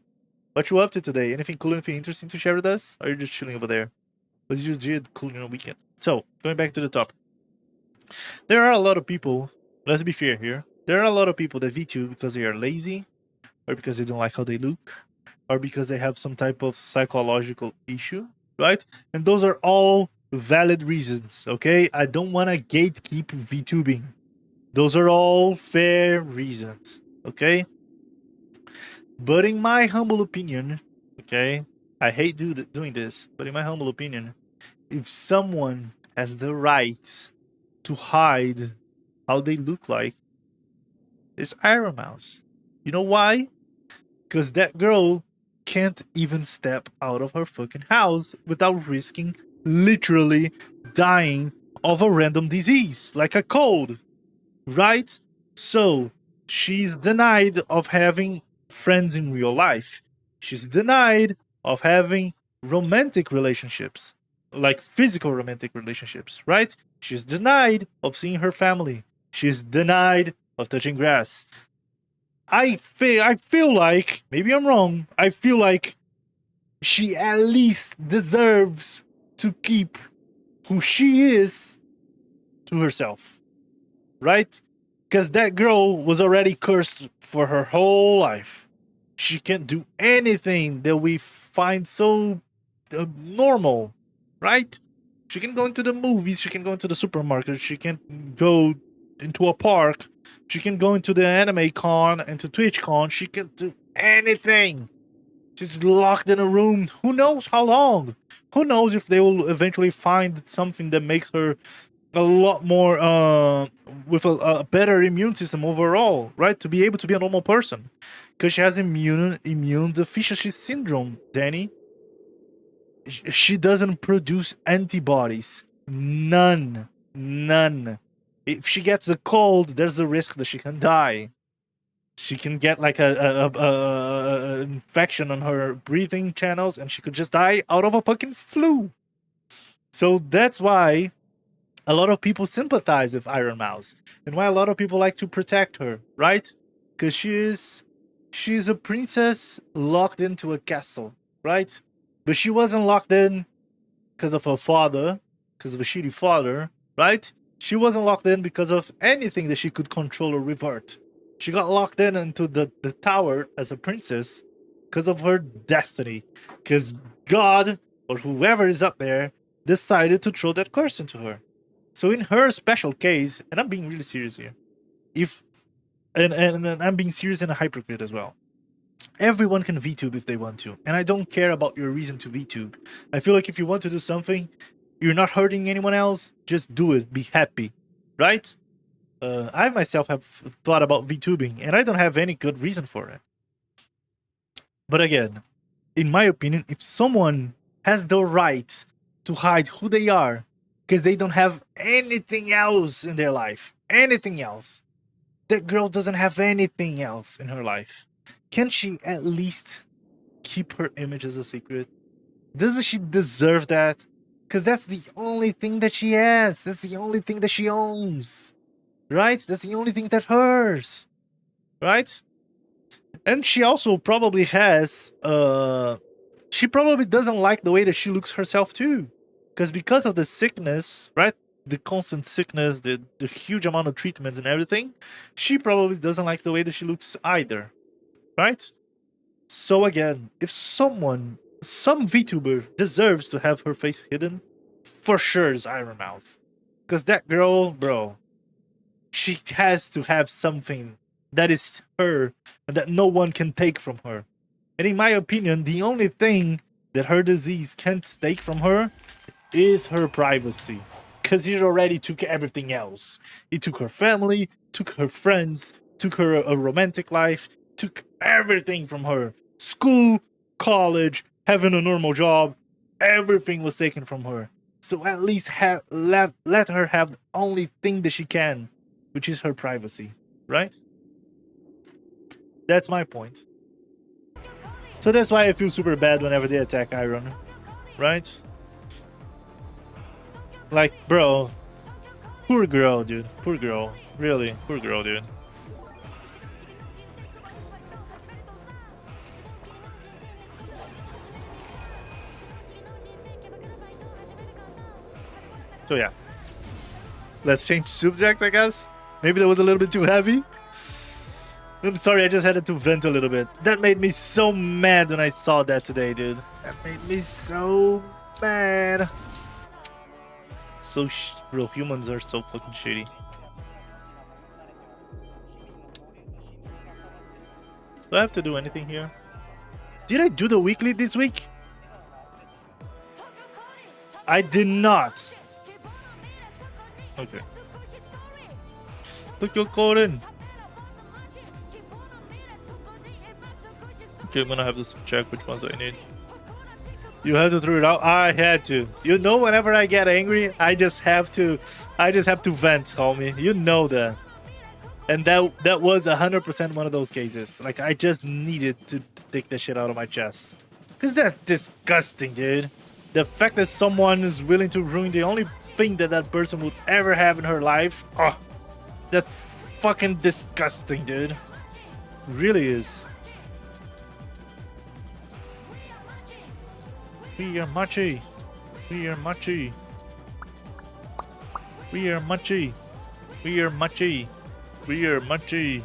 Speaker 5: What you up to today? Anything cool, anything interesting to share with us? Or are you just chilling over there? What you just did cool on a weekend? So, going back to the topic. There are a lot of people, let's be fair here. There are a lot of people that VTube because they are lazy, or because they don't like how they look, or because they have some type of psychological issue, right? And those are all valid reasons, okay? I don't want to gatekeep VTubing. Those are all fair reasons, okay? But in my humble opinion, okay, I hate doing this, but in my humble opinion, if someone has the right to hide how they look like, it's Iron Mouse. You know why? Because that girl can't even step out of her fucking house without risking literally dying of a random disease, like a cold, right? So, she's denied of having friends in real life. She's denied of having romantic relationships, like physical romantic relationships, right? She's denied of seeing her family. She's denied of touching grass. I feel like, maybe I'm wrong, I feel like she at least deserves to keep who she is to herself, right? Because that girl was already cursed for her whole life. She can't do anything that we find so normal, right? She can go into the movies, she can go into the supermarket, she can go into a park, she can go into the anime con and to Twitch con, she can do anything. She's locked in a room, who knows how long? Who knows if they will eventually find something that makes her a lot more with a better immune system overall, right? To be able to be a normal person, because she has immune deficiency syndrome. Danny, she doesn't produce antibodies, none. If she gets a cold, there's a risk that she can die. She can get like a infection on her breathing channels, and she could just die out of a fucking flu. So that's why a lot of people sympathize with Iron Mouse, and why a lot of people like to protect her, right? Because she's a princess locked into a castle, right? But she wasn't locked in because of her father, because of a shitty father, right? She wasn't locked in because of anything that she could control or revert. She got locked in into the tower as a princess because of her destiny. Because God, or whoever is up there, decided to throw that curse into her. So in her special case, and I'm being really serious here, and I'm being serious and a hypocrite as well. Everyone can VTube if they want to, and I don't care about your reason to VTube. I feel like if you want to do something, you're not hurting anyone else, just do it, be happy, right? I myself have thought about VTubing, and I don't have any good reason for it. But again, in my opinion, if someone has the right to hide who they are, because they don't have anything else in their life, anything else, that girl doesn't have anything else in her life, can she at least keep her image as a secret? Doesn't she deserve that? Because that's the only thing that she has. That's the only thing that she owns. Right? That's the only thing that's hers. Right? And she also probably has... she probably doesn't like the way that she looks herself too. Because of the sickness, right? The constant sickness, the huge amount of treatments and everything, she probably doesn't like the way that she looks either. Right? So again, if someone some VTuber deserves to have her face hidden. For sure is Iron Mouse. Because that girl, bro, she has to have something that is her and that no one can take from her. And in my opinion, the only thing that her disease can't take from her is her privacy. Because it already took everything else. It took her family, took her friends, took her a romantic life, took everything from her. School, college, having a normal job, everything was taken from her. So at least let her have the only thing that she can, which is her privacy, right? That's my point. So that's why I feel super bad whenever they attack Iron, right? Like, bro, poor girl, dude. Poor girl. Really, poor girl, dude. So yeah, let's change subject, I guess. Maybe that was a little bit too heavy. I'm sorry, I just had to vent a little bit. That made me so mad when I saw that today, dude. That made me so mad. So bro, humans are so fucking shitty. Do I have to do anything here? Did I do the weekly this week? I did not. Okay. Put your code in. Okay, I'm gonna have to check which ones I need. You have to throw it out. I had to. You know, whenever I get angry, I just have to vent, homie. You know that. And that was 100% one of those cases. Like, I just needed to take that shit out of my chest. Cause that's disgusting, dude. The fact that someone is willing to ruin the only thing that that person would ever have in her life. Oh, that's fucking disgusting, dude. It really is. We are Machi. We are Machi. We are Machi. We are Machi. We are Machi.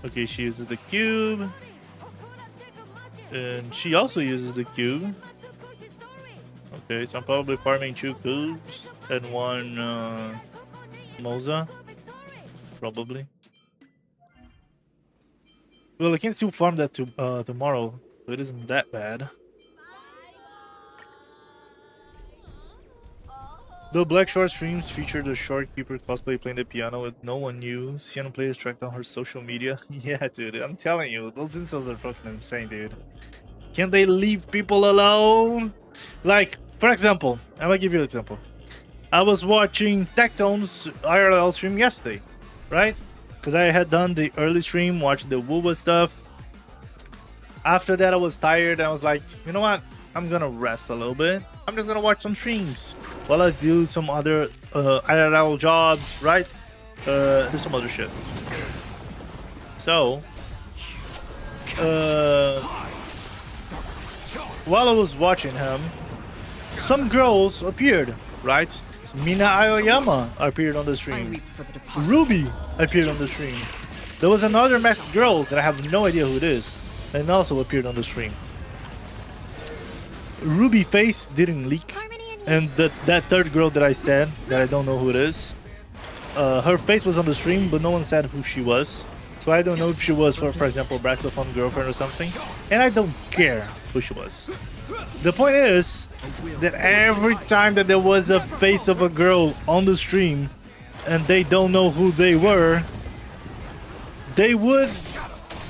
Speaker 5: Okay, she uses the cube. And she also uses the cube. Okay, so I'm probably farming 2 cubes and 1 Moza. Probably. Well, I can still farm that tomorrow, so it isn't that bad. The Black Shore streams featured the Shorekeeper cosplay playing the piano with no one knew. Sienna players tracked down her social media. Yeah, dude, I'm telling you, those insults are fucking insane, dude. Can they leave people alone? Like, for example, I'm gonna give you an example. I was watching Tectone's IRL stream yesterday, right? Because I had done the early stream, watched the wuwa stuff. After that, I was tired, and I was like, you know what? I'm gonna rest a little bit. I'm just gonna watch some streams while I do some other IRL jobs, right? Do some other shit. So, while I was watching him, some girls appeared, right? Mina Aoyama appeared on the stream. Ruby appeared on the stream. There was another masked girl that I have no idea who it is, and also appeared on the stream. Ruby face didn't leak, and that third girl that I said that I don't know who it is, her face was on the stream, but no one said who she was. So I don't know if she was, for example, Braxophone girlfriend or something, and I don't care who she was. The point is that every time that there was a face of a girl on the stream and they don't know who they were, they would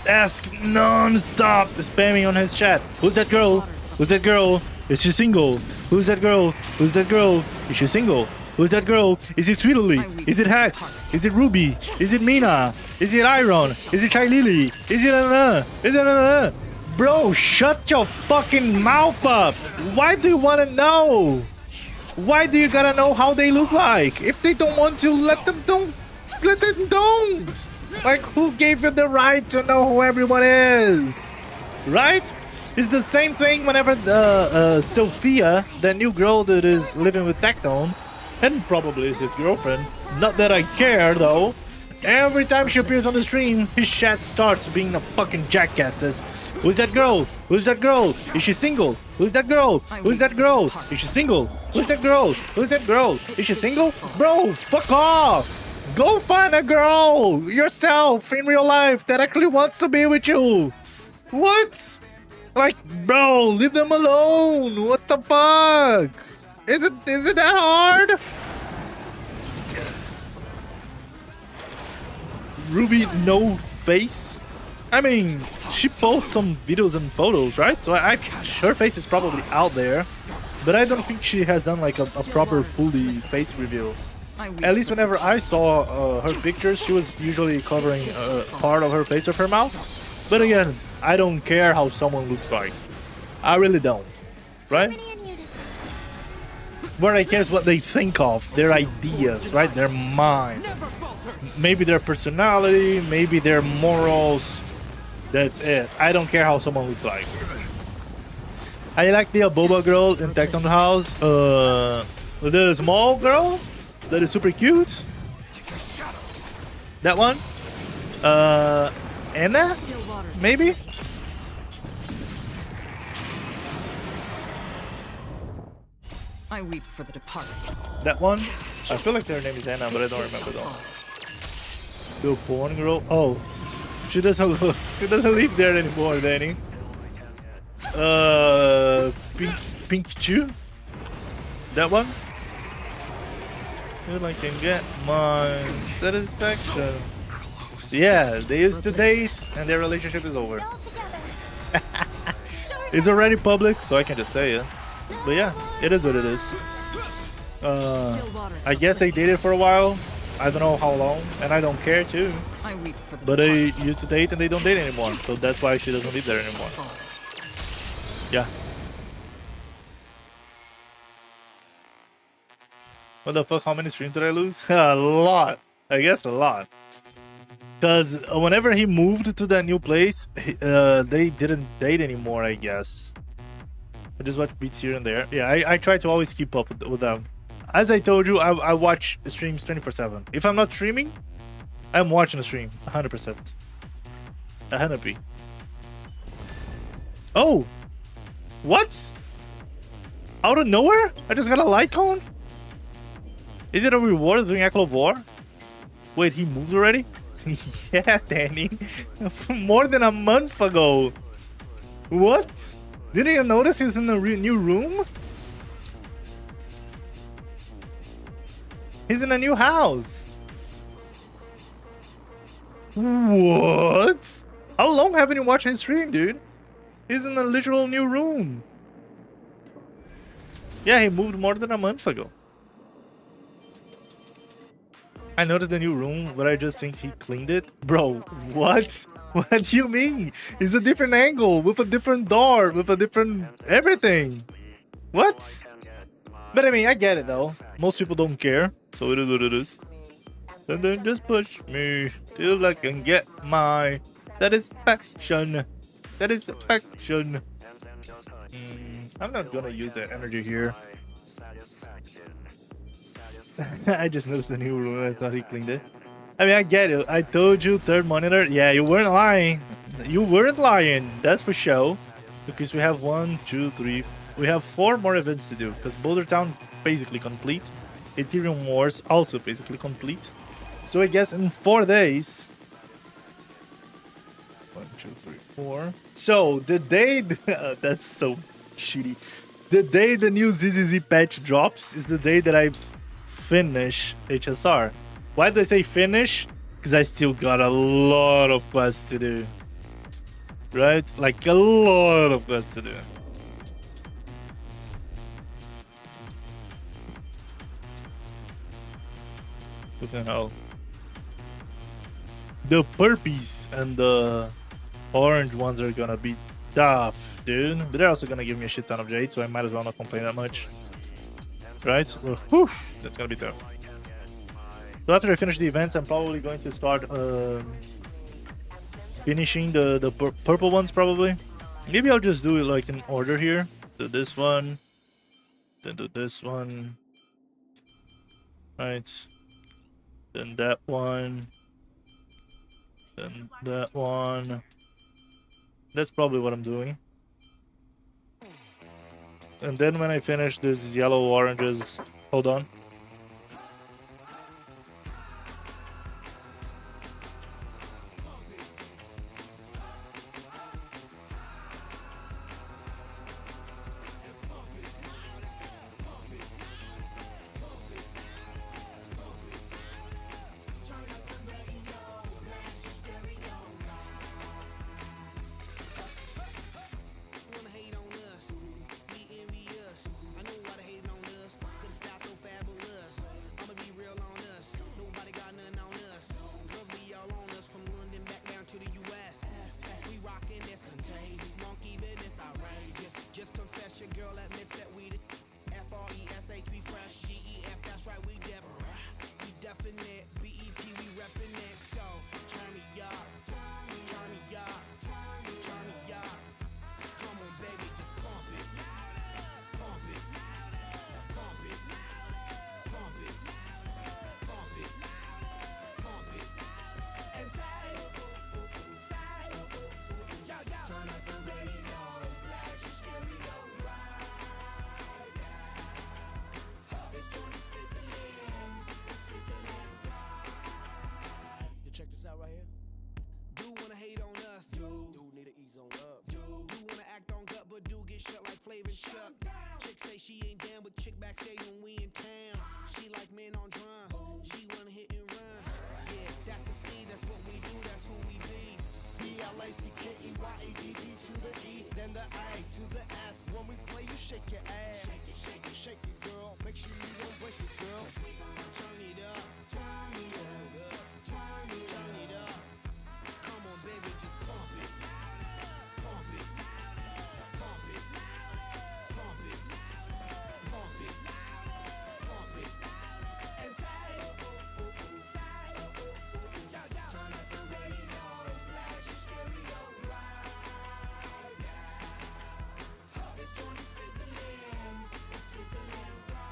Speaker 5: ask non-stop, spamming on his chat. Who's that girl? Who's that girl? Is she single? Who's that girl? Who's that girl? Is she single? Who's that girl? Is it Sweetly? Is it Hex? Is it Ruby? Is it Mina? Is it Iron? Is it Chai Lily? Is it Is it Bro, shut your fucking mouth up! Why do you wanna know? Why do you gotta know how they look like? If they don't want to, let them don't. Like, who gave you the right to know who everyone is? Right? It's the same thing whenever Sophia, the new girl that is living with Tectone, and probably is his girlfriend, not that I care though, Every time she appears on the stream, his chat starts being a fucking jackass. Says, who's that girl? Who's that girl? Is she single? Who's that girl? Who's that girl? Is she single? Who's that girl? Who's that girl? Is she single? Bro, fuck off! Go find a girl yourself in real life that actually wants to be with you. What? Like, bro, leave them alone. What the fuck? Is it that hard? Ruby no face. I mean, she posts some videos and photos, right? So her face is probably out there, but I don't think she has done like a proper fully face reveal. At least whenever I saw her pictures, she was usually covering part of her face with her mouth. But again, I don't care how someone looks like. I really don't, right? What I care is what they think of, their ideas, right? Their mind. Maybe their personality, maybe their morals. That's it. I don't care how someone looks like. I like the boba girl in Tecton House. The small girl that is super cute. That one. Anna? Maybe?
Speaker 12: I weep for the departed.
Speaker 5: That one? I feel like their name is Anna, but I don't remember though. The porn girl? Oh. She doesn't live there anymore, Danny. Pink Chew? That one? Till I can get my satisfaction. Yeah, they used to date and their relationship is over. It's already public, so I can just say it. But yeah, it is what it is. I guess they dated for a while. I don't know how long, and I don't care too. But they used to date and they don't date anymore, so that's why she doesn't live there anymore. Yeah. What the fuck? How many streams did I lose? A lot. I guess a lot. Because whenever he moved to that new place, they didn't date anymore, I guess. I just watch beats here and there. Yeah, I try to always keep up with them. As I told you, I watch streams 24/7. If I'm not streaming, I'm watching the stream 100%. 100p. Oh! What? Out of nowhere? I just got a light cone? Is it a reward doing Echo of War? Wait, he moved already? Yeah, Danny. More than a month ago. What? Didn't you notice he's in a new room? He's in a new house. What? How long haven't you watched his stream, dude? He's in a literal new room. Yeah, he moved more than a month ago. I noticed the new room, but I just think he cleaned it. Bro, what? What do you mean? It's a different angle, with a different door, with a different everything. What? But I mean, I get it though. Most people don't care, so it is what it is. And then just push me till I can get my satisfaction. Satisfaction. I'm not gonna use that energy here. I just noticed the new room. I thought he cleaned it. I mean, I get it. I told you, third monitor. Yeah, you weren't lying. You weren't lying. That's for sure. Because we have 1, 2, 3. We have 4 more events to do. Because Boulder Town is basically complete. Ethereum Wars also basically complete. So I guess in 4 days. 1, 2, 3, 4. So the day that's so shitty. The day the new ZZZ patch drops is the day that I finish HSR. Why did I say finish? Because I still got a lot of quests to do. Right? Like a lot of quests to do. Fucking hell. The purpies and the orange ones are gonna be tough, dude. But they're also gonna give me a shit ton of jade, so I might as well not complain that much. Right? Whew, that's gonna be tough. So after I finish the events, I'm probably going to start finishing the purple ones, probably. Maybe I'll just do it like in order here. Do this one, then do this one. Right. Then that one. Then that one. That's probably what I'm doing. And then when I finish this yellow oranges, hold on.
Speaker 4: Check this out right here. Do wanna hate on us? Do need to ease on up? Do wanna act on gut, but do get shut like Flavor Chuck? Chick say she ain't down, but chick backstage when we in town. She like men on drums. She wanna hit and run. Yeah, that's the speed. That's what we do. That's who we be. BLACKEYEDD to the E, then the A to the S. When we play, you shake your ass. Shake it, shake it, shake it, girl. Make sure you don't break it, girl. Turn it up. Turn it up. Turn it up. Come on, baby, just pump it. Pump it. Pump it. Pump it. Pump it. Pump it. And say, turn up the radio, blast your stereo right now. This joint is fizzling, it's sizzling right.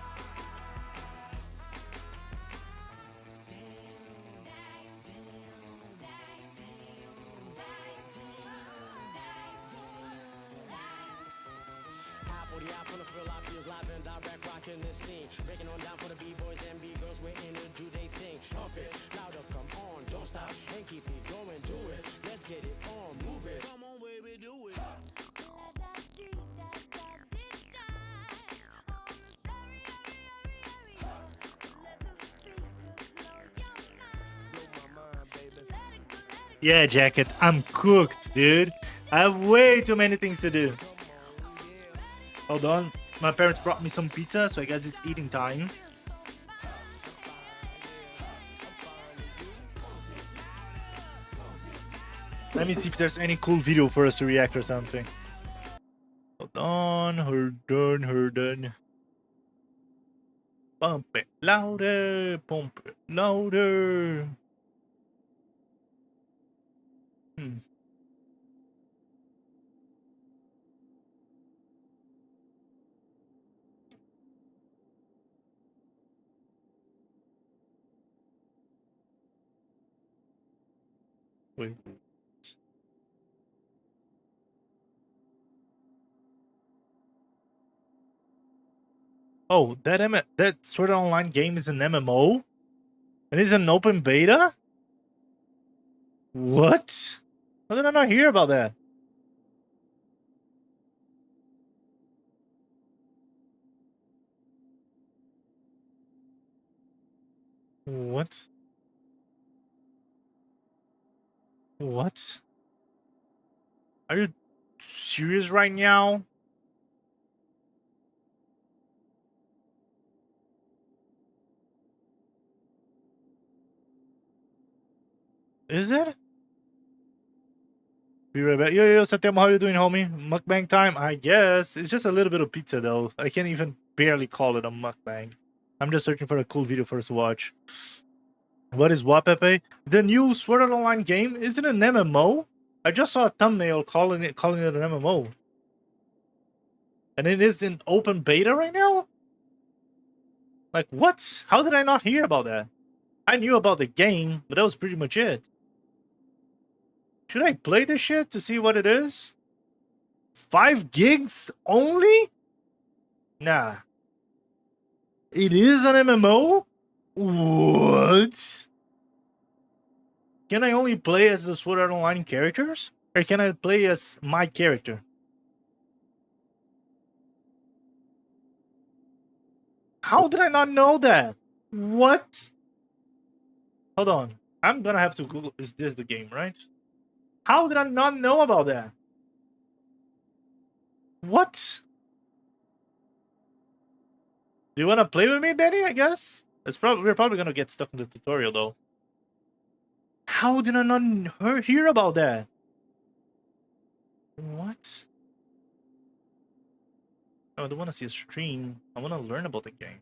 Speaker 9: Out from the fill out feels live and direct, rocking this scene. Breaking on down for the B-boys and B-girls, we're in to do they thing. Pump it, louder, come on, don't stop, and keep it going, do it. Let's get it on, move it.
Speaker 4: Come on, baby, do it.
Speaker 5: Yeah, Jacket, I'm cooked, dude. I have way too many things to do. Hold on. My parents brought me some pizza, so I guess it's eating time. Let me see if there's any cool video for us to react or something. Hold on, hold on. Pump it louder, pump it louder. Wait. Oh, that Sword Art Online game is an MMO? And it's an open beta? What? How did I not hear about that? What? What? Are you serious right now? Is it? Be right back. Yo, Satyam, how you doing, homie? Mukbang time? I guess. It's just a little bit of pizza, though. I can't even barely call it a mukbang. I'm just searching for a cool video for us to watch. What is Wapepe? The new Sword Art Online game? Is it an MMO? I just saw a thumbnail calling it an MMO. And it is in open beta right now? Like, what? How did I not hear about that? I knew about the game, but that was pretty much it. Should I play this shit to see what it is? 5 gigs only? Nah. It is an MMO? What? Can I only play as the Sword Art Online characters? Or can I play as my character? How did I not know that? What? Hold on. I'm gonna have to Google. Is this the game, right? How did I not know about that? What? Do you wanna play with me, Danny? I guess we're probably gonna get stuck in the tutorial though. How did I not hear about that? What? Oh, I don't want to see a stream. I want to learn about the game.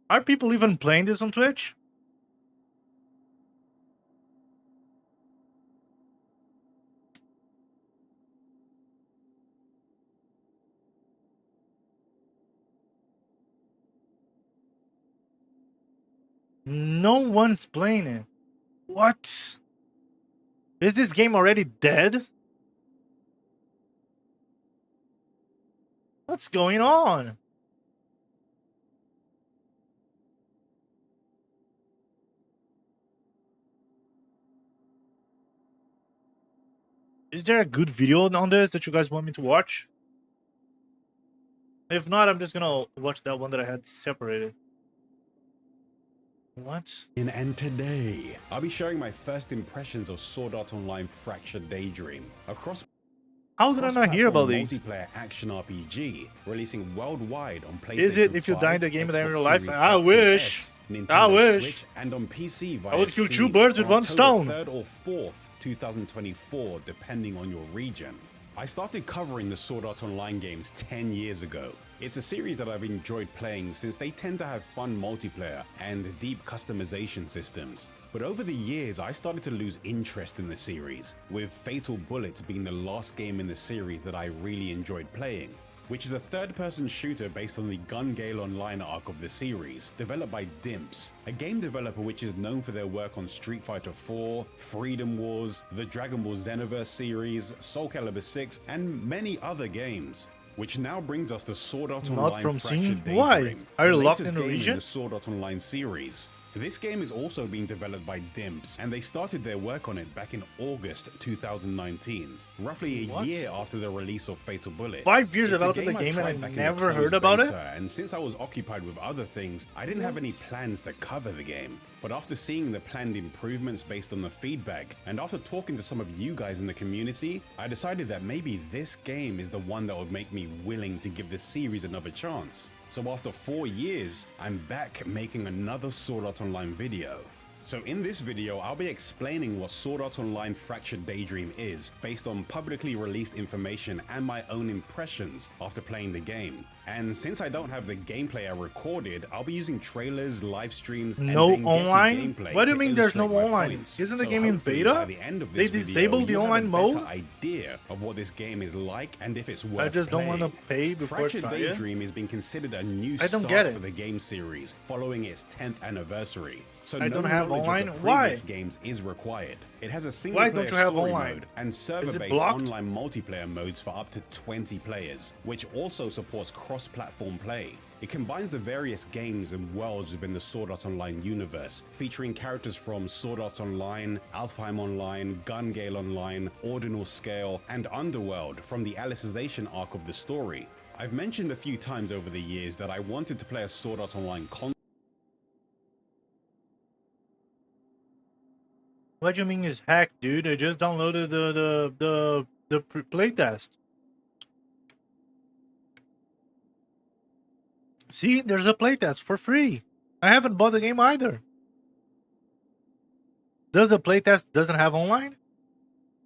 Speaker 5: Are people even playing this on Twitch? No one's playing it. What? Is this game already dead? What's going on? Is there a good video on this that you guys want me to watch? If not, I'm just gonna watch that one that I had separated. What?
Speaker 13: And today, I'll be sharing my first impressions of Sword Art Online Fractured Daydream, a
Speaker 5: How did I not hear about these?
Speaker 13: multiplayer action RPG releasing worldwide on PlayStation 5,
Speaker 5: Is it if you die in the game in real life?
Speaker 13: Xbox
Speaker 5: I
Speaker 13: Series
Speaker 5: wish.
Speaker 13: S, Nintendo
Speaker 5: I wish.
Speaker 13: Switch, and on PC via
Speaker 5: I would kill
Speaker 13: Steam
Speaker 5: 2 birds with
Speaker 13: on
Speaker 5: 1 stone.
Speaker 13: October 3rd or 4th, 2024, depending on your region. I started covering the Sword Art Online games 10 years ago. It's a series that I've enjoyed playing since they tend to have fun multiplayer and deep customization systems. But over the years, I started to lose interest in the series, with Fatal Bullet being the last game in the series that I really enjoyed playing, which is a third-person shooter based on the Gun Gale Online arc of the series, developed by Dimps, a game developer which is known for their work on Street Fighter 4, Freedom Wars, the Dragon Ball Xenoverse series, Soul Calibur 6, and many other games. Which now brings us to Sword Art Online
Speaker 5: Not from
Speaker 13: Fractured
Speaker 5: scene?
Speaker 13: Daydream,
Speaker 5: Why? Are you
Speaker 13: the
Speaker 5: locked
Speaker 13: latest
Speaker 5: in the
Speaker 13: game
Speaker 5: region?
Speaker 13: the Sword Art Online series. This game is also being developed by Dimps, and they started their work on it back in August 2019, roughly a year after the release of Fatal Bullet.
Speaker 5: 5 years
Speaker 13: It's a
Speaker 5: developing the game
Speaker 13: tried
Speaker 5: and I
Speaker 13: back in
Speaker 5: never
Speaker 13: the
Speaker 5: heard
Speaker 13: closed
Speaker 5: about it?
Speaker 13: beta, and since I was occupied with other things, I didn't have any plans to cover the game. But after seeing the planned improvements based on the feedback, and after talking to some of you guys in the community, I decided that maybe this game is the one that would make me willing to give the series another chance. So after 4 years, I'm back making another Sword Art Online video. So in this video, I'll be explaining what Sword Art Online Fractured Daydream is, based on publicly released information and my own impressions after playing the game. And since I don't have the gameplay I recorded, I'll be using trailers, live streams, and
Speaker 5: No
Speaker 13: then
Speaker 5: online?
Speaker 13: gameplay
Speaker 5: What do you
Speaker 13: to
Speaker 5: mean there's no
Speaker 13: illustrate my
Speaker 5: online?
Speaker 13: points.
Speaker 5: Isn't the
Speaker 13: So
Speaker 5: game in
Speaker 13: hopefully
Speaker 5: beta?
Speaker 13: by the end of
Speaker 5: They
Speaker 13: this
Speaker 5: disabled the
Speaker 13: video,
Speaker 5: online
Speaker 13: you'll have a
Speaker 5: mode?
Speaker 13: better idea of what this game is like and if it's worth
Speaker 5: I just don't want to
Speaker 13: playing.
Speaker 5: pay before
Speaker 13: Fractured
Speaker 5: trying it.
Speaker 13: Daydream is being considered a new
Speaker 5: I don't
Speaker 13: start
Speaker 5: get it.
Speaker 13: for the game series, following its 10th anniversary. So
Speaker 5: I
Speaker 13: no
Speaker 5: don't have
Speaker 13: knowledge
Speaker 5: online?
Speaker 13: of the
Speaker 5: Why?
Speaker 13: previous games is required. It has a
Speaker 5: Why
Speaker 13: single-player
Speaker 5: don't you have
Speaker 13: story
Speaker 5: online?
Speaker 13: mode and
Speaker 5: Is it
Speaker 13: server-based
Speaker 5: blocked?
Speaker 13: online multiplayer modes for up to 20 players, which also supports cross-platform play. It combines the various games and worlds within the Sword Art Online universe, featuring characters from Sword Art Online, Alfheim Online, Gun Gale Online, Ordinal Scale, and Underworld from the Alicization arc of the story. I've mentioned a few times over the years that I wanted to play a Sword Art Online
Speaker 5: What do you mean is hacked, dude? I just downloaded the playtest. See, there's a playtest for free. I haven't bought the game either. Does the playtest doesn't have online?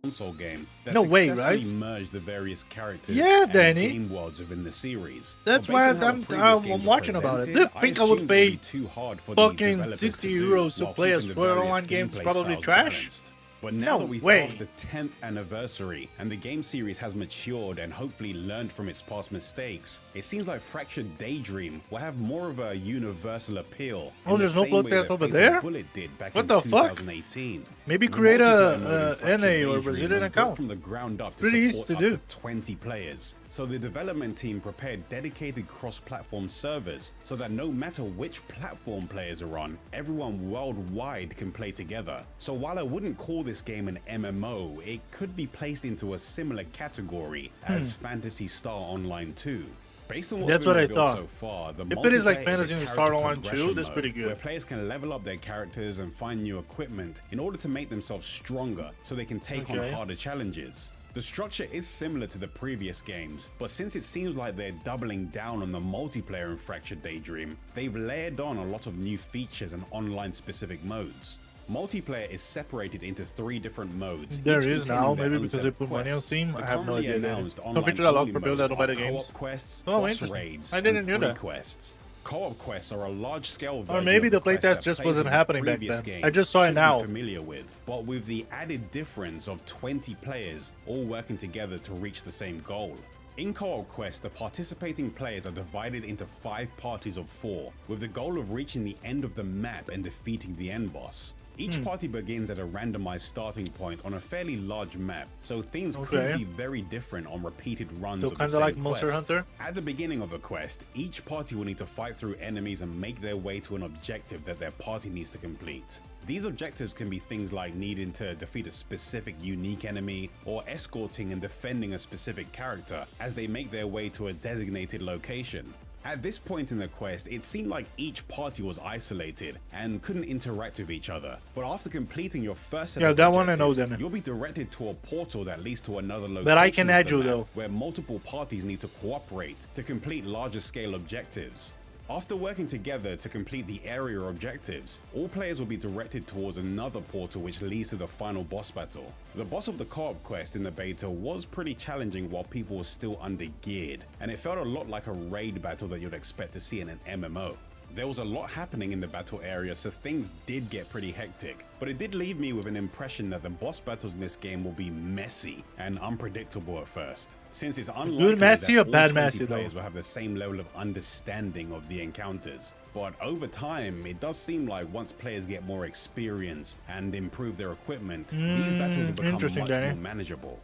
Speaker 13: console game that
Speaker 5: No way,
Speaker 13: successfully
Speaker 5: right?
Speaker 13: merged the various characters
Speaker 5: Yeah,
Speaker 13: and
Speaker 5: Danny.
Speaker 13: game worlds within the series.
Speaker 5: That's
Speaker 13: But
Speaker 5: why
Speaker 13: based on how the previous
Speaker 5: I'm
Speaker 13: games were
Speaker 5: watching about it.
Speaker 13: presented,
Speaker 5: They think I
Speaker 13: assumed
Speaker 5: would
Speaker 13: it would
Speaker 5: pay
Speaker 13: be too hard for the
Speaker 5: fucking
Speaker 13: developers
Speaker 5: 60
Speaker 13: to do
Speaker 5: euros to
Speaker 13: while
Speaker 5: play a
Speaker 13: keeping the
Speaker 5: Sword Art
Speaker 13: various
Speaker 5: Online game is
Speaker 13: gameplay
Speaker 5: probably
Speaker 13: styles
Speaker 5: trash.
Speaker 13: balanced. But now
Speaker 5: No
Speaker 13: that we've
Speaker 5: way.
Speaker 13: passed the 10th anniversary and the game series has matured and hopefully learned from its past mistakes, it seems like Fractured Daydream will have more of a universal appeal.
Speaker 5: Oh,
Speaker 13: in the
Speaker 5: there's no
Speaker 13: same
Speaker 5: blood
Speaker 13: way
Speaker 5: test
Speaker 13: that
Speaker 5: over
Speaker 13: Fatal
Speaker 5: there?
Speaker 13: Bullet did back
Speaker 5: What
Speaker 13: in
Speaker 5: the fuck?
Speaker 13: 2018.
Speaker 5: Maybe
Speaker 13: The
Speaker 5: create
Speaker 13: multiplayer mode
Speaker 5: a
Speaker 13: in Fractured
Speaker 5: NA or
Speaker 13: Daydream
Speaker 5: Brazilian
Speaker 13: was built
Speaker 5: account.
Speaker 13: from the ground up to
Speaker 5: Pretty easy
Speaker 13: support
Speaker 5: to
Speaker 13: up
Speaker 5: do.
Speaker 13: to 20 players. So the development team prepared dedicated cross-platform servers so that no matter which platform players are on, everyone worldwide can play together. So while I wouldn't call this game an MMO, it could be placed into a similar category as Fantasy Star Online 2. Based on what's
Speaker 5: That's
Speaker 13: been
Speaker 5: what I
Speaker 13: revealed
Speaker 5: thought.
Speaker 13: so far, the
Speaker 5: If it is like
Speaker 13: multiplayer
Speaker 5: Fantasy
Speaker 13: a
Speaker 5: Star
Speaker 13: character
Speaker 5: Online 2,
Speaker 13: progression
Speaker 5: that's
Speaker 13: mode
Speaker 5: pretty good.
Speaker 13: where players can level up their characters and find new equipment in order to make themselves stronger so they can take on
Speaker 5: Okay.
Speaker 13: harder challenges. The structure is similar to the previous games, but since it seems like they're doubling down on the multiplayer in Fractured Daydream, they've layered on a lot of new features and online specific modes. Multiplayer is separated into 3 different modes.
Speaker 5: There
Speaker 13: each
Speaker 5: is
Speaker 13: containing
Speaker 5: now,
Speaker 13: their
Speaker 5: maybe
Speaker 13: own
Speaker 5: because
Speaker 13: set
Speaker 5: they
Speaker 13: of
Speaker 5: put money on
Speaker 13: quests.
Speaker 5: Steam.
Speaker 13: The
Speaker 5: I have no
Speaker 13: currently
Speaker 5: idea.
Speaker 13: announced
Speaker 5: Some
Speaker 13: online
Speaker 5: features I love
Speaker 13: only
Speaker 5: for people that
Speaker 13: modes
Speaker 5: don't buy the
Speaker 13: are
Speaker 5: games.
Speaker 13: co-op quests,
Speaker 5: Oh,
Speaker 13: boss
Speaker 5: interesting.
Speaker 13: raids,
Speaker 5: I didn't
Speaker 13: and
Speaker 5: know
Speaker 13: free
Speaker 5: that.
Speaker 13: quests. Co-op quests are a large-scale version
Speaker 5: Or maybe
Speaker 13: of
Speaker 5: the
Speaker 13: quest
Speaker 5: playtest
Speaker 13: that
Speaker 5: just
Speaker 13: plays
Speaker 5: wasn't
Speaker 13: in the
Speaker 5: happening back
Speaker 13: previous
Speaker 5: then.
Speaker 13: game
Speaker 5: I just saw it
Speaker 13: should be
Speaker 5: now.
Speaker 13: familiar with, but with the added difference of 20 players all working together to reach the same goal. In co-op quests, the participating players are divided into 5 parties of 4, with the goal of reaching the end of the map and defeating the end boss. Each party begins at a randomized starting point on a fairly large map, so things could
Speaker 5: Okay.
Speaker 13: be very different on repeated runs
Speaker 5: So
Speaker 13: of the
Speaker 5: kinda
Speaker 13: same
Speaker 5: like Monster
Speaker 13: quest.
Speaker 5: Hunter?
Speaker 13: At the beginning of a quest, each party will need to fight through enemies and make their way to an objective that their party needs to complete. These objectives can be things like needing to defeat a specific unique enemy, or escorting and defending a specific character as they make their way to a designated location. At this point in the quest, it seemed like each party was isolated and couldn't interact with each other. But after completing your first set
Speaker 5: Yeah,
Speaker 13: of
Speaker 5: that one I know
Speaker 13: objectives,
Speaker 5: then.
Speaker 13: you'll be directed to a portal that leads to another location
Speaker 5: But I can
Speaker 13: of
Speaker 5: add
Speaker 13: the
Speaker 5: you,
Speaker 13: map
Speaker 5: though.
Speaker 13: where multiple parties need to cooperate to complete larger scale objectives. After working together to complete the area objectives, all players will be directed towards another portal which leads to the final boss battle. The boss of the co-op quest in the beta was pretty challenging while people were still under-geared, and it felt a lot like a raid battle that you'd expect to see in an MMO. There was a lot happening in the battle area, so things did get pretty hectic, but it did leave me with an impression that the boss battles in this game will be messy and unpredictable at first, since it's unlikely
Speaker 5: messy
Speaker 13: that
Speaker 5: or bad
Speaker 13: all 20
Speaker 5: messy, though?
Speaker 13: players will have the same level of understanding of the encounters. But over time, it does seem like once players get more experience and improve their equipment, these battles will become
Speaker 5: interesting,
Speaker 13: much
Speaker 5: Danny.
Speaker 13: more manageable.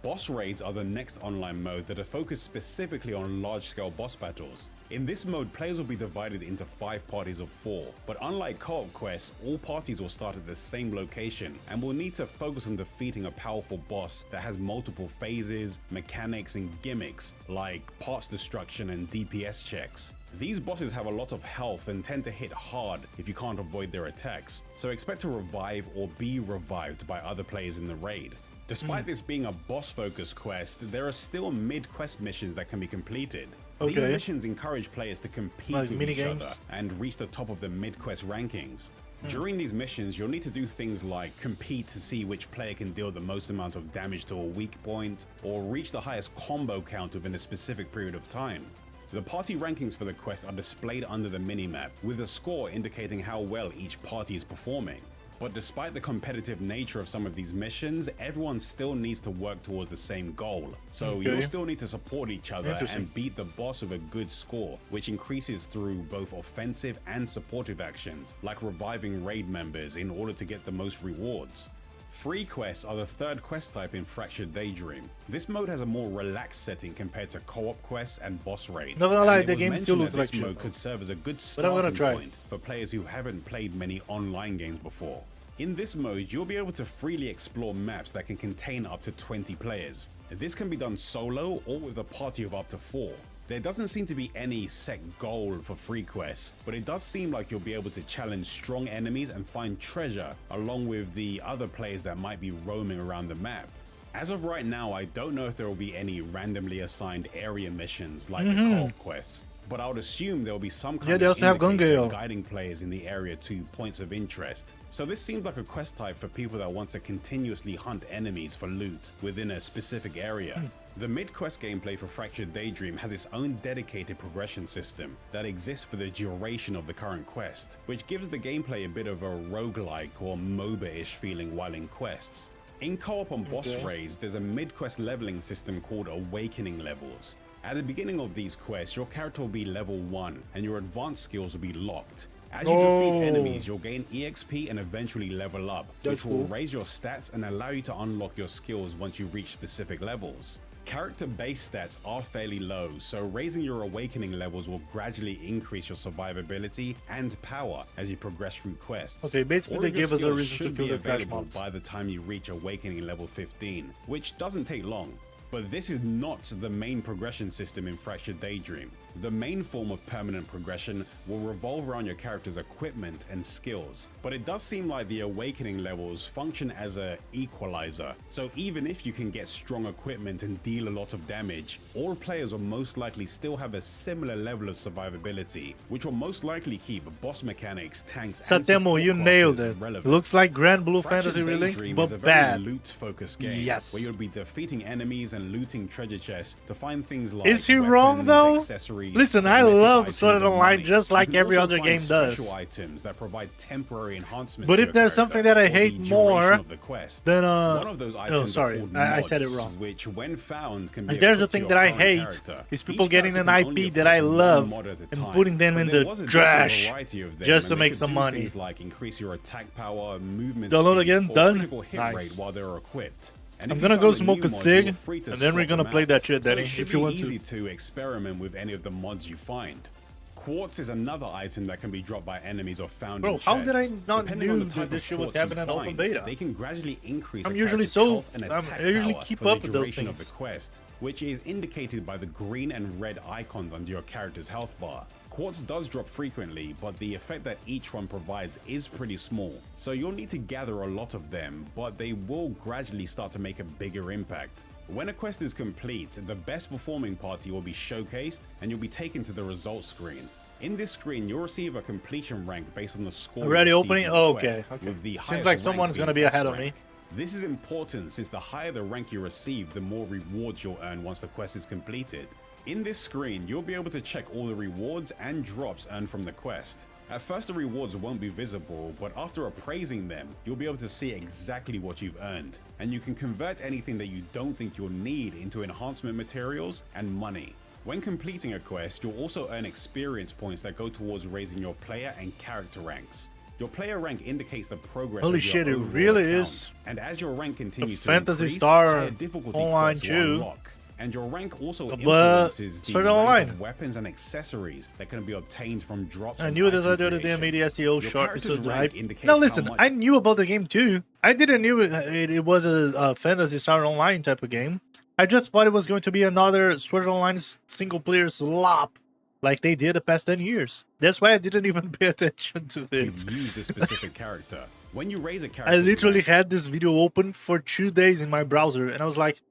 Speaker 13: Boss raids are the next online mode that are focused specifically on large-scale boss battles. In this mode, players will be divided into 5 parties of 4, but unlike co-op quests, all parties will start at the same location and will need to focus on defeating a powerful boss that has multiple phases, mechanics, and gimmicks like parts destruction and DPS checks. These bosses have a lot of health and tend to hit hard if you can't avoid their attacks, so expect to revive or be revived by other players in the raid. Despite this being a boss-focused quest, there are still mid-quest missions that can be completed. These
Speaker 5: Okay.
Speaker 13: missions encourage players to compete
Speaker 5: Like
Speaker 13: with
Speaker 5: mini
Speaker 13: each
Speaker 5: games?
Speaker 13: other and reach the top of the mid-quest rankings. During these missions, you'll need to do things like compete to see which player can deal the most amount of damage to a weak point, or reach the highest combo count within a specific period of time. The party rankings for the quest are displayed under the minimap, with a score indicating how well each party is performing. But despite the competitive nature of some of these missions, everyone still needs to work towards the same goal. So
Speaker 5: Okay.
Speaker 13: you'll still need to support each other
Speaker 5: Interesting.
Speaker 13: and beat the boss with a good score, which increases through both offensive and supportive actions, like reviving raid members in order to get the most rewards. Free quests are the third quest type in Fractured Daydream. This mode has a more relaxed setting compared to co-op quests and boss raids.
Speaker 5: Not gonna lie,
Speaker 13: and it
Speaker 5: the
Speaker 13: was
Speaker 5: game still
Speaker 13: mentioned
Speaker 5: looks
Speaker 13: that this
Speaker 5: like
Speaker 13: mode
Speaker 5: shit.
Speaker 13: could serve as a good
Speaker 5: But I'm gonna
Speaker 13: starting
Speaker 5: try.
Speaker 13: point for players who haven't played many online games before. In this mode, you'll be able to freely explore maps that can contain up to 20 players. This can be done solo or with a party of up to 4. There doesn't seem to be any set goal for free quests, but it does seem like you'll be able to challenge strong enemies and find treasure along with the other players that might be roaming around the map. As of right now, I don't know if there will be any randomly assigned area missions like the co-op quests, but I would assume there will be some kind
Speaker 5: they
Speaker 13: of
Speaker 5: also have
Speaker 13: indicator
Speaker 5: Gongeo.
Speaker 13: guiding players in the area to points of interest. So this seems like a quest type for people that want to continuously hunt enemies for loot within a specific area. The mid-quest gameplay for Fractured Daydream has its own dedicated progression system that exists for the duration of the current quest, which gives the gameplay a bit of a roguelike or MOBA-ish feeling while in quests. In co-op on boss raids, there's a mid-quest leveling system called Awakening Levels. At the beginning of these quests, your character will be level 1 and your advanced skills will be locked. As you defeat enemies, you'll gain EXP and eventually level up, which will raise your stats and allow you to unlock your skills once you reach specific levels. Character base stats are fairly low, so raising your awakening levels will gradually increase your survivability and power as you progress through quests.
Speaker 5: Okay, basically
Speaker 13: All
Speaker 5: they
Speaker 13: of your
Speaker 5: give us a
Speaker 13: skills
Speaker 5: reason to
Speaker 13: should
Speaker 5: kill
Speaker 13: be
Speaker 5: the crash
Speaker 13: available
Speaker 5: mobs.
Speaker 13: by the time you reach awakening level 15, which doesn't take long. But this is not the main progression system in Fractured Daydream. The main form of permanent progression will revolve around your character's equipment and skills. But it does seem like the awakening levels function as an equalizer. So even if you can get strong equipment and deal a lot of damage, all players will most likely still have a similar level of survivability, which will most likely keep boss mechanics, tanks, and
Speaker 5: Satemo,
Speaker 13: support
Speaker 5: you nailed
Speaker 13: classes
Speaker 5: it.
Speaker 13: relevant.
Speaker 5: Looks like Grand Blue
Speaker 13: Fractured
Speaker 5: Fantasy Relink,
Speaker 13: Daydream is a
Speaker 5: but
Speaker 13: very
Speaker 5: bad.
Speaker 13: loot-focused game,
Speaker 5: Yes.
Speaker 13: where you'll be defeating enemies and looting treasure chests to find things like
Speaker 5: Is he wrong though?
Speaker 13: accessories,
Speaker 5: Listen, I
Speaker 13: cosmetic
Speaker 5: love
Speaker 13: items,
Speaker 5: Sword Art
Speaker 13: and
Speaker 5: Online
Speaker 13: money.
Speaker 5: just
Speaker 13: You
Speaker 5: like
Speaker 13: can
Speaker 5: every
Speaker 13: also
Speaker 5: other
Speaker 13: find
Speaker 5: game does.
Speaker 13: special items that provide temporary enhancements
Speaker 5: But
Speaker 13: to
Speaker 5: if
Speaker 13: your
Speaker 5: there's
Speaker 13: character
Speaker 5: something that I
Speaker 13: or the
Speaker 5: hate
Speaker 13: duration
Speaker 5: more,
Speaker 13: of the quest.
Speaker 5: then
Speaker 13: one of those items
Speaker 5: oh, sorry,
Speaker 13: are called
Speaker 5: I said it
Speaker 13: mods,
Speaker 5: wrong.
Speaker 13: which when found can be
Speaker 5: If there's a
Speaker 13: equipped to
Speaker 5: thing
Speaker 13: your
Speaker 5: that I
Speaker 13: current
Speaker 5: hate,
Speaker 13: character.
Speaker 5: is people
Speaker 13: Each
Speaker 5: getting an
Speaker 13: character can only
Speaker 5: IP that I
Speaker 13: equip one
Speaker 5: love
Speaker 13: mod at a
Speaker 5: and
Speaker 13: time,
Speaker 5: putting them
Speaker 13: but
Speaker 5: in
Speaker 13: there
Speaker 5: the
Speaker 13: was a decent
Speaker 5: trash
Speaker 13: variety of them,
Speaker 5: just
Speaker 13: and
Speaker 5: to
Speaker 13: they
Speaker 5: make
Speaker 13: could
Speaker 5: some
Speaker 13: do
Speaker 5: money.
Speaker 13: things like increase your attack power, movement
Speaker 5: Download
Speaker 13: speed,
Speaker 5: again,
Speaker 13: or
Speaker 5: done.
Speaker 13: critical hit
Speaker 5: Nice.
Speaker 13: rate while they're equipped. And
Speaker 5: I'm
Speaker 13: if you
Speaker 5: gonna go
Speaker 13: found a
Speaker 5: smoke
Speaker 13: new
Speaker 5: a
Speaker 13: mod,
Speaker 5: cig,
Speaker 13: you're free to
Speaker 5: and then we're
Speaker 13: swap
Speaker 5: gonna
Speaker 13: them
Speaker 5: play
Speaker 13: out.
Speaker 5: that shit,
Speaker 13: So
Speaker 5: Danny,
Speaker 13: it should
Speaker 5: if you
Speaker 13: be
Speaker 5: want to.
Speaker 13: easy to experiment with any of the mods you find. Quartz is another item that can be dropped by enemies or found
Speaker 5: Bro,
Speaker 13: in chests.
Speaker 5: how did I not
Speaker 13: Depending on
Speaker 5: knew
Speaker 13: the type
Speaker 5: that this
Speaker 13: of
Speaker 5: shit was
Speaker 13: quartz you
Speaker 5: happening in open
Speaker 13: find,
Speaker 5: beta?
Speaker 13: They can gradually increase
Speaker 5: I'm
Speaker 13: a
Speaker 5: usually
Speaker 13: character's
Speaker 5: so-
Speaker 13: health and
Speaker 5: I'm-
Speaker 13: attack
Speaker 5: I usually
Speaker 13: power
Speaker 5: keep
Speaker 13: for
Speaker 5: up
Speaker 13: the
Speaker 5: with those
Speaker 13: duration of the
Speaker 5: things.
Speaker 13: quest, which is indicated by the green and red icons under your character's health bar. Quartz does drop frequently, but the effect that each one provides is pretty small, so you'll need to gather a lot of them, but they will gradually start to make a bigger impact. When a quest is complete, the best performing party will be showcased and you'll be taken to the results screen. In this screen, you'll receive a completion rank based on the score.
Speaker 5: Already
Speaker 13: you received
Speaker 5: opening?
Speaker 13: in the
Speaker 5: Oh,
Speaker 13: quest,
Speaker 5: okay.
Speaker 13: with the
Speaker 5: Seems
Speaker 13: highest
Speaker 5: like
Speaker 13: rank
Speaker 5: someone's
Speaker 13: being
Speaker 5: gonna be
Speaker 13: S
Speaker 5: ahead of
Speaker 13: rank.
Speaker 5: me.
Speaker 13: This is important since the higher the rank you receive, the more rewards you'll earn once the quest is completed. In this screen, you'll be able to check all the rewards and drops earned from the quest. At first, the rewards won't be visible, but after appraising them, you'll be able to see exactly what you've earned. And you can convert anything that you don't think you'll need into enhancement materials and money. When completing a quest, you'll also earn experience points that go towards raising your player and character ranks. Your player rank indicates the progress
Speaker 5: Holy
Speaker 13: of your
Speaker 5: shit, it
Speaker 13: overall
Speaker 5: really
Speaker 13: account.
Speaker 5: is
Speaker 13: And as your rank continues to
Speaker 5: Phantasy
Speaker 13: increase,
Speaker 5: Star
Speaker 13: higher difficulty
Speaker 5: Online
Speaker 13: quests will
Speaker 5: too.
Speaker 13: unlock. And your rank also
Speaker 5: But
Speaker 13: influences the
Speaker 5: Sword
Speaker 13: rank
Speaker 5: Art Online.
Speaker 13: of weapons and accessories that can be obtained from drops.
Speaker 5: I
Speaker 13: and
Speaker 5: knew this
Speaker 13: item
Speaker 5: I did the damn
Speaker 13: creation.
Speaker 5: ADSEO
Speaker 13: Your
Speaker 5: short
Speaker 13: character's
Speaker 5: episode
Speaker 13: rank
Speaker 5: hype.
Speaker 13: indicates
Speaker 5: Now
Speaker 13: how
Speaker 5: listen,
Speaker 13: much-
Speaker 5: I knew about the game too. I didn't knew it was a Fantasy Star Online type of game. I just thought it was going to be another Sword Art Online single player slop like they did the past 10 years. That's why I didn't even pay attention to
Speaker 13: to
Speaker 5: it.
Speaker 13: use this specific character. When you raise a character,
Speaker 5: I literally had this video open for 2 days in my browser and I was like,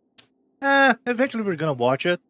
Speaker 5: eventually we're gonna watch it.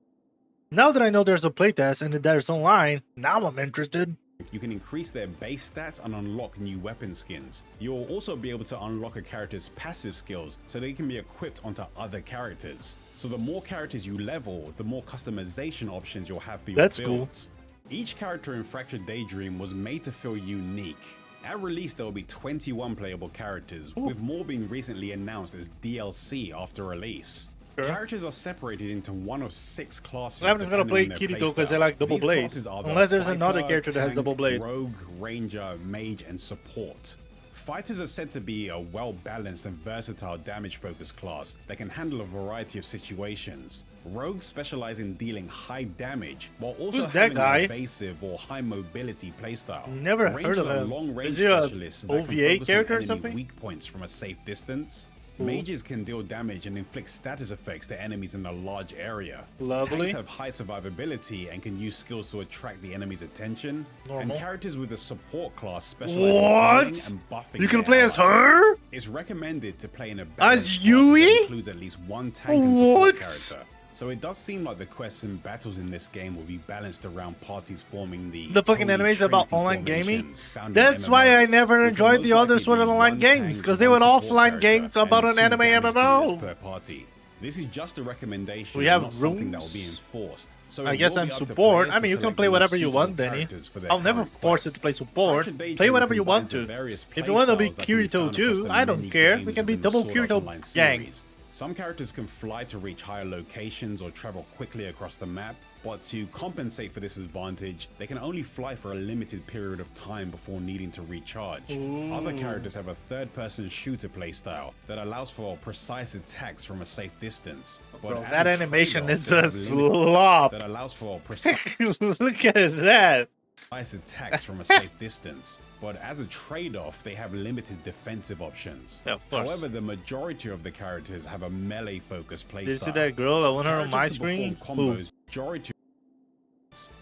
Speaker 5: Now that I know there's a playtest and that there's online, now I'm interested.
Speaker 13: you can increase their base stats and unlock new weapon skins. You'll also be able to unlock a character's passive skills so they can be equipped onto other characters. So the more characters you level, the more customization options you'll have for your
Speaker 5: That's cool.
Speaker 13: builds. Each character in Fractured Daydream was made to feel unique. At release, there will be 21 playable characters, with more being recently announced as DLC after release.
Speaker 5: Sure.
Speaker 13: Characters are separated into one of 6 classes.
Speaker 5: I'm just gonna play
Speaker 13: depending on
Speaker 5: Kirito
Speaker 13: their
Speaker 5: because I
Speaker 13: playstyle.
Speaker 5: like double
Speaker 13: These
Speaker 5: blade.
Speaker 13: classes are the
Speaker 5: Unless there's another
Speaker 13: fighter,
Speaker 5: character that has
Speaker 13: tank,
Speaker 5: double blade.
Speaker 13: Rogue, ranger, mage, and support. Fighters are said to be a well-balanced and versatile damage-focused class that can handle a variety of situations. Rogues specialize in dealing high damage, while also
Speaker 5: Who's that
Speaker 13: having
Speaker 5: guy?
Speaker 13: an evasive or high-mobility playstyle.
Speaker 5: Never heard
Speaker 13: Rangers
Speaker 5: of
Speaker 13: are
Speaker 5: him.
Speaker 13: long-range
Speaker 5: Is he a
Speaker 13: specialists that can
Speaker 5: OVA
Speaker 13: focus
Speaker 5: character or
Speaker 13: on enemy
Speaker 5: something?
Speaker 13: weak points from a safe distance.
Speaker 5: Cool.
Speaker 13: Mages can deal damage and inflict status effects to enemies in a large area.
Speaker 5: Lovely.
Speaker 13: Tanks have high survivability and can use skills to attract the enemy's attention.
Speaker 5: Normal.
Speaker 13: And characters with a support class specialize in
Speaker 5: What?
Speaker 13: healing and buffing
Speaker 5: You can
Speaker 13: their
Speaker 5: play as
Speaker 13: allies.
Speaker 5: her?
Speaker 13: It's recommended to play in a balanced party
Speaker 5: Yui?
Speaker 13: that includes at least one tank and support
Speaker 5: What?
Speaker 13: character. So it does seem like the quests and battles in this game will be balanced around parties forming the
Speaker 5: The fucking
Speaker 13: Holy
Speaker 5: anime is about
Speaker 13: Trinity
Speaker 5: online gaming.
Speaker 13: formations found in
Speaker 5: That's why I
Speaker 13: MMOs,
Speaker 5: never
Speaker 13: which will
Speaker 5: enjoyed
Speaker 13: most
Speaker 5: the other
Speaker 13: likely
Speaker 5: Sword
Speaker 13: be
Speaker 5: Art Online
Speaker 13: one
Speaker 5: games
Speaker 13: tank,
Speaker 5: because they
Speaker 13: one
Speaker 5: were
Speaker 13: support
Speaker 5: offline
Speaker 13: character,
Speaker 5: games about
Speaker 13: and
Speaker 5: an
Speaker 13: 2
Speaker 5: anime
Speaker 13: damage
Speaker 5: MMO.
Speaker 13: dealers per party. This is just a recommendation,
Speaker 5: We have
Speaker 13: not something that will
Speaker 5: rules?
Speaker 13: be enforced. So
Speaker 5: I
Speaker 13: it
Speaker 5: guess
Speaker 13: will
Speaker 5: I'm
Speaker 13: be up to
Speaker 5: support.
Speaker 13: players
Speaker 5: I
Speaker 13: to
Speaker 5: mean, you can
Speaker 13: select
Speaker 5: play
Speaker 13: the
Speaker 5: whatever you
Speaker 13: suitable
Speaker 5: want, Danny.
Speaker 13: characters for their
Speaker 5: I'll never
Speaker 13: current
Speaker 5: force you
Speaker 13: quest.
Speaker 5: to play support.
Speaker 13: Fractured Daydream
Speaker 5: Play whatever you
Speaker 13: combines
Speaker 5: want
Speaker 13: the
Speaker 5: to.
Speaker 13: various
Speaker 5: If you want to be
Speaker 13: playstyles that can be
Speaker 5: Kirito
Speaker 13: found across
Speaker 5: too,
Speaker 13: the
Speaker 5: I don't
Speaker 13: many
Speaker 5: care. We
Speaker 13: games
Speaker 5: can be
Speaker 13: within the
Speaker 5: double
Speaker 13: Sword Art
Speaker 5: Kirito
Speaker 13: Online
Speaker 5: gang.
Speaker 13: series. Some characters can fly to reach higher locations or travel quickly across the map, but to compensate for this advantage, they can only fly for a limited period of time before needing to recharge. Other characters have a third-person shooter playstyle that allows for precise attacks from a safe distance. But
Speaker 5: Bro,
Speaker 13: as
Speaker 5: that
Speaker 13: a
Speaker 5: animation
Speaker 13: trade-off,
Speaker 5: is
Speaker 13: they
Speaker 5: a
Speaker 13: have limited
Speaker 5: slop.
Speaker 13: that allows for precise
Speaker 5: Look at that.
Speaker 13: attacks from a safe distance, but as a trade-off, they have limited defensive options.
Speaker 5: Yeah, of course.
Speaker 13: However, the majority of the characters have a melee-focused playstyle.
Speaker 5: Did you see that girl? I want her on my
Speaker 13: Characters can
Speaker 5: screen.
Speaker 13: perform
Speaker 5: Who?
Speaker 13: combos, majority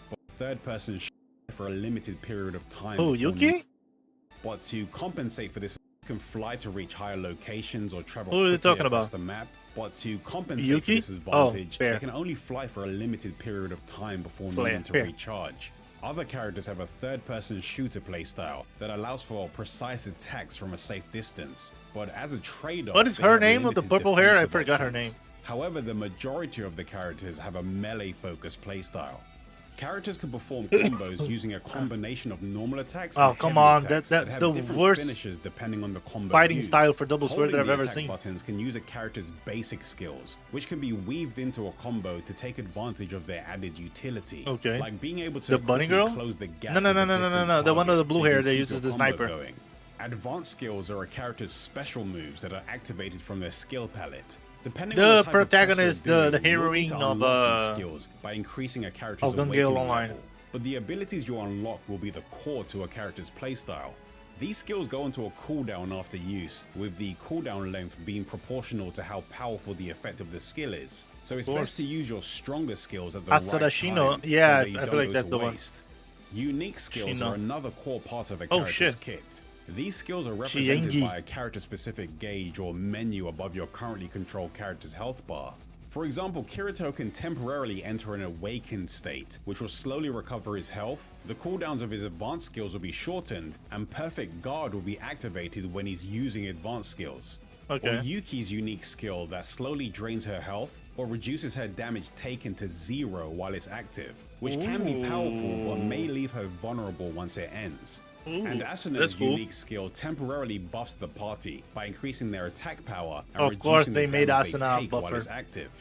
Speaker 13: but third-person for a limited period of time.
Speaker 5: Who,
Speaker 13: before
Speaker 5: Yuki?
Speaker 13: But to compensate for this, can fly to reach higher locations or travel
Speaker 5: Who are you
Speaker 13: quickly
Speaker 5: talking
Speaker 13: across
Speaker 5: about?
Speaker 13: the map. But to compensate
Speaker 5: Yuki?
Speaker 13: for this
Speaker 5: Oh,
Speaker 13: advantage,
Speaker 5: fair.
Speaker 13: they can only fly for a limited period of time before
Speaker 5: Fair,
Speaker 13: needing to
Speaker 5: fair.
Speaker 13: recharge. Other characters have a third-person shooter playstyle that allows for precise attacks from a safe distance. But as a trade-off,
Speaker 5: What is
Speaker 13: they
Speaker 5: her
Speaker 13: have
Speaker 5: name with the
Speaker 13: limited
Speaker 5: purple hair? I
Speaker 13: defensive
Speaker 5: forgot her
Speaker 13: options.
Speaker 5: name.
Speaker 13: However, the majority of the characters have a melee-focused playstyle. Characters can perform combos using a combination of normal attacks
Speaker 5: Oh,
Speaker 13: and
Speaker 5: come
Speaker 13: heavy
Speaker 5: on,
Speaker 13: attacks
Speaker 5: that's
Speaker 13: have
Speaker 5: the
Speaker 13: different
Speaker 5: worst
Speaker 13: finishes depending on the combo
Speaker 5: fighting
Speaker 13: used.
Speaker 5: style for double sword that
Speaker 13: Holding
Speaker 5: I've
Speaker 13: the
Speaker 5: ever
Speaker 13: attack
Speaker 5: seen.
Speaker 13: buttons can use a character's basic skills, which can be weaved into a combo to take advantage of their added utility.
Speaker 5: Okay.
Speaker 13: Like being able to
Speaker 5: The bunny
Speaker 13: quickly
Speaker 5: girl?
Speaker 13: close the gap.
Speaker 5: No, no,
Speaker 13: with
Speaker 5: no,
Speaker 13: a
Speaker 5: no, no,
Speaker 13: distant
Speaker 5: no, the one with the
Speaker 13: target
Speaker 5: blue
Speaker 13: so you
Speaker 5: hair
Speaker 13: can
Speaker 5: that
Speaker 13: keep
Speaker 5: uses
Speaker 13: your
Speaker 5: the
Speaker 13: combo
Speaker 5: sniper.
Speaker 13: going. Advanced skills are a character's special moves that are activated from their skill palette. Depending
Speaker 5: The
Speaker 13: on the type
Speaker 5: protagonist,
Speaker 13: of quest
Speaker 5: the
Speaker 13: you're doing, you'll need
Speaker 5: heroine
Speaker 13: to
Speaker 5: of,
Speaker 13: unlock these skills by increasing a character's
Speaker 5: Gun
Speaker 13: awakening
Speaker 5: Gale Online.
Speaker 13: level. But the abilities you unlock will be the core to a character's playstyle. These skills go into a cooldown after use, with the cooldown length being proportional to how powerful the effect of the skill is. So it's best to use your stronger skills at the right
Speaker 5: Asadashino.
Speaker 13: time,
Speaker 5: Yeah,
Speaker 13: so that you
Speaker 5: I
Speaker 13: don't
Speaker 5: feel like
Speaker 13: go
Speaker 5: that's
Speaker 13: to
Speaker 5: the one.
Speaker 13: waste. Unique skills
Speaker 5: Shino.
Speaker 13: are another core part of a
Speaker 5: Oh,
Speaker 13: character's
Speaker 5: shit.
Speaker 13: kit. These skills are represented
Speaker 5: Shiengi.
Speaker 13: by a character-specific gauge or menu above your currently controlled character's health bar. For example, Kirito can temporarily enter an awakened state, which will slowly recover his health. The cooldowns of his advanced skills will be shortened, and Perfect Guard will be activated when he's using advanced skills.
Speaker 5: Okay.
Speaker 13: Or Yuki's unique skill that slowly drains her health or reduces her damage taken to 0 while it's active, which can be powerful but may leave her vulnerable once it ends. And
Speaker 5: that's
Speaker 13: Asuna's
Speaker 5: cool.
Speaker 13: unique skill temporarily buffs the party by increasing their attack power and
Speaker 5: Of course,
Speaker 13: reducing
Speaker 5: they
Speaker 13: the
Speaker 5: made
Speaker 13: damage they
Speaker 5: Asuna
Speaker 13: take while
Speaker 5: buffer.
Speaker 13: it's active.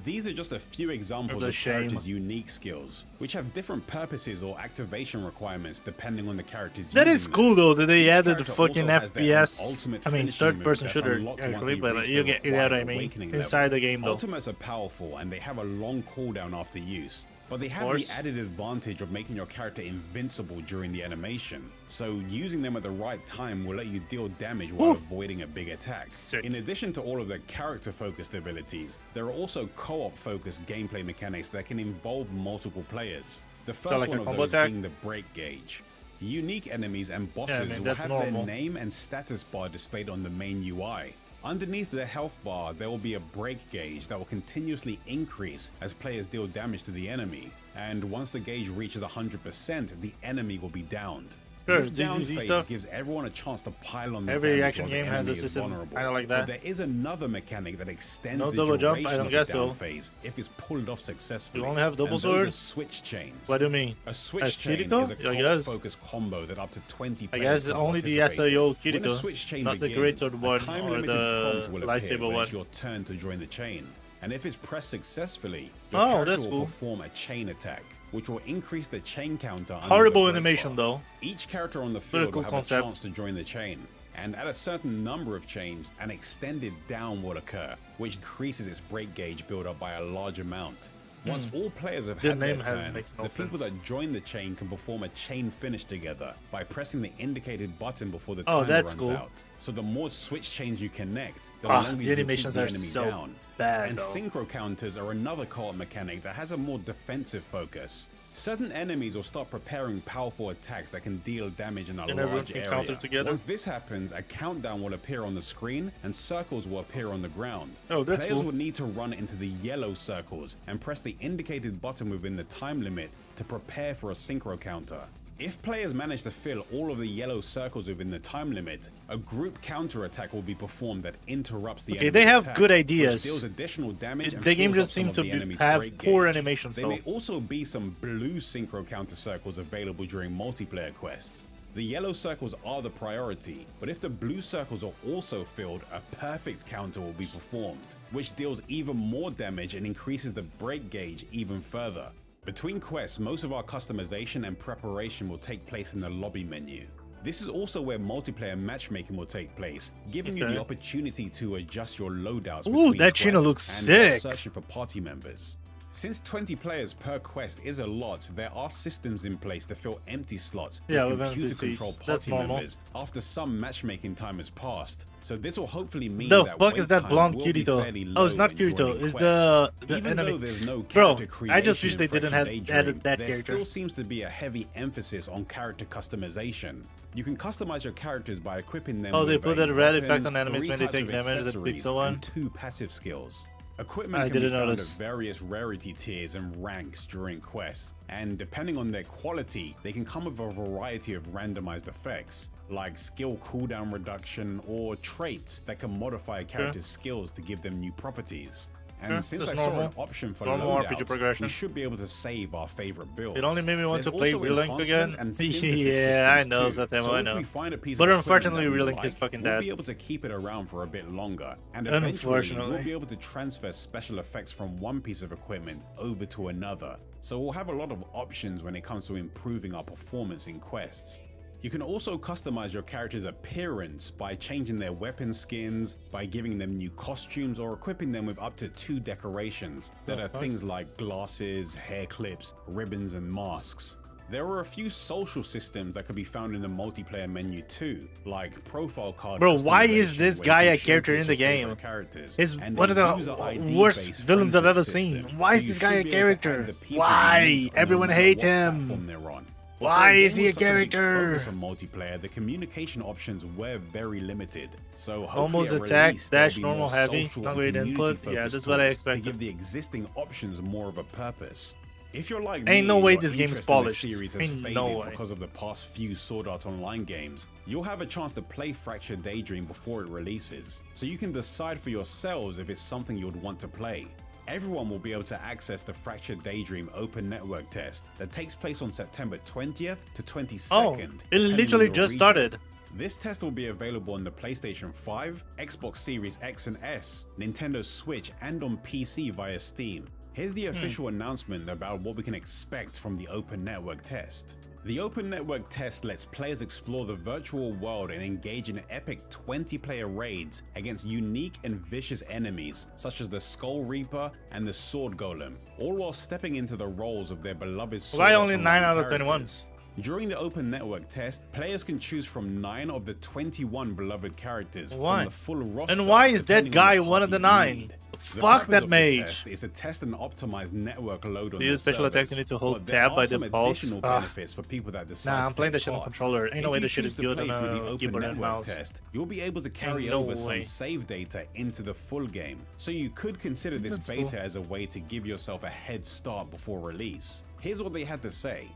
Speaker 13: These are just a few examples
Speaker 5: It's a
Speaker 13: of
Speaker 5: shame.
Speaker 13: characters' unique skills, which have different purposes or activation requirements depending on the character's
Speaker 5: That
Speaker 13: using
Speaker 5: is
Speaker 13: them.
Speaker 5: cool though that they
Speaker 13: Each
Speaker 5: added the
Speaker 13: character
Speaker 5: fucking
Speaker 13: also has their own
Speaker 5: FPS.
Speaker 13: ultimate
Speaker 5: I mean,
Speaker 13: finishing
Speaker 5: third
Speaker 13: move
Speaker 5: person
Speaker 13: that's
Speaker 5: shooter
Speaker 13: unlocked once
Speaker 5: actually,
Speaker 13: they
Speaker 5: but
Speaker 13: reach
Speaker 5: you
Speaker 13: the
Speaker 5: get what I
Speaker 13: required
Speaker 5: mean.
Speaker 13: awakening
Speaker 5: Inside
Speaker 13: level.
Speaker 5: the game though.
Speaker 13: Ultimates are powerful and they have a long cooldown after use, but they have
Speaker 5: course.
Speaker 13: the added advantage of making your character invincible during the animation. So using them at the right time will let you deal damage while avoiding a big attack.
Speaker 5: Sick.
Speaker 13: In addition to all of the character-focused abilities, there are also co-op-focused gameplay mechanics that can involve multiple players. The first
Speaker 5: like
Speaker 13: one
Speaker 5: a
Speaker 13: of
Speaker 5: combo
Speaker 13: those
Speaker 5: attack?
Speaker 13: being the break gauge. Unique enemies and bosses
Speaker 5: man,
Speaker 13: will
Speaker 5: that's
Speaker 13: have
Speaker 5: normal.
Speaker 13: their name and status bar displayed on the main UI. Underneath the health bar, there will be a break gauge that will continuously increase as players deal damage to the enemy. And once the gauge reaches 100%, the enemy will be downed.
Speaker 5: Sure,
Speaker 13: This down
Speaker 5: ZZZ
Speaker 13: phase
Speaker 5: stuff.
Speaker 13: gives everyone a chance to pile on the
Speaker 5: Every
Speaker 13: damage
Speaker 5: action
Speaker 13: while the
Speaker 5: game has a
Speaker 13: enemy is
Speaker 5: system
Speaker 13: vulnerable.
Speaker 5: kinda like
Speaker 13: But
Speaker 5: that.
Speaker 13: there is another mechanic that extends
Speaker 5: No
Speaker 13: the
Speaker 5: double jump?
Speaker 13: duration
Speaker 5: I don't
Speaker 13: of
Speaker 5: guess
Speaker 13: the down
Speaker 5: so.
Speaker 13: phase if it's pulled off successfully.
Speaker 5: You only have double
Speaker 13: and those are
Speaker 5: sword?
Speaker 13: switch chains.
Speaker 5: What do you mean?
Speaker 13: A switch
Speaker 5: As
Speaker 13: chain
Speaker 5: Kirito?
Speaker 13: is a
Speaker 5: I guess.
Speaker 13: focused combo that up to 20
Speaker 5: I
Speaker 13: players
Speaker 5: guess
Speaker 13: can
Speaker 5: only the
Speaker 13: participate in.
Speaker 5: SAO
Speaker 13: When a
Speaker 5: Kirito,
Speaker 13: switch chain
Speaker 5: not the
Speaker 13: begins,
Speaker 5: greater
Speaker 13: a
Speaker 5: one or
Speaker 13: time-limited
Speaker 5: the
Speaker 13: prompt will appear
Speaker 5: lightsaber
Speaker 13: when
Speaker 5: one.
Speaker 13: it's your turn to join the chain. And if it's pressed successfully, the
Speaker 5: Oh,
Speaker 13: character
Speaker 5: that's
Speaker 13: will
Speaker 5: cool.
Speaker 13: perform a chain attack, which will increase the chain counter. under
Speaker 5: Horrible
Speaker 13: the break
Speaker 5: animation
Speaker 13: bar.
Speaker 5: though.
Speaker 13: Each character on the
Speaker 5: Very
Speaker 13: field
Speaker 5: cool
Speaker 13: will have
Speaker 5: concept.
Speaker 13: a chance to join the chain. And at a certain number of chains, an extended down will occur, which increases its break gauge build up by a large amount. Once all players have
Speaker 5: The
Speaker 13: had their
Speaker 5: name
Speaker 13: turn,
Speaker 5: makes no
Speaker 13: the people
Speaker 5: sense.
Speaker 13: that join the chain can perform a chain finish together by pressing the indicated button before the
Speaker 5: Oh,
Speaker 13: timer
Speaker 5: that's
Speaker 13: runs
Speaker 5: cool.
Speaker 13: out. So the more switch chains you connect, the
Speaker 5: Ah,
Speaker 13: longer
Speaker 5: the
Speaker 13: you can keep
Speaker 5: animations
Speaker 13: the
Speaker 5: are
Speaker 13: enemy
Speaker 5: so
Speaker 13: down.
Speaker 5: bad,
Speaker 13: And
Speaker 5: though.
Speaker 13: synchro counters are another co-op mechanic that has a more defensive focus. Certain enemies will start preparing powerful attacks that can deal damage in a
Speaker 5: And everyone
Speaker 13: large
Speaker 5: can
Speaker 13: area.
Speaker 5: counter together?
Speaker 13: Once this happens, a countdown will appear on the screen and circles will appear on the ground.
Speaker 5: Oh, that's
Speaker 13: Players
Speaker 5: cool.
Speaker 13: will need to run into the yellow circles and press the indicated button within the time limit to prepare for a synchro counter. If players manage to fill all of the yellow circles within the time limit, a group counter-attack will be performed that interrupts the enemy
Speaker 5: they have
Speaker 13: attack,
Speaker 5: good ideas.
Speaker 13: which deals additional damage and
Speaker 5: The game
Speaker 13: fills
Speaker 5: just
Speaker 13: up some
Speaker 5: seems
Speaker 13: of
Speaker 5: to
Speaker 13: the enemy's
Speaker 5: have
Speaker 13: break
Speaker 5: poor
Speaker 13: gauge.
Speaker 5: animations,
Speaker 13: There
Speaker 5: though.
Speaker 13: may also be some blue synchro counter circles available during multiplayer quests. The yellow circles are the priority, but if the blue circles are also filled, a perfect counter will be performed, which deals even more damage and increases the break gauge even further. Between quests, most of our customization and preparation will take place in the lobby menu. This is also where multiplayer matchmaking will take place, giving you the opportunity to adjust your loadouts between
Speaker 5: that Chino
Speaker 13: quests
Speaker 5: looks
Speaker 13: and while
Speaker 5: sick.
Speaker 13: searching for party members. Since 20 players per quest is a lot, there are systems in place to fill empty slots with computer-controlled party members after some matchmaking time has passed. So this will hopefully mean
Speaker 5: The
Speaker 13: that
Speaker 5: fuck is
Speaker 13: wait
Speaker 5: that
Speaker 13: times
Speaker 5: blonde
Speaker 13: will be
Speaker 5: Kirito?
Speaker 13: fairly
Speaker 5: Oh, it's
Speaker 13: low
Speaker 5: not
Speaker 13: when
Speaker 5: Kirito.
Speaker 13: joining
Speaker 5: It's
Speaker 13: quests.
Speaker 5: the
Speaker 13: Even
Speaker 5: enemy.
Speaker 13: though there's no
Speaker 5: Bro,
Speaker 13: character
Speaker 5: I just
Speaker 13: creation
Speaker 5: wish they
Speaker 13: in
Speaker 5: didn't
Speaker 13: Fractured
Speaker 5: have
Speaker 13: Daydream,
Speaker 5: added that
Speaker 13: there
Speaker 5: character.
Speaker 13: still seems to be a heavy emphasis on character customization. You can customize your characters by equipping them
Speaker 5: they
Speaker 13: with
Speaker 5: put
Speaker 13: a
Speaker 5: that red
Speaker 13: weapon,
Speaker 5: effect on enemies
Speaker 13: 3
Speaker 5: when they
Speaker 13: types
Speaker 5: take
Speaker 13: of
Speaker 5: damage, the
Speaker 13: accessories,
Speaker 5: pixel one.
Speaker 13: and 2 passive skills. Equipment
Speaker 5: I
Speaker 13: can be
Speaker 5: didn't
Speaker 13: found
Speaker 5: notice.
Speaker 13: at various rarity tiers and ranks during quests, and depending on their quality, they can come with a variety of randomized effects, like skill cooldown reduction or traits that can modify a character's skills to give them new properties. And since I
Speaker 5: that's
Speaker 13: saw an
Speaker 5: normal.
Speaker 13: option for
Speaker 5: Normal RPG
Speaker 13: loadouts,
Speaker 5: progression.
Speaker 13: we should be able to save our favorite builds.
Speaker 5: It only made me want to
Speaker 13: There's
Speaker 5: play
Speaker 13: also
Speaker 5: Real Link
Speaker 13: enhancement
Speaker 5: again.
Speaker 13: and synthesis
Speaker 5: Yeah, I
Speaker 13: systems
Speaker 5: know,
Speaker 13: too.
Speaker 5: Zatemo,
Speaker 13: So
Speaker 5: I
Speaker 13: if
Speaker 5: know.
Speaker 13: we find a piece
Speaker 5: But
Speaker 13: of equipment
Speaker 5: unfortunately,
Speaker 13: that we
Speaker 5: Real Link
Speaker 13: like,
Speaker 5: is fucking
Speaker 13: we'll
Speaker 5: dead.
Speaker 13: be able to keep it around for a bit longer, and eventually
Speaker 5: Unfortunately.
Speaker 13: we'll be able to transfer special effects from one piece of equipment over to another. So we'll have a lot of options when it comes to improving our performance in quests. You can also customize your character's appearance by changing their weapon skins, by giving them new costumes, or equipping them with up to 2 decorations that are things like glasses, hair clips, ribbons, and masks. There are a few social systems that can be found in the multiplayer menu too, like profile card.
Speaker 5: Bro, why is
Speaker 13: customization,
Speaker 5: this
Speaker 13: where
Speaker 5: guy
Speaker 13: you
Speaker 5: a
Speaker 13: can
Speaker 5: character in
Speaker 13: showcase
Speaker 5: the
Speaker 13: your favorite
Speaker 5: game?
Speaker 13: characters,
Speaker 5: He's
Speaker 13: and
Speaker 5: one of
Speaker 13: a
Speaker 5: the
Speaker 13: user
Speaker 5: worst
Speaker 13: ID-based
Speaker 5: villains I've
Speaker 13: friends
Speaker 5: ever
Speaker 13: system,
Speaker 5: seen. Why
Speaker 13: so
Speaker 5: is
Speaker 13: you
Speaker 5: this guy
Speaker 13: should
Speaker 5: a
Speaker 13: be able to add
Speaker 5: character?
Speaker 13: the people you
Speaker 5: Why?
Speaker 13: meet on
Speaker 5: Everyone
Speaker 13: no matter
Speaker 5: hates
Speaker 13: what
Speaker 5: him.
Speaker 13: platform they're on.
Speaker 5: Why
Speaker 13: For
Speaker 5: is he
Speaker 13: game
Speaker 5: a
Speaker 13: with such big
Speaker 5: character?
Speaker 13: focus on multiplayer, the communication options were very limited. So hopefully
Speaker 5: Almost
Speaker 13: at
Speaker 5: attack,
Speaker 13: release, there'll
Speaker 5: dash,
Speaker 13: be
Speaker 5: normal,
Speaker 13: more
Speaker 5: heavy,
Speaker 13: social
Speaker 5: not
Speaker 13: and
Speaker 5: great input.
Speaker 13: community-focused
Speaker 5: Yeah, this is what I
Speaker 13: tools
Speaker 5: expected.
Speaker 13: to give the existing options more of a purpose. If you're like
Speaker 5: Ain't
Speaker 13: me,
Speaker 5: no way
Speaker 13: your
Speaker 5: this game is
Speaker 13: interest in the
Speaker 5: polished.
Speaker 13: series has
Speaker 5: Ain't
Speaker 13: faded
Speaker 5: no way.
Speaker 13: because of the past few Sword Art Online games, you'll have a chance to play Fractured Daydream before it releases, so you can decide for yourselves if it's something you'd want to play. Everyone will be able to access the Fractured Daydream Open Network test that takes place on September 20th to 22nd.
Speaker 5: Oh, it
Speaker 13: depending on
Speaker 5: literally
Speaker 13: your
Speaker 5: just
Speaker 13: region.
Speaker 5: started.
Speaker 13: This test will be available on the PlayStation 5, Xbox Series X and S, Nintendo Switch, and on PC via Steam. Here's the official announcement about what we can expect from the Open Network test. The Open Network test lets players explore the virtual world and engage in epic 20-player raids against unique and vicious enemies such as the Skull Reaper and the Sword Golem, all while stepping into the roles of their beloved Sword
Speaker 5: Why
Speaker 13: Art
Speaker 5: only
Speaker 13: Online
Speaker 5: 9 out of 21?
Speaker 13: characters. During the Open Network test, players can choose from 9 of the 21 beloved characters
Speaker 5: Why?
Speaker 13: from the full roster.
Speaker 5: And why is that
Speaker 13: depending on
Speaker 5: guy
Speaker 13: the
Speaker 5: one of the
Speaker 13: party's
Speaker 5: 9?
Speaker 13: need. The
Speaker 5: Fuck
Speaker 13: purpose
Speaker 5: that
Speaker 13: of this
Speaker 5: mage.
Speaker 13: test is to test and optimize network load on
Speaker 5: To use
Speaker 13: the
Speaker 5: special attacks, you
Speaker 13: servers,
Speaker 5: need to hold
Speaker 13: but there
Speaker 5: tab
Speaker 13: are
Speaker 5: by
Speaker 13: some
Speaker 5: default.
Speaker 13: additional
Speaker 5: Ah.
Speaker 13: benefits for people that decide
Speaker 5: Nah,
Speaker 13: to
Speaker 5: I'm playing
Speaker 13: take
Speaker 5: that shit on
Speaker 13: part.
Speaker 5: controller. Ain't no
Speaker 13: If
Speaker 5: way
Speaker 13: you
Speaker 5: this shit
Speaker 13: choose
Speaker 5: is
Speaker 13: to
Speaker 5: good
Speaker 13: play
Speaker 5: on
Speaker 13: through the
Speaker 5: a
Speaker 13: Open
Speaker 5: keyboard and
Speaker 13: Network
Speaker 5: mouse.
Speaker 13: test, you'll be able to carry
Speaker 5: no
Speaker 13: over
Speaker 5: way.
Speaker 13: some save data into the full game. So you could consider this
Speaker 5: That's
Speaker 13: beta
Speaker 5: cool.
Speaker 13: as a way to give yourself a head start before release. Here's what they had to say.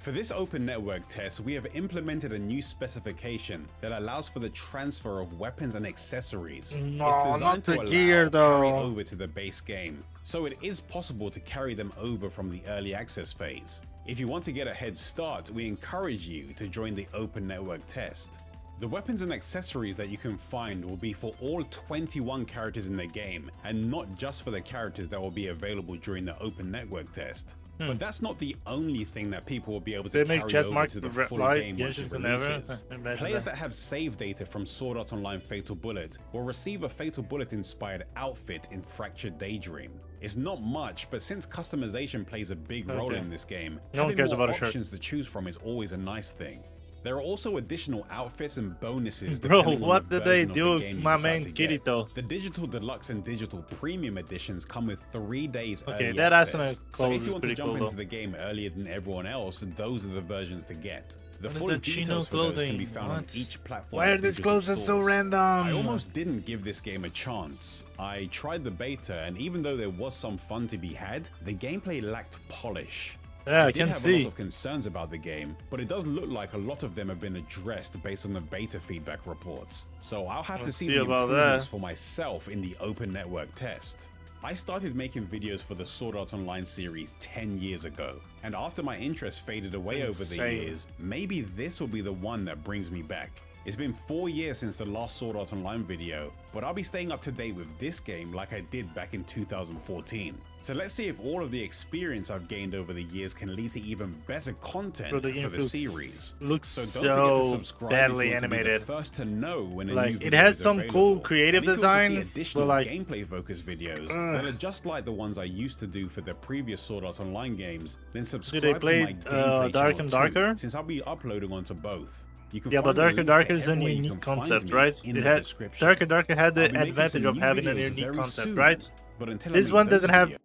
Speaker 13: For this Open Network test, we have implemented a new specification that allows for the transfer of weapons and accessories.
Speaker 5: No,
Speaker 13: it's
Speaker 5: not
Speaker 13: designed to
Speaker 5: the
Speaker 13: allow
Speaker 5: gear,
Speaker 13: carry
Speaker 5: though.
Speaker 13: over to the base game, so it is possible to carry them over from the early access phase. If you want to get a head start, we encourage you to join the Open Network test. The weapons and accessories that you can find will be for all 21 characters in the game, and not just for the characters that will be available during the Open Network test. But that's not the only thing that people will be able to
Speaker 5: They make
Speaker 13: carry
Speaker 5: chess
Speaker 13: over
Speaker 5: mark
Speaker 13: to the
Speaker 5: red
Speaker 13: full
Speaker 5: light,
Speaker 13: game once it
Speaker 5: Genshin never.
Speaker 13: releases.
Speaker 5: Imagine
Speaker 13: Players
Speaker 5: that.
Speaker 13: that have save data from Sword Art Online Fatal Bullet will receive a Fatal Bullet inspired outfit in Fractured Daydream. It's not much, but since customization plays a big role
Speaker 5: Okay.
Speaker 13: in this game,
Speaker 5: No one
Speaker 13: having
Speaker 5: cares
Speaker 13: more
Speaker 5: about a shirt.
Speaker 13: options to choose from is always a nice thing. There are also additional outfits and bonuses.
Speaker 5: Bro,
Speaker 13: depending on
Speaker 5: what
Speaker 13: the
Speaker 5: did they
Speaker 13: version of
Speaker 5: do
Speaker 13: the
Speaker 5: with
Speaker 13: game you
Speaker 5: my
Speaker 13: decide
Speaker 5: main
Speaker 13: to get.
Speaker 5: Kirito?
Speaker 13: The Digital Deluxe and Digital Premium editions come with 3 days
Speaker 5: Okay,
Speaker 13: early
Speaker 5: that
Speaker 13: access.
Speaker 5: Asuna
Speaker 13: So
Speaker 5: clothes
Speaker 13: if
Speaker 5: is
Speaker 13: you want to
Speaker 5: pretty
Speaker 13: jump
Speaker 5: cool,
Speaker 13: into
Speaker 5: though.
Speaker 13: the game earlier than everyone else, those are the versions to get. The
Speaker 5: What is
Speaker 13: full
Speaker 5: the Chino
Speaker 13: details for those can be
Speaker 5: clothing?
Speaker 13: found on
Speaker 5: What?
Speaker 13: each platform.
Speaker 5: Why are these clothes so random?
Speaker 13: I almost didn't give this game a chance. I tried the beta, and even though there was some fun to be had, the gameplay lacked polish.
Speaker 5: Yeah, I
Speaker 13: did
Speaker 5: can
Speaker 13: have a
Speaker 5: see.
Speaker 13: lot of concerns about the game, but it does look like a lot of them have been addressed based on the beta feedback reports. So I'll have to
Speaker 5: Let's
Speaker 13: see
Speaker 5: see
Speaker 13: the
Speaker 5: about
Speaker 13: improvements
Speaker 5: that.
Speaker 13: for myself in the open network test. I started making videos for the Sword Art Online series 10 years ago, and after my interest faded away over the
Speaker 5: Insane.
Speaker 13: years, maybe this will be the one that brings me back. It's been 4 years since the last Sword Art Online video, but I'll be staying up to date with this game like I did back in 2014. So let's see if all of the experience I've gained over the years can lead to even better content
Speaker 5: Bro, the game
Speaker 13: for the
Speaker 5: feels-
Speaker 13: series.
Speaker 5: looks
Speaker 13: So don't forget to
Speaker 5: so
Speaker 13: subscribe
Speaker 5: badly
Speaker 13: if you want to be
Speaker 5: animated.
Speaker 13: the first to know when a
Speaker 5: Like,
Speaker 13: new
Speaker 5: it
Speaker 13: video
Speaker 5: has
Speaker 13: is
Speaker 5: some
Speaker 13: available.
Speaker 5: cool creative
Speaker 13: And if you want to see
Speaker 5: designs, but
Speaker 13: additional
Speaker 5: like,
Speaker 13: gameplay focused videos that are just like the ones I used to do for the previous Sword Art Online games, then subscribe to
Speaker 5: play,
Speaker 13: my gameplay
Speaker 5: Dark
Speaker 13: channel
Speaker 5: and
Speaker 13: too,
Speaker 5: Darker?
Speaker 13: since I'll be uploading onto both. You can
Speaker 5: yeah, but
Speaker 13: find the
Speaker 5: Darker
Speaker 13: links to
Speaker 5: Darker is a
Speaker 13: everywhere you
Speaker 5: unique
Speaker 13: can find
Speaker 5: concept,
Speaker 13: me
Speaker 5: right?
Speaker 13: in
Speaker 5: It
Speaker 13: the
Speaker 5: had
Speaker 13: description.
Speaker 5: Darker Darker had the
Speaker 13: I'll be making
Speaker 5: advantage
Speaker 13: some
Speaker 5: of
Speaker 13: new
Speaker 5: having a
Speaker 13: videos
Speaker 5: unique
Speaker 13: very
Speaker 5: concept,
Speaker 13: soon,
Speaker 5: right?
Speaker 13: but until
Speaker 5: This
Speaker 13: I make
Speaker 5: one
Speaker 13: those
Speaker 5: doesn't have
Speaker 13: videos-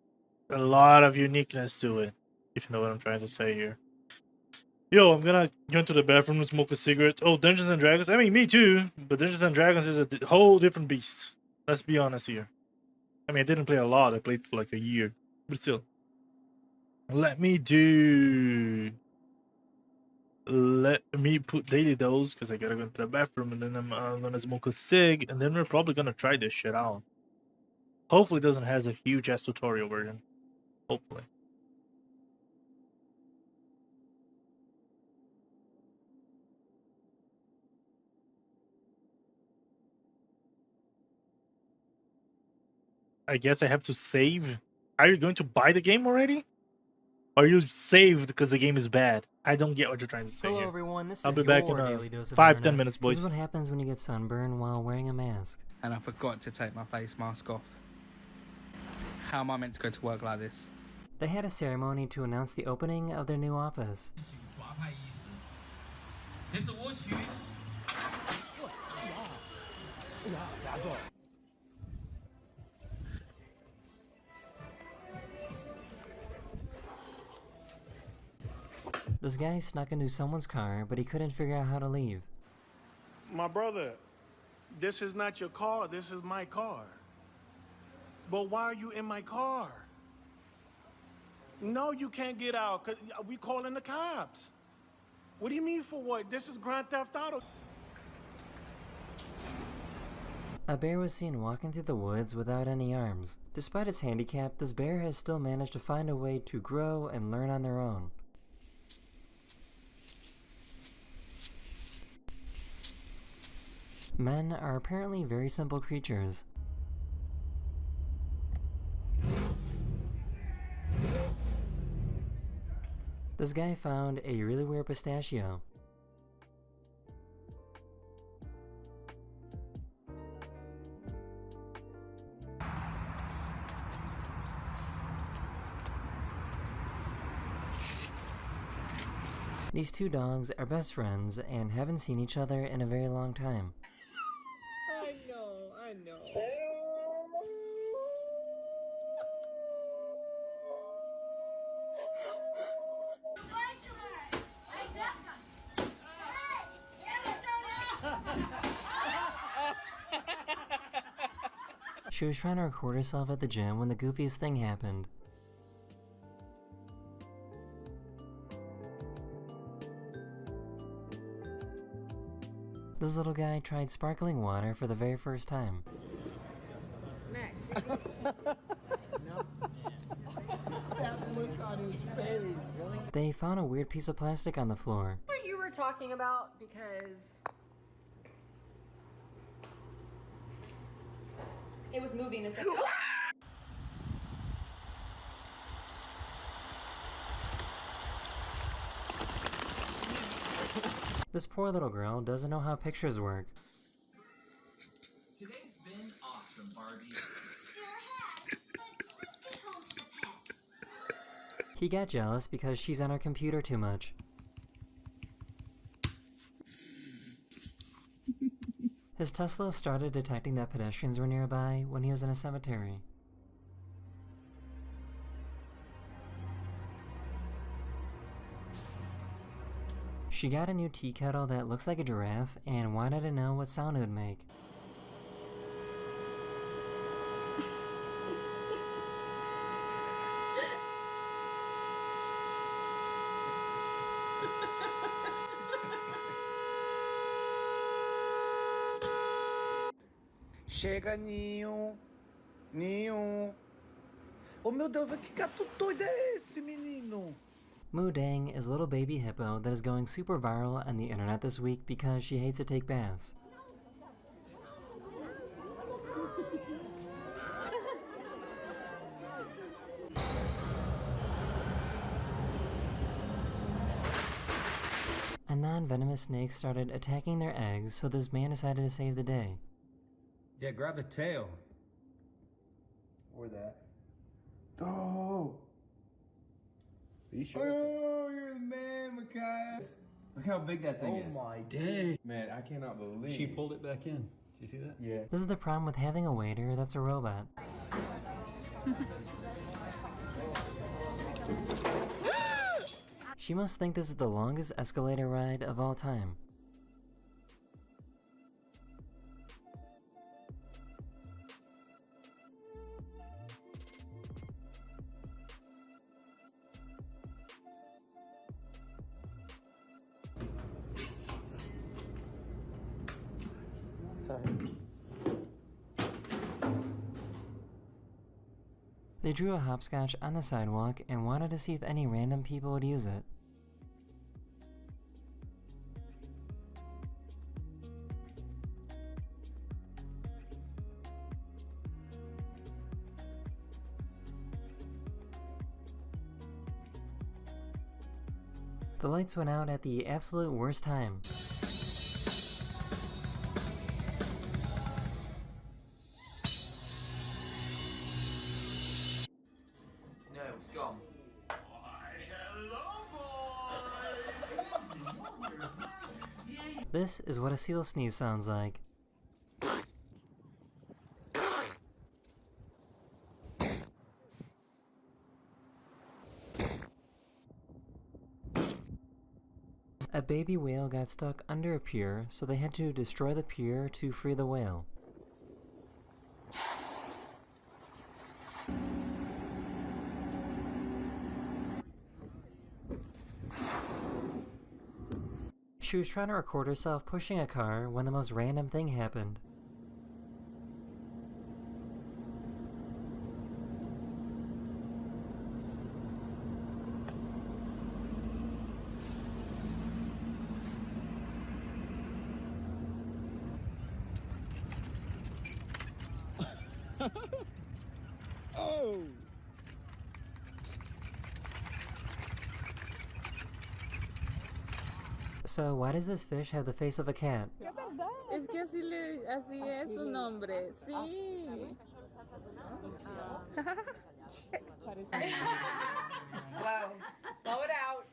Speaker 5: a lot of uniqueness to it, if you know what I'm trying to say here. Yo, I'm gonna go into the bathroom and smoke a cigarette. Oh, Dungeons and Dragons. I mean, me too. But Dungeons and Dragons is a whole different beast. Let's be honest here. I mean, I didn't play a lot. I played for like a year. But still. Let me put daily dose because I gotta go into the bathroom and then I'm gonna smoke a cig and then we're probably gonna try this shit out. Hopefully it doesn't has a huge ass tutorial version. Hopefully. I guess I have to save. Are you going to buy the game already? Or you saved because the game is bad? I don't get what you're trying to say
Speaker 14: Hello
Speaker 5: here.
Speaker 14: everyone, this
Speaker 5: I'll
Speaker 14: is
Speaker 5: be back
Speaker 14: your
Speaker 5: in
Speaker 14: daily dose of
Speaker 5: 5-10
Speaker 14: internet.
Speaker 5: minutes, boys.
Speaker 14: This is what happens when you get sunburned while wearing a mask.
Speaker 15: And I forgot to take my face mask off. How am I meant to go to work like this?
Speaker 14: They had a ceremony to announce the opening of their new office. This guy snuck into someone's car, but he couldn't figure out how to leave.
Speaker 16: My brother, this is not your car, this is my car. But why are you in my car? No, you can't get out, because we calling the cops. What do you mean for what? This is Grand Theft Auto.
Speaker 14: A bear was seen walking through the woods without any arms. Despite its handicap, this bear has still managed to find a way to grow and learn on their own. Men are apparently very simple creatures. This guy found a really weird pistachio. These two dogs are best friends and haven't seen each other in a very long time.
Speaker 17: I know.
Speaker 14: She was trying to record herself at the gym when the goofiest thing happened. This little guy tried sparkling water for the very first time.
Speaker 17: That look on his face.
Speaker 14: They found a weird piece of plastic on the floor.
Speaker 7: What you were talking about, because it was moving a second.
Speaker 14: This poor little girl doesn't know how pictures work.
Speaker 3: Today's been awesome, Barbie.
Speaker 14: He got jealous because she's on her computer too much. His Tesla started detecting that pedestrians were nearby when he was in a cemetery. She got a new tea kettle that looks like a giraffe and wanted to know what sound it would make.
Speaker 18: chega, Ninho. Ninho. Oh meu Deus, que gato doido é esse, menino?
Speaker 14: Mudang is a little baby hippo that is going super viral on the internet this week because she hates to take baths. A non-venomous snake started attacking their eggs, so this man decided to save the day.
Speaker 19: Yeah, grab the tail.
Speaker 18: Or that. Oh! Are you sure?
Speaker 19: Oh, you're the man, Makai. Look how big that thing is.
Speaker 18: Oh my day.
Speaker 19: Man, I cannot believe
Speaker 10: She pulled it back in. Did you see that?
Speaker 18: Yeah.
Speaker 14: This is the problem with having a waiter that's a robot. She must think this is the longest escalator ride of all time. They drew a hopscotch on the sidewalk and wanted to see if any random people would use it. The lights went out at the absolute worst time.
Speaker 20: No, it's gone.
Speaker 14: This is what a seal sneeze sounds like. A baby whale got stuck under a pier, so they had to destroy the pier to free the whale. She was trying to record herself pushing a car when the most random thing happened.
Speaker 18: Oh!
Speaker 14: So why does this fish have the face of a cat?
Speaker 21: Es que así es su nombre, sí.
Speaker 22: Whoa. Blow it out.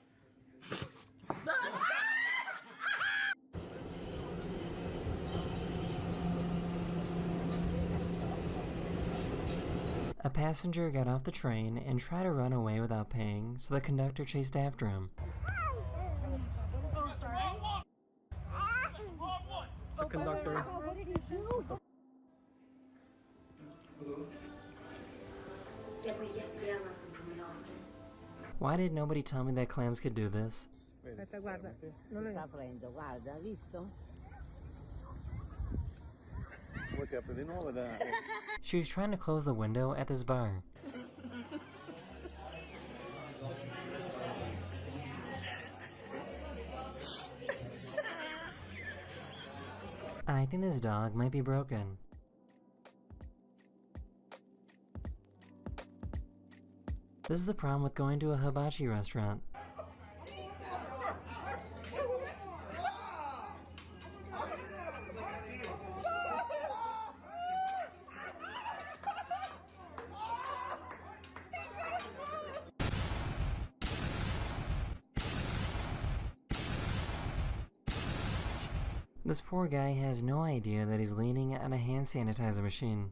Speaker 14: A passenger got off the train and tried to run away without paying, so the conductor chased after him.
Speaker 23: The conductor.
Speaker 1: What did he do?
Speaker 14: Why did nobody tell me that clams could do this?
Speaker 22: Aspetta, guarda. Non sta aprendo, guarda, hai visto?
Speaker 10: Poi si apre di nuovo da...
Speaker 14: She was trying to close the window at this bar. I think this dog might be broken. This is the problem with going to a hibachi restaurant. This poor guy has no idea that he's leaning on a hand sanitizer machine.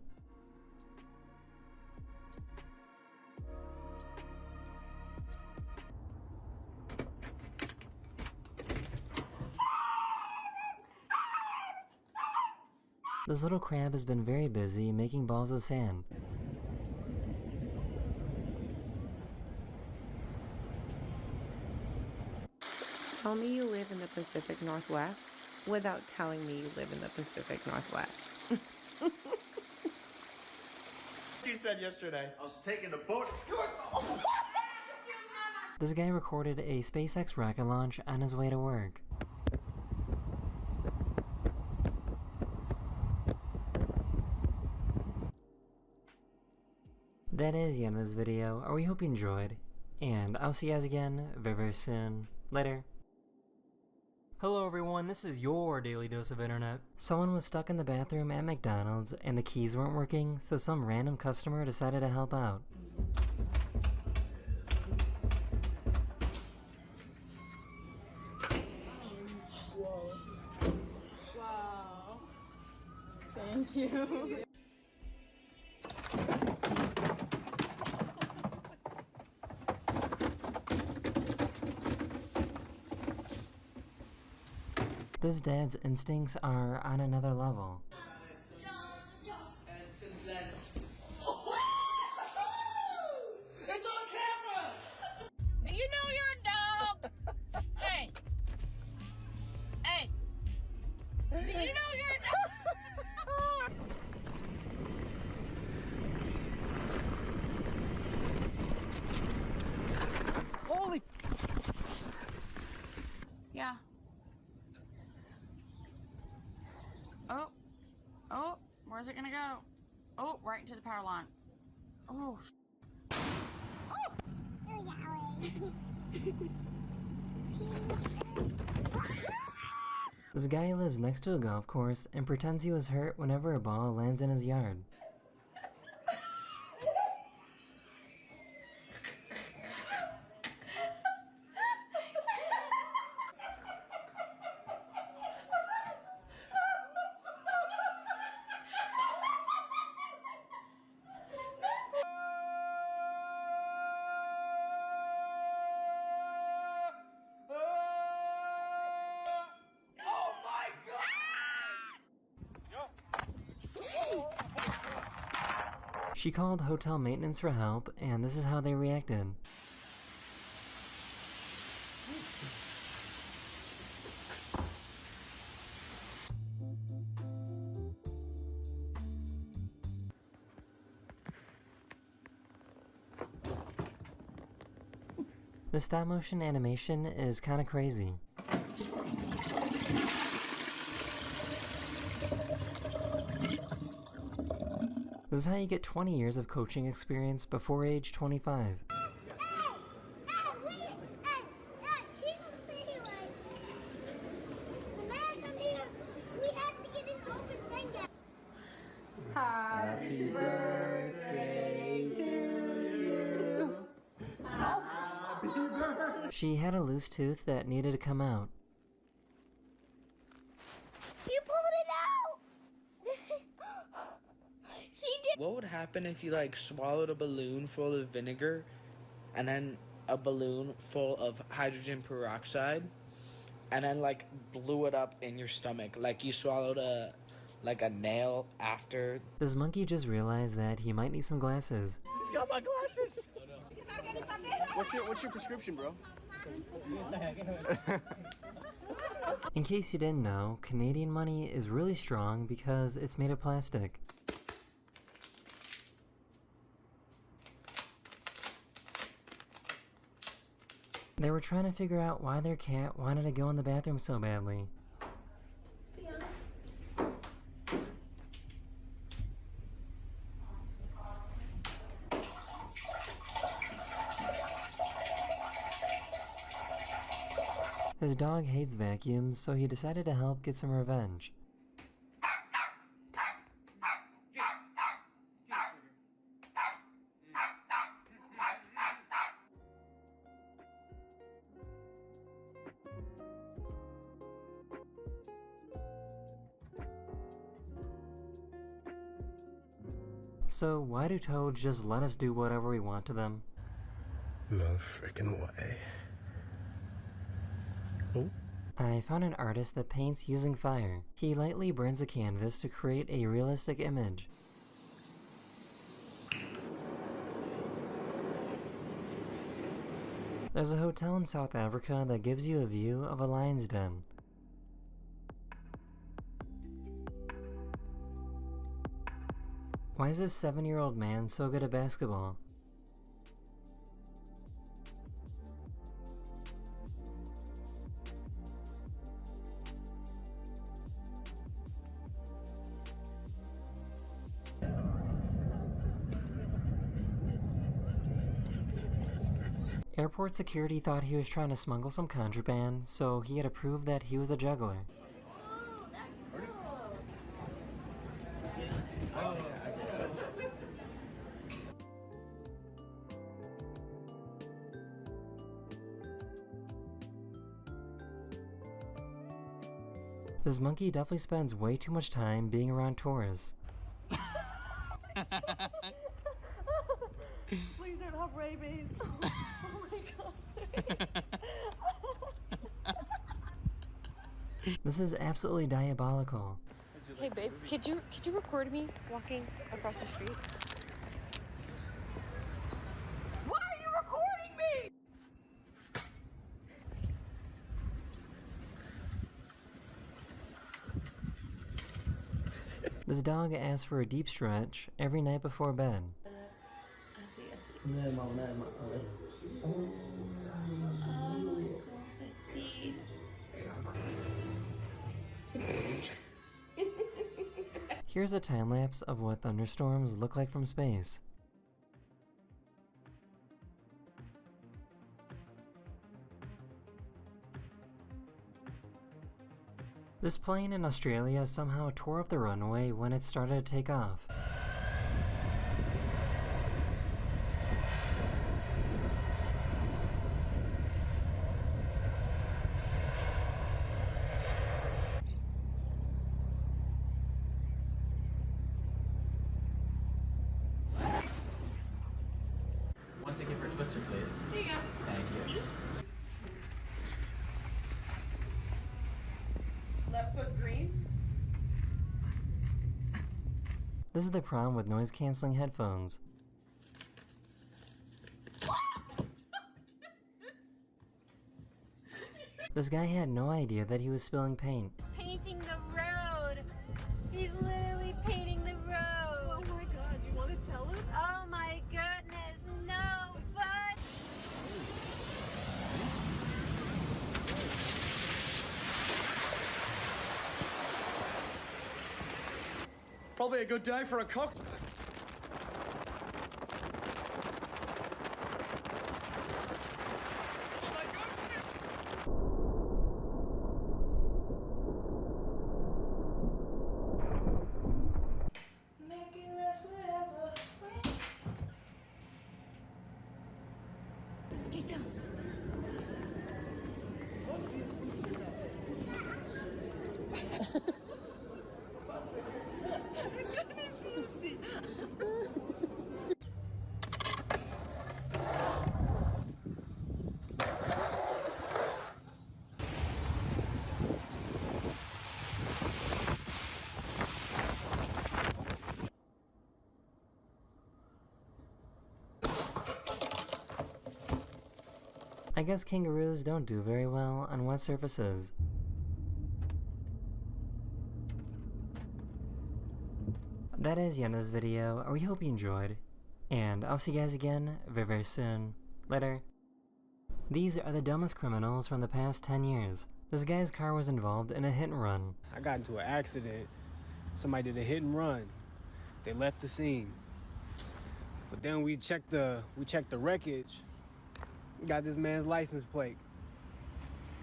Speaker 14: This little crab has been very busy making balls of sand.
Speaker 22: Tell me you live in the Pacific Northwest without telling me you live in the Pacific Northwest.
Speaker 2: you said yesterday.
Speaker 10: I was taking the boat.
Speaker 14: This guy recorded a SpaceX rocket launch on his way to work. That is the end of this video. We hope you enjoyed, and I'll see you guys again very, very soon. Later. Hello everyone, this is your daily dose of internet. Someone was stuck in the bathroom at McDonald's and the keys weren't working, so some random customer decided to help out.
Speaker 21: Wow. Thank you.
Speaker 14: This dad's instincts are on another level.
Speaker 17: It's on camera! Do you know you're a dog? Hey! Hey! Do you know you're a dog? Holy... Yeah. Oh, where's it gonna go? Oh, right into the power line. Oh,
Speaker 14: This guy lives next to a golf course and pretends he was hurt whenever a ball lands in his yard. She called hotel maintenance for help, and this is how they reacted. The stop motion animation is kinda crazy. This is how you get 20 years of coaching experience before age 25.
Speaker 21: Happy birthday to you. Happy birthday.
Speaker 14: She had a loose tooth that needed to come out.
Speaker 1: You pulled it out! She did.
Speaker 6: What would happen if you like swallowed a balloon full of vinegar and then a balloon full of hydrogen peroxide and then like blew it up in your stomach? Like you swallowed a nail after.
Speaker 14: This monkey just realized that he might need some glasses.
Speaker 2: He's got my glasses. What's your prescription, bro?
Speaker 14: In case you didn't know, Canadian money is really strong because it's made of plastic. They were trying to figure out why their cat wanted to go in the bathroom so badly. His dog hates vacuums, so he decided to help get some revenge. So why do toads just let us do whatever we want to them?
Speaker 8: No freaking way. Oh.
Speaker 14: I found an artist that paints using fire. He lightly burns a canvas to create a realistic image. There's a hotel in South Africa that gives you a view of a lion's den. Why is this 7-year-old man so good at basketball? Airport security thought he was trying to smuggle some contraband, so he had to prove that he was a juggler. This monkey definitely spends way too much time being around tourists.
Speaker 9: Please don't have rabies. Oh my god.
Speaker 14: This is absolutely diabolical.
Speaker 7: Hey babe, could you record me walking across the street?
Speaker 9: Why are you recording me?
Speaker 14: This dog asks for a deep stretch every night before bed. Here's a time lapse of what thunderstorms look like from space. This plane in Australia somehow tore up the runway when it started to take off.
Speaker 3: One ticket for Twister, please.
Speaker 9: There you go.
Speaker 3: Thank you.
Speaker 9: Left foot green.
Speaker 14: This is the problem with noise-canceling headphones. This guy had no idea that he was spilling paint.
Speaker 1: Painting the road. He's literally painting the road.
Speaker 9: Oh my god, you want to tell him?
Speaker 1: Oh my goodness, no, but...
Speaker 18: Probably a good day for a cocktail.
Speaker 14: I guess kangaroos don't do very well on wet surfaces. That is the end of this video. I really hope you enjoyed, and I'll see you guys again very, very soon. Later. These are the dumbest criminals from the past 10 years. This guy's car was involved in a hit and run.
Speaker 11: I got into an accident. Somebody did a hit and run. They left the scene. But then we checked the wreckage. We got this man's license plate.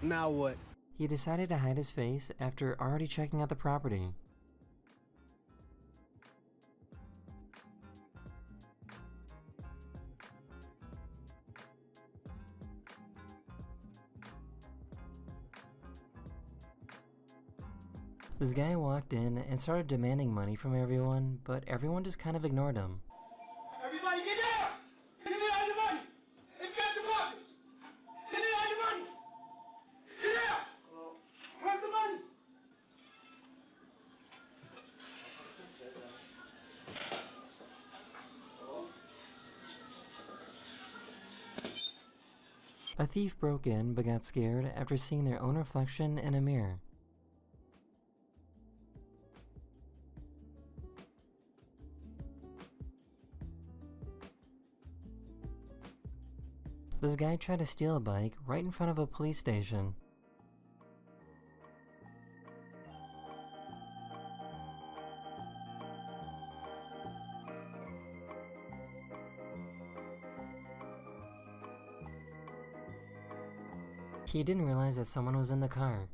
Speaker 11: Now what?
Speaker 14: He decided to hide his face after already checking out the property. This guy walked in and started demanding money from everyone, but everyone just kind of ignored him.
Speaker 9: Everybody get down! Give me all your money! Get the pockets! Give me all your money! Get down! Where's the money?
Speaker 14: A thief broke in but got scared after seeing their own reflection in a mirror. This guy tried to steal a bike right in front of a police station. He didn't realize that someone was in the car.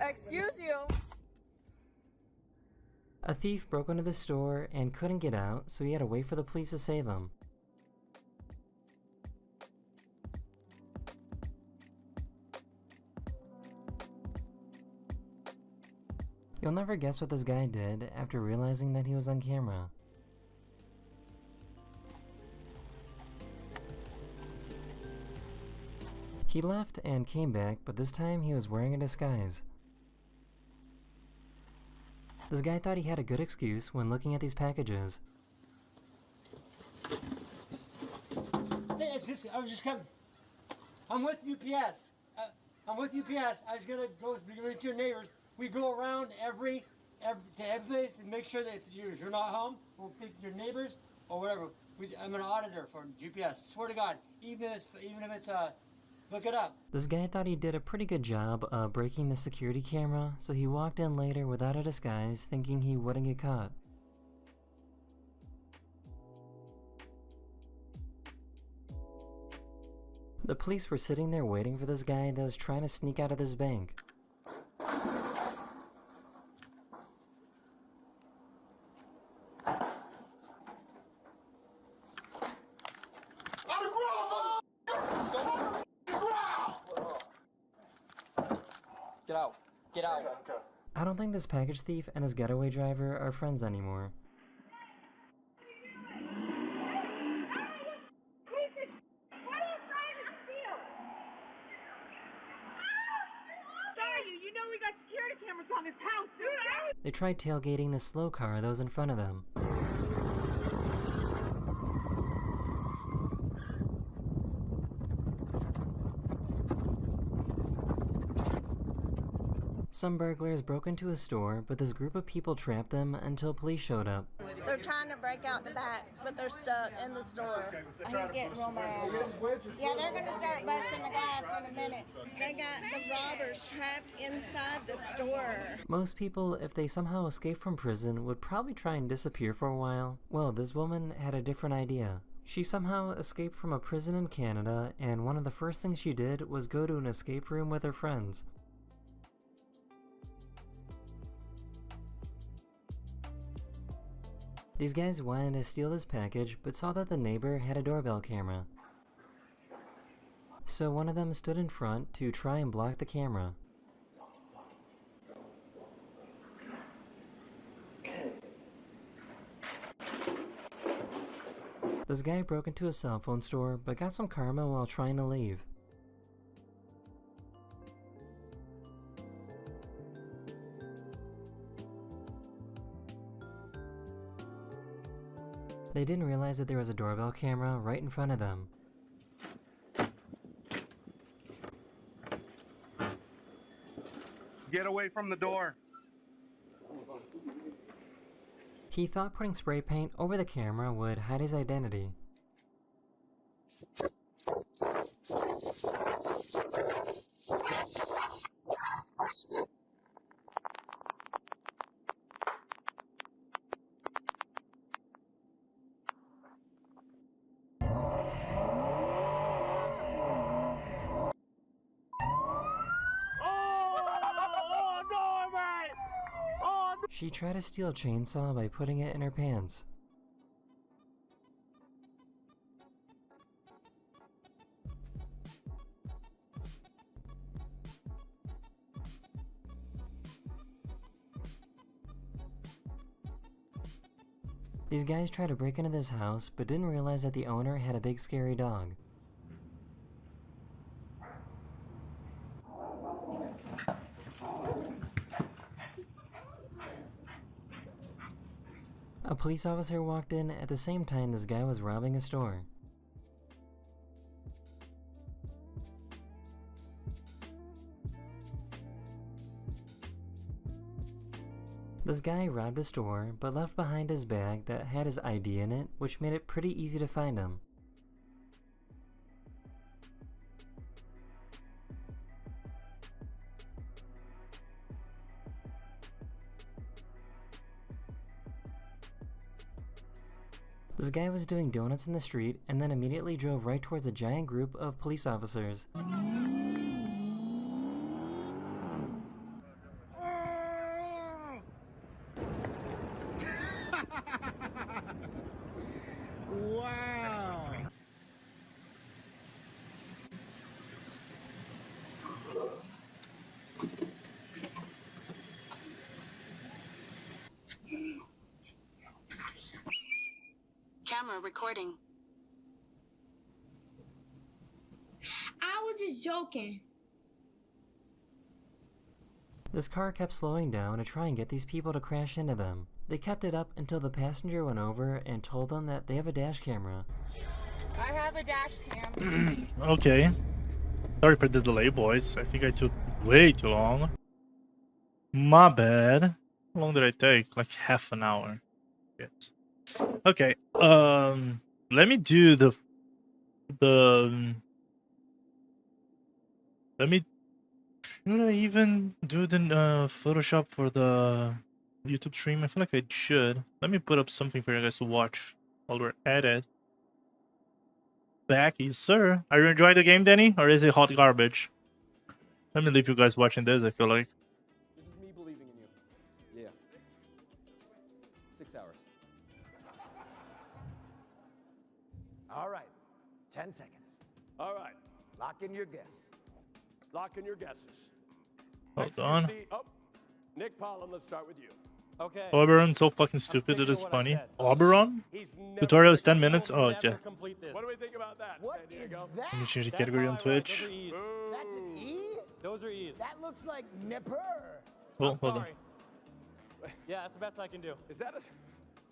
Speaker 7: Excuse you.
Speaker 14: A thief broke into the store and couldn't get out, so he had to wait for the police to save him. You'll never guess what this guy did after realizing that he was on camera. He left and came back, but this time he was wearing a disguise. This guy thought he had a good excuse when looking at these packages.
Speaker 4: I was just coming. I'm with UPS. I'm with UPS. I was gonna go to your neighbors. We go around every place and make sure that if you're not home, we'll pick your neighbors or whatever. I'm an auditor for UPS. Swear to God, even if it's look it up.
Speaker 14: This guy thought he did a pretty good job of breaking the security camera, so he walked in later without a disguise, thinking he wouldn't get caught. The police were sitting there waiting for this guy that was trying to sneak out of this bank.
Speaker 20: Get out. Get out.
Speaker 14: I don't think this package thief and his getaway driver are friends anymore. They tried tailgating the slow car that was in front of them. Some burglars broke into a store, but this group of people trapped them until police showed up.
Speaker 12: They're trying to break out the back, but they're stuck in the store. He's getting real mad. Yeah, they're going to start busting the glass in a minute. They got the robbers trapped inside the store.
Speaker 14: Most people, if they somehow escaped from prison, would probably try and disappear for a while. Well, this woman had a different idea. She somehow escaped from a prison in Canada, and one of the first things she did was go to an escape room with her friends. These guys wanted to steal this package, but saw that the neighbor had a doorbell camera. So one of them stood in front to try and block the camera. This guy broke into a cell phone store, but got some karma while trying to leave. They didn't realize that there was a doorbell camera right in front of them.
Speaker 13: Get away from the door.
Speaker 14: He thought putting spray paint over the camera would hide his identity. She tried to steal a chainsaw by putting it in her pants. These guys tried to break into this house, but didn't realize that the owner had a big scary dog. A police officer walked in at the same time this guy was robbing a store. This guy robbed a store, but left behind his bag that had his ID in it, which made it pretty easy to find him. This guy was doing donuts in the street and then immediately drove right towards a giant group of police officers.
Speaker 18: Wow.
Speaker 5: Camera recording.
Speaker 1: I was just joking.
Speaker 14: This car kept slowing down to try and get these people to crash into them. They kept it up until the passenger went over and told them that they have a dash camera.
Speaker 12: I have a dash cam.
Speaker 13: Okay. Sorry for the delay, boys. I think I took way too long. My bad. How long did I take? Like half an hour. Yes. Okay. Let me do the let me should I even do the Photoshop for the YouTube stream? I feel like I should. Let me put up something for you guys to watch while we're at it. Backy, sir. Are you enjoying the game, Danny? Or is it hot garbage? Let me leave you guys watching this, I feel like.
Speaker 2: This is me believing in you. Yeah. 6 hours.
Speaker 15: All right. 10 seconds.
Speaker 24: All right.
Speaker 15: Lock in your guess.
Speaker 24: Lock in your guesses.
Speaker 13: Hold on.
Speaker 24: Oh, Nick Pollum, let's start with you.
Speaker 2: Okay.
Speaker 13: Oberon, so fucking stupid, it is funny. Oberon? Tutorial is 10 minutes? Oh, yeah.
Speaker 24: What do we think about that, San Diego?
Speaker 13: Let me change the category on Twitch.
Speaker 15: That's an E?
Speaker 2: Those are E's.
Speaker 15: That looks like nipper.
Speaker 13: Oh, hold on.
Speaker 2: Sorry. Yeah, that's the best I can do.
Speaker 24: Is that a...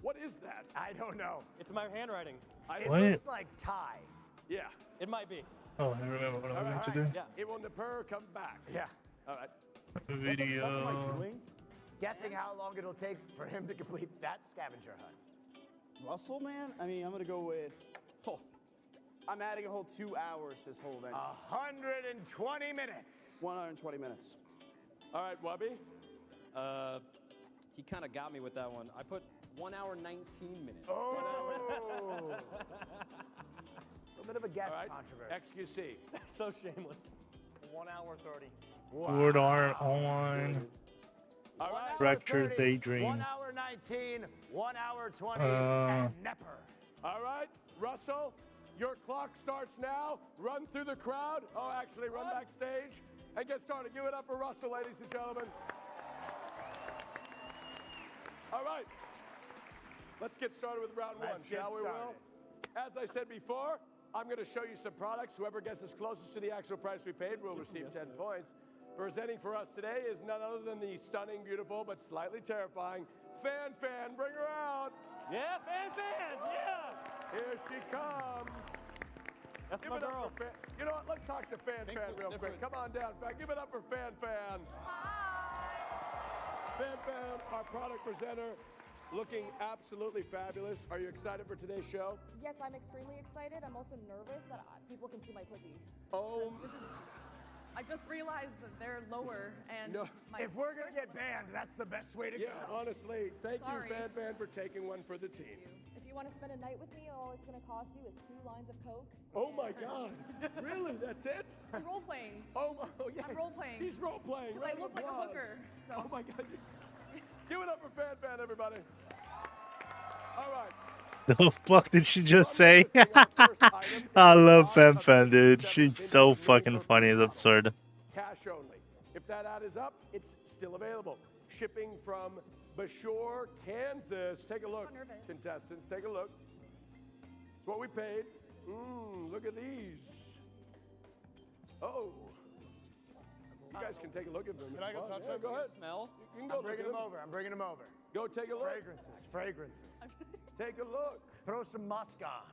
Speaker 24: What is that?
Speaker 15: I don't know.
Speaker 2: It's my handwriting.
Speaker 15: It
Speaker 13: What?
Speaker 15: looks like tie.
Speaker 24: Yeah.
Speaker 2: It might be.
Speaker 13: Oh, I remember what I was going to do.
Speaker 24: Yeah. It will nipper come back.
Speaker 15: Yeah.
Speaker 24: All right.
Speaker 13: Video.
Speaker 15: What am I doing? Guessing how long it'll take for him to complete that scavenger hunt.
Speaker 25: Russell, man? I mean, I'm going to go with... Oh, I'm adding a whole 2 hours to this whole event.
Speaker 15: 120 minutes.
Speaker 25: 120 minutes.
Speaker 24: All right, Wubby.
Speaker 2: He kind of got me with that one. I put 1 hour 19 minutes.
Speaker 15: Oh. A little bit of a guess controversy.
Speaker 24: XQC.
Speaker 2: So shameless. 1 hour 30.
Speaker 13: Word art on.
Speaker 15: All right.
Speaker 13: Fractured Daydream.
Speaker 15: 1 hour 19, 1 hour 20,
Speaker 13: Uh.
Speaker 15: and nepper.
Speaker 24: All right, Russell, your clock starts now. Run through the crowd. Oh, actually, run backstage and get started. Give it up for Russell, ladies and gentlemen. All right. Let's get started with round one, shall we, Will? As I said before, I'm going to show you some products. Whoever guesses closest to the actual price we paid will receive 10 points. Presenting for us today is none other than the stunning, beautiful, but slightly terrifying Fan. Bring her out.
Speaker 2: Yeah, Fan, yeah.
Speaker 24: Here she comes.
Speaker 2: That's
Speaker 24: Give
Speaker 2: my
Speaker 24: it up
Speaker 2: girl.
Speaker 24: for Fan. You know what? Let's talk to Fan real quick. Come on down. Give it up for Fan. Fan, our product presenter, looking absolutely fabulous. Are you excited for today's show?
Speaker 7: Yes, I'm extremely excited. I'm also nervous that people can see my pussy.
Speaker 24: Oh.
Speaker 7: I just realized that they're lower and
Speaker 15: If we're going to get banned, that's the best way to go.
Speaker 24: Yeah, honestly. Thank
Speaker 7: Sorry.
Speaker 24: you, Fan, for taking one for the team.
Speaker 7: If you want to spend a night with me, all it's going to cost you is 2 lines of Coke.
Speaker 24: Oh my God! Really? That's it?
Speaker 7: I'm role playing.
Speaker 24: Oh yeah.
Speaker 7: I'm role playing.
Speaker 24: She's role playing.
Speaker 7: Because I look like a hooker. So.
Speaker 24: Oh my God! Give it up for Fan, everybody. All right.
Speaker 13: The fuck did she just say? I love Fan, dude. She's so fucking funny. It's absurd.
Speaker 24: Cash only. If that ad is up, it's still available. Shipping from Bashore, Kansas. Take a look, contestants. Take a look. It's what we paid. Look at these. Oh. You guys can take a look at them.
Speaker 15: Can I go touch them?
Speaker 24: Go ahead.
Speaker 15: Smell?
Speaker 24: You can go look at them.
Speaker 15: I'm bringing them over.
Speaker 24: Go take a look.
Speaker 15: Fragrances.
Speaker 24: Take a look.
Speaker 15: Throw some musk on.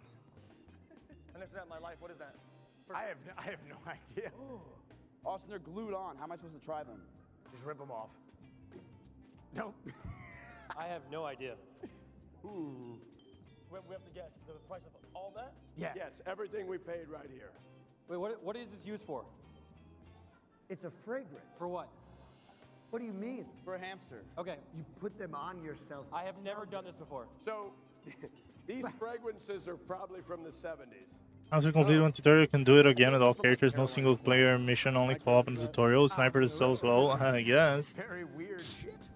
Speaker 2: And this is not my life. What is that?
Speaker 15: I have no idea.
Speaker 25: Austin, they're glued on. How am I supposed to try them?
Speaker 15: Just rip them off. Nope.
Speaker 10: I have no idea.
Speaker 25: We have to guess the price of all that?
Speaker 24: Yes. Yes, everything we paid right here.
Speaker 10: Wait, what is this used for?
Speaker 15: It's a fragrance.
Speaker 10: For what?
Speaker 15: What do you mean?
Speaker 25: For a hamster.
Speaker 10: Okay.
Speaker 15: You put them on yourself.
Speaker 10: I have never done this before.
Speaker 24: So, these fragrances are probably from the 70s.
Speaker 13: After completing one tutorial, you can do it again with all characters. No single player mission, only co-op in the tutorial. Sniper is so slow, I guess.
Speaker 15: Very weird shit.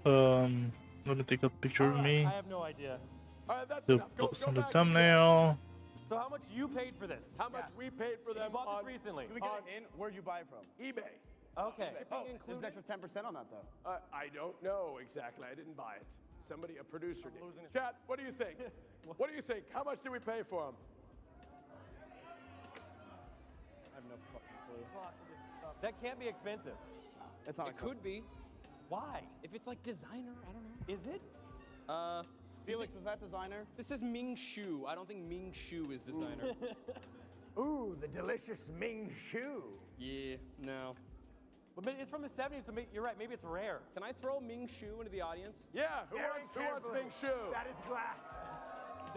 Speaker 13: Let me take a picture of me.
Speaker 10: I have no idea.
Speaker 24: That's
Speaker 13: To
Speaker 24: enough.
Speaker 13: post on the
Speaker 24: back and
Speaker 13: thumbnail.
Speaker 10: So how much you paid for this?
Speaker 24: How much we paid for them
Speaker 10: You bought
Speaker 24: on
Speaker 10: this recently.
Speaker 25: Can we get a hint? Where'd you buy it from?
Speaker 24: eBay.
Speaker 10: Okay.
Speaker 25: Oh, there's an extra 10% on that though.
Speaker 24: I don't know exactly. I didn't buy it. Somebody, a producer did. Chat, what do you think? What do you think? How much did we pay for them?
Speaker 10: I have no fucking clue. That can't be expensive.
Speaker 25: It's not
Speaker 16: It could be.
Speaker 10: Why?
Speaker 16: If it's like designer, I don't know.
Speaker 10: Is it?
Speaker 25: Felix, was that designer?
Speaker 16: This says Ming Shu. I don't think Ming Shu is designer.
Speaker 15: Ooh, the delicious Ming Shu.
Speaker 16: Yeah, no.
Speaker 10: But it's from the 70s, so you're right. Maybe it's rare.
Speaker 16: Can I throw Ming Shu into the audience?
Speaker 24: Yeah, who wants Ming Shu?
Speaker 15: That is glass.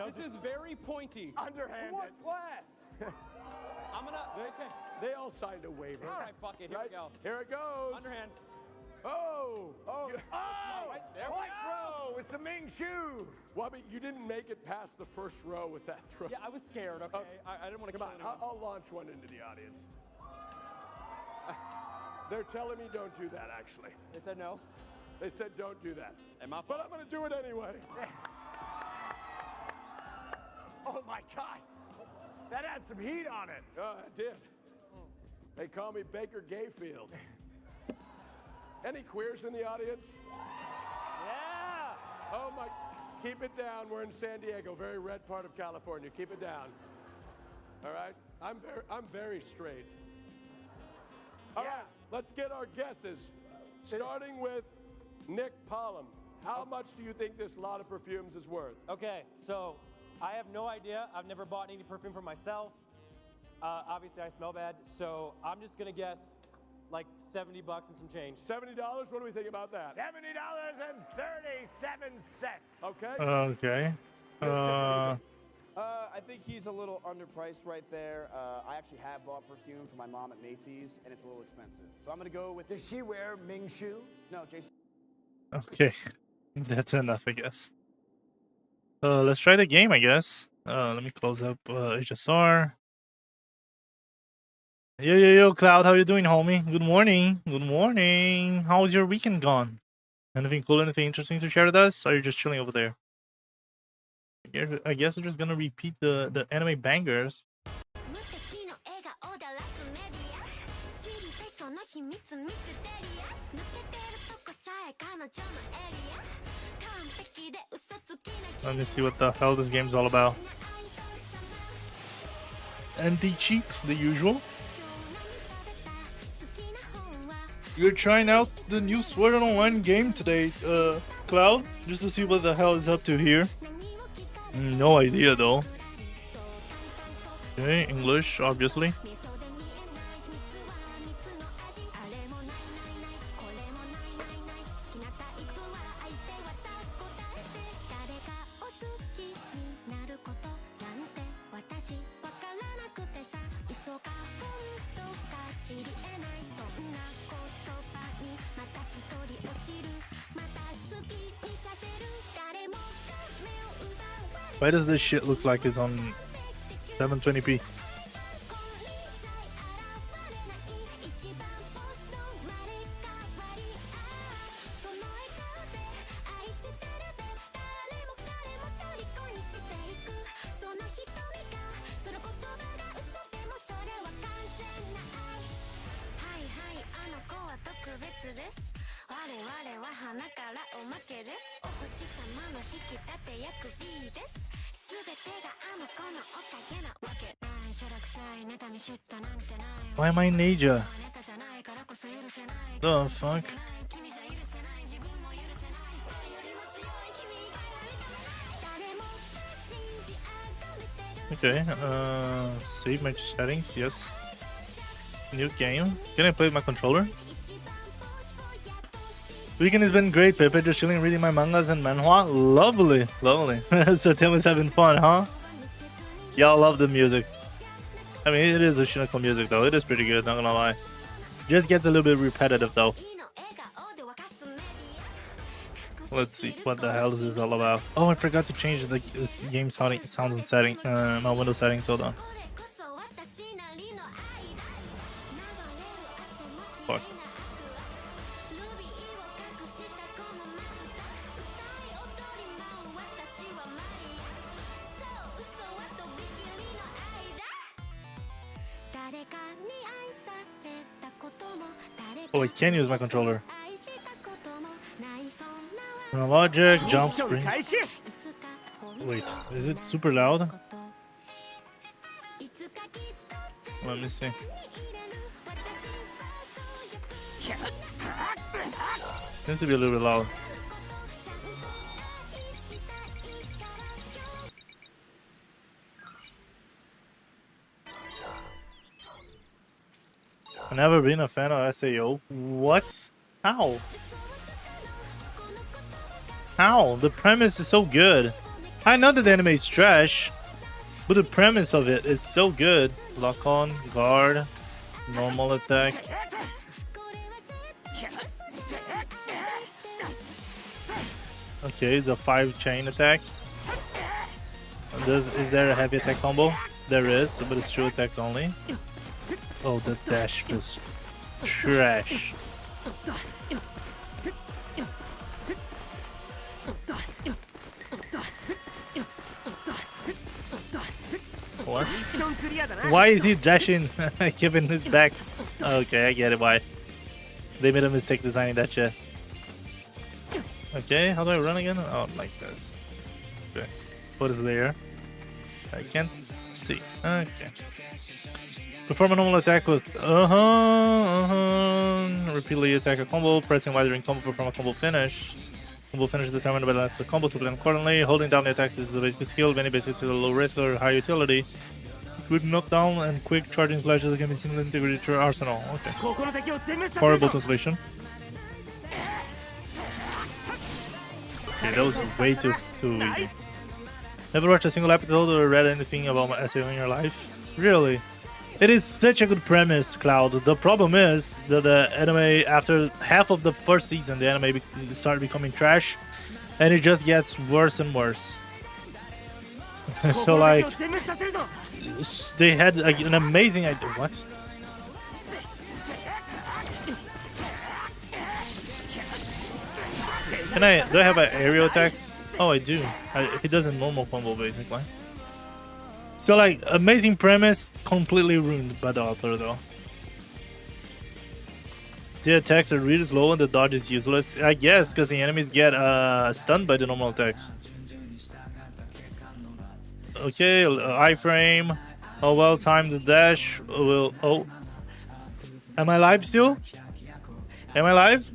Speaker 16: This is very pointy.
Speaker 15: Underhanded.
Speaker 25: Who wants glass?
Speaker 16: I'm gonna.
Speaker 24: They all signed a waiver.
Speaker 16: All right, fuck it. Here we go.
Speaker 24: Here it goes.
Speaker 16: Underhand.
Speaker 24: Oh!
Speaker 15: Oh!
Speaker 16: Right there we
Speaker 15: White
Speaker 16: go.
Speaker 15: bro with some Ming Shu.
Speaker 24: Well, I mean, you didn't make it past the first row with that throw.
Speaker 16: Yeah, I was scared. Okay, I didn't want to
Speaker 24: Come
Speaker 16: kill
Speaker 24: on,
Speaker 16: anyone.
Speaker 24: I'll launch one into the audience. They're telling me don't do that, actually.
Speaker 16: They said no.
Speaker 24: They said don't do that.
Speaker 16: And my
Speaker 24: But I'm going to do it anyway.
Speaker 15: Oh my God. That had some heat on it.
Speaker 24: It did. They call me Baker Gayfield. Any queers in the audience?
Speaker 10: Yeah.
Speaker 24: Oh my, keep it down. We're in San Diego, very red part of California. Keep it down. All right? I'm very straight. All right, let's get our guesses. Starting with Nick Pollum. How much do you think this lot of perfumes is worth?
Speaker 10: Okay, so I have no idea. I've never bought any perfume for myself. Obviously, I smell bad, so I'm just gonna guess like $70 and some change.
Speaker 24: $70? What do we think about that?
Speaker 15: $70.37.
Speaker 24: Okay.
Speaker 13: Okay.
Speaker 25: I think he's a little underpriced right there. I actually have bought perfume for my mom at Macy's, and it's a little expensive. So I'm gonna go with.
Speaker 15: Does she wear Ming Shu?
Speaker 25: No, Jason.
Speaker 13: Okay. That's enough, I guess. Let's try the game, I guess. Let me close up HSR. Yo, Cloud, how you doing, homie? Good morning. Good morning. How's your weekend gone? Anything cool, anything interesting to share with us? Or are you just chilling over there? I guess we're just gonna repeat the anime bangers. Let me see what the hell this game's all about. Anti-cheat, the usual. You're trying out the new Sword Art Online game today, Cloud, just to see what the hell is up to here. No idea though. Okay, English, obviously. Why does this shit look like it's on 720p? Why am I Naja? The fuck? Okay, save my settings, yes. New game. Can I play with my controller? Weekend has been great, Pepe. Just chilling, reading my mangas and manhwa. Lovely, lovely. So Tim is having fun, huh? Y'all love the music. I mean, it is Oshinoko music, though. It is pretty good, not gonna lie. Just gets a little bit repetitive, though. Let's see what the hell is this all about. Oh, I forgot to change the game sounds and setting, my Windows settings. Hold on. Fuck. Oh, I can use my controller. Logic, jump screen. Wait, is it super loud? Let me see. Seems to be a little bit loud. I've never been a fan of SAO. What? How? How? The premise is so good. I know that the anime is trash, but the premise of it is so good. Lock on, guard, normal attack. Okay, it's a 5 chain attack. Is there a heavy attack combo? There is, but it's 2 attacks only. Oh, the dash was trash. What? Why is he dashing, giving his back? Okay, I get it why. They made a mistake designing that shit. Okay, how do I run again? Oh, like this. Okay. What is there? I can't see. Okay. Perform a normal attack with repeatedly attack a combo, pressing Y during combo, perform a combo finish. Combo finish is determined by the length of the combo to plan accordingly. Holding down the attacks is the basic skill. Many basics are low risk or high utility. Quick knockdown and quick charging slashes can be seamlessly integrated to your arsenal. Okay. Horrible translation. Okay, that was way too easy. Never watched a single episode or read anything about my SAO in your life? Really? It is such a good premise, Cloud. The problem is that the anime, after half of the first season, the anime started becoming trash, and it just gets worse and worse. So like, they had an amazing idea. What? Do I have an aerial attacks? Oh, I do. He does a normal combo basically. So like, amazing premise, completely ruined by the author though. The attacks are really slow and the dodge is useless. I guess because the enemies get stunned by the normal attacks. Okay, iframe. Oh well, time the dash. Oh. Am I live still? Am I live?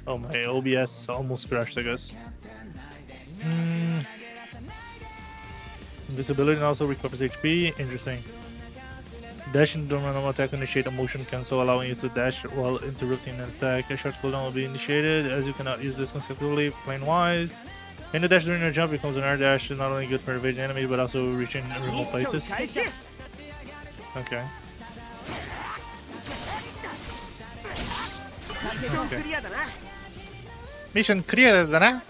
Speaker 13: Oh, my OBS almost crashed, I guess. Invisibility also recovers HP. Interesting. Dash and normal attack initiate a motion cancel, allowing you to dash while interrupting an attack. A short cooldown will be initiated, as you cannot use this consecutively, plane-wise. And the dash during your jump becomes an air dash, is not only good for evading enemies, but also reaching remote places. Okay. Mission clear, dana?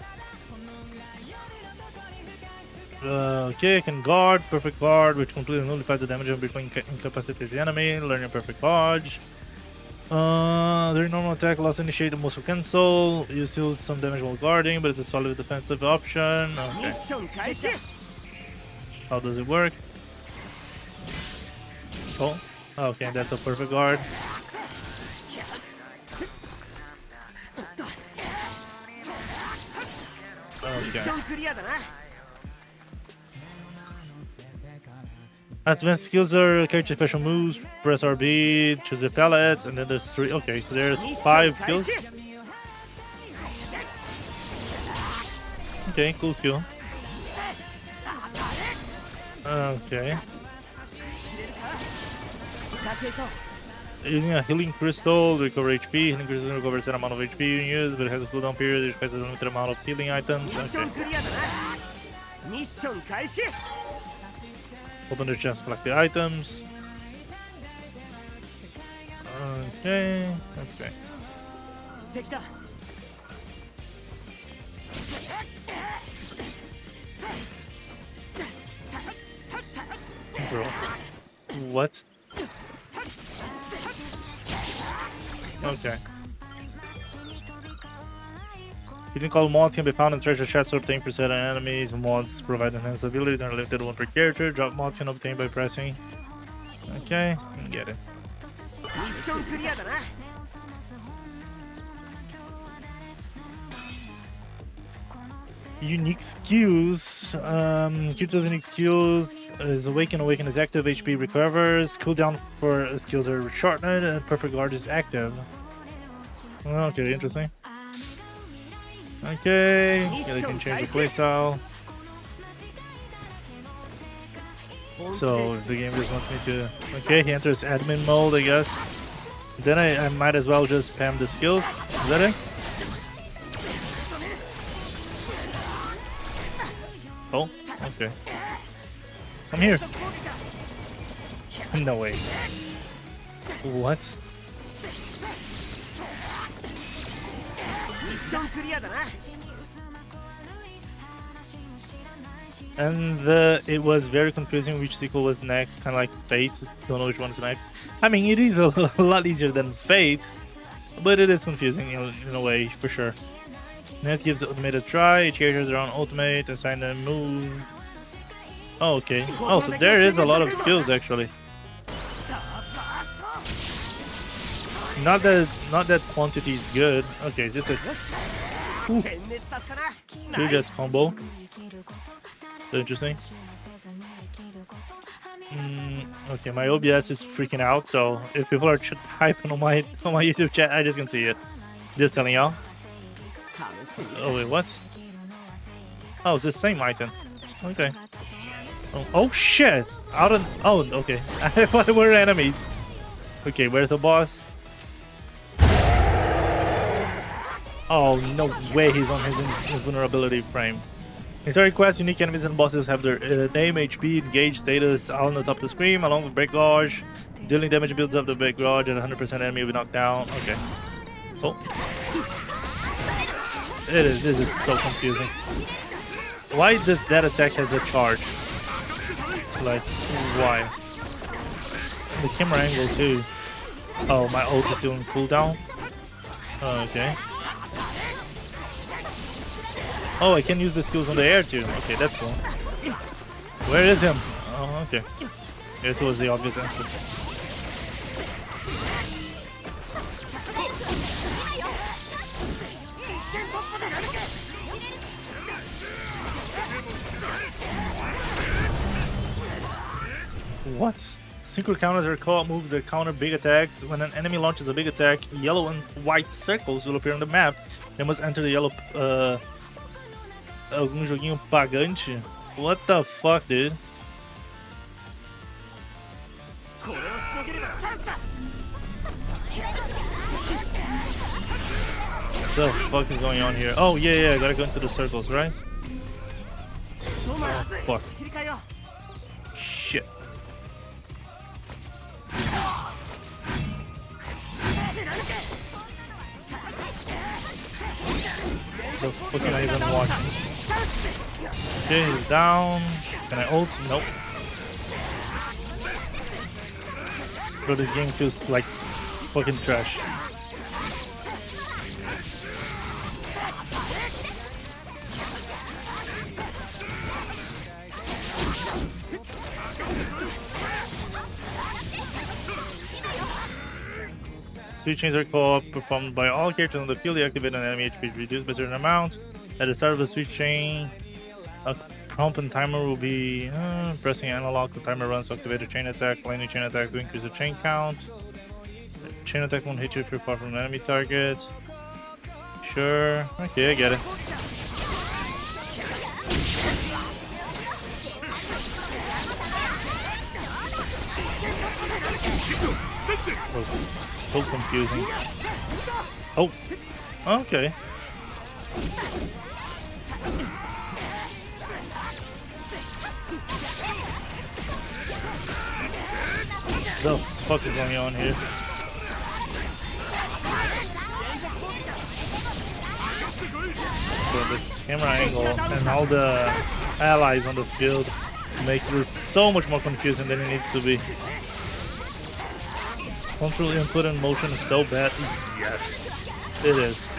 Speaker 13: Okay, I can guard, perfect guard, which completely nullifies the damage before incapacitates the enemy. Learn your perfect dodge. During normal attack, loss initiate the muscle cancel. You still some damage while guarding, but it's a solid defensive option. Okay. How does it work? Oh, okay, that's a perfect guard. Okay. Advanced skills are character special moves, press RB, choose a palette, and then there's 3. Okay, so there's 5 skills. Okay, cool skill. Okay. Using a healing crystal to recover HP. Healing crystal recovers a set amount of HP you use, but it has a cooldown period. It requires a limited amount of healing items. Okay. Open the chest, collect the items. Okay. Okay. Bro. What? Okay. Hidden call mods can be found in treasure chests obtained for certain enemies. Mods provide enhanced abilities and are limited to one per character. Drop mods can obtain by pressing. Okay, get it. Unique skills. Kirito's unique skills is Awaken. Awaken is active. HP recovers. Cooldown for skills are shortened. And Perfect Guard is active. Okay, interesting. Okay, yeah, they can change the playstyle. So if the game just wants me to. Okay, he enters admin mode, I guess. Then I might as well just spam the skills. Is that it? Oh, okay. I'm here. No way. What? And it was very confusing which sequel was next, kind of like Fate. Don't know which one's next. I mean, it is a lot easier than Fate, but it is confusing in a way, for sure. Next gives ultimate a try. Each character has their own ultimate. Assign a move. Oh, okay. Oh, so there is a lot of skills actually. Not that quantity is good. Okay, just a you just combo. So interesting. Okay, my OBS is freaking out. So if people are typing on my YouTube chat, I just can see it. Just telling y'all. Oh wait, what? Oh, it's the same item. Okay. Oh shit! Oh, okay. I thought we were enemies. Okay, where's the boss? Oh, no way he's on his invulnerability frame. In story quests, unique enemies and bosses have their name, HP, engage status all on the top of the screen, along with break gauge. Dealing damage builds up the break gauge, and 100% enemy will be knocked down. Okay. Oh. This is so confusing. Why does that attack has a charge? Like, why? The camera angle too. Oh, my ult is still in cooldown. Okay. Oh, I can use the skills on the air too. Okay, that's cool. Where is him? Oh, okay. This was the obvious answer. What? Synchro counters are co-op moves that counter big attacks. When an enemy launches a big attack, yellow and white circles will appear on the map. They must enter the yellow algum joguinho pagante? What the fuck, dude? What the fuck is going on here? Oh yeah, I gotta go into the circles, right? Oh fuck. Shit. The fuck am I even watching? Okay, he's down. Can I ult? Nope. Bro, this game feels like fucking trash. Sweet chains are co-op performed by all characters on the field. They activate an enemy HP is reduced by a certain amount. At the start of the sweet chain, a prompt and timer will be pressing analog. The timer runs to activate a chain attack. Landing chain attacks to increase the chain count. Chain attack won't hit you if you're far from an enemy target. Sure. Okay, I get it. was so confusing. Oh, okay. What the fuck is going on here? So the camera angle and all the allies on the field makes this so much more confusing than it needs to be. Control input and motion is so bad. Yes, it is.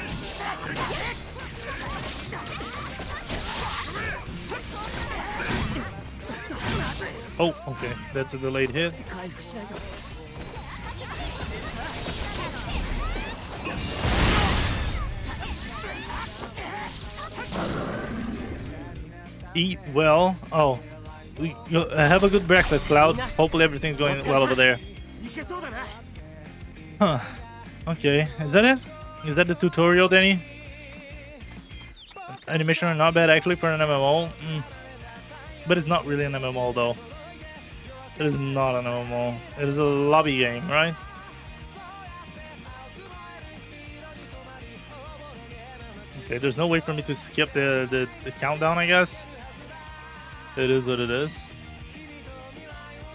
Speaker 13: Oh, okay, that's a delayed hit. Eat well. Oh, have a good breakfast, Cloud. Hopefully everything's going well over there. Huh. Okay, is that it? Is that the tutorial, Danny? Animation are not bad actually for an MMO. But it's not really an MMO though. It is not an MMO. It is a lobby game, right? Okay, there's no way for me to skip the countdown, I guess. It is what it is.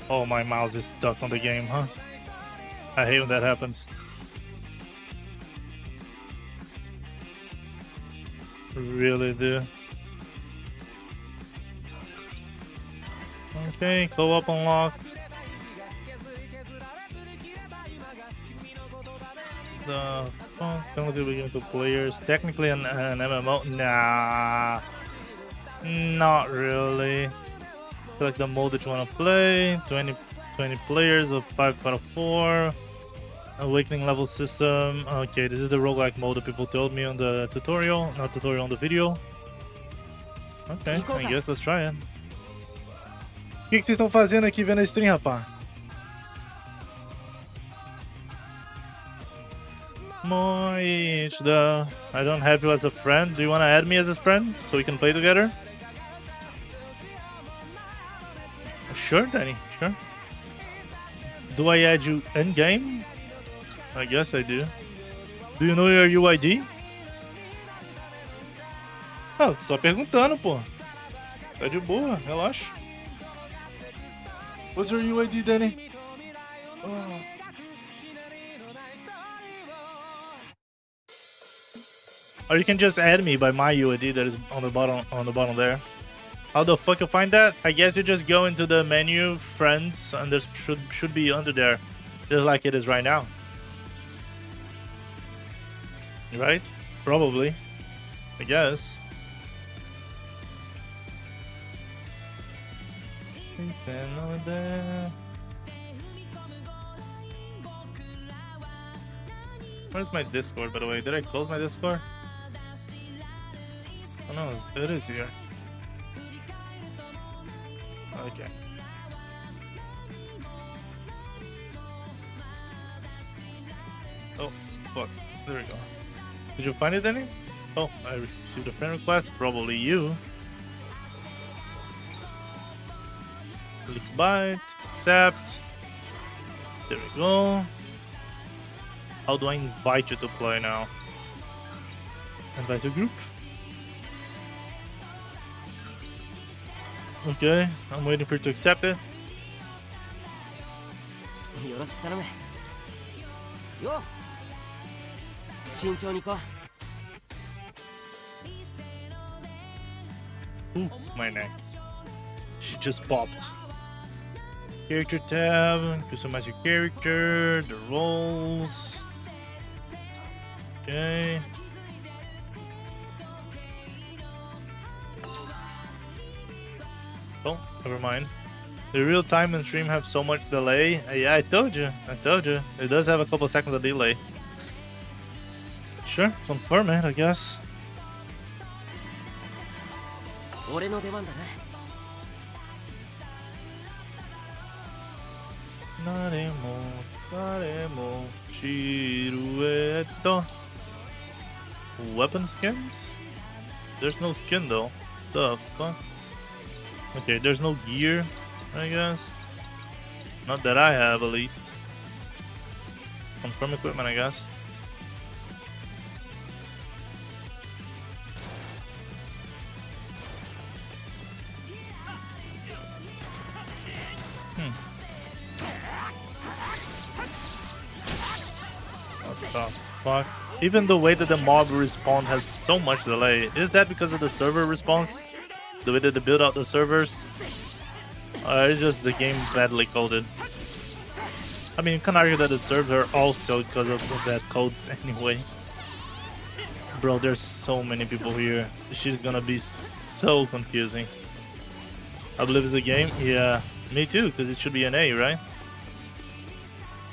Speaker 13: Oh, my mouse is stuck on the game, huh? I hate when that happens. Really do. Okay, co-op unlocked. The penalty begin to players. Technically an MMO. Nah, not really. Select the mode that you want to play. 20 players of 5 out of 4. Awakening level system. Okay, this is the roguelike mode that people told me on the tutorial. Not tutorial, on the video. Okay, I guess let's try it. O que vocês estão fazendo aqui vendo a stream, rapá? Moishda, I don't have you as a friend. Do you want to add me as a friend so we can play together? Sure, Danny, sure. Do I add you in-game? I guess I do. Do you know your UID? Ah, só perguntando, pô. Tá de boa, relaxa. What's your UID, Danny? Oh. Or you can just add me by my UID that is on the bottom there. How the fuck you find that? I guess you just go into the menu, friends, and there should be under there, just like it is right now. Right? Probably. I guess. Where's my Discord, by the way? Did I close my Discord? Oh no, it is here. Okay. Oh, fuck. There we go. Did you find it, Danny? Oh, I received a friend request. Probably you. Click byte, accept. There we go. How do I invite you to play now? Invite a group. Okay, I'm waiting for you to accept it. Ooh, my neck. She just popped. Character tab, customize your character, the roles. Okay. Oh, never mind. The real time and stream have so much delay. Yeah, I told you. It does have a couple seconds of delay. Sure, confirm it, I guess. Weapon skins? There's no skin though. The fuck? Okay, there's no gear, I guess. Not that I have, at least. confirm equipment, I guess. What the fuck? Even the way that the mob respawn has so much delay. Is that because of the server response? The way that they build out the servers? It's just the game badly coded. I mean, you can argue that the servers are also because of the bad codes anyway. Bro, there's so many people here. This shit is gonna be so confusing. I believe it's a game? Yeah, me too, because it should be an A, right?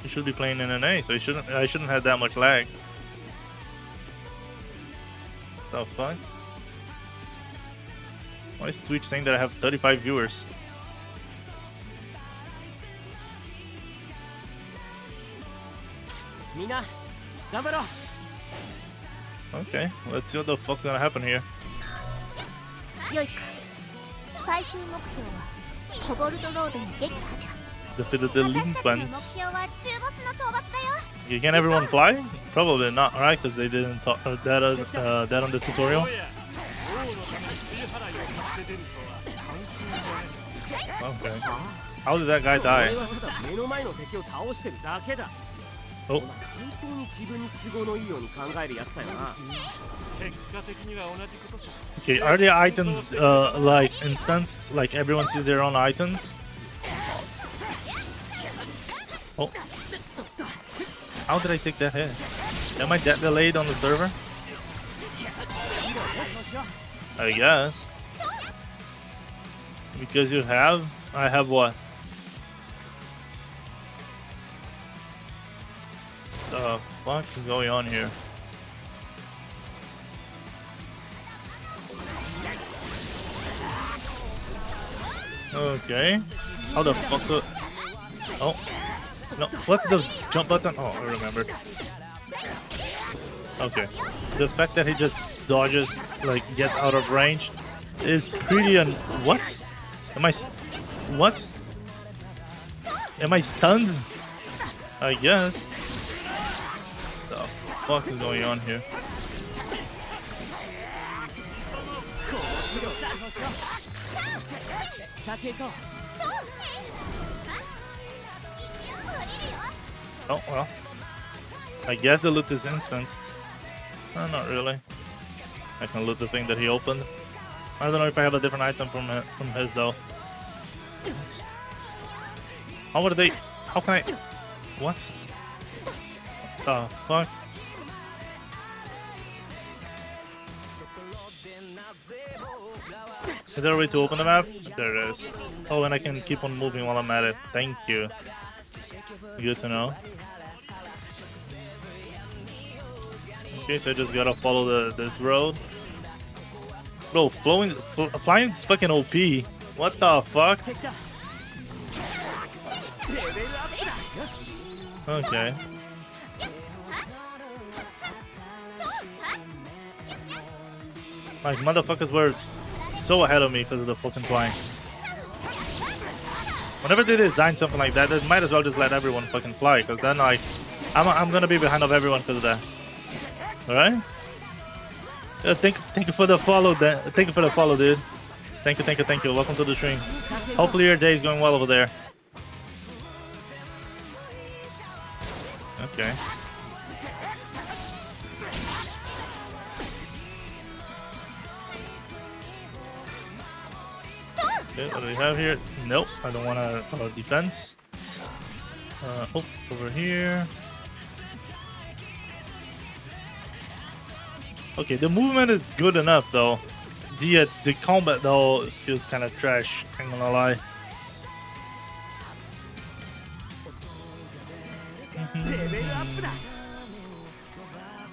Speaker 13: You should be playing in an A, so I shouldn't have that much lag. The fuck? Why is Twitch saying that I have 35 viewers? Okay, let's see what the fuck's gonna happen here.
Speaker 1: よいか最終目標はコボルトロードの撃破じゃ
Speaker 13: The delinquent.
Speaker 1: 目標は中ボスの討伐だよ
Speaker 13: Okay, can everyone fly? Probably not, right? Because they didn't talk that on the tutorial. Okay. How did that guy die? Oh. Okay, are the items like instanced? Like everyone sees their own items? Oh. How did I take that hit? Am I that delayed on the server? I guess. Because you have? I have what? The fuck is going on here? Okay. How the fuck do... Oh. No, what's the jump button? Oh, I remembered. Okay. The fact that he just dodges, like, gets out of range is pretty what? Am I... What? Am I stunned? I guess. What the fuck is going on here? Oh, well. I guess the loot is instanced. Not really. I can loot the thing that he opened. I don't know if I have a different item from his though. How would they... How can I... What? The fuck? Is there a way to open the map? There it is. Oh, and I can keep on moving while I'm at it. Thank you. Good to know. Okay, so I just gotta follow this road. Bro, flying is fucking OP. What the fuck? Okay. Like, motherfuckers were so ahead of me because of the fucking flying. Whenever they design something like that, they might as well just let everyone fucking fly, because then, like, I'm gonna be behind of everyone because of that. Alright? Thank you for the follow, thank you for the follow, dude. Thank you. Welcome to the stream. Hopefully your day is going well over there. Okay. Okay, what do we have here? Nope, I don't want a defense. Oh, over here. Okay, the movement is good enough though. The combat though feels kind of trash, I'm gonna lie.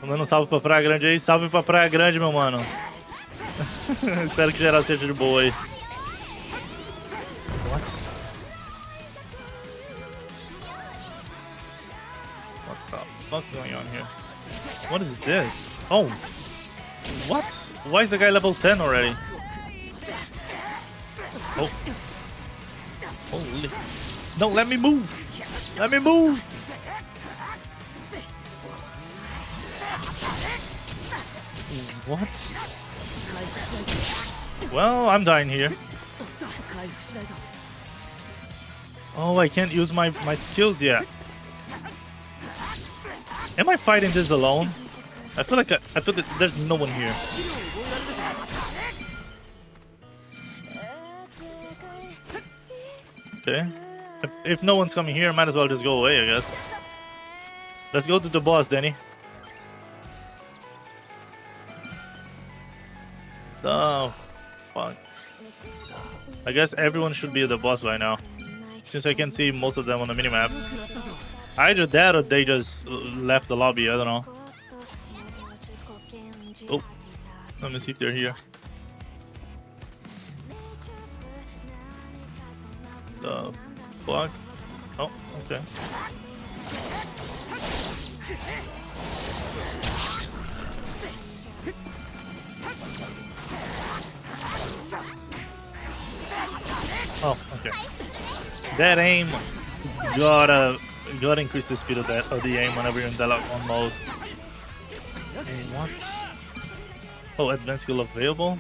Speaker 13: Mandando um salve pra Praia Grande aí. Salve pra Praia Grande, meu mano. Espero que geral seja de boa aí. What? What the fuck's going on here? What is this? Oh. What? Why is the guy level 10 already? Oh. Holy. No, let me move. Let me move. What? Well, I'm dying here. Oh, I can't use my skills yet. Am I fighting this alone? I feel like there's no one here. Okay. If no one's coming here, I might as well just go away, I guess. Let's go to the boss, Denny. Oh, fuck. I guess everyone should be the boss by now, since I can see most of them on the minimap. Either that or they just left the lobby, I don't know. Oh, let me see if they're here. The fuck? Oh, okay. Oh, okay. That aim gotta increase the speed of the aim whenever you're in that on mode. Hey, what? Oh, advanced skill available.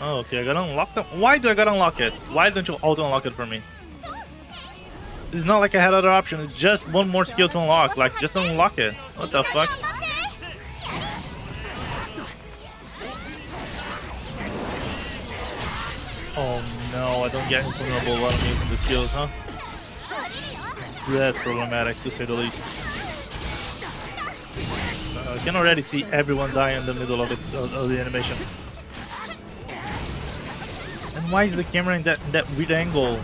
Speaker 13: Oh, okay, I gotta unlock them. Why do I gotta unlock it? Why don't you auto unlock it for me? It's not like I had other options. It's just one more skill to unlock. Like, just unlock it. What the fuck? Oh no, I don't get invulnerable while I'm using the skills, huh? That's problematic, to say the least. I can already see everyone die in the middle of the animation. And why is the camera in that weird angle?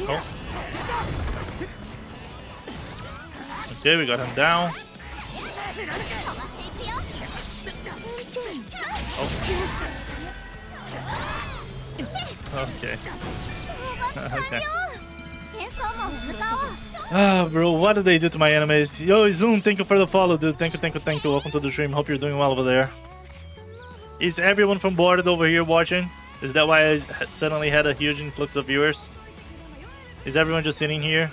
Speaker 13: Oh. Okay, we got him down. Oh. Okay. Okay. Ah, bro, what did they do to my enemies? Yo, Zoom, thank you for the follow, dude. Thank you. Welcome to the stream. Hope you're doing well over there. Is everyone from boarded over here watching? Is that why I suddenly had a huge influx of viewers? Is everyone just sitting here?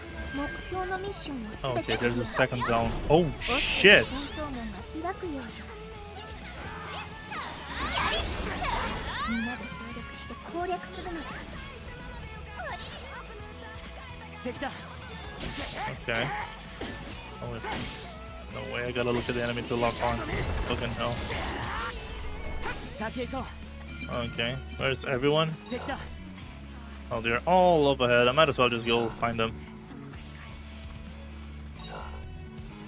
Speaker 13: Okay, there's a second zone. Oh, shit! Okay. Oh, no way, I gotta look at the enemy to lock on. Fucking hell. Okay, where's everyone? Oh, they're all up ahead. I might as well just go find them.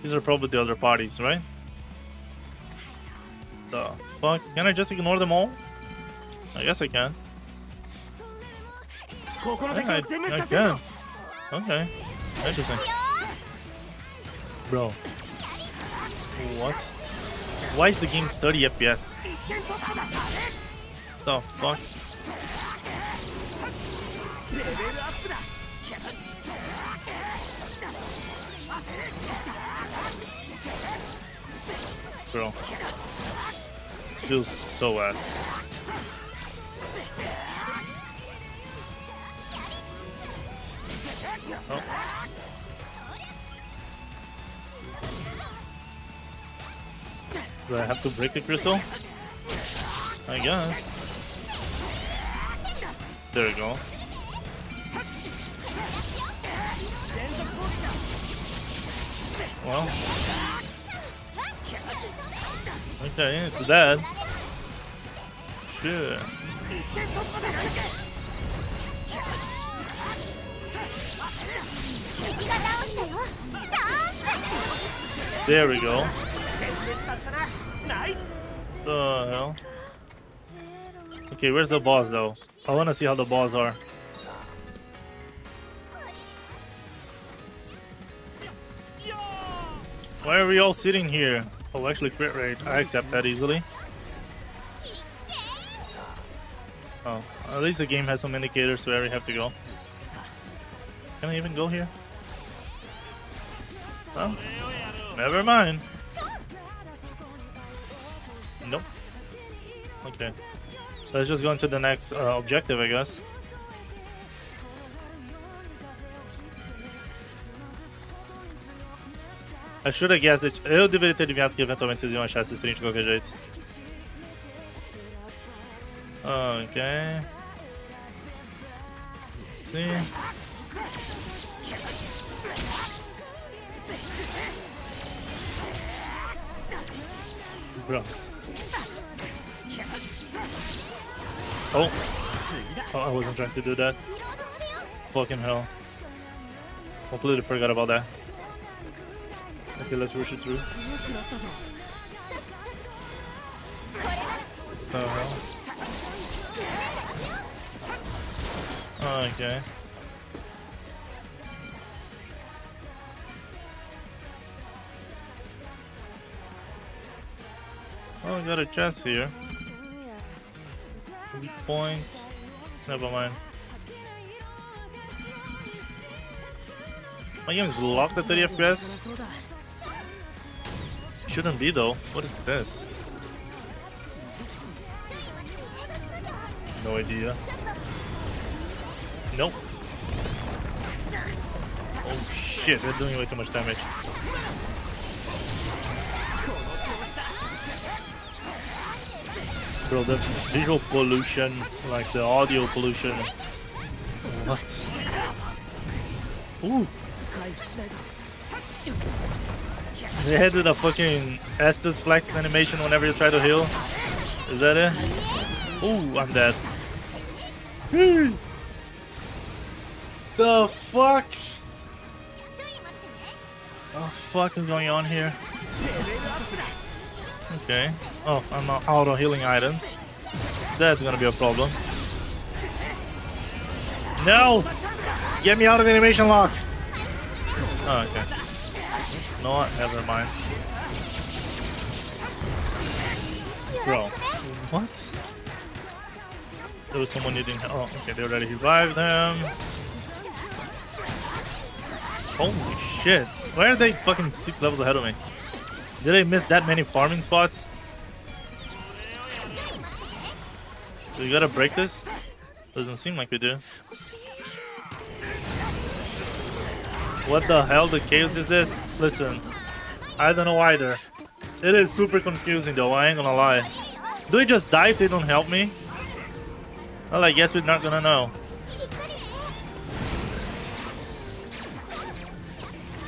Speaker 13: These are probably the other parties, right? The fuck? Can I just ignore them all? I guess I can. Yeah, I can. Okay. Interesting. Bro. What? Why is the game 30 FPS? The fuck? Bro. Feels so ass. Oh. Do I have to break the crystal? I guess. There we go. Well. Okay, it's dead. Sure. There we go. The hell? Okay, where's the boss though? I wanna see how the boss are. Why are we all sitting here? Oh, actually crit rate. I accept that easily. Oh, at least the game has some indicators where we have to go. Can I even go here? Well, never mind. Nope. Okay. Let's just go into the next objective, I guess. I should have guessed it. Eu deveria ter adivinhado que eventualmente vocês iam achar esse stream de qualquer jeito. Okay. Let's see. Bro. Oh, I wasn't trying to do that. Fucking hell. Completely forgot about that. Okay, let's rush it through. Okay. Oh, I got a chest here. Weak point. Never mind. My game is locked at 30 FPS. Shouldn't be though. What is this? No idea. Nope. Oh shit, they're doing way too much damage. Bro, the visual pollution, like the audio pollution. What? Ooh. They had a fucking Estes flex animation whenever you try to heal. Is that it? Ooh, I'm dead. The fuck? The fuck is going on here? Okay. Oh, I'm out of healing items. That's gonna be a problem. No! Get me out of the animation lock! Oh, okay. You know what? Never mind. Bro. What? There was someone needing help. Oh, okay, they already revived him. Holy shit. Why are they fucking 6 levels ahead of me? Did I miss that many farming spots? Do we gotta break this? Doesn't seem like we do. What the hell? The chaos is this? Listen, I don't know either. It is super confusing though, I ain't gonna lie. Do we just die if they don't help me? Well, I guess we're not gonna know.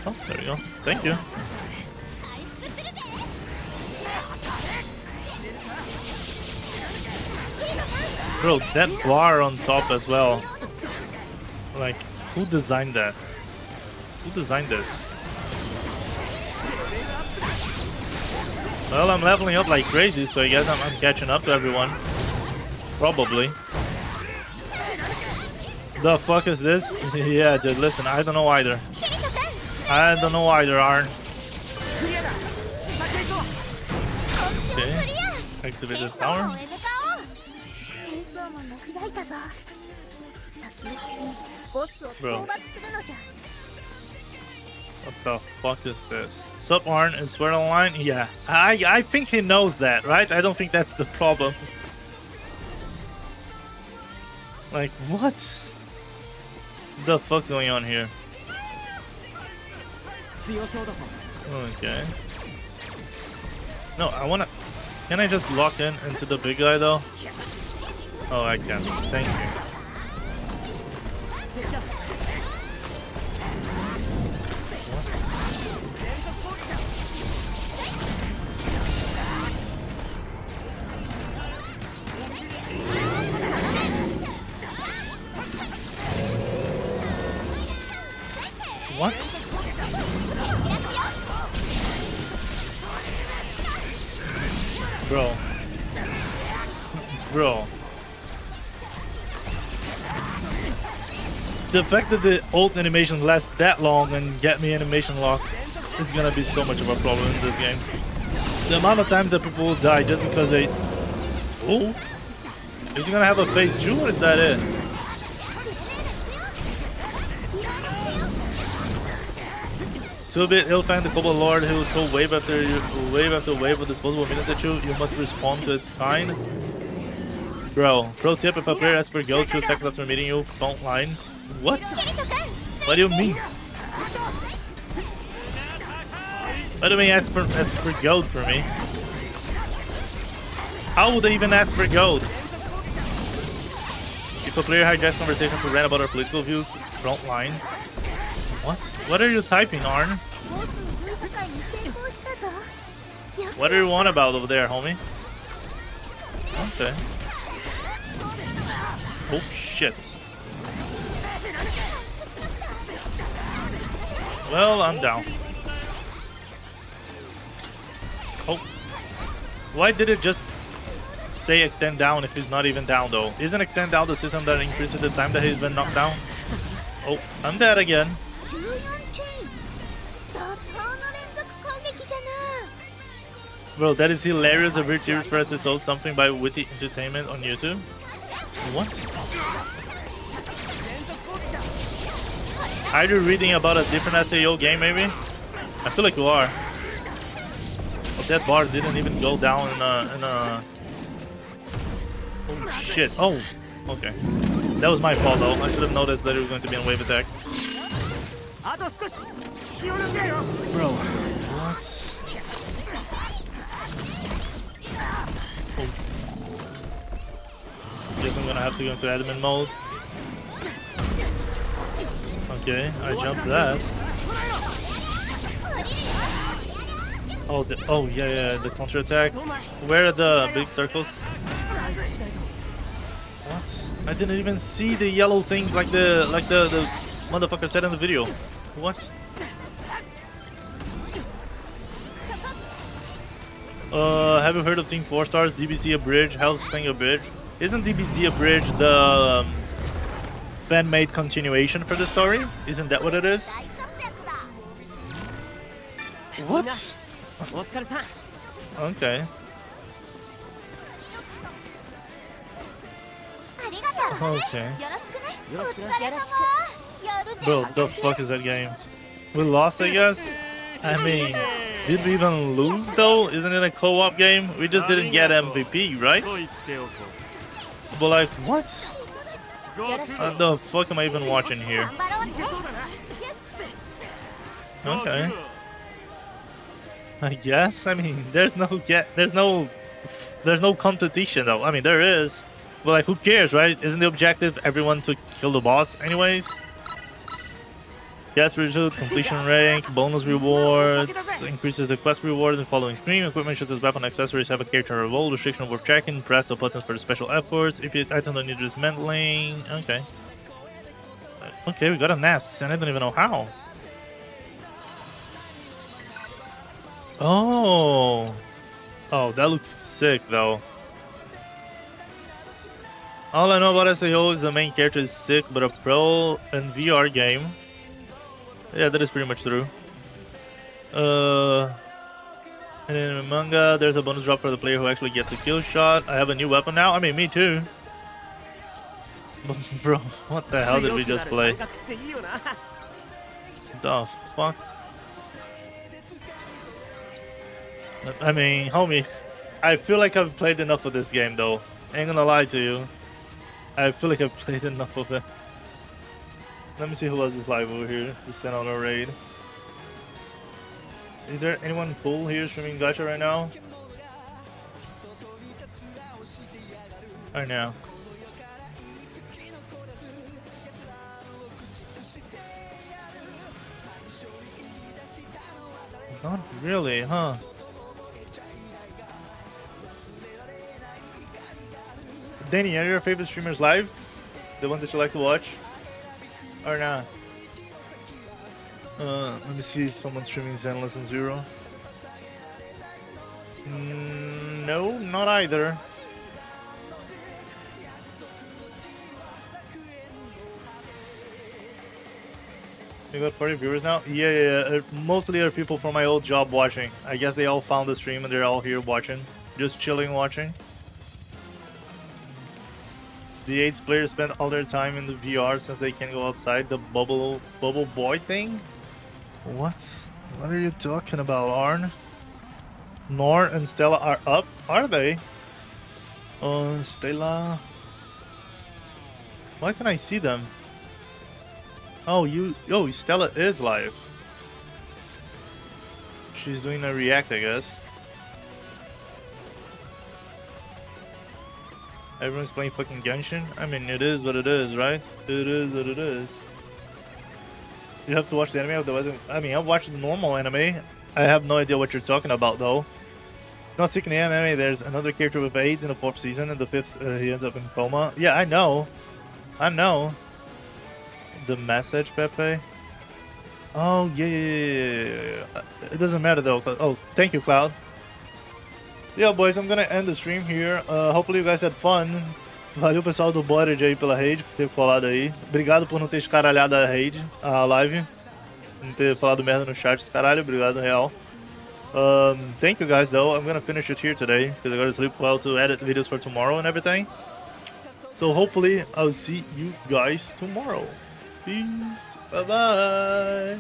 Speaker 13: Oh, there we go. Thank you. Bro, that bar on top as well. Like, who designed that? Who designed this? Well, I'm leveling up like crazy, so I guess I'm catching up to everyone. Probably. The fuck is this? Yeah, dude, listen, I don't know either. I don't know either, Arn. Okay. Activate the tower. Bro. What the fuck is this? Sup, Arn? Is Swear online? Yeah. I think he knows that, right? I don't think that's the problem. Like, what? The fuck's going on here? Okay. No, I wanna... Can I just lock in into the big guy though? Oh, I can. Thank you. What? Bro. Bro. The fact that the ult animations last that long and get me animation locked is gonna be so much of a problem in this game. The amount of times that people will die just because they... Oh? Is he gonna have a phase 2 or is that it? To a bit ill-fanged the Cobalt Lord who will throw wave after wave with disposable minions at you. You must respond to its kind. Bro, pro tip, if a player asks for go 2 seconds after meeting you, front lines. What? What do you mean? Why do they ask for gold for me? How would they even ask for gold? If a player hijacks conversation to rant about our political views, front lines. What? What are you typing, Arn? What do you want about over there, homie? Okay. Oh shit. Well, I'm down. Oh. Why did it just say extend down if he's not even down though? Isn't extend down the system that increases the time that he's been knocked down? Oh, I'm dead again. Bro, that is hilarious. A weird series for us is also something by Witty Entertainment on YouTube. What? Are you reading about a different SAO game maybe? I feel like you are. But that bar didn't even go down in a... Oh shit. Oh, okay. That was my fault though. I should have noticed that it was going to be on wave attack. Bro, what? Oh. Guess I'm gonna have to go into admin mode. Okay, I jumped that. Oh, oh yeah, the counter attack. Where are the big circles? What? I didn't even see the yellow things like the motherfucker said in the video. What? Have you heard of Team 4 Stars? DBC Abridged, Hellsing Abridged. Isn't DBC Abridged the fan-made continuation for the story? Isn't that what it is? What? Okay. Okay. Bro, the fuck is that game? We lost, I guess? I mean, did we even lose though? Isn't it a co-op game? We just didn't get MVP, right? But like, what? What the fuck am I even watching here? Okay. I guess. I mean, there's no competition though. I mean, there is, but like, who cares, right? Isn't the objective everyone to kill the boss anyways? Death result, completion rank, bonus rewards, increases the quest rewards in following screen. Equipment such as weapon accessories have a character role. Restriction worth checking. Press the buttons for the special efforts. If your items don't need dismantling. Okay. Okay, we got a nest, and I don't even know how. Oh. Oh, that looks sick though. All I know about SAO is the main character is sick, but a pro and VR game. Yeah, that is pretty much true. And in the manga, there's a bonus drop for the player who actually gets a kill shot. I have a new weapon now. I mean, me too. Bro, what the hell did we just play? The fuck? I mean, homie, I feel like I've played enough of this game though. Ain't gonna lie to you. I feel like I've played enough of it. Let me see who was this live over here. Just sent out a raid. Is there anyone cool here streaming Gacha right now? Right now. Not really, huh? Danny, are your favorite streamers live? The one that you like to watch? Or not? Let me see someone streaming Zenless Zone Zero. No, not either. You got 40 viewers now? Yeah. Mostly are people from my old job watching. I guess they all found the stream and they're all here watching. Just chilling watching. The 8 players spend all their time in the VR since they can't go outside. The bubble boy thing? What? What are you talking about, Arn? Nor and Stella are up? Are they? Stella... Why can't I see them? Oh, Stella is live. She's doing a react, I guess. Everyone's playing fucking Genshin? I mean, it is what it is, right? It is what it is. You have to watch the anime of the. I mean, I've watched the normal anime. I have no idea what you're talking about, though. Not seeking the anime, there's another character with AIDS in the 4th season. In the 5th, he ends up in coma. Yeah, I know. I know. The message, Pepe. Oh, yeah. It doesn't matter, though. Oh, thank you, Cloud. Yeah, boys, I'm gonna end the stream here. Hopefully you guys had fun. Valeu, pessoal do Bored aí pela raid, por ter colado aí. Obrigado por não ter escaralhado a raid, a live. Não ter falado merda no chat, caralho. Obrigado, real. Thank you guys, though. I'm gonna finish it here today, because I gotta sleep well to edit videos for tomorrow and everything. So hopefully I'll see you guys tomorrow. Peace. Bye-bye.